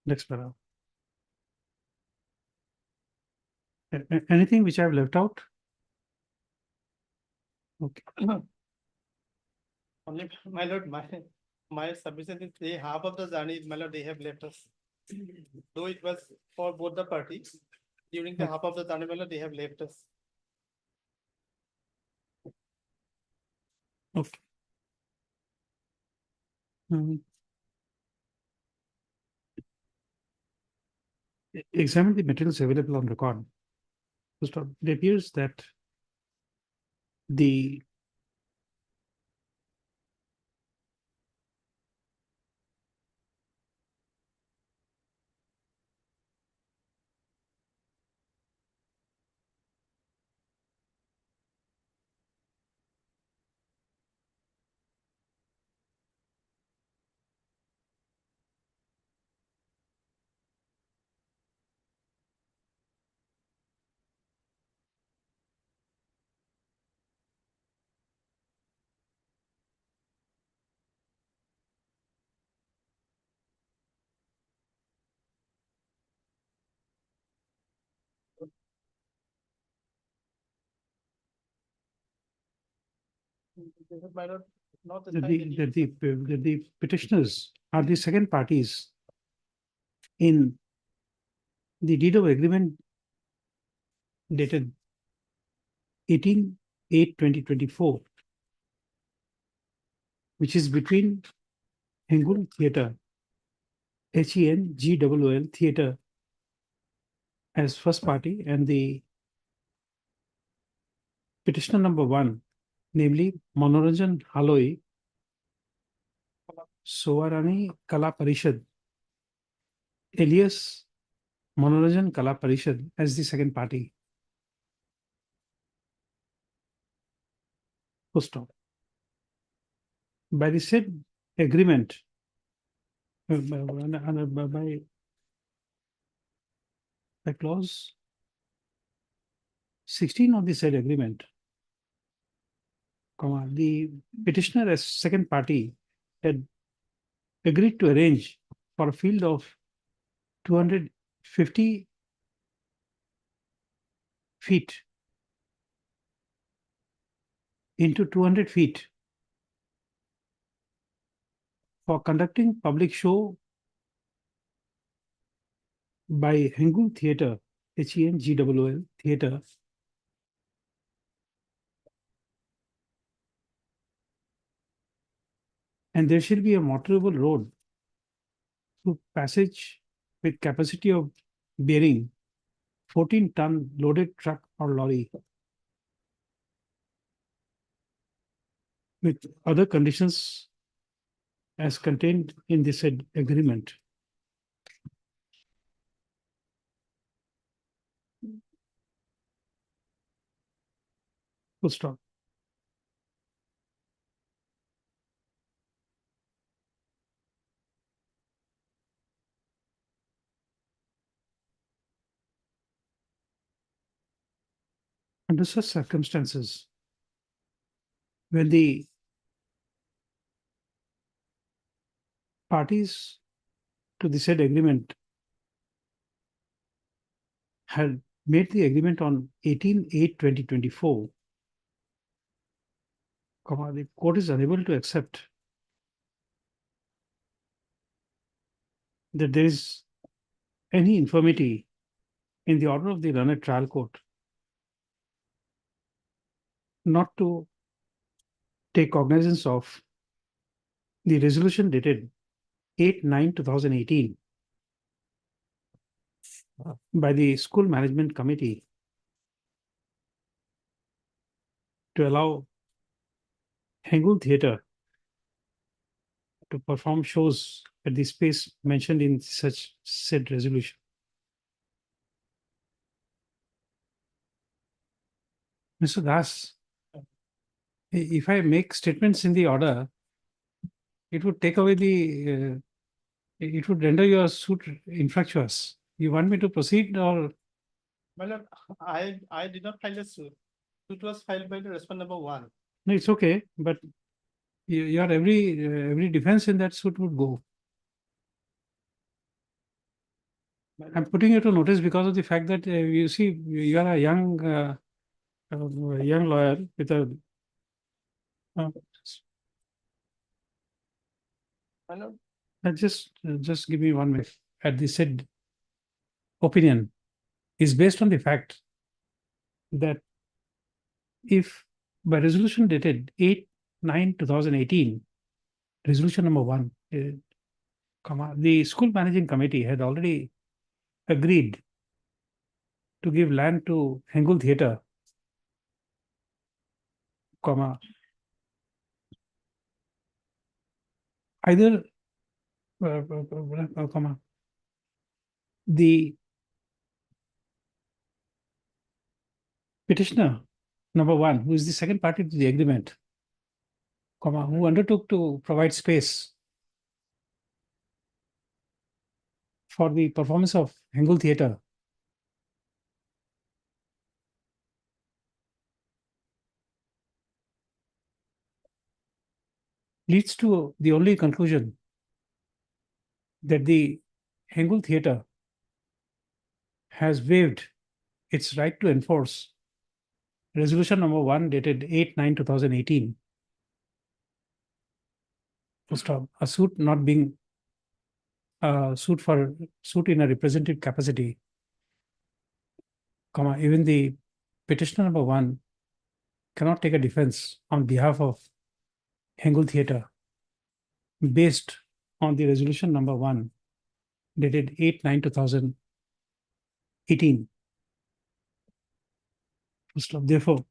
Next paragraph. Anything which I have left out? Okay. only, my lord, my submission is they half of the journey, my lord, they have left us. Though it was for both the parties, during the half of the journey, my lord, they have left us. Okay. Examine the materials available on record. First of all, it appears that the My lord, not the. the petitioners are the second parties in the deed of agreement dated 18/8/2024, which is between Hengul Theatre, HENGOOL Theatre as first party, and the petitioner number 1, namely Manoranjan Haloi Sowarani Kala Parishad, alias Manoranjan Kala Parishad, as the second party. Full stop. By the said agreement, by clause 16 of the said agreement, the petitioner as second party had agreed to arrange for a field of 250 feet into 200 feet for conducting public show by Hengul Theatre, HENGOOL Theatre, and there shall be a motorable road through passage with capacity of bearing 14-ton loaded truck or lorry with other conditions as contained in this agreement. Full stop. Under such circumstances, when the parties to the said agreement had made the agreement on 18/8/2024, the court is unable to accept that there is any infirmity in the order of the learned trial court not to take cognizance of the resolution dated 8/9/2018 by the School Management Committee to allow Hangul Theatre to perform shows at the space mentioned in such said resolution. Mr. Das, if I make statements in the order, it would take away it would render your suit infructuous. You want me to proceed or? My lord, I did not file a suit. Suit was filed by the respondent number 1. No, it's okay, but your every defense in that suit would go. I'm putting you to notice because of the fact that you see, you are a young lawyer with a. My lord, Just give me 1 minute. At the said opinion is based on the fact that if by resolution dated 8/9/2018, resolution number 1, the school managing committee had already agreed to give land to Hangul Theatre, either the petitioner number 1, who is the second party to the agreement, who undertook to provide space for the performance of Hangul Theatre, leads to the only conclusion that the Hangul Theatre has waived its right to enforce resolution number 1 dated 8/9/2018. A suit not being suit in a representative capacity, even the petitioner number 1 cannot take a defense on behalf of Hangul Theatre based on the resolution number 1 dated 8/9/2018. Therefore,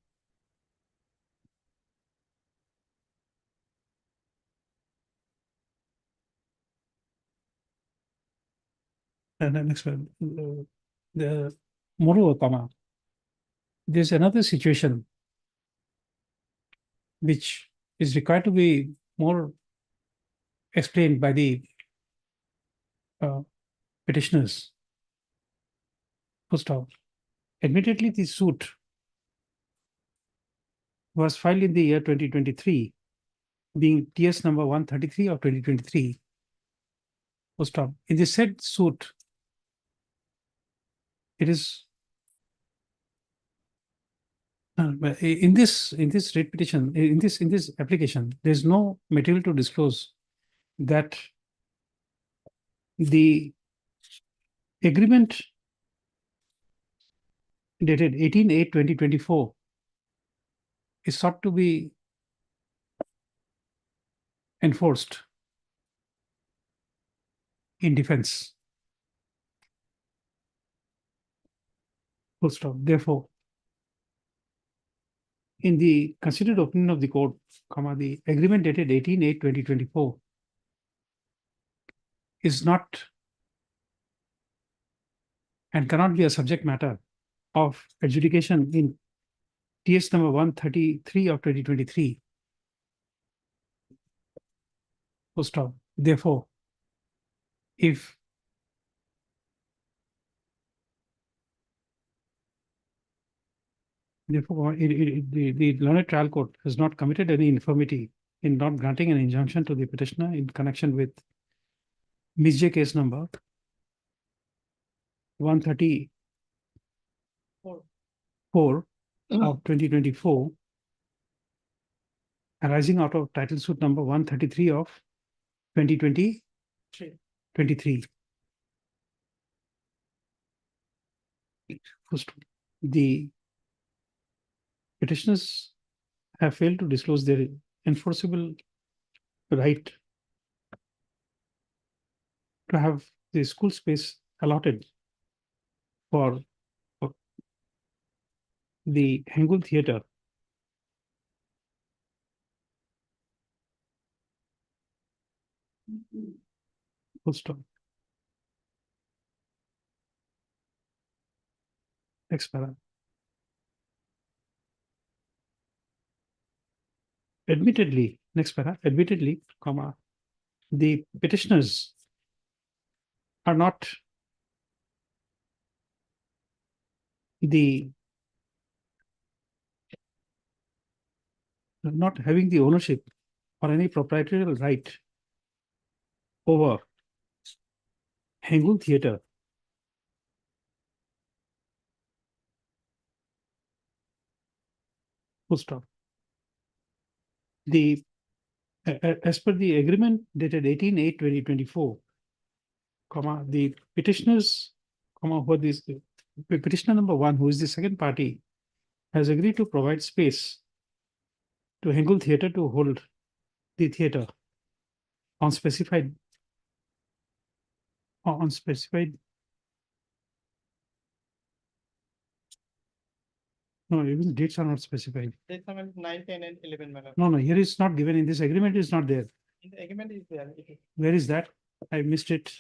and the next one, moreover, there's another situation which is required to be more explained by the petitioners. First off, admittedly, the suit was filed in the year 2023, being TS number 133 of 2023. First off, in the said suit, it is in this writ petition, in this application, there is no material to disclose that the agreement dated 18/8/2024 is sought to be enforced in defense. Full stop. Therefore, in the considered opinion of the court, the agreement dated 18/8/2024 is not and cannot be a subject matter of adjudication in TS number 133 of 2023. Full stop. Therefore, if therefore, the learned trial court has not committed any infirmity in not granting an injunction to the petitioner in connection with Ms. J case number 134 of 2024 arising out of title suit number 133 of 2023. First, the petitioners have failed to disclose their enforceable right to have the school space allotted for the Hangul Theatre. Full stop. Next para. Admittedly, next para, admittedly, comma, the petitioners are not not having the ownership or any proprietary right over Hangul Theatre. Full stop. The as per the agreement dated 18/8/2024, comma, the petitioners, comma, who this petitioner number 1, who is the second party, has agreed to provide space to Hangul Theatre to hold the theatre on specified no, even dates are not specified. Dates are 9, 10, and 11, madam. No, here is not given in this agreement, is not there. In the agreement is there. Where is that? I missed it.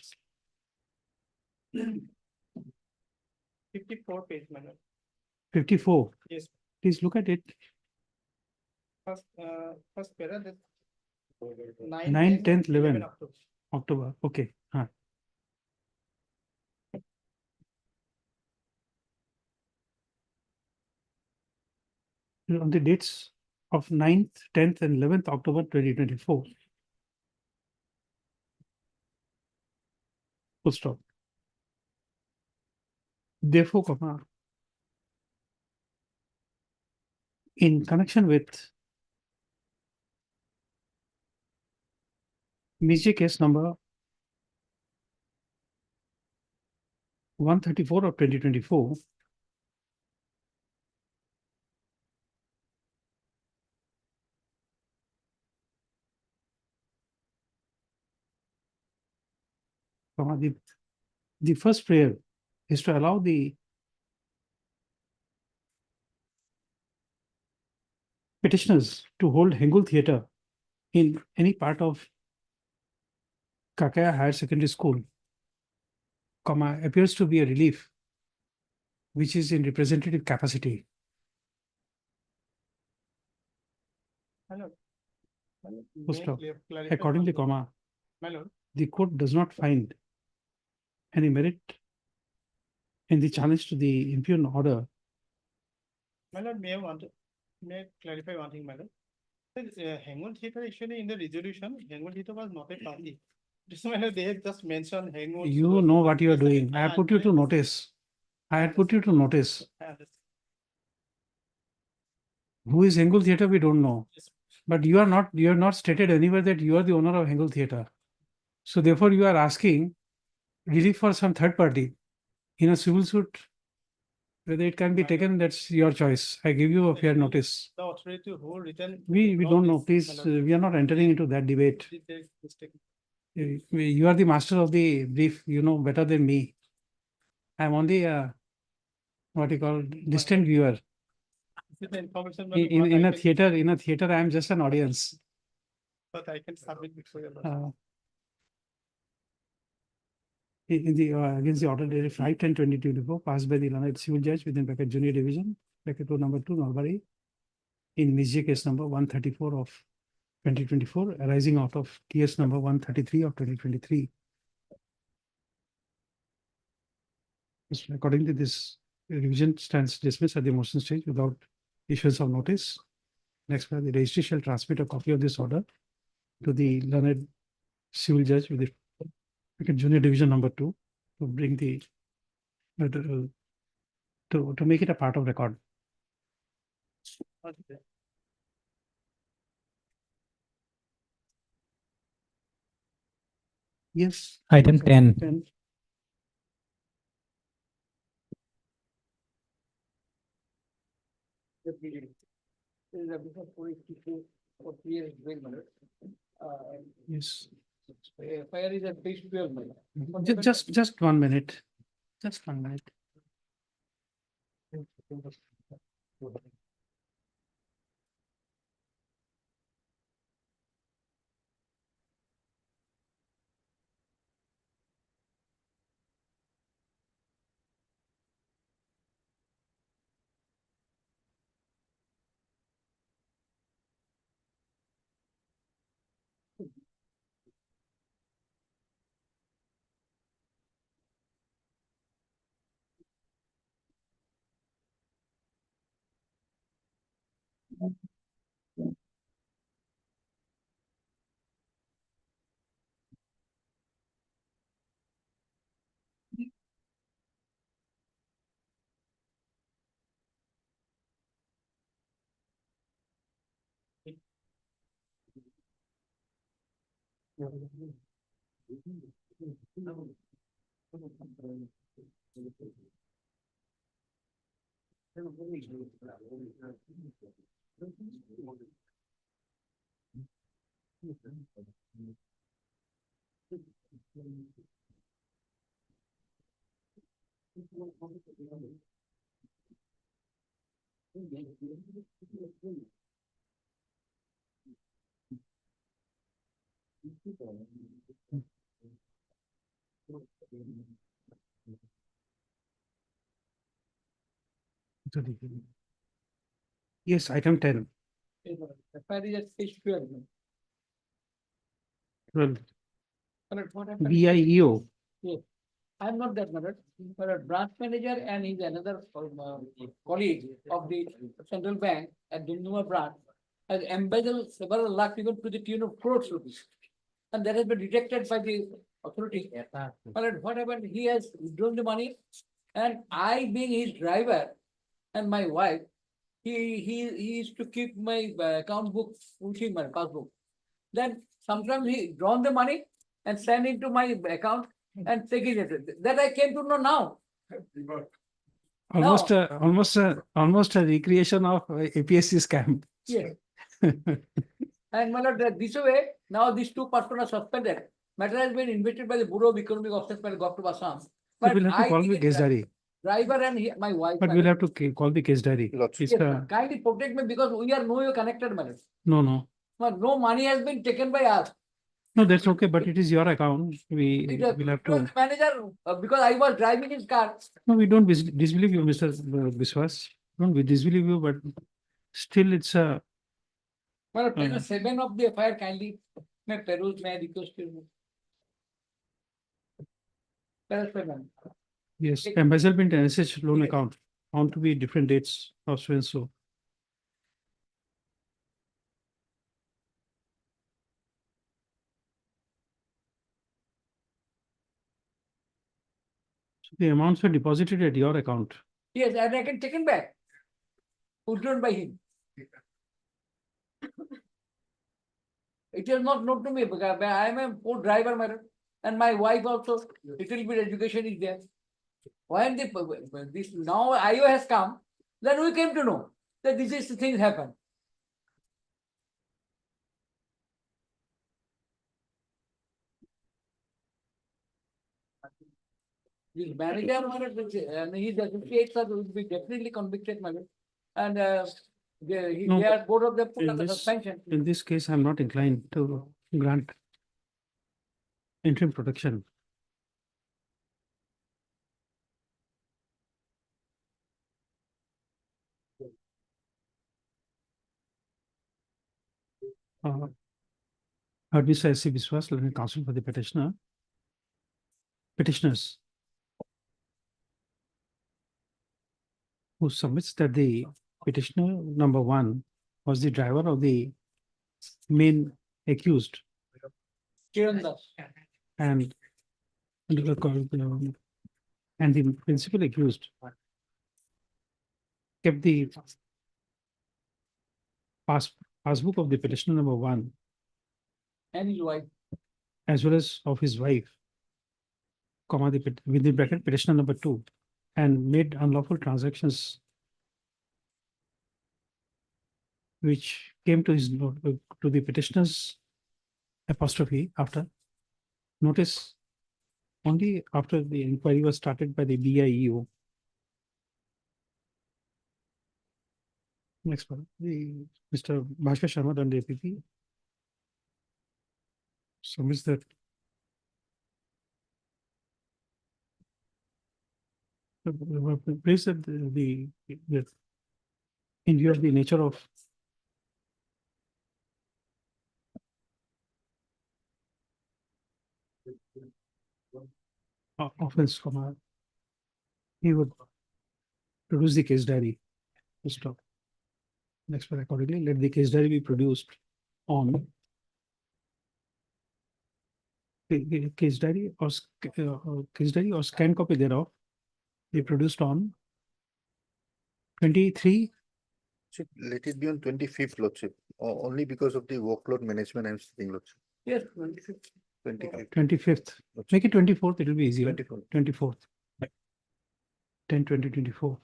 54 page, madam. 54. Yes. Please look at it. First paragraph. 9, 10th, 11. October. October. Okay. On the dates of 9th, 10th, and 11th October 2024. Full stop. Therefore, comma, in connection with Ms. J case number 134 of 2024, the first prayer is to allow the petitioners to hold Hangul Theatre in any part of Kakaya Higher Secondary School, comma, appears to be a relief which is in representative capacity. Hello. Full stop. Accordingly, comma, the court does not find any merit in the challenge to the impugned order. My lord, may I clarify one thing, madam? Hangul Theatre actually in the resolution, Hangul Theatre was not a party. Just my lord, they have just mentioned Hangul. You know what you are doing. I have put you to notice. I had put you to notice. Who is Hangul Theatre? We don't know. But you have not stated anywhere that you are the owner of Hangul Theatre. So therefore, you are asking relief for some third party in a civil suit. Whether it can be taken, that's your choice. I give you a fair notice. The authority to hold written. We don't know. Please, we are not entering into that debate. You are the master of the brief. You know better than me. I'm only what you call distant viewer. The information. In a theater, I am just an audience. But I can submit before your. In the against the order dated 5/10/2024 passed by the Learned Civil Judge within bracket Junior Division, bracket row number 2, Nalbari, in Misja case number 134 of 2024, arising out of TS number 133 of 2023. According to this, revision stands dismissed at the motion stage without issuance of notice. Next, the registry shall transmit a copy of this order to the Learned Civil Judge with the Junior Division number 2 to bring the to make it a part of record. Yes. Item 10. Yes. Fire is at page 12. Just 1 minute. Just 1 minute. Yes, item 10. Fire is at page 12. 12. Correct, what happened? BIEO. Yes. I'm not that matter, but a branch manager and his another colleague of the central bank at Dunduma branch has embezzled several lakh even to the tune of crores rupees. And that has been detected by the authority. But what happened? He has withdrawn the money, and I, being his driver and my wife, he used to keep my account book, my passbook. Then sometimes he drawn the money and send into my account and taking it. That I came to know now. Almost a recreation of APSC scam. Yes. And my lord, this way, now these two persons are suspended. Matter has been investigated by the Bureau of Economic Assessment, Government of Assam. So we'll have to call the case diary. Driver and my wife. But we'll have to call the case diary. Yes, kindly protect me because we are no connected, man. No. But no money has been taken by us. No, that's okay, but it is your account. We will have to. Manager, because I was driving his car. No, we don't disbelieve you, Mr. Biswas. Don't we disbelieve you, but still it's a. Well, 7 of the FIR kindly. May peruse, may I request you. Yes, embezzlement and SH loan account found to be different dates of so and so. So the amounts were deposited at your account. Yes, and I can take it back. Withdrawn by him. It is not known to me because I am a poor driver, madam, and my wife also. Little bit education is there. When this now IO has come, then we came to know that this is the things happen. This manager, my lord, and his associates will be definitely convicted, my lord. And No, they are both of them put in under this, suspension. in this case, I'm not inclined to grant interim protection. Mr. S.C. Biswas, learned counsel for the petitioners, who submits that the petitioner number one was the driver of the main accused Kiran Das. and and the principal accused kept the passbook of the petitioner number one And his wife. as well as of his wife, comma, within bracket petitioner number two, and made unlawful transactions which came to his to the petitioner's apostrophe after notice only after the inquiry was started by the BIEO. Next one, Mr. Bhaskar Sharma done the APP. Submits that place that the in view of the nature of offense, he would produce the case diary to stop. Next one, accordingly, let the case diary be produced on the case diary or scan copy thereof be produced on 23. Let it be on 25th, Lordship, only because of the workload management I'm saying, Lordship. Yes, 25th. 25th. Make it 24th, it will be easier. 24th. 24th. 10, 20, 24.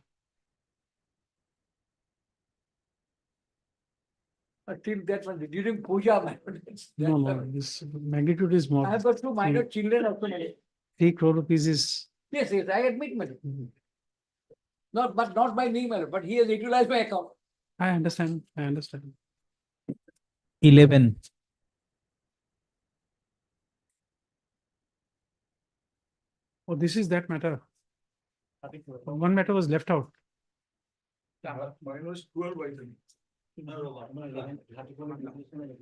Till that one, during puja, my lord. No, no, this magnitude is more. I have got two minor children also. 3 crore rupees is. Yes, yes, I admit, my lord. But not by me, my lord, but he has utilized my account. I understand. 11. Oh, this is that matter. One matter was left out. Mine was 12 by then.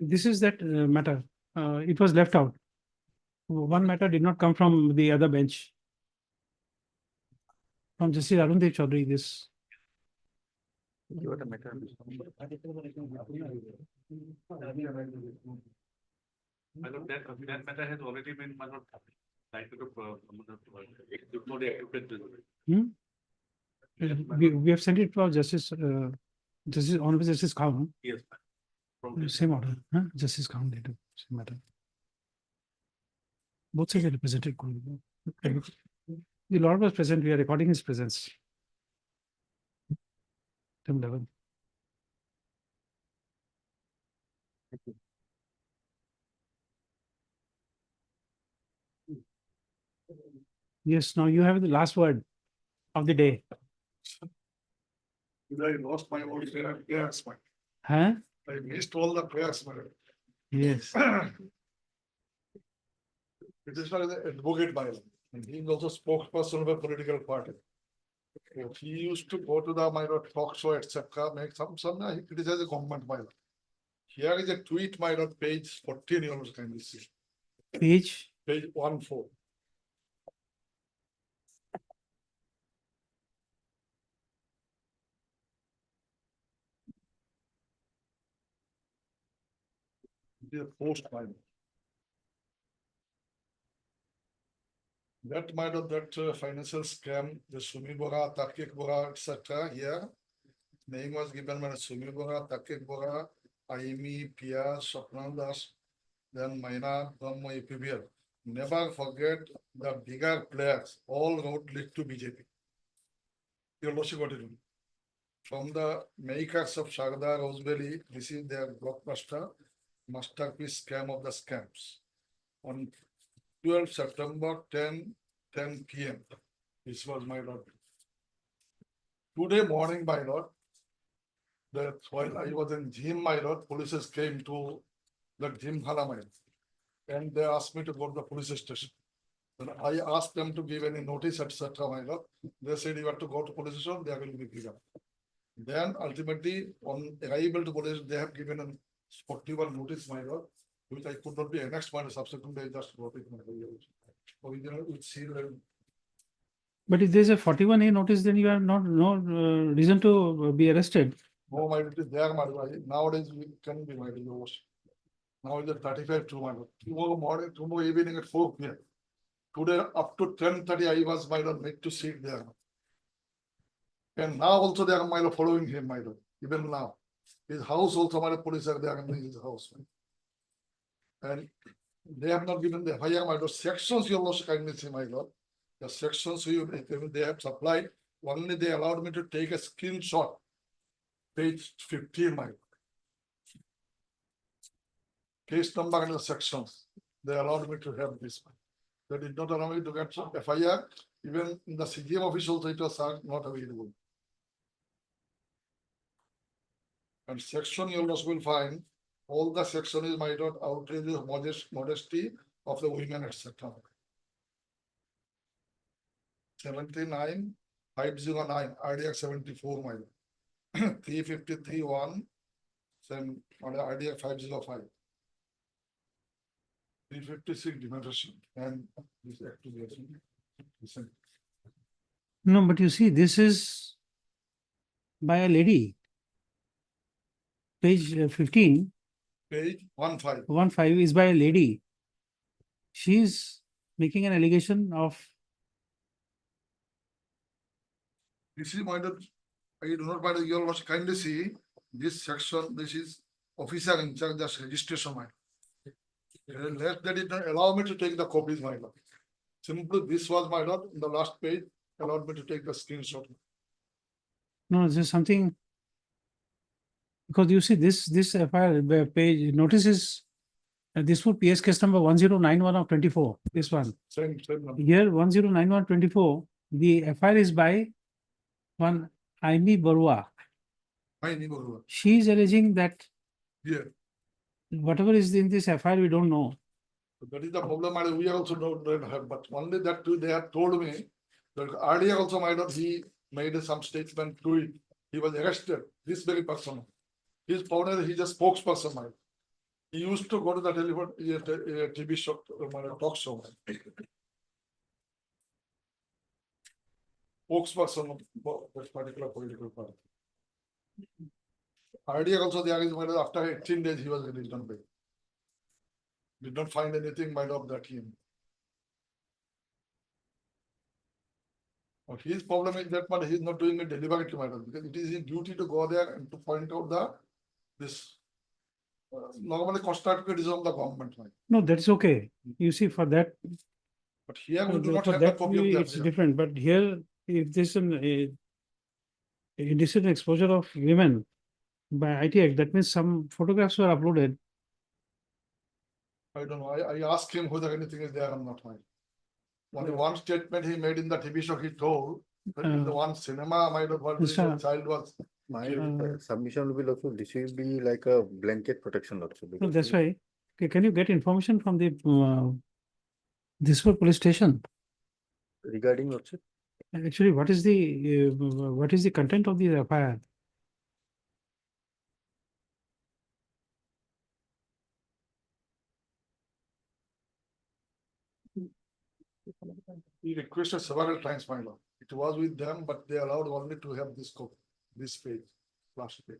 This is that matter. It was left out. One matter did not come from the other bench. From Justice Arundev Chaudhary, this. What a matter. That matter has already been We have sent it for Justice Honorable Justice Kaun. Yes. Same order, huh? Justice Kaun did same matter. Both sides are represented. The Lord was present. We are recording his presence. Item 11. Yes, now you have the last word of the day. I lost my old prayers, man. Huh? I missed all the prayers, man. Yes. Petitioner is an advocate by law, and he is also spokesperson of a political party. So he used to go to the talk show, etc., make some he criticizes the government by law. Here is a tweet, my lord, page 14, you almost can see. Page 14. The post, my lord. That might have that financial scam, the Sumi Bora, Takik Bora, etc. Here, name was given by Sumi Bora, Takik Bora, Aimi, Pia, Soprandas, then Maina, Brahma, APBL. Never forget the bigger players, all road lead to BJP. Your lordship got it. From the makers of Sharda Rosebelly, this is their blockbuster masterpiece scam of the scams. On 12 September 10 p.m. This was my lord. Today morning, my lord, that while I was in gym, my lord, police came to the gym hall, my lord, and they asked me to go to the police station. And I asked them to give any notice, etc. My lord. They said you have to go to police station, they are going to be picked up. Then ultimately, on arrival to police, they have given a 41 notice, my lord, which I could not be annexed, my subsequently I just wrote it, my lord. Original with seal and But if there's a 41A notice, then you have no reason to be arrested. no, my lord, it is there, my lord. Nowadays we can be, my lord. Now it is 35 to my lord. Tomorrow morning, tomorrow evening at 4 p.m. Today up to 10:30, I was, my lord, made to sit there. And now also they are, my lord, following him, my lord, even now. His house also, my lord, police are there in his house. And they have not given the FIR, my lord, sections you lost kindness, my lord. The sections they have supplied, only they allowed me to take a screenshot. Page 15, my lord. Case number and the sections, they allowed me to have this one. They did not allow me to get FIR, even in the CGM officials, it was not available. And section you also will find, all the section is, my lord, outrageous modesty of the women, etc. 79, 509, idea 74, my lord. 353, 1, then idea 505. 356 demonstration and this activation. No, but you see, this is by a lady. Page 15. Page 15. 15 is by a lady. She's making an allegation of. This is my lord. I do not mind you all must kindly see this section. This is officer in charge of registration. Less they did not allow me to take the copies, my lord. Simply this was, my lord, in the last page, allowed me to take the screenshot. No, there's something. Because you see this FIR page notices this would PS case number 1091 of 24. This one. Same number. Here 1091/24. The FIR is by one Aimi Barua. She is alleging that Yeah. whatever is in this FIR we don't know. That is the problem, my lord. We also don't have, but only that too, they have told me that earlier also, my lord, he made some statement to it. He was arrested, this very person. His founder, he's a spokesperson, my lord. He used to go to the telephone, TV show, my lord, talk show. Spokesperson of that particular political party. Earlier also, there is, my lord, after 18 days, he was released on bail. Did not find anything, my lord, that him. His problem is that he is not doing it deliberately, my lord, because it is his duty to go there and to point out this normally constituted is on the government. No, that's okay. You see, for that. But here we do not for have the that copy of that. it's different. But here, if there's an indecent exposure of women by IT Act, that means some photographs were uploaded. I don't know. I asked him whether anything is there or not. Only one statement he made in the TV show, he told that in the one cinema, my child was. My submission will be also, this will be like a blanket protection also. No, because that's why. Okay, can you get information from the this police station? regarding also, Actually, what is the content of the FIR? He requested several times, my lord. It was with them, but they allowed only to have this copy, this page, last page.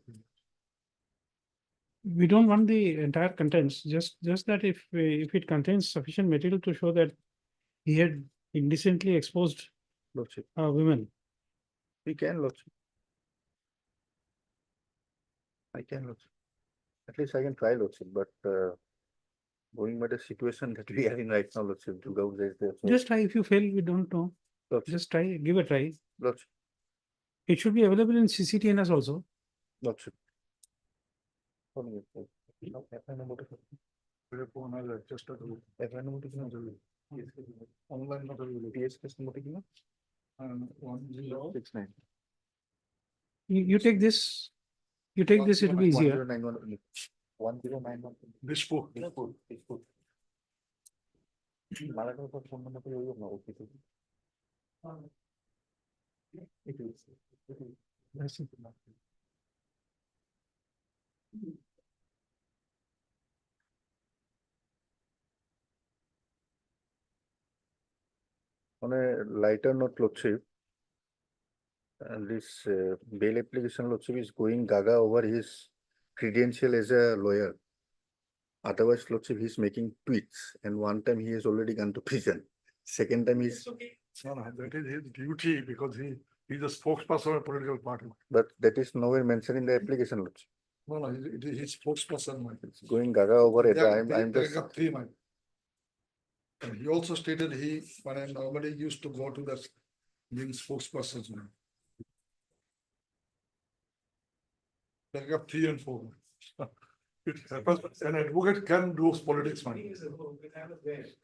We don't want the entire contents, just that if it contains sufficient material to show that he had indecently exposed lordship, women. we can lordship. I can lordship. At least I can try lordship, but going by the situation that we are in right now, lordship, to go there. Just try. If you fail, we don't know. Lordship. Just try, give a try. Lordship. It should be available in CCTNS also. Lordship. Online not available. PS case number 1069. You take this, it will be easier. 1091. Dispute. On a lighter note, Lordship, this bail application, Lordship, is going gaga over his credential as a lawyer. Otherwise, Lordship, he's making tweets, and one time he has already gone to prison. Second time he's, No, that is his duty because he's a spokesperson of a political party. but that is nowhere mentioned in the application, Lordship. No, it is his spokesperson, man. It's going gaga over it. Yeah, I'm just, paragraph 3, man. And he also stated when I normally used to go to the spokespersons, man. Paragraph 3 and 4. It happens, an advocate can do politics, man.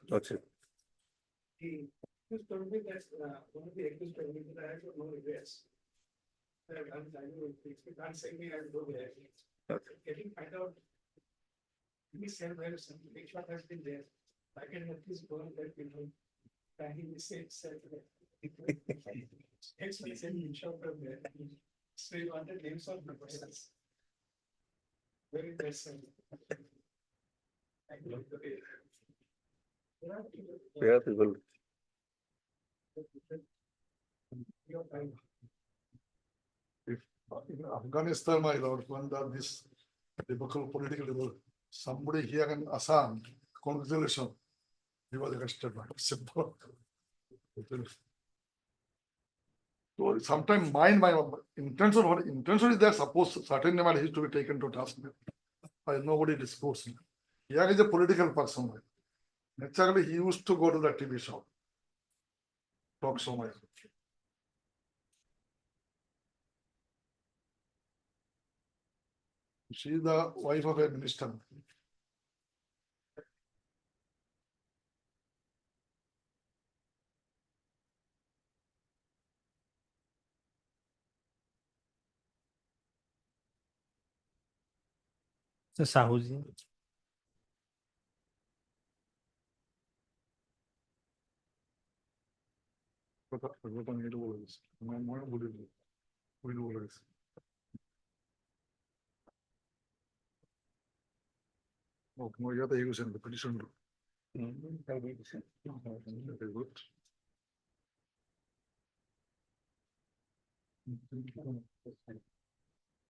Lordship. He just told me that one of the accused told me that I have no regrets. Can't say me I go there. Getting find out. He said there is some big shot has been there. I can at least go and let people. And he said actually said in shop from there. So he wanted names of the persons. Very interesting. Yeah, people. If in Afghanistan, my lord, when this difficult political level, somebody here in Assam, congratulations, he was arrested by simple. So sometimes my intention is there, suppose certain name is to be taken to task by nobody discourse. Here is a political person. Naturally, he used to go to the TV show. Talk so much. She is the wife of a minister. So Sahuji. Oh, no, you are the use in the petition. Very good.